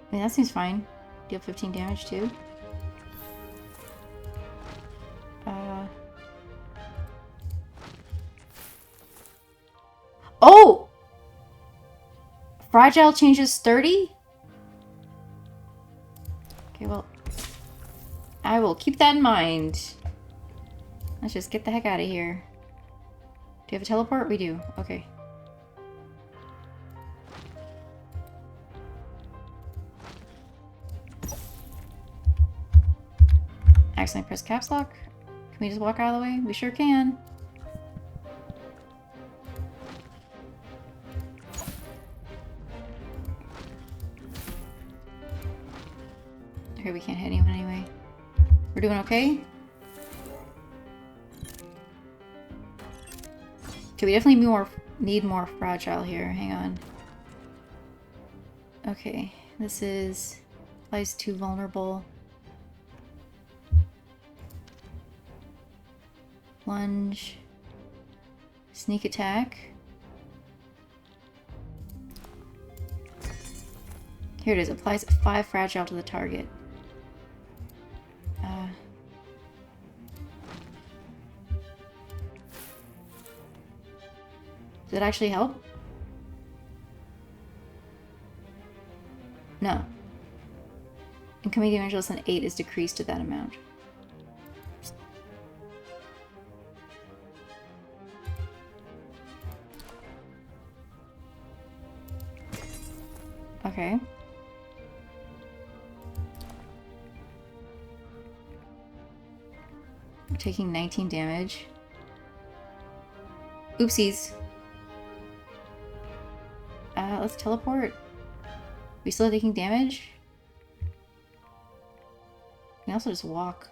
I mean, that seems fine. Deal 15 damage too. Oh! Fragile changes 30? Okay, well, I will keep that in mind. Let's just get the heck out of here. Do you have a teleport? We do. Okay. Accidentally press caps lock. Can we just walk out of the way? We sure can. Okay, we can't hit anyone anyway. We're doing okay? Okay, we definitely need more fragile here. Hang on. Okay, this is... applies to vulnerable. Lunge. Sneak attack. Here it is. Applies 5 fragile to the target. Did it actually help? No. Incoming damage less than 8 is decreased to that amount. Okay. We're taking 19 damage. Oopsies. Let's teleport. We still taking damage? We can also just walk.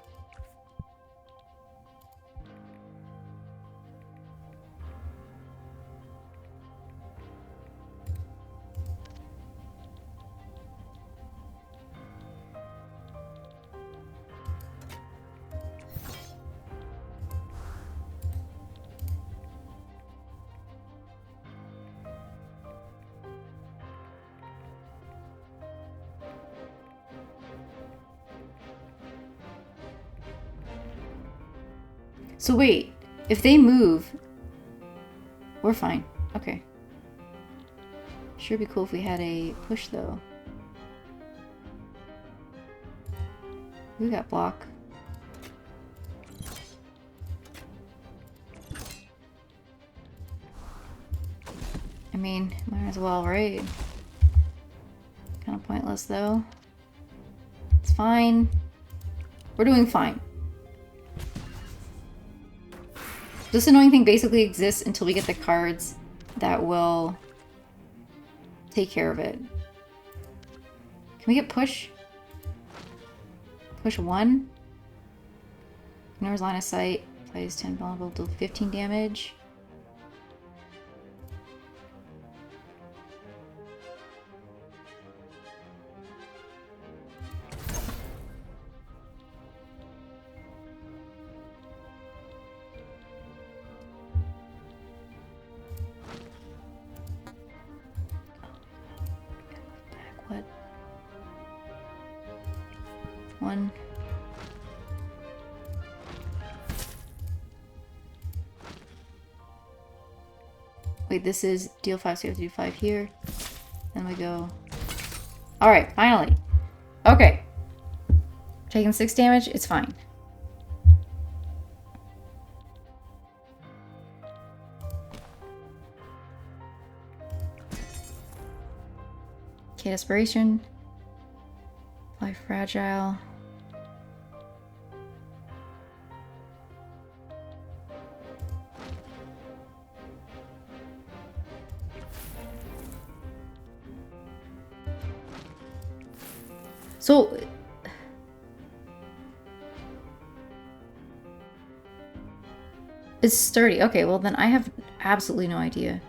So wait, if they move, we're fine. Okay. Sure be cool if we had a push though. We got block. I mean, might as well, right? Kind of pointless though. It's fine. We're doing fine. This annoying thing basically exists until we get the cards that will take care of it. Can we get push? Push 1? Ignores line of sight. Plays 10 vulnerable, deal 15 damage. What? One. Wait, this is deal 5, so we have to do 5 here. Then we go... Alright, finally. Okay. Taking 6 damage, it's fine. Okay, desperation. Apply fragile. So it's sturdy. Okay, well then I have absolutely no idea.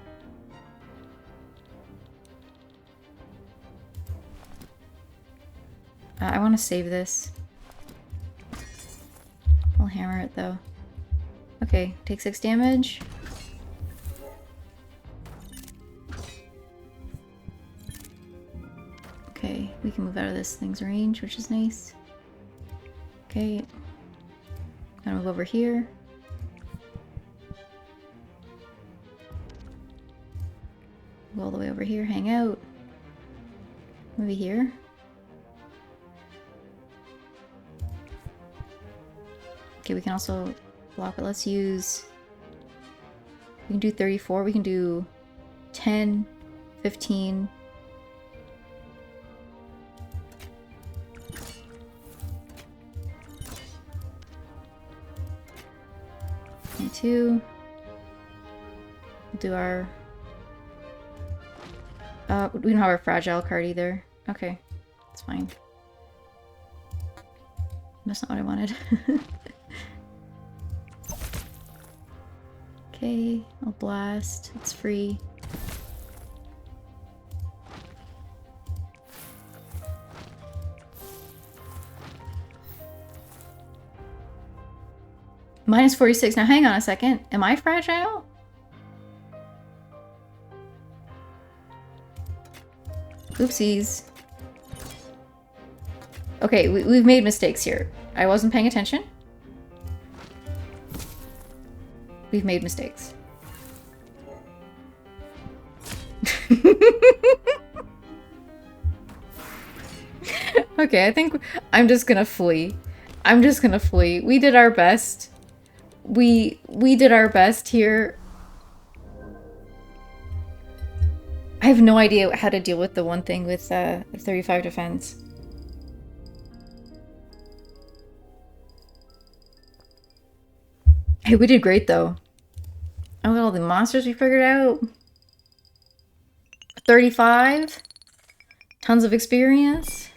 I want to save this. I'll hammer it though. Okay, take 6 damage. Okay, we can move out of this thing's range, which is nice. Okay. Gonna move over here. Go all the way over here, hang out. Maybe here. Okay, we can also block it. Let's use... We can do 34, we can do 10, 15... 22. We'll do our... we don't have our fragile card either. Okay, it's fine. That's not what I wanted. Okay, I'll blast. It's free. Minus 46. Now hang on a second. Am I fragile? Oopsies. Okay, we've made mistakes here. I wasn't paying attention. We've made mistakes. Okay, I think I'm just gonna flee. I'm just gonna flee. We did our best. We did our best here. I have no idea how to deal with the one thing with 35 defense. Hey, we did great though. Oh, look at all the monsters we figured out. 35. Tons of experience.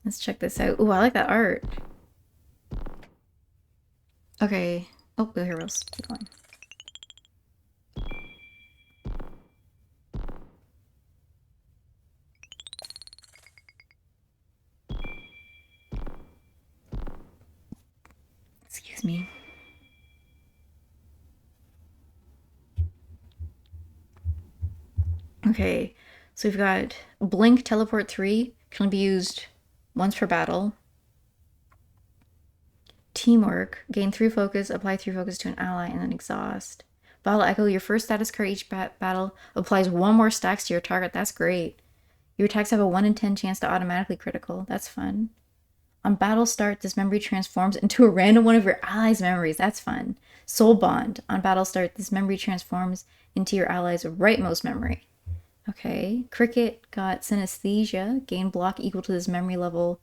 Let's check this out. Ooh, I like that art. Okay. Oh, here, we'll keep going. Excuse me. Okay, so we've got Blink Teleport 3, can only be used once per battle. Teamwork, gain 3 focus, apply 3 focus to an ally, and then exhaust. Battle Echo, your first status card each battle applies 1 more stacks to your target. That's great. Your attacks have a 1 in 10 chance to automatically critical. That's fun. On battle start, this memory transforms into a random one of your allies' memories. That's fun. Soul Bond. On battle start, this memory transforms into your allies' rightmost memory. Okay. Cricket got Synesthesia. Gain block equal to this memory level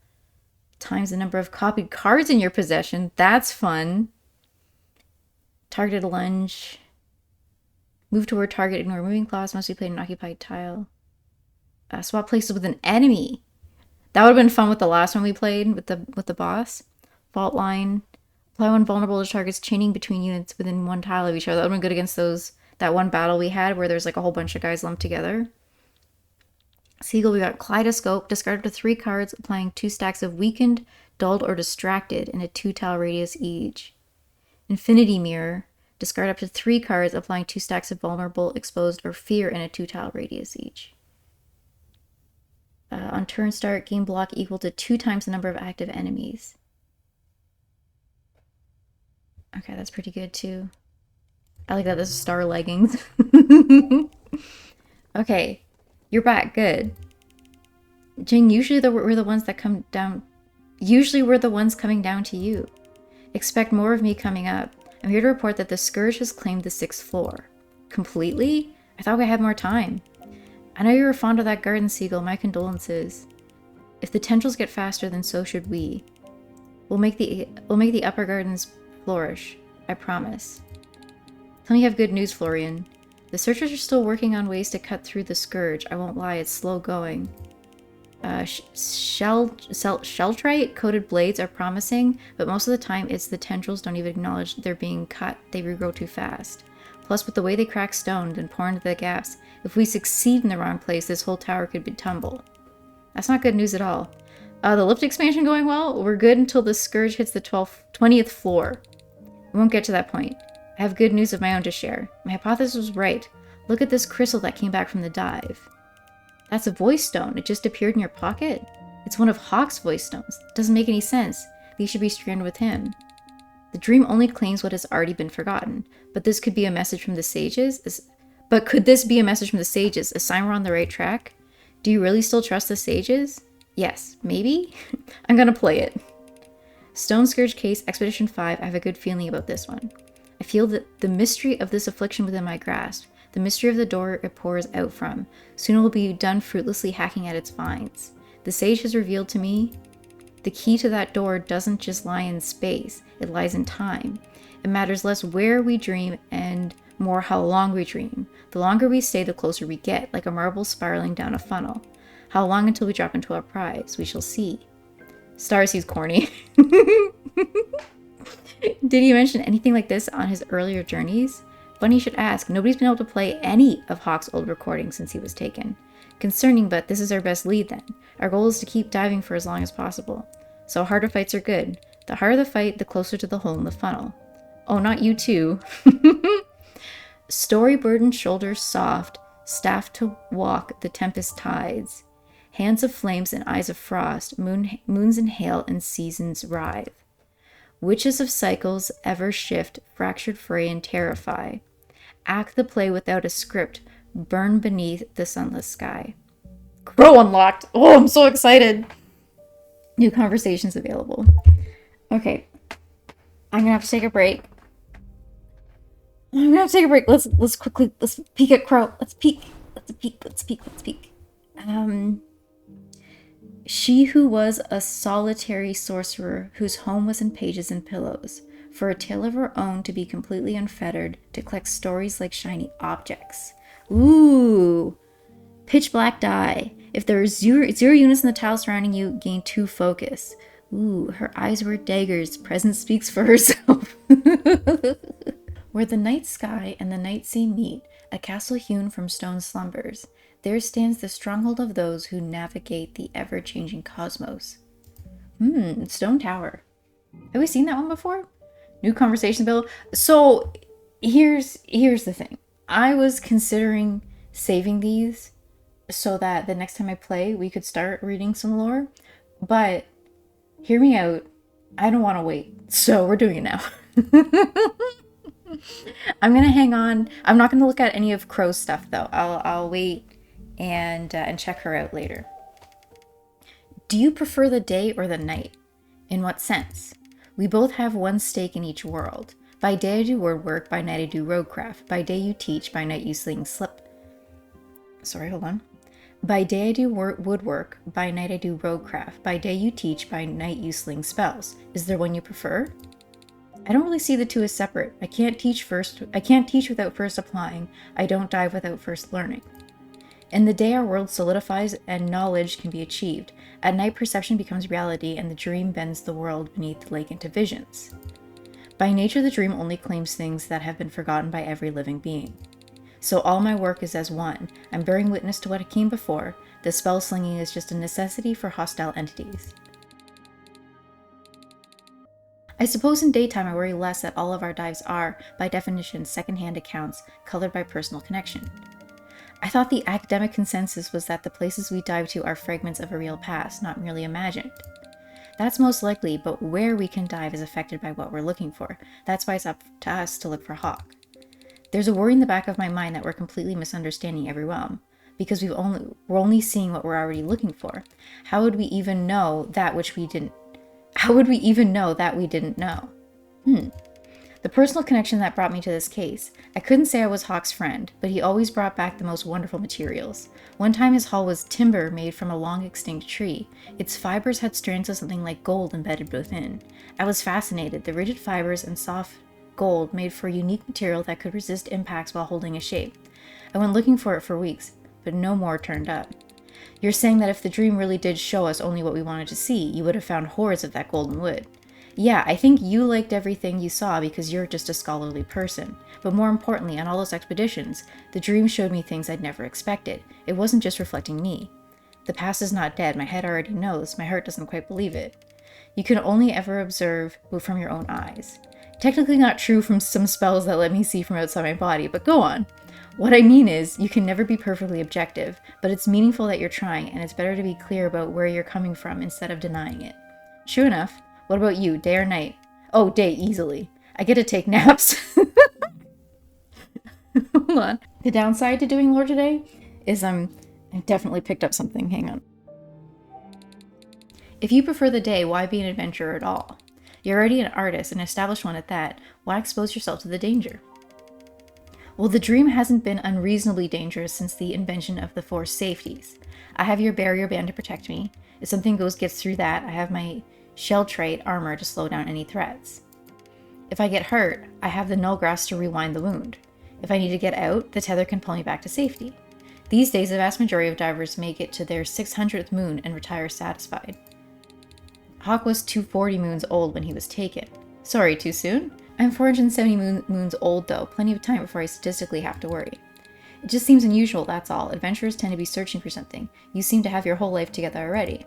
times the number of copied cards in your possession. That's fun. Targeted lunge. Move toward target. Ignore moving clause. Must be played in an occupied tile. Swap places with an enemy. That would have been fun with the last one we played with the boss. Fault line. Apply one vulnerable to targets chaining between units within 1 tile of each other. That would have been good against that one battle we had where there's like a whole bunch of guys lumped together. Seagull, we got Kaleidoscope. Discard up to 3 cards, applying 2 stacks of Weakened, Dulled, or Distracted in a 2 tile radius each. Infinity Mirror. Discard up to 3 cards, applying 2 stacks of Vulnerable, Exposed, or Fear in a 2 tile radius each. On turn start, game block equal to 2 times the number of active enemies. Okay, that's pretty good too. I like that this is star leggings. Okay, you're back. Good. Jing, usually we're the ones that come down. Usually we're the ones coming down to you. Expect more of me coming up. I'm here to report that the Scourge has claimed the 6th floor. Completely? I thought we had more time. I know you were fond of that garden seagull. My condolences. If the tendrils get faster, then so should we. We'll make the upper gardens flourish. I promise. Tell me you have good news, Florian. The searchers are still working on ways to cut through the Scourge. I won't lie, it's slow going. Sheltrite coated blades are promising, but most of the time it's the tendrils don't even acknowledge they're being cut. They regrow too fast. Plus, with the way they crack stone and pour into the gaps, if we succeed in the wrong place, this whole tower could be tumble. That's not good news at all. The lift expansion going well? We're good until the Scourge hits the 20th floor. We won't get to that point. I have good news of my own to share. My hypothesis was right. Look at this crystal that came back from the dive. That's a voice stone. It just appeared in your pocket. It's one of Hawk's voice stones. It doesn't make any sense. These should be stranded with him. The dream only claims what has already been forgotten. But this could be a message from the sages? Could this be a message from the sages? A sign we're on the right track? Do you really still trust the sages? Yes. Maybe? I'm gonna play it. Stone Scourge Case, Expedition 5. I have a good feeling about this one. I feel that the mystery of this affliction within my grasp. The mystery of the door it pours out from. Soon it will be done fruitlessly hacking at its vines. The sage has revealed to me the key to that door doesn't just lie in space, it lies in time. It matters less where we dream and more how long we dream. The longer we stay, the closer we get, like a marble spiraling down a funnel. How long until we drop into our prize? We shall see. Starsy's corny. Did he mention anything like this on his earlier journeys? Funny you should ask. Nobody's been able to play any of Hawk's old recordings since he was taken. Concerning, but this is our best lead then. Our goal is to keep diving for as long as possible. So harder fights are good. The harder the fight, the closer to the hole in the funnel. Oh, not you too. Story burdened shoulders soft, staff to walk the tempest tides. Hands of flames and eyes of frost, moons in hail and seasons writhe. Witches of cycles ever shift, fractured fray and terrify. Act the play without a script, burn beneath the sunless sky. Crow unlocked! Oh, I'm so excited! New conversations available. Okay. I'm gonna have to take a break. Let's quickly, let's peek at Crow. Let's peek. She who was a solitary sorcerer, whose home was in pages and pillows, for a tale of her own to be completely unfettered, to collect stories like shiny objects. Ooh! Pitch black die. If there are zero units in the tile surrounding you, gain 2 focus. Ooh, her eyes were daggers. Presence speaks for herself. Where the night sky and the night sea meet, a castle hewn from stone slumbers, there stands the stronghold of those who navigate the ever-changing cosmos. Stone Tower. Have we seen that one before? New conversation bill. So here's the thing. I was considering saving these so that the next time I play, we could start reading some lore. But hear me out. I don't want to wait. So we're doing it now. I'm gonna hang on. I'm not gonna look at any of Crow's stuff though. I'll wait and check her out later. Do you prefer the day or the night? In what sense? We both have one stake in each world. By day I do word work, by night I do roadcraft. By day you teach, by night you sling slip. Sorry, hold on. By day I do woodwork, by night I do roadcraft. By day you teach, by night you sling spells. Is there one you prefer? I don't really see the two as separate. I can't teach without first applying. I don't dive without first learning. In the day our world solidifies and knowledge can be achieved. At night perception becomes reality and the dream bends the world beneath the lake into visions. By nature the dream only claims things that have been forgotten by every living being. So all my work is as one. I'm bearing witness to what came before. The spell slinging is just a necessity for hostile entities. I suppose in daytime I worry less that all of our dives are, by definition, second-hand accounts colored by personal connection. I thought the academic consensus was that the places we dive to are fragments of a real past, not merely imagined. That's most likely, but where we can dive is affected by what we're looking for. That's why it's up to us to look for Hawk. There's a worry in the back of my mind that we're completely misunderstanding every realm, because we're only seeing what we're already looking for. How would we even know that which we didn't? How would we even know that we didn't know? The personal connection that brought me to this case. I couldn't say I was Hawk's friend, but he always brought back the most wonderful materials. One time his haul was timber made from a long extinct tree. Its fibers had strands of something like gold embedded within. I was fascinated. The rigid fibers and soft gold made for a unique material that could resist impacts while holding a shape. I went looking for it for weeks, but no more turned up. You're saying that if the dream really did show us only what we wanted to see, you would have found hordes of that golden wood. Yeah, I think you liked everything you saw because you're just a scholarly person. But more importantly, on all those expeditions, the dream showed me things I'd never expected. It wasn't just reflecting me. The past is not dead, my head already knows, my heart doesn't quite believe it. You can only ever observe from your own eyes. Technically not true from some spells that let me see from outside my body, but go on. What I mean is, you can never be perfectly objective, but it's meaningful that you're trying, and it's better to be clear about where you're coming from instead of denying it. True enough. What about you, day or night? Oh, day, easily. I get to take naps. Hold on. The downside to doing lore today is I definitely picked up something. Hang on. If you prefer the day, why be an adventurer at all? You're already an artist, an established one at that. Why expose yourself to the danger? Well, the dream hasn't been unreasonably dangerous since the invention of the 4 safeties. I have your barrier band to protect me. If something gets through that, I have my shell trait armor to slow down any threats. If I get hurt, I have the nullgrass to rewind the wound. If I need to get out, the tether can pull me back to safety. These days, the vast majority of divers make it to their 600th moon and retire satisfied. Hawk was 240 moons old when he was taken. Sorry, too soon? I'm 470 moons old though, plenty of time before I statistically have to worry. It just seems unusual, that's all. Adventurers tend to be searching for something. You seem to have your whole life together already.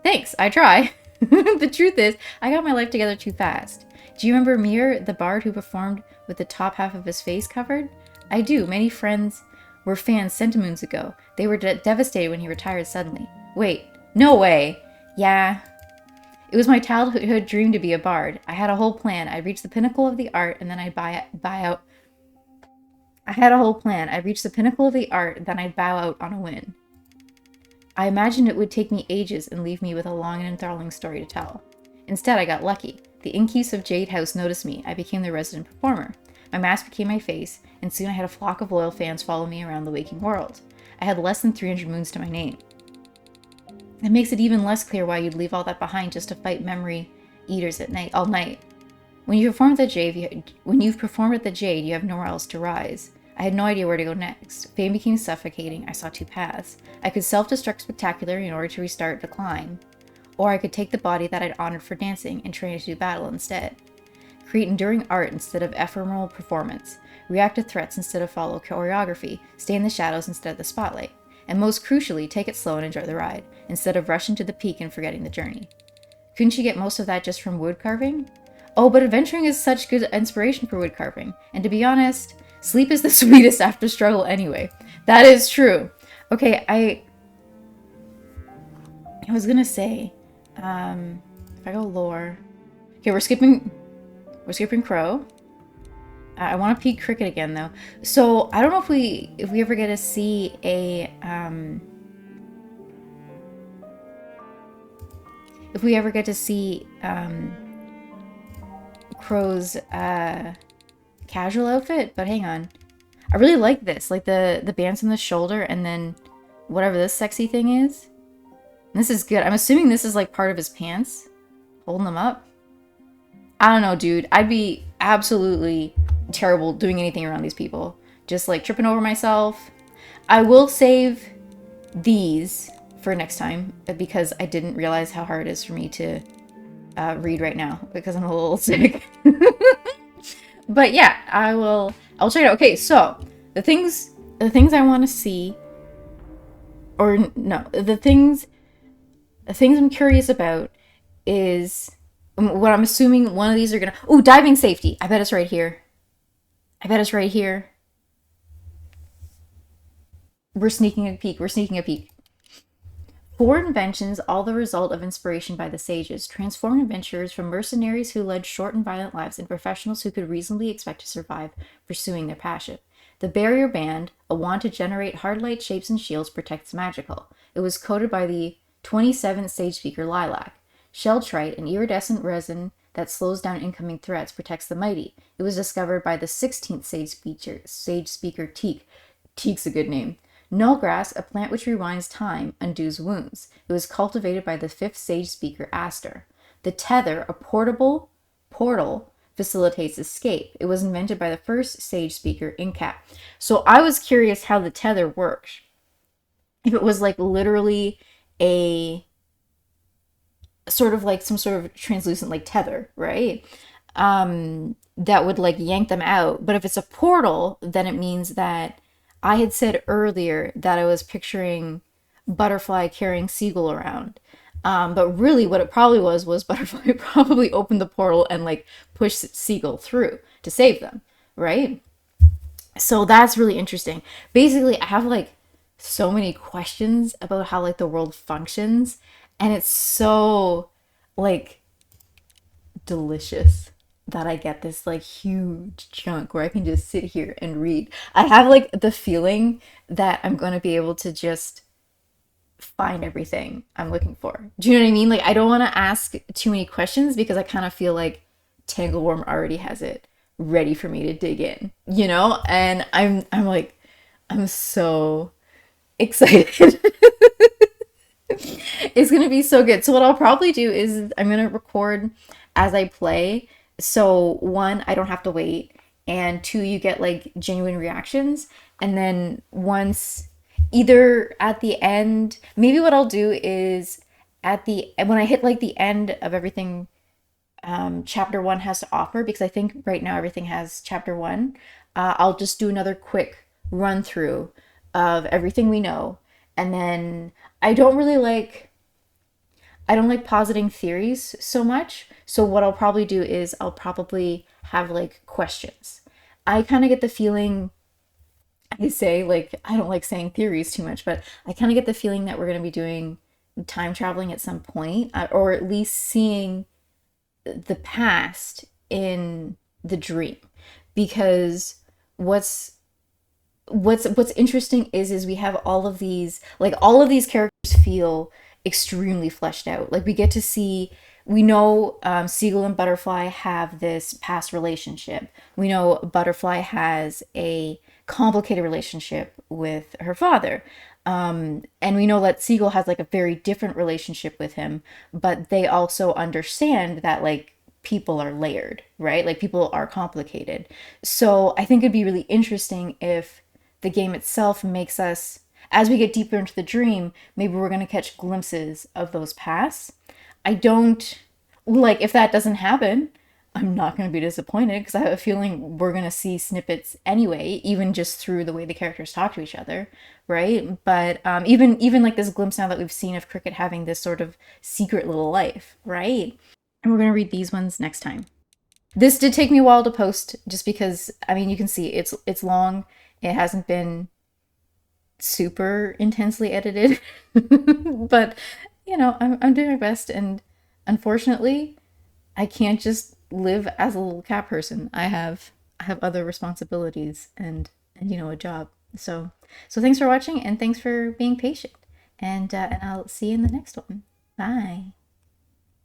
Thanks, I try. The truth is, I got my life together too fast. Do you remember Mir, the bard who performed with the top half of his face covered? I do. Many friends were fans centimoons ago. They were devastated when he retired suddenly. Wait, no way! Yeah. It was my childhood dream to be a bard. I had a whole plan. I'd reach the pinnacle of the art and then I'd buy out. I had a whole plan. I'd reach the pinnacle of the art, then I'd bow out on a win. I imagined it would take me ages and leave me with a long and enthralling story to tell. Instead, I got lucky. The innkeeps of Jade House noticed me. I became their resident performer. My mask became my face, and soon I had a flock of loyal fans follow me around the waking world. I had less than 300 moons to my name. It makes it even less clear why you'd leave all that behind just to fight memory eaters all night. When you've performed at the Jade, you have nowhere else to rise. I had no idea where to go next. Fame became suffocating. I saw 2 paths. I could self-destruct spectacularly in order to restart the climb, or I could take the body that I'd honored for dancing and train it to do battle instead. Create enduring art instead of ephemeral performance. React to threats instead of follow choreography. Stay in the shadows instead of the spotlight. And most crucially, take it slow and enjoy the ride, instead of rushing to the peak and forgetting the journey. Couldn't you get most of that just from wood carving? Oh, but adventuring is such good inspiration for wood carving. And to be honest, sleep is the sweetest after struggle anyway. That is true. Okay, I was gonna say, if I go lore. Okay, we're skipping Crow. I want to peek Cricket again though. So I don't know if we ever get to see a Crow's casual outfit, but hang on. I really like this, like the bands on the shoulder and then whatever this sexy thing is. This is good. I'm assuming this is like part of his pants, holding them up. I don't know, dude. I'd be absolutely terrible doing anything around these people. Just like tripping over myself. I will save these for next time because I didn't realize how hard it is for me to read right now because I'm a little sick. But yeah, I'll check it out. Okay, so the things I want to see, or no, the things I'm curious about is what I'm assuming one of these are gonna. Oh, diving safety. I bet it's right here. We're sneaking a peek. We're sneaking a peek. Four inventions, all the result of inspiration by the sages, transformed adventurers from mercenaries who led short and violent lives into professionals who could reasonably expect to survive pursuing their passion. The barrier band, a wand to generate hard light shapes and shields, protects magical. It was coded by the 27th Sage Speaker Lilac. Shelltrite, an iridescent resin that slows down incoming threats, protects the mighty. It was discovered by the 16th Sage Speaker Teak. Teak's a good name. Nullgrass, a plant which rewinds time, undoes wounds. It was cultivated by the 5th Sage Speaker Aster. The Tether, a portable portal, facilitates escape. It was invented by the 1st Sage Speaker Incap. So I was curious how the tether works. If it was like literally a sort of like some sort of translucent like tether, right? That would like yank them out. But if it's a portal, then it means that I had said earlier that I was picturing Butterfly carrying Seagull around. But really what it probably was Butterfly probably opened the portal and like pushed Seagull through to save them, right? So that's really interesting. Basically, I have like so many questions about how like the world functions, and it's so like delicious that I get this like huge chunk where I can just sit here and read. I have like the feeling that I'm going to be able to just find everything I'm looking for. Do you know what I mean? Like I don't want to ask too many questions because I kind of feel like Tangleworm already has it ready for me to dig in, you know? And I'm like I'm so excited. It's gonna be so good. So what I'll probably do is I'm gonna record as I play. So one, I don't have to wait, and two, you get like genuine reactions. And then once, either at the end, maybe what I'll do is at the when I hit like the end of everything chapter one has to offer, because I think right now everything has chapter one. I'll just do another quick run through of everything we know, and then I don't really like I don't like positing theories so much. So what I'll probably do is I'll probably have like questions. I kind of get the feeling I say like I don't like saying theories too much, but I kind of get the feeling that we're going to be doing time traveling at some point, or at least seeing the past in the dream, because what's what's interesting is we have all of these characters feel extremely fleshed out. Like we get to see, we know Seagull and Butterfly have this past relationship. We know Butterfly has a complicated relationship with her father. And we know that Seagull has like a very different relationship with him, but they also understand that like people are layered, right? Like people are complicated. So I think it'd be really interesting if the game itself makes us, as we get deeper into the dream, maybe we're going to catch glimpses of those pasts. I don't like if that doesn't happen. I'm not going to be disappointed because I have a feeling we're going to see snippets anyway, even just through the way the characters talk to each other, right? But even like this glimpse now that we've seen of Cricket having this sort of secret little life, right? And we're going to read these ones next time. This did take me a while to post just because I mean you can see it's long. It hasn't been super intensely edited, but you know, I'm doing my best, and unfortunately, I can't just live as a little cat person. I have other responsibilities and you know, a job. So thanks for watching, and thanks for being patient. And I'll see you in the next one. Bye.